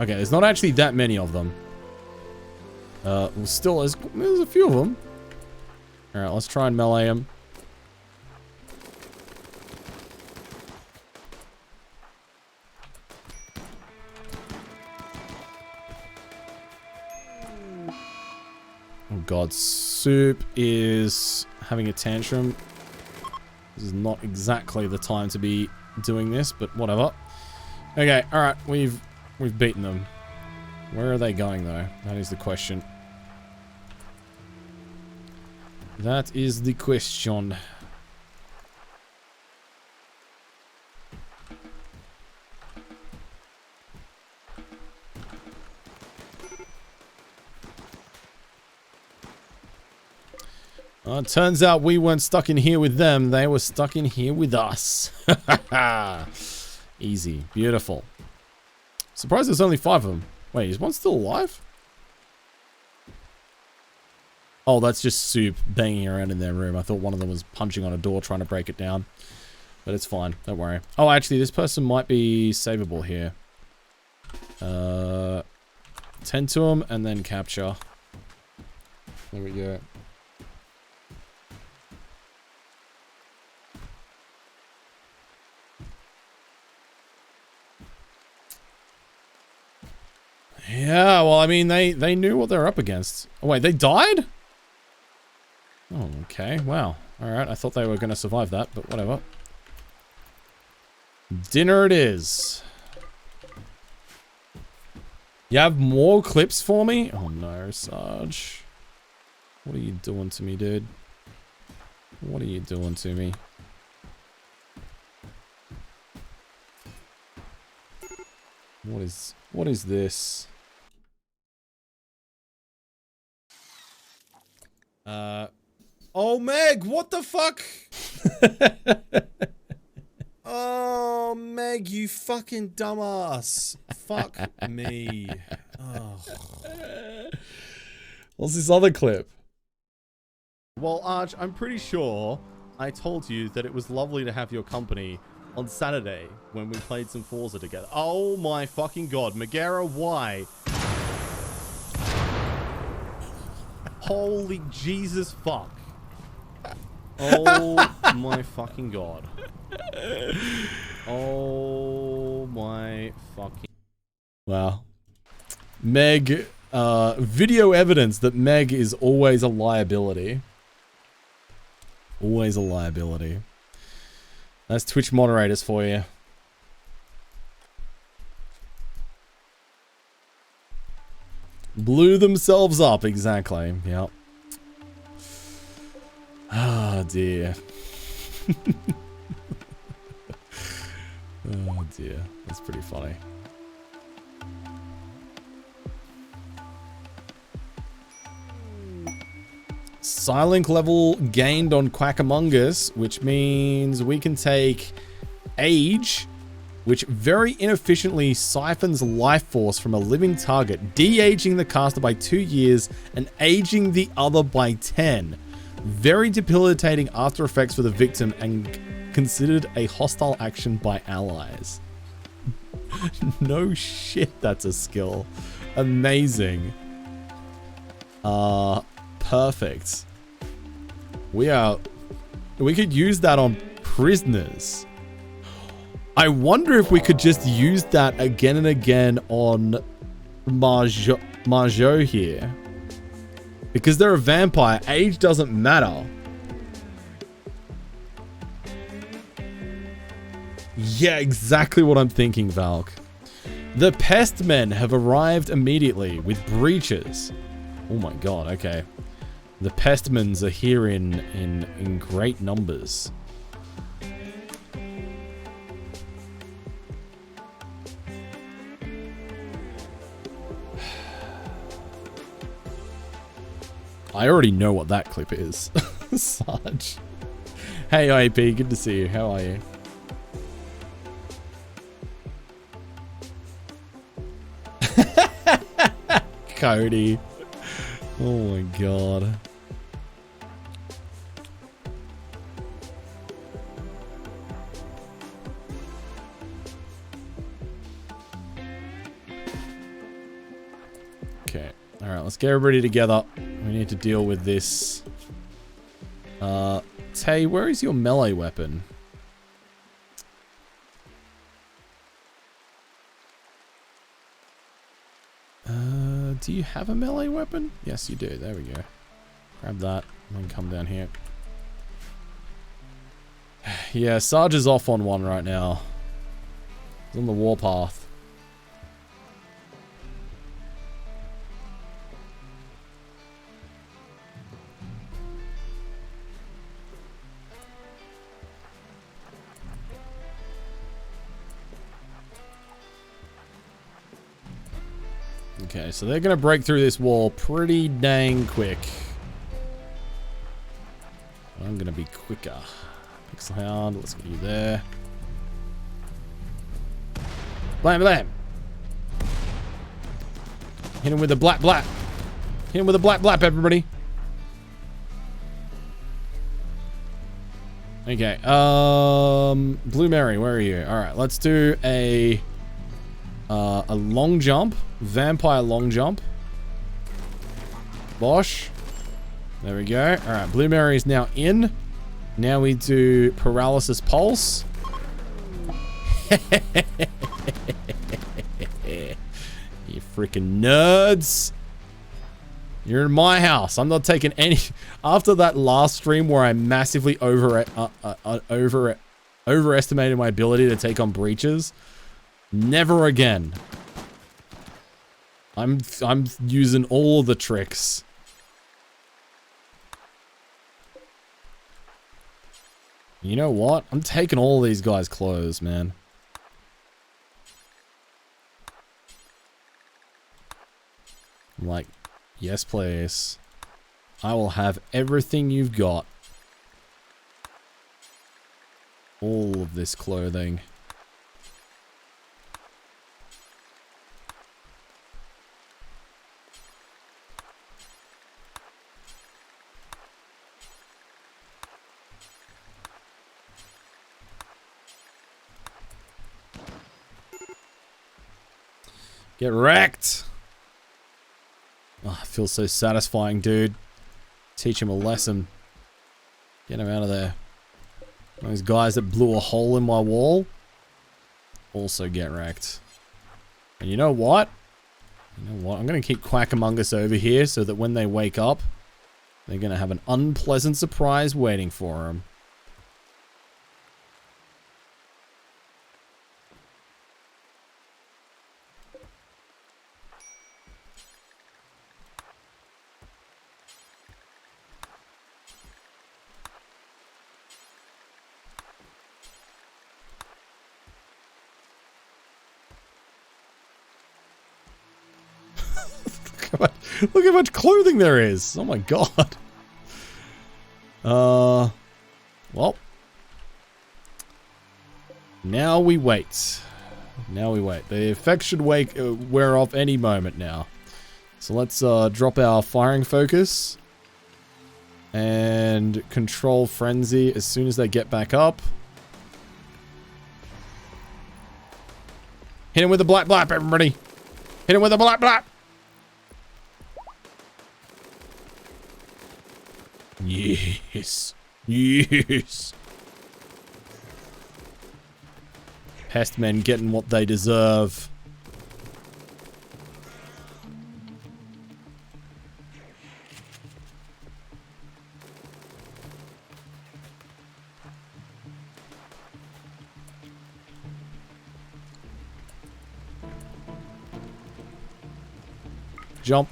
Okay, there's not actually that many of them. Well, still, there's a few of them. Alright, let's try and melee them. Oh god, Soup is having a tantrum. This is not exactly the time to be doing this, but whatever. Okay, alright, we've beaten them. Where are they going though? That is the question. That is the question. It turns out we weren't stuck in here with them. They were stuck in here with us. Easy. Beautiful. Surprised there's only 5 of them. Wait, is one still alive? Oh, that's just Soup banging around in their room. I thought one of them was punching on a door trying to break it down. But it's fine. Don't worry. Oh, actually, this person might be savable here. Tend to him and then capture. There we go. Yeah, well, I mean, they knew what they were up against. Oh, wait, they died? Oh, okay. Wow. Alright, I thought they were going to survive that, but whatever. Dinner it is. You have more clips for me? Oh, no, Sarge. What are you doing to me, dude? What are you doing to me? What is this? Oh, Meg, what the fuck? Oh, Meg, you fucking dumbass. Fuck me. Oh. What's this other clip? Well, Arch, I'm pretty sure I told you that it was lovely to have your company on Saturday when we played some Forza together. Oh my fucking god. Megara, why? Holy Jesus fuck. Oh my fucking god. Oh my fucking... Wow. Meg, video evidence that Meg is always a liability. Always a liability. That's Twitch moderators for you. Blew themselves up, exactly. Yep. Oh dear. Oh dear. That's pretty funny. Silent level gained on Quack Among Us, which means we can take Age, which very inefficiently siphons life force from a living target, de-aging the caster by 2 years and aging the other by 10. Very debilitating after effects for the victim and considered a hostile action by allies. No shit, that's a skill. Amazing. Perfect. We could use that on prisoners. I wonder if we could just use that again and again on Marjo here. Because they're a vampire, age doesn't matter. Yeah, exactly what I'm thinking, Valk. The pest men have arrived immediately with breaches. Oh my god, okay. The pestmans are here in great numbers. I already know what that clip is. Sarge. Hey IAP, good to see you. How are you? Cody. Oh my god. Okay. Alright, let's get everybody together. We need to deal with this. Tay, where is your melee weapon? Do you have a melee weapon? Yes, you do. There we go. Grab that and then come down here. Yeah, Sarge is off on one right now. He's on the warpath. Okay, so they're going to break through this wall pretty dang quick. I'm going to be quicker. Pixel Hound, let's get you there. Blam, blam. Hit him with a blap, blap. Hit him with a blap, blap, everybody. Okay, Blue Mary, where are you? Alright, let's do a long jump. Vampire long jump. Bosh. There we go. Alright, Blue Mary is now in. Now we do Paralysis Pulse. You freaking nerds. You're in my house. I'm not taking any... After that last stream where I massively overestimated my ability to take on breaches, never again. I'm using all the tricks. You know what? I'm taking all these guys' clothes, man. I'm like, yes, please. I will have everything you've got. All of this clothing. Get wrecked. Oh, it feels so satisfying, dude. Teach him a lesson. Get him out of there. Those guys that blew a hole in my wall also get wrecked. And you know what? You know what? I'm going to keep Quackamungus over here so that when they wake up, they're going to have an unpleasant surprise waiting for them. Look how much clothing there is. Oh my god. Well. Now we wait. Now we wait. The effect should wear off any moment now. So let's drop our firing focus. And control frenzy as soon as they get back up. Hit him with a black blap, everybody. Hit him with a black blap. Yes. Yes. Pest men getting what they deserve. Jump.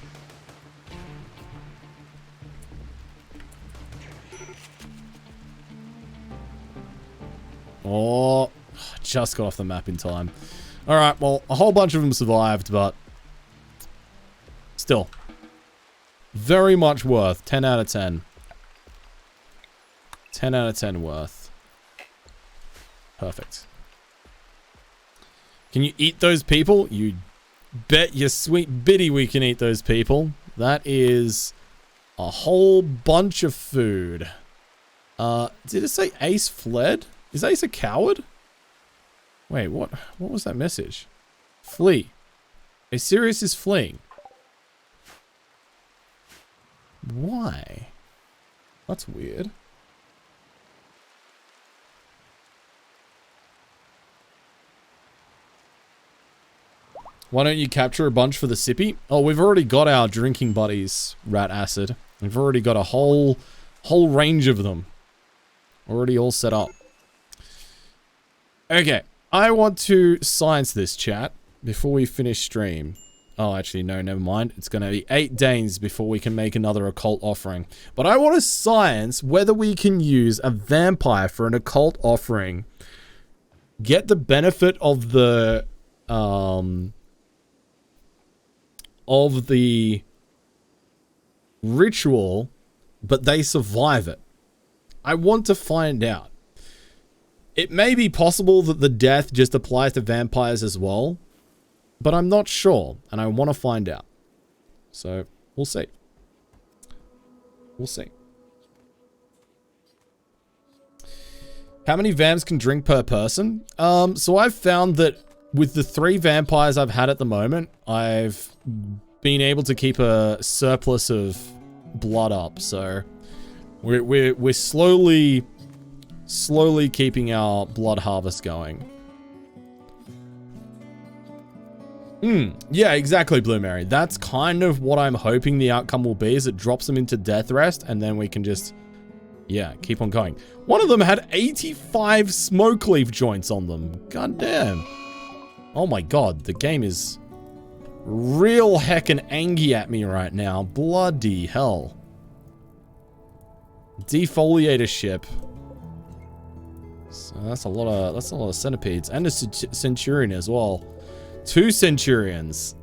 Oh, just got off the map in time. All right, well, a whole bunch of them survived, but still, very much worth. 10 out of 10. 10 out of 10 worth. Perfect. Can you eat those people? You bet your sweet biddy we can eat those people. That is a whole bunch of food. Did it say Ace fled? Is Ace a coward? Wait, what was that message? Flee. A Sirius is fleeing. Why? That's weird. Why don't you capture a bunch for the sippy? Oh, we've already got our drinking buddies, rat acid. We've already got a whole range of them. Already all set up. Okay, I want to science this, chat, before we finish stream. Oh, actually, no, never mind. It's going to be 8 days before we can make another occult offering. But I want to science whether we can use a vampire for an occult offering. Get the benefit of the ritual, but they survive it. I want to find out. It may be possible that the death just applies to vampires as well, but I'm not sure, and I want to find out. So, we'll see. We'll see. How many vamps can drink per person? So I've found that with the 3 vampires I've had at the moment, I've been able to keep a surplus of blood up, so we're slowly keeping our blood harvest going. Yeah, exactly, Blue Mary. That's kind of what I'm hoping the outcome will be, is it drops them into death rest, and then we can just, yeah, keep on going. One of them had 85 smoke leaf joints on them. God damn. Oh my god, the game is real heckin' angry at me right now. Bloody hell. Defoliator ship. So that's a lot of centipedes, and a centurion as well. 2 centurions.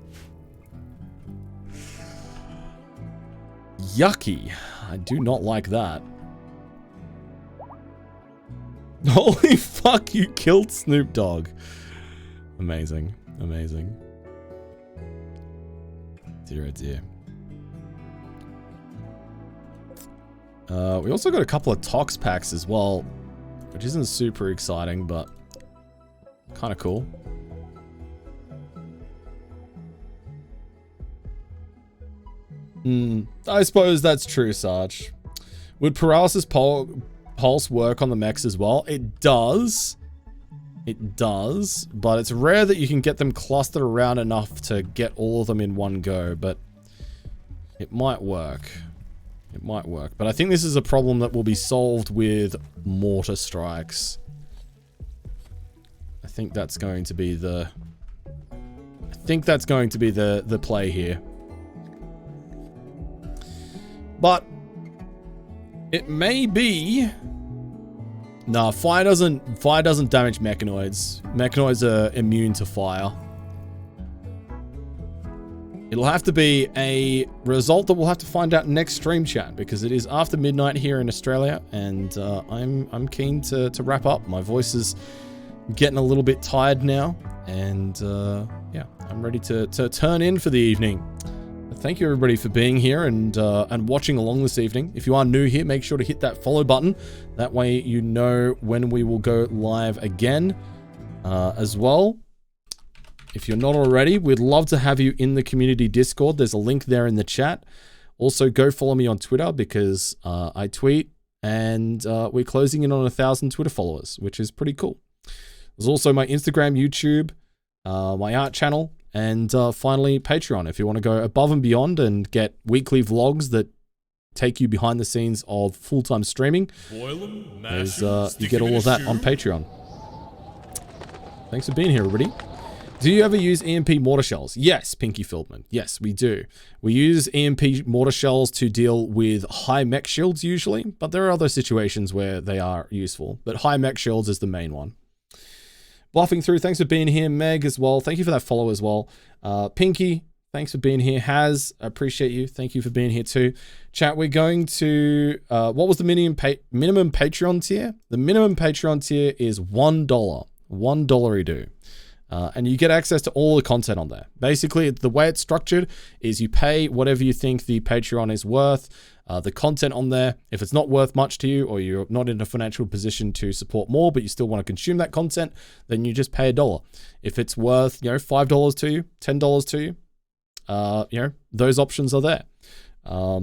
Yucky. I do not like that. Holy fuck, you killed Snoop Dogg. Amazing. Amazing. Dear oh dear. We also got a couple of tox packs as well, which isn't super exciting, but kind of cool. I suppose that's true, Sarge. Would paralysis pulse work on the mechs as well? It does. It does, but it's rare that you can get them clustered around enough to get all of them in one go, but it might work. It might work, but I think this is a problem that will be solved with mortar strikes. I think that's going to be the play here. But it may be. Nah, fire doesn't damage mechanoids. Mechanoids are immune to fire. It'll have to be a result that we'll have to find out next stream, chat, because it is after midnight here in Australia, and I'm keen to wrap up. My voice is getting a little bit tired now, and yeah, I'm ready to turn in for the evening. Thank you everybody for being here and watching along this evening. If you are new here, make sure to hit that follow button. That way you know when we will go live again as well. If you're not already, we'd love to have you in the community Discord. There's a link there in the chat. Also, go follow me on Twitter because I tweet, and we're closing in on 1,000 Twitter followers, which is pretty cool. There's also my Instagram, YouTube, my art channel, and finally Patreon. If you want to go above and beyond and get weekly vlogs that take you behind the scenes of full-time streaming, you get all of that on Patreon. Thanks for being here, everybody. Do you ever use EMP mortar shells? Yes, Pinky Fieldman. Yes, we do. We use EMP mortar shells to deal with high mech shields usually, but there are other situations where they are useful. But high mech shields is the main one. Bluffing through, thanks for being here. Meg as well. Thank you for that follow as well. Pinky, thanks for being here. Haz, I appreciate you. Thank you for being here too. Chat, we're going to, what was the minimum Patreon tier? The minimum Patreon tier is $1. $1 and you get access to all the content on there. Basically, the way it's structured is you pay whatever you think the Patreon is worth. The content on there, if it's not worth much to you or you're not in a financial position to support more, but you still want to consume that content, then you just pay $1. If it's worth, $5 to you, $10 to you, those options are there.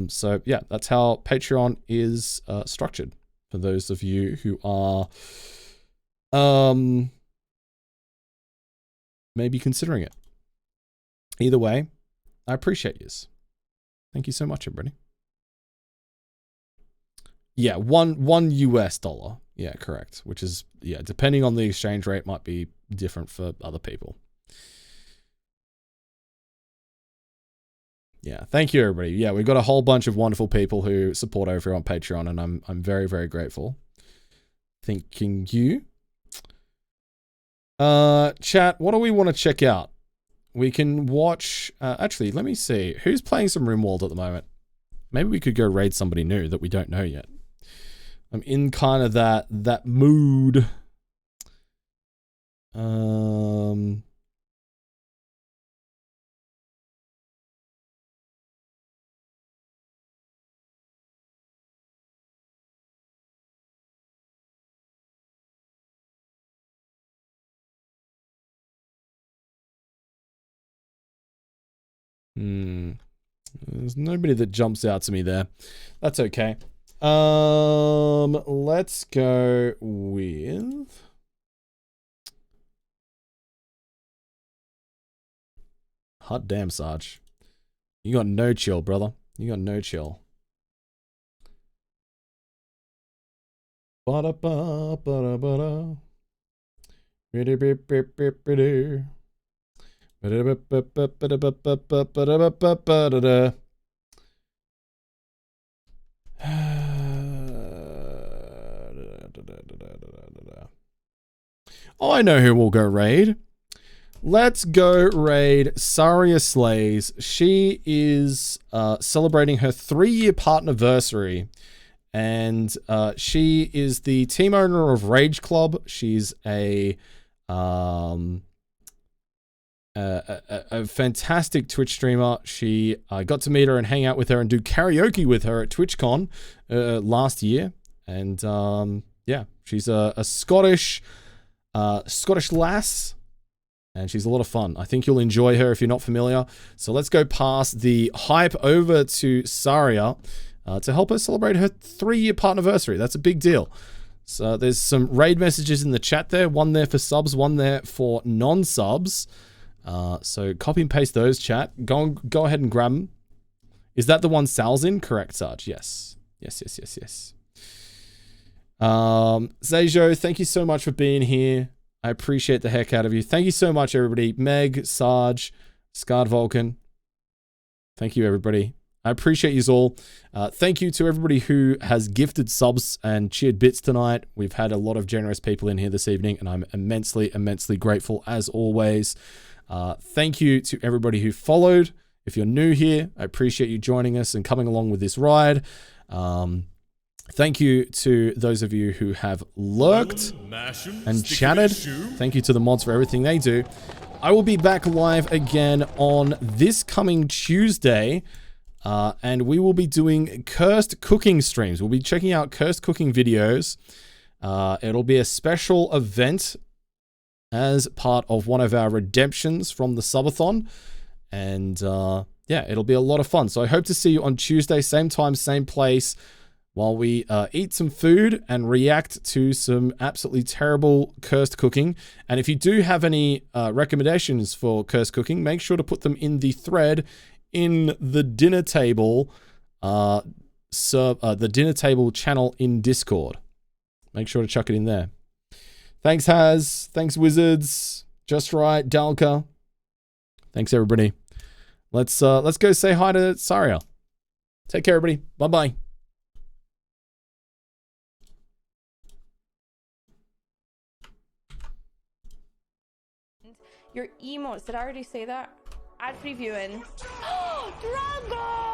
So yeah, that's how Patreon is structured for those of you who are maybe considering it. Either way, I appreciate yous. Thank you so much, everybody. Yeah, one US dollar. Yeah, correct. Which is, yeah, depending on the exchange rate, might be different for other people. Yeah, thank you, everybody. Yeah, we've got a whole bunch of wonderful people who support over on Patreon, and I'm very, very grateful. Thanking you. Chat, what do we want to check out? We can watch, actually, let me see. Who's playing some RimWorld at the moment? Maybe we could go raid somebody new that we don't know yet. I'm in kind of that mood. There's nobody that jumps out to me there. That's okay. Let's go with hot damn, Sarge. You got no chill, brother. You got no chill. Ba-da-ba, ba-da-ba-da. Ba-da-ba-ba-ba-ba-da. Ba-da-ba-ba-ba-ba-da-ba-ba-ba-da-da. Oh, I know who will go raid. Let's go raid Saria Slays. She is celebrating her 3-year partnerversary, and she is the team owner of Rage Club. She's a fantastic Twitch streamer. I got to meet her and hang out with her and do karaoke with her at TwitchCon last year, and yeah, she's a Scottish lass, and she's a lot of fun. I think you'll enjoy her if you're not familiar. So let's go past the hype over to Saria to help her celebrate her 3-year partnerversary. That's a big deal. So there's some raid messages in the chat there. One there for subs, one there for non-subs. So copy and paste those, chat. Go ahead and grab them. Is that the one Sal's in? Correct, Sarge. Yes. Yes. Zejo, thank you so much for being here. I appreciate the heck out of you. Thank you so much, everybody. Meg, Sarge, Scarred Vulcan. Thank you, everybody. I appreciate you all. Thank you to everybody who has gifted subs and cheered bits tonight. We've had a lot of generous people in here this evening, and I'm immensely, immensely grateful as always. Thank you to everybody who followed. If you're new here, I appreciate you joining us and coming along with this ride. Thank you to those of you who have lurked and chatted. Thank you to the mods for everything they do. I will be back live again on this coming Tuesday, and we will be doing cursed cooking streams. We'll be checking out cursed cooking videos. It'll be a special event as part of one of our redemptions from the subathon, and yeah, it'll be a lot of fun. So I hope to see you on Tuesday, same time, same place, while we eat some food and react to some absolutely terrible cursed cooking. And if you do have any recommendations for cursed cooking, make sure to put them in the thread in the dinner table, the dinner table channel in Discord. Make sure to chuck it in there. Thanks, Haz. Thanks, Wizards. Just Right, Dalka. Thanks, everybody. Let's go say hi to Saria. Take care, everybody. Bye-bye. Your emotes, did I already say that? Ad previewing. Drongo!